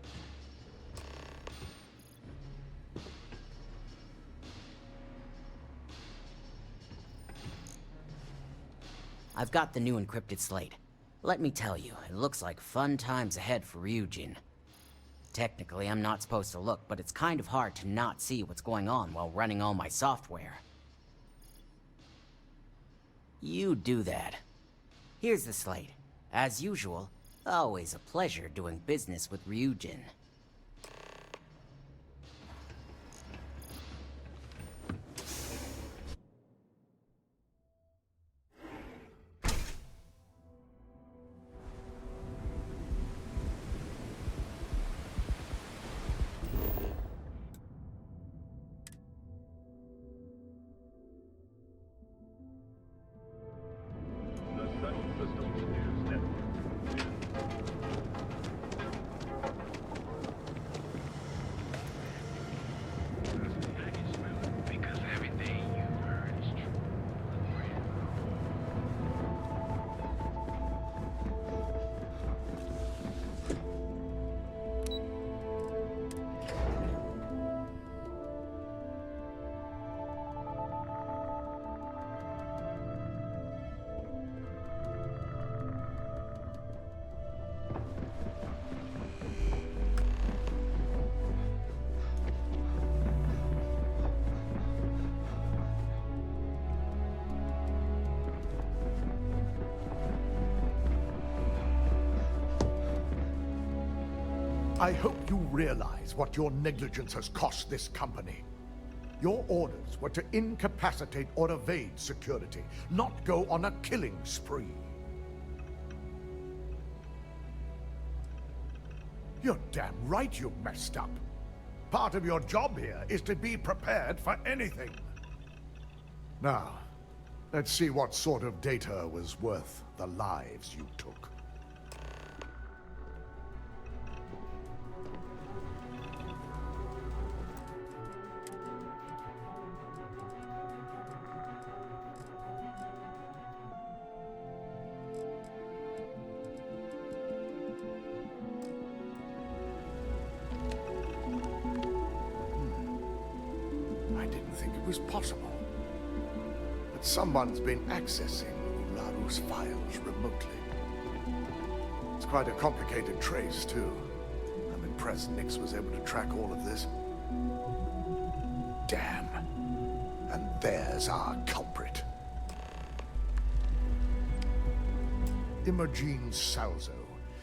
I've got the new encrypted slate. Let me tell you, it looks like fun times ahead for Rюджин. Technically, I'm not supposed to look, but it's kind of hard to not see what's going on while running all my software. You do that. Here's the slate. As usual, always a pleasure doing business with Rюджин. I hope you realize what your negligence has cost this company. Your orders were to incapacitate or evade security, not go on a killing spree. You're damn right you messed up. Part of your job here is to be prepared for anything. Now, let's see what sort of data was worth the lives you took. Possible. But someone's been accessing Ularu's files remotely. It's quite a complicated trace, too. I'm impressed Nix was able to track all of this. Damn. And there's our culprit. Imogen Salzo,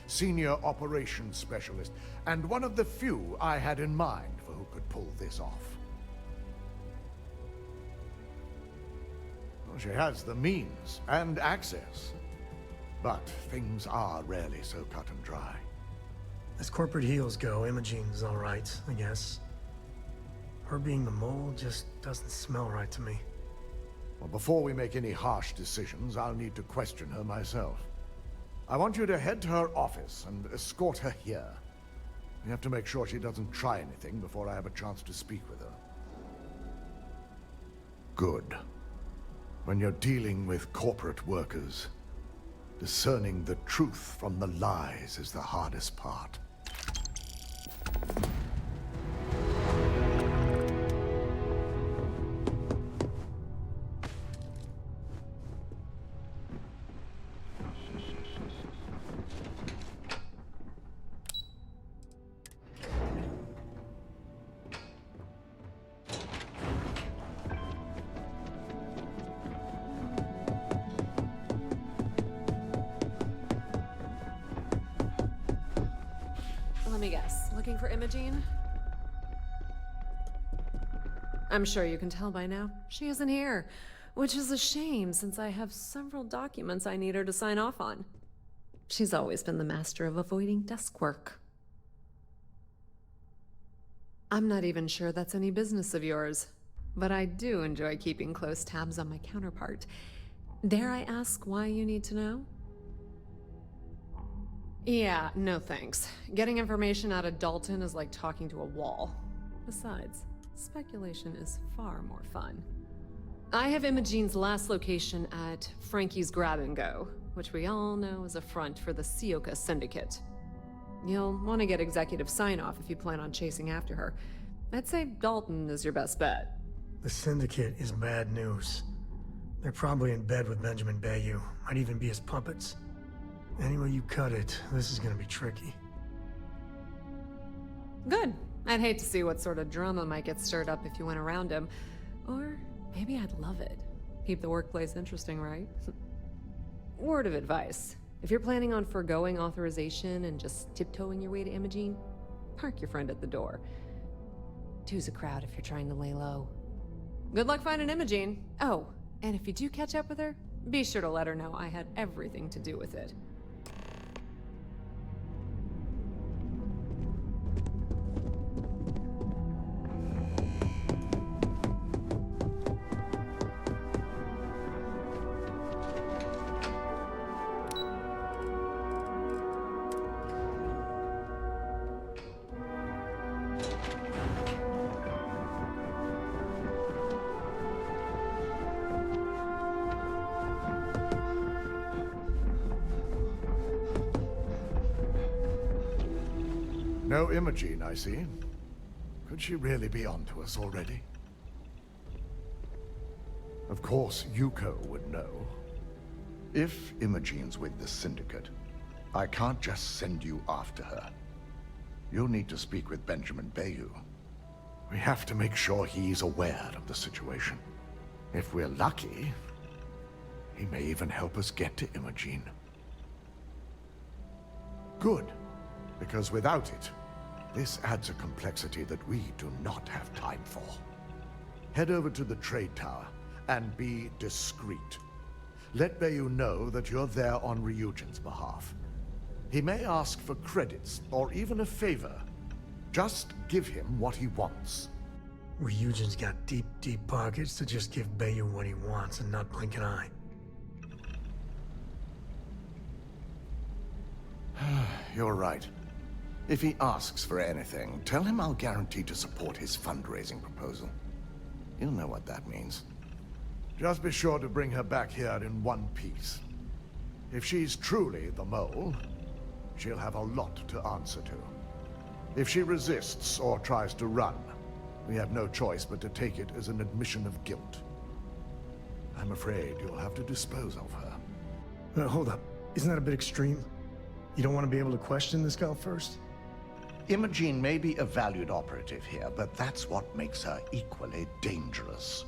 Senior Operations Specialist, and one of the few I had in mind for who could pull this off. She has the means and access. But things are rarely so cut and dry. As corporate heels go, Imogene's all right, I guess. Her being the mole just doesn't smell right to me. Well, before we make any harsh decisions, I'll need to question her myself. I want you to head to her office and escort her here. We have to make sure she doesn't try anything before I have a chance to speak with her. Good. When you're dealing with corporate workers, discerning the truth from the lies is the hardest part. Let me guess. Looking for Imogene? I'm sure you can tell by now. She isn't here, which is a shame since I have several documents I need her to sign off on. She's always been the master of avoiding desk work. I'm not even sure that's any business of yours, but I do enjoy keeping close tabs on my counterpart. Dare I ask why you need to know? Yeah, no thanks. Getting information out of Dalton is like talking to a wall. Besides, speculation is far more fun. I have Imogene's last location at Frankie's Grab and Go, which we all know is a front for the Sioka Syndicate. You'll want to get executive sign-off if you plan on chasing after her. I'd say Dalton is your best bet. The Syndicate is bad news. They're probably in bed with Benjamin Bayou. Might even be his puppets. Any way you cut it, this is gonna be tricky. Good. I'd hate to see what sort of drama might get stirred up if you went around him. Or maybe I'd love it. Keep the workplace interesting, right? Word of advice. If you're planning on foregoing authorization and just tiptoeing your way to Imogene, park your friend at the door. Two's a crowd if you're trying to lay low. Good luck finding Imogene. Oh, and if you do catch up with her, be sure to let her know I had everything to do with it. No Imogene, I see. Could she really be onto us already? Of course, Yuko would know. If Imogene's with the Syndicate, I can't just send you after her. You'll need to speak with Benjamin Bayou. We have to make sure he's aware of the situation. If we're lucky, he may even help us get to Imogene. Good, because without it, this adds a complexity that we do not have time for. Head over to the trade tower and be discreet. Let Bayou know that you're there on Ryujin's behalf. He may ask for credits or even a favor. Just give him what he wants. Ryujin's got deep, deep pockets to just give Bayou what he wants and not blink an eye. You're right. If he asks for anything, tell him I'll guarantee to support his fundraising proposal. You'll know what that means. Just be sure to bring her back here in one piece. If she's truly the mole, she'll have a lot to answer to. If she resists or tries to run, we have no choice but to take it as an admission of guilt. I'm afraid you'll have to dispose of her. Hold up. Isn't that a bit extreme? You don't want to be able to question this girl first? Imogene may be a valued operative here, but that's what makes her equally dangerous.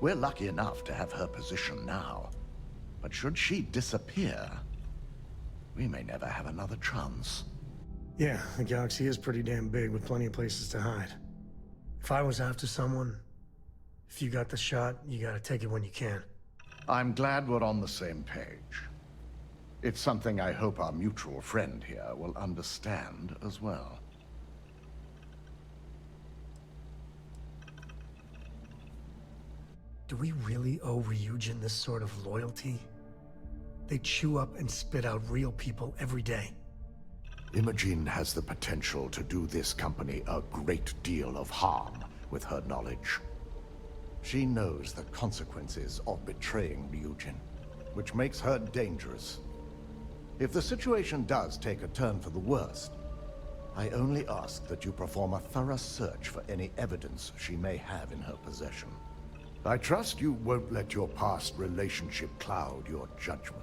We're lucky enough to have her position now, but should she disappear, we may never have another chance. Yeah, the galaxy is pretty damn big with plenty of places to hide. If I was after someone, if you got the shot, you gotta take it when you can. I'm glad we're on the same page. It's something I hope our mutual friend here will understand as well. Do we really owe Ryujin this sort of loyalty? They chew up and spit out real people every day. Imogen has the potential to do this company a great deal of harm with her knowledge. She knows the consequences of betraying Ryujin, which makes her dangerous. If the situation does take a turn for the worst, I only ask that you perform a thorough search for any evidence she may have in her possession. I trust you won't let your past relationship cloud your judgment.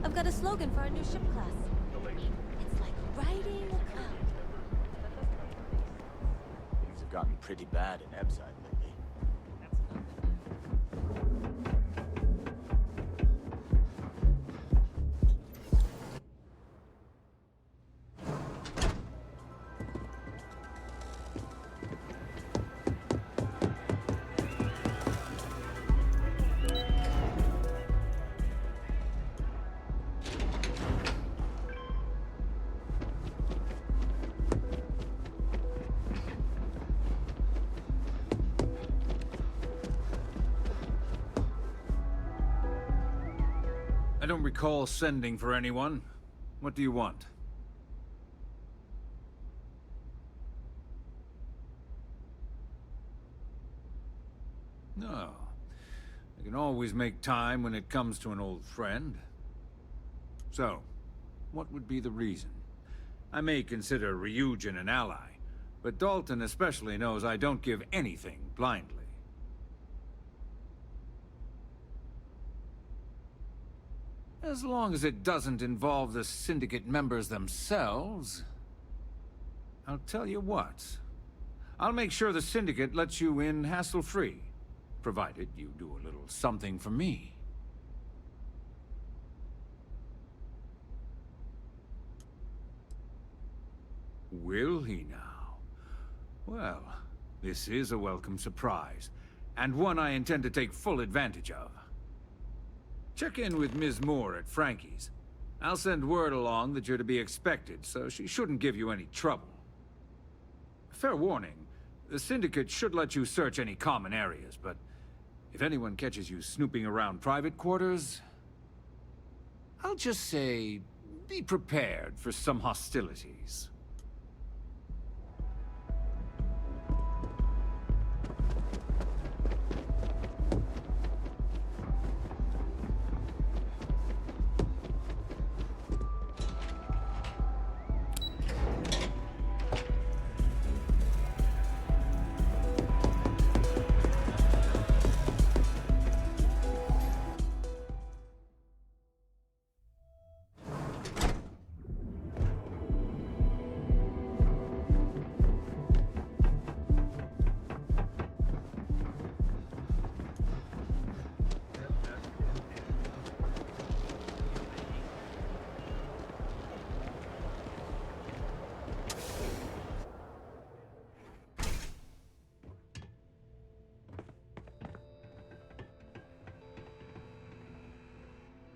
I've got a slogan for our new ship class. It's like riding a cloud. Things have gotten pretty bad in Ebside lately. I don't recall sending for anyone. What do you want? No. I can always make time when it comes to an old friend. So, what would be the reason? I may consider Ryujin an ally, but Dalton especially knows I don't give anything blindly. As long as it doesn't involve the Syndicate members themselves. I'll tell you what. I'll make sure the Syndicate lets you in hassle-free, provided you do a little something for me. Will he now? Well, this is a welcome surprise, and one I intend to take full advantage of. Check in with Ms. Moore at Frankie's. I'll send word along that you're to be expected, so she shouldn't give you any trouble. Fair warning, the Syndicate should let you search any common areas, but if anyone catches you snooping around private quarters, I'll just say, be prepared for some hostilities.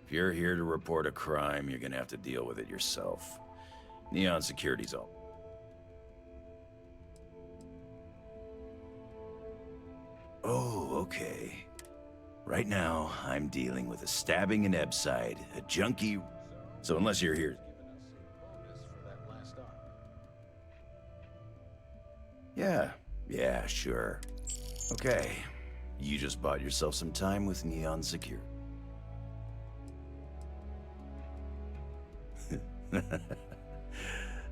If you're here to report a crime, you're gonna have to deal with it yourself. Neon Security's all. Okay. Right now, I'm dealing with a stabbing in Ebside, a junkie... So unless you're here... Yeah, sure. Okay. You just bought yourself some time with Neon Secure.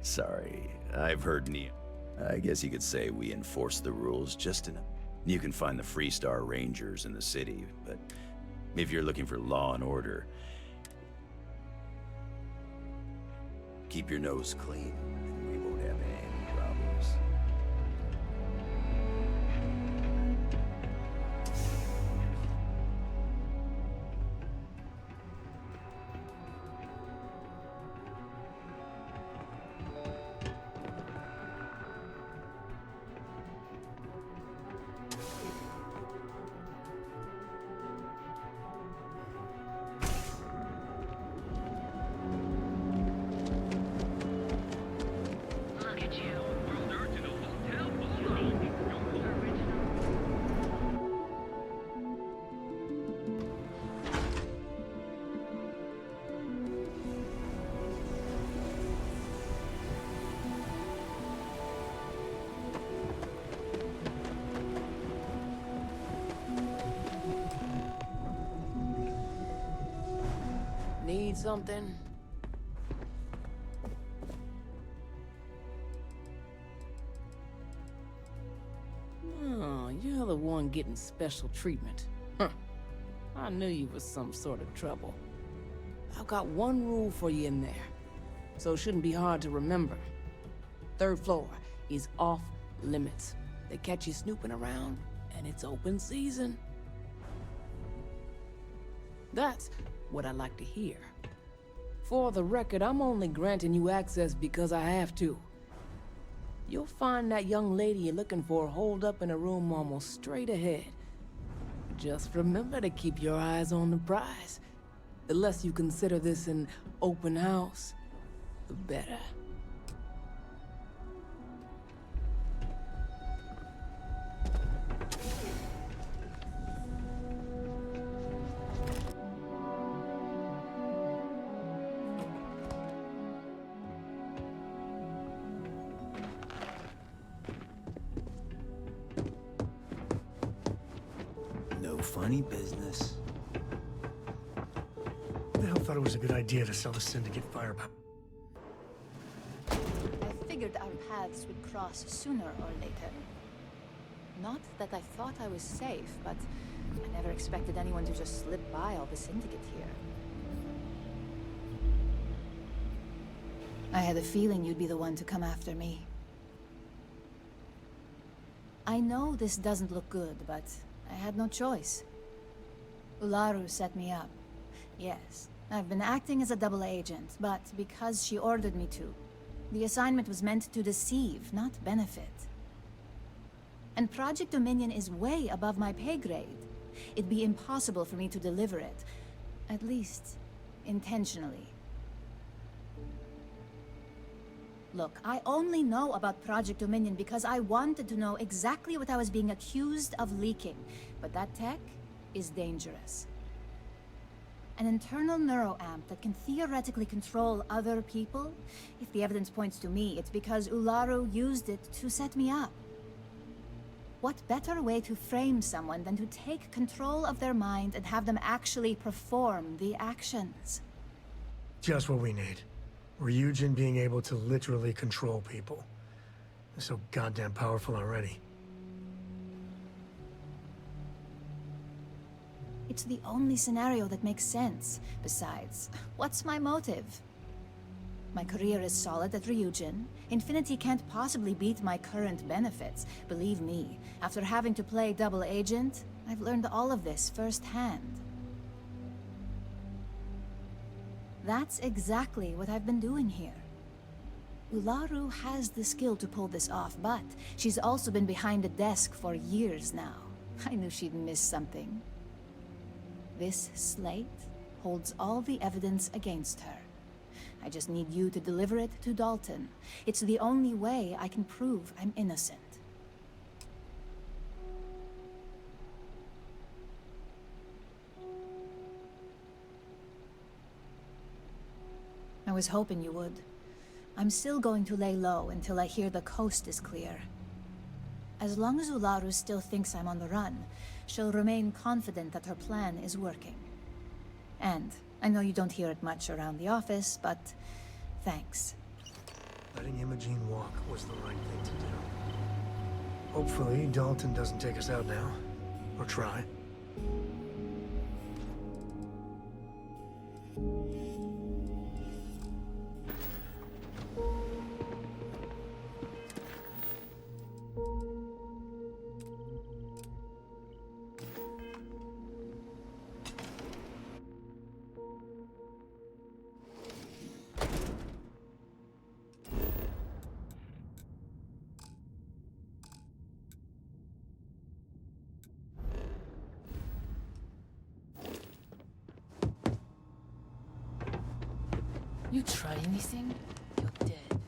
Sorry, I've heard Neon. I guess you could say we enforce the rules just enough. You can find the Freestar Rangers in the city, but if you're looking for law and order, keep your nose clean, and we won't have any problems. Need something? Oh, you're the one getting special treatment. Huh. I knew you was some sort of trouble. I've got one rule for you in there, so it shouldn't be hard to remember. Third floor is off limits. They catch you snooping around, and it's open season. That's what I like to hear. For the record, I'm only granting you access because I have to. You'll find that young lady you're looking for holed up in a room almost straight ahead. Just remember to keep your eyes on the prize. The less you consider this an open house, the better. Funny business. Who the hell thought it was a good idea to sell the Syndicate firepower? I figured our paths would cross sooner or later. Not that I thought I was safe, but I never expected anyone to just slip by all the Syndicate here. I had a feeling you'd be the one to come after me. I know this doesn't look good, but I had no choice. Ularu set me up. Yes, I've been acting as a double agent, but because she ordered me to. The assignment was meant to deceive, not benefit. And Project Dominion is way above my pay grade. It'd be impossible for me to deliver it. At least, intentionally. Look, I only know about Project Dominion because I wanted to know exactly what I was being accused of leaking. But that tech is dangerous. An internal neuroamp that can theoretically control other people? If the evidence points to me, it's because Ularu used it to set me up. What better way to frame someone than to take control of their mind and have them actually perform the actions? Just what we need. Rюджин being able to literally control people. They're so goddamn powerful already. It's the only scenario that makes sense. Besides, what's my motive? My career is solid at Rюджин. Infinity can't possibly beat my current benefits. Believe me, after having to play double agent, I've learned all of this firsthand. That's exactly what I've been doing here. Ularu has the skill to pull this off, but she's also been behind a desk for years now. I knew she'd miss something. This slate holds all the evidence against her. I just need you to deliver it to Dalton. It's the only way I can prove I'm innocent. was hoping you would. I'm still going to lay low until I hear the coast is clear. As long as Ularu still thinks I'm on the run, she'll remain confident that her plan is working. And I know you don't hear it much around the office, but thanks. Letting Imogene walk was the right thing to do. Hopefully, Dalton doesn't take us out now. Or try. You try anything, you're dead.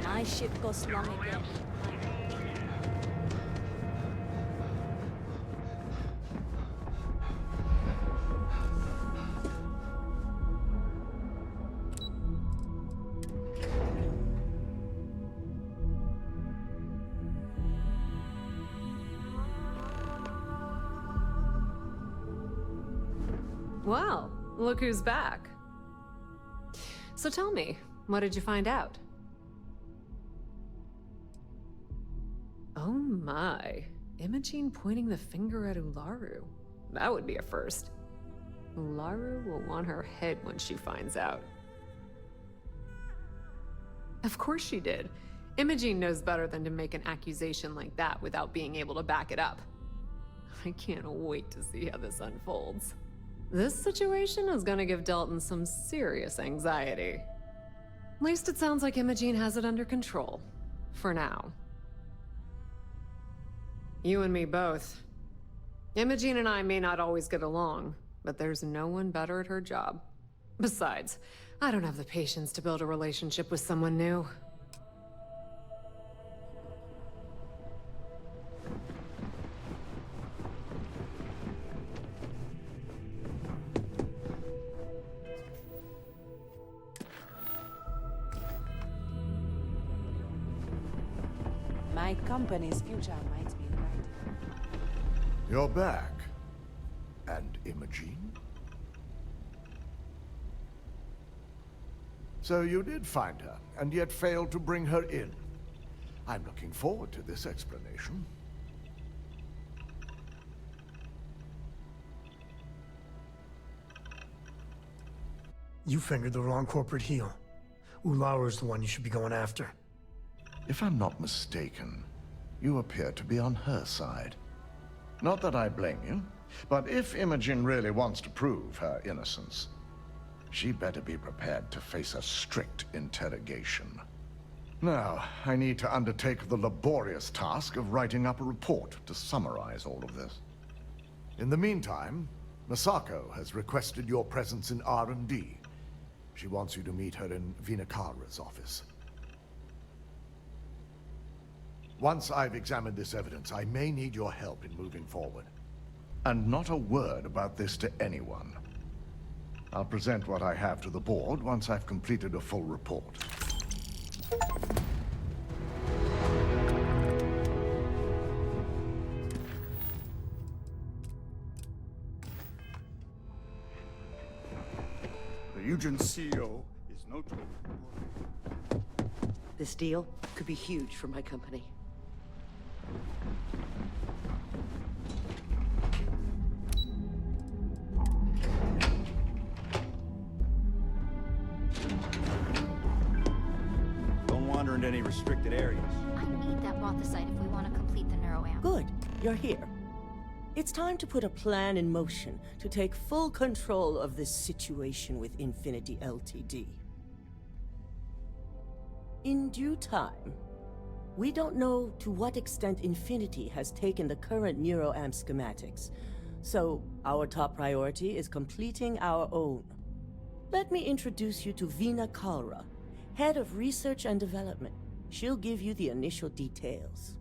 My ship goes long again. Well, look who's back. So tell me, what did you find out? Oh my, Imogene pointing the finger at Ularu. That would be a first. Ularu will want her head when she finds out. Of course she did. Imogene knows better than to make an accusation like that without being able to back it up. I can't wait to see how this unfolds. This situation is gonna give Dalton some serious anxiety. At least it sounds like Imogene has it under control. For now. You and me both. Imogene and I may not always get along, but there's no one better at her job. Besides, I don't have the patience to build a relationship with someone new. My company's future might be bright. You're back. And Imogene? So you did find her, and yet failed to bring her in. I'm looking forward to this explanation. You fingered the wrong corporate heel. Ularu's the one you should be going after. If I'm not mistaken, you appear to be on her side. Not that I blame you, but if Imogen really wants to prove her innocence, she better be prepared to face a strict interrogation. Now, I need to undertake the laborious task of writing up a report to summarize all of this. In the meantime, Masako has requested your presence in R&D. She wants you to meet her in Vinakara's office. Once I've examined this evidence, I may need your help in moving forward. And not a word about this to anyone. I'll present what I have to the board once I've completed a full report. The Rüджin CEO is no joke. This deal could be huge for my company. any restricted areas. I need that Rothosite if we want to complete the neuroamp. Good, you're here. It's time to put a plan in motion to take full control of this situation with Infinity Ltd. In due time. We don't know to what extent Infinity has taken the current neuroamp schematics, so our top priority is completing our own. Let me introduce you to Veena Kalra, Head of Research and Development. She'll give you the initial details.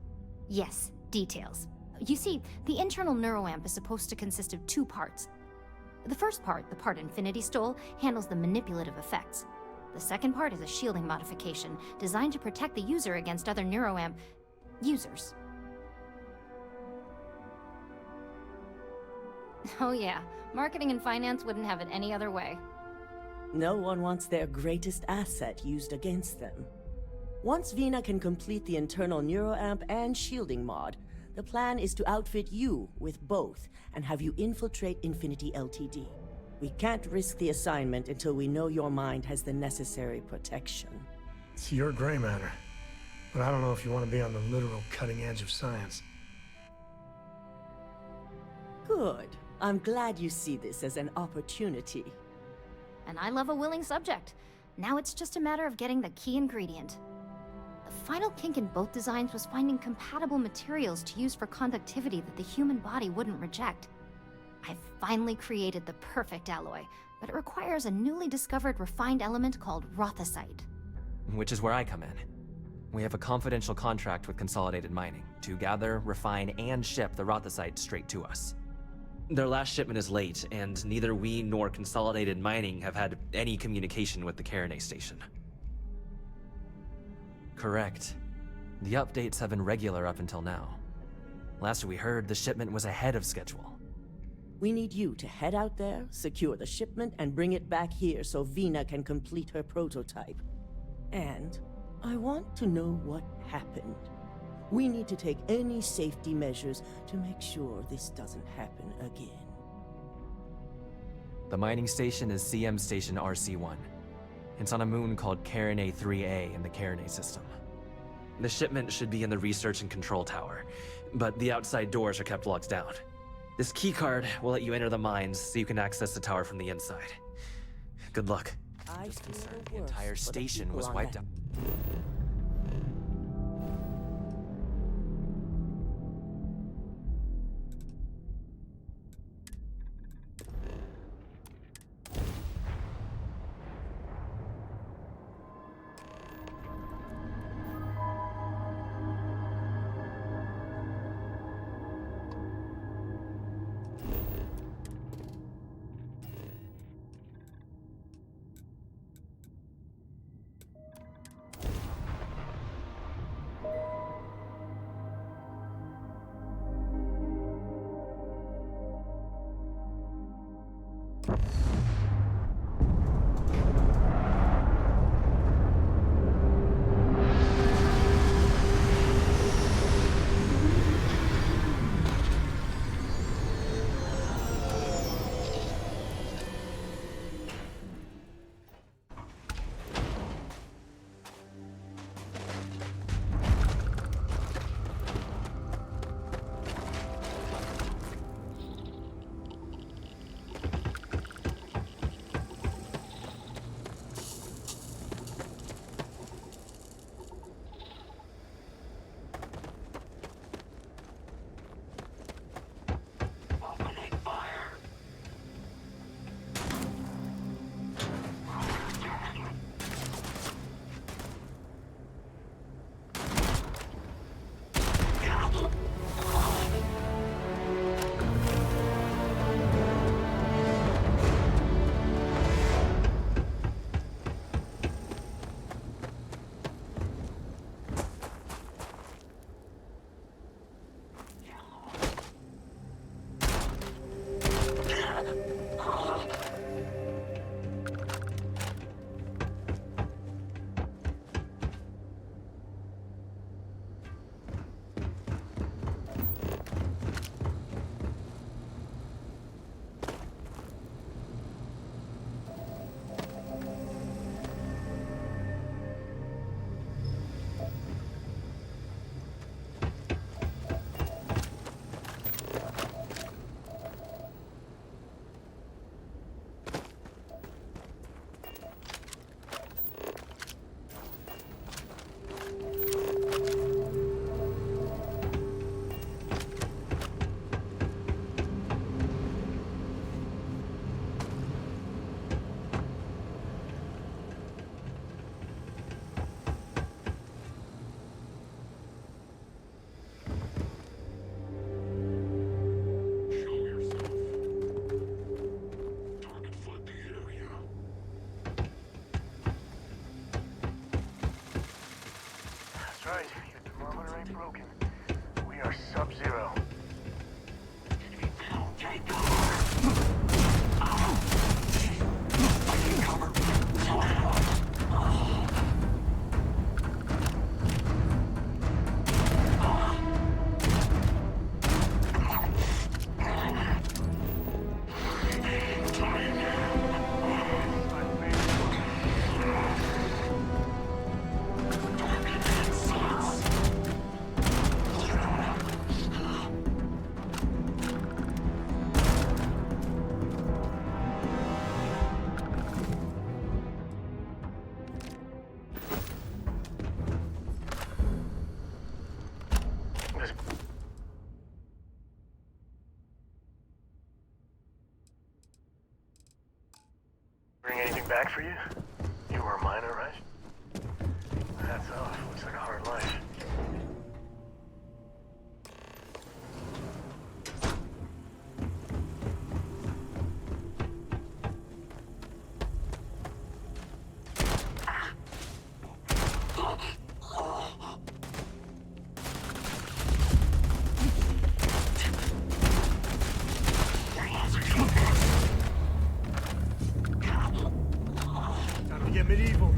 Yes, details. You see, the internal neuroamp is supposed to consist of 2 parts. The first part, the part Infinity stole, handles the manipulative effects. The second part is a shielding modification, designed to protect the user against other neuroamp users. Oh yeah, marketing and finance wouldn't have it any other way. No one wants their greatest asset used against them. Once Veena can complete the internal neuroamp and shielding mod, the plan is to outfit you with both and have you infiltrate Infinity Ltd. We can't risk the assignment until we know your mind has the necessary protection. It's your gray matter, but I don't know if you want to be on the literal cutting edge of science. Good. I'm glad you see this as an opportunity. And I love a willing subject. Now it's just a matter of getting the key ingredient. The final kink in both designs was finding compatible materials to use for conductivity that the human body wouldn't reject. I've finally created the perfect alloy, but it requires a newly discovered refined element called Rothosite. Which is where I come in. We have a confidential contract with Consolidated Mining to gather, refine, and ship the Rothosite straight to us. Their last shipment is late, and neither we nor Consolidated Mining have had any communication with the Carinae station. Correct. The updates have been regular up until now. Last we heard, the shipment was ahead of schedule. We need you to head out there, secure the shipment, and bring it back here so Veena can complete her prototype. And I want to know what happened. We need to take any safety measures to make sure this doesn't happen again. The mining station is CM Station RC-1. It's on a moon called Carinae 3A in the Carinae system. The shipment should be in the research and control tower, but the outside doors are kept locked down. This keycard will let you enter the mines so you can access the tower from the inside. Good luck. I was concerned the entire station was wiped out. came back for you? You were a miner, right? Hats off. Looks like a hard life. Time to get medieval.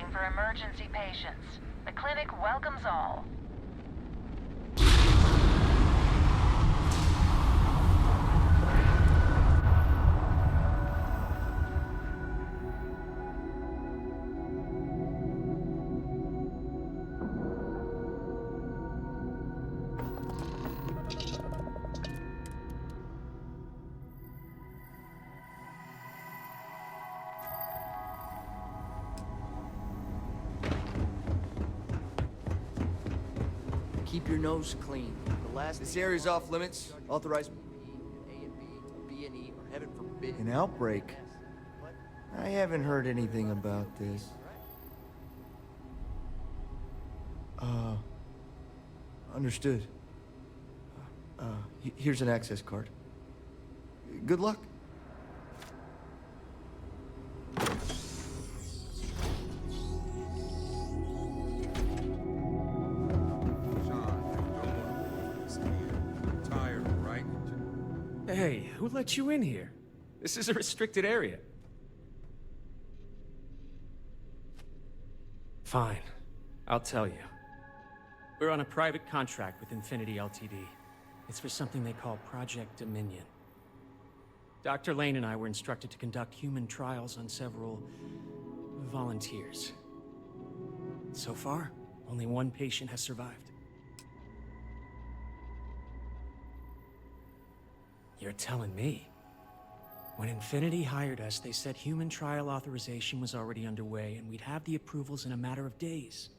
building for emergency patients. The clinic welcomes all. Keep your nose clean. This area's off limits. Authorized A and B and E, or heaven forbid. An outbreak? I haven't heard anything about this. Understood. Here's an access card. Good luck. Hey, who let you in here? This is a restricted area. Fine. I'll tell you. We're on a private contract with Infinity Ltd. It's for something they call Project Dominion. Dr. Lane and I were instructed to conduct human trials on several volunteers. So far, only one patient has survived. You're telling me? When Infinity hired us, they said human trial authorization was already underway and we'd have the approvals in a matter of days.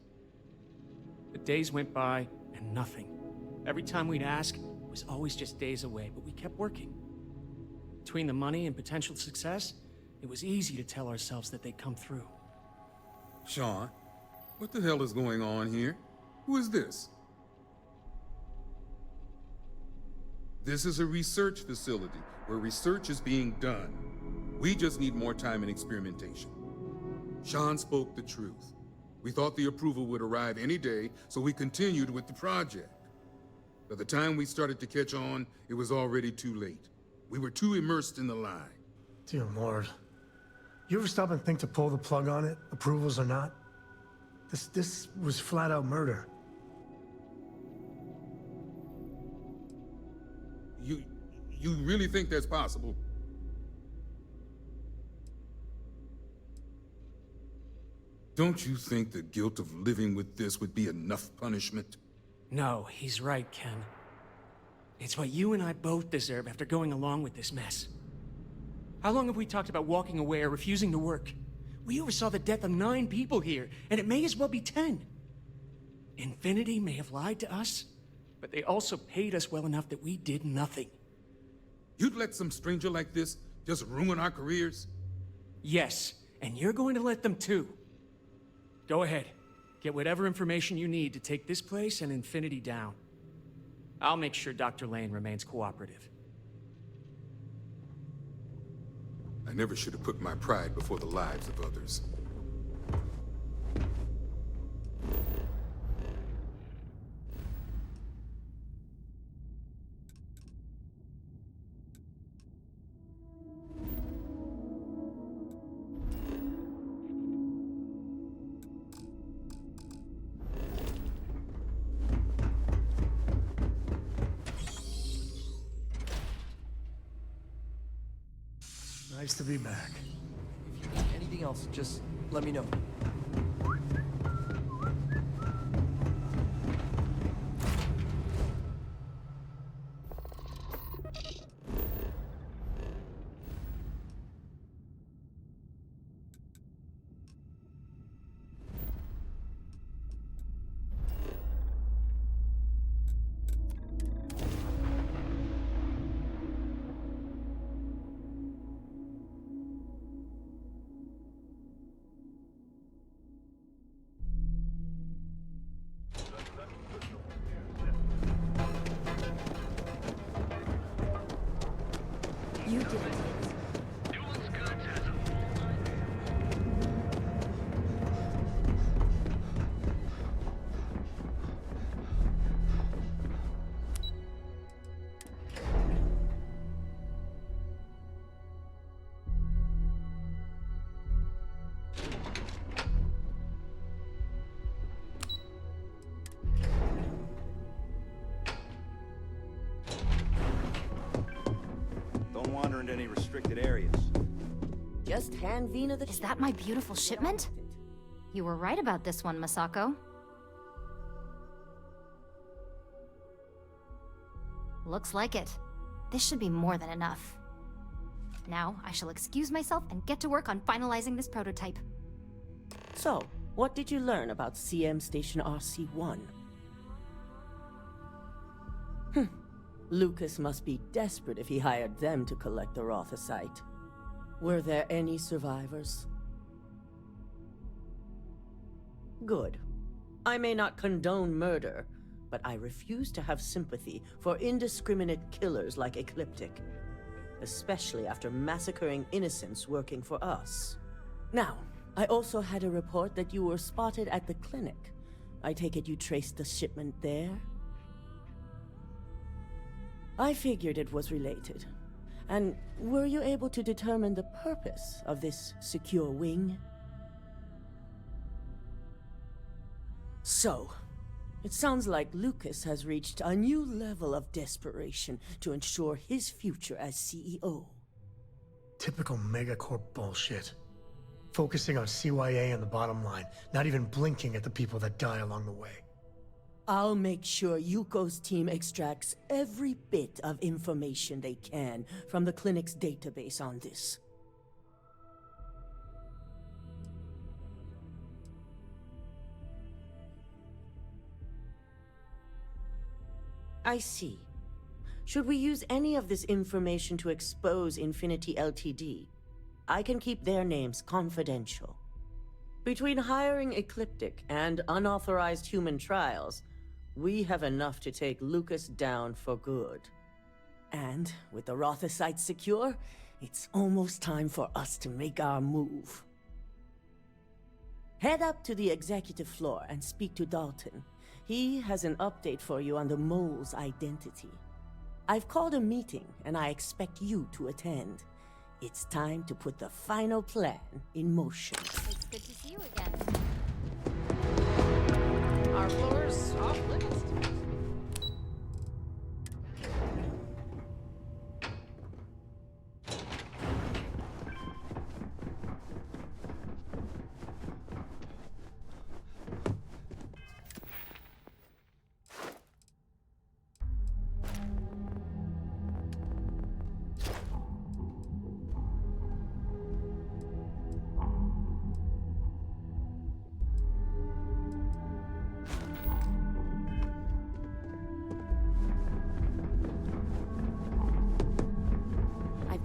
The days went by and nothing. Every time we'd ask, it was always just days away, but we kept working. Between the money and potential success, it was easy to tell ourselves that they'd come through. Sean, what the hell is going on here? Who is this? This is a research facility where research is being done. We just need more time and experimentation. Sean spoke the truth. We thought the approval would arrive any day, so we continued with the project. By the time we started to catch on, it was already too late. We were too immersed in the lie. Dear Lord. You ever stop and think to pull the plug on it, approvals or not? This was flat out murder. You really think that's possible? Don't you think the guilt of living with this would be enough punishment? No, he's right, Ken. It's what you and I both deserve after going along with this mess. How long have we talked about walking away or refusing to work? We oversaw the death of 9 people here, and it may as well be 10. Infinity may have lied to us, but they also paid us well enough that we did nothing. You'd let some stranger like this just ruin our careers? Yes, and you're going to let them too. Go ahead. Get whatever information you need to take this place and Infinity down. I'll make sure Dr. Lane remains cooperative. I never should have put my pride before the lives of others. Nice to be back. If you need anything else, just let me know. You did it. burned any restricted areas. Just hand Vina the... Is that my beautiful shipment? You were right about this one, Masako. Looks like it. This should be more than enough. Now, I shall excuse myself and get to work on finalizing this prototype. So, what did you learn about CM Station RC-1? Lucas must be desperate if he hired them to collect the Rothicite. Were there any survivors? Good. I may not condone murder, but I refuse to have sympathy for indiscriminate killers like Ecliptic, especially after massacring innocents working for us. Now, I also had a report that you were spotted at the clinic. I take it you traced the shipment there? I figured it was related. And were you able to determine the purpose of this secure wing? So, it sounds like Lucas has reached a new level of desperation to ensure his future as CEO. Typical megacorp bullshit. Focusing on CYA and the bottom line, not even blinking at the people that die along the way. I'll make sure Yuko's team extracts every bit of information they can from the clinic's database on this. I see. Should we use any of this information to expose Infinity Ltd? I can keep their names confidential. Between hiring Ecliptic and unauthorized human trials, we have enough to take Lucas down for good. And with the Rothicite secure, it's almost time for us to make our move. Head up to the executive floor and speak to Dalton. He has an update for you on the mole's identity. I've called a meeting, and I expect you to attend. It's time to put the final plan in motion. It's good to see you again. Our floor's off limits.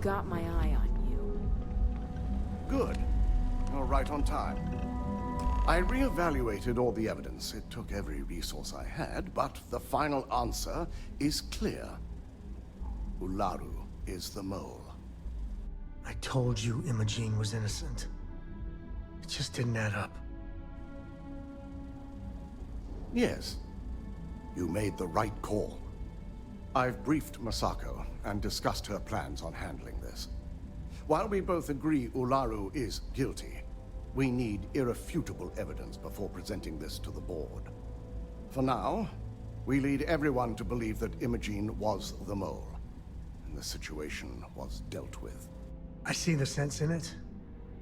Got my eye on you. Good. You're right on time. I reevaluated all the evidence. It took every resource I had, but the final answer is clear. Ularu is the mole. I told you Imogene was innocent. It just didn't add up. Yes. You made the right call. I've briefed Masako and discussed her plans on handling this. While we both agree Ularu is guilty, we need irrefutable evidence before presenting this to the board. For now, we lead everyone to believe that Imogene was the mole, and the situation was dealt with. I see the sense in it,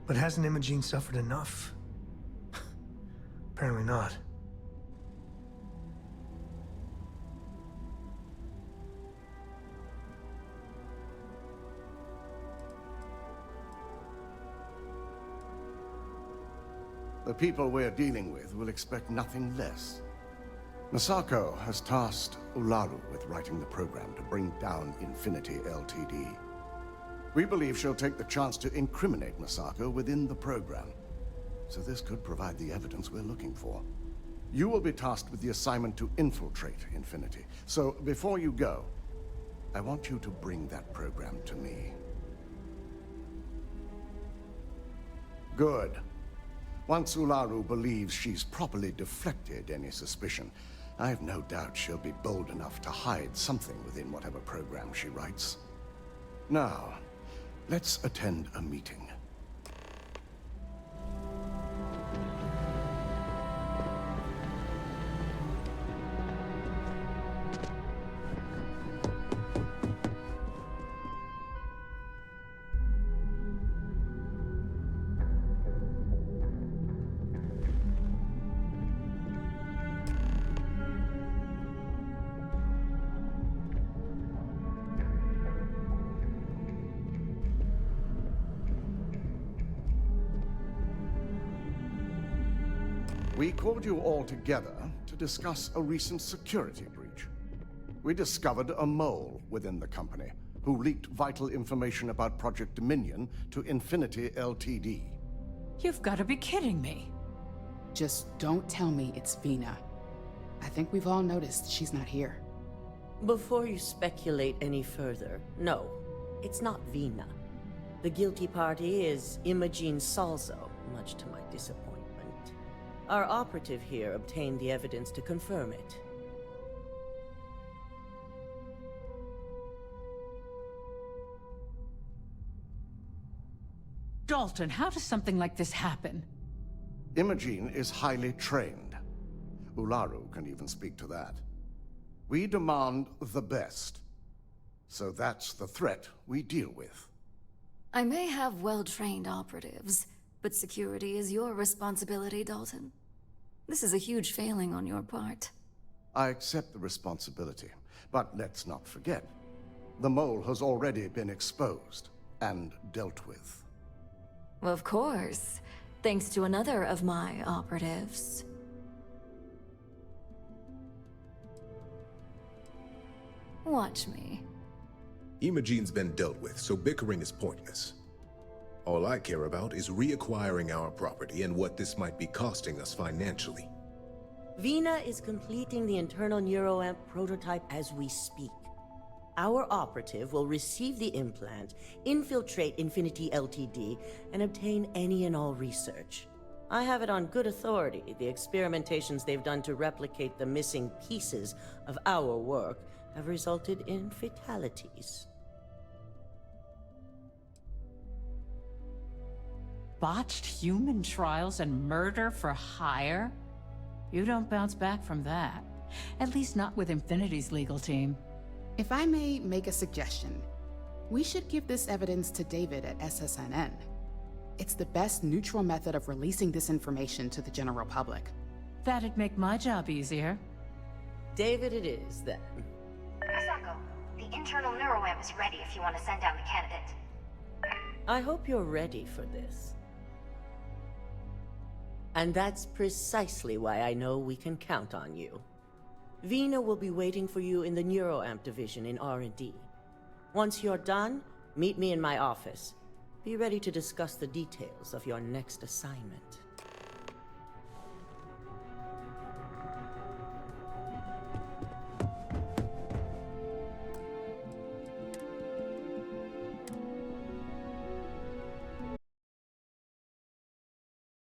but hasn't Imogene suffered enough? Apparently not. The people we're dealing with will expect nothing less. Masako has tasked Ularu with writing the program to bring down Infinity Ltd. We believe she'll take the chance to incriminate Masako within the program, so this could provide the evidence we're looking for. You will be tasked with the assignment to infiltrate Infinity, so before you go, I want you to bring that program to me. Good. Once Ularu believes she's properly deflected any suspicion, I have no doubt she'll be bold enough to hide something within whatever program she writes. Now, let's attend a meeting. We called you all together to discuss a recent security breach. We discovered a mole within the company who leaked vital information about Project Dominion to Infinity Ltd. You've got to be kidding me. Just don't tell me it's Vina. I think we've all noticed she's not here. Before you speculate any further, no, it's not Vina. The guilty party is Imogen Salzo, much to my disappointment. Our operative here obtained the evidence to confirm it. Dalton, how does something like this happen? Imogen is highly trained. Ularu can even speak to that. We demand the best. So that's the threat we deal with. I may have well-trained operatives, but security is your responsibility, Dalton. This is a huge failing on your part. I accept the responsibility, but let's not forget, the mole has already been exposed and dealt with. Of course, thanks to another of my operatives. Watch me. Imogen's been dealt with, so bickering is pointless. All I care about is reacquiring our property and what this might be costing us financially. Vina is completing the internal neuroamp prototype as we speak. Our operative will receive the implant, infiltrate Infinity Ltd, and obtain any and all research. I have it on good authority. The experimentations they've done to replicate the missing pieces of our work have resulted in fatalities. Botched human trials and murder for hire? You don't bounce back from that. At least not with Infinity's legal team. If I may make a suggestion, we should give this evidence to David at SSNN. It's the best neutral method of releasing this information to the general public. That'd make my job easier. David it is, then. Asako, the internal neuroamp is ready if you want to send down the candidate. I hope you're ready for this. And that's precisely why I know we can count on you. Vina will be waiting for you in the neuroamp division in R&D. Once you're done, meet me in my office. Be ready to discuss the details of your next assignment.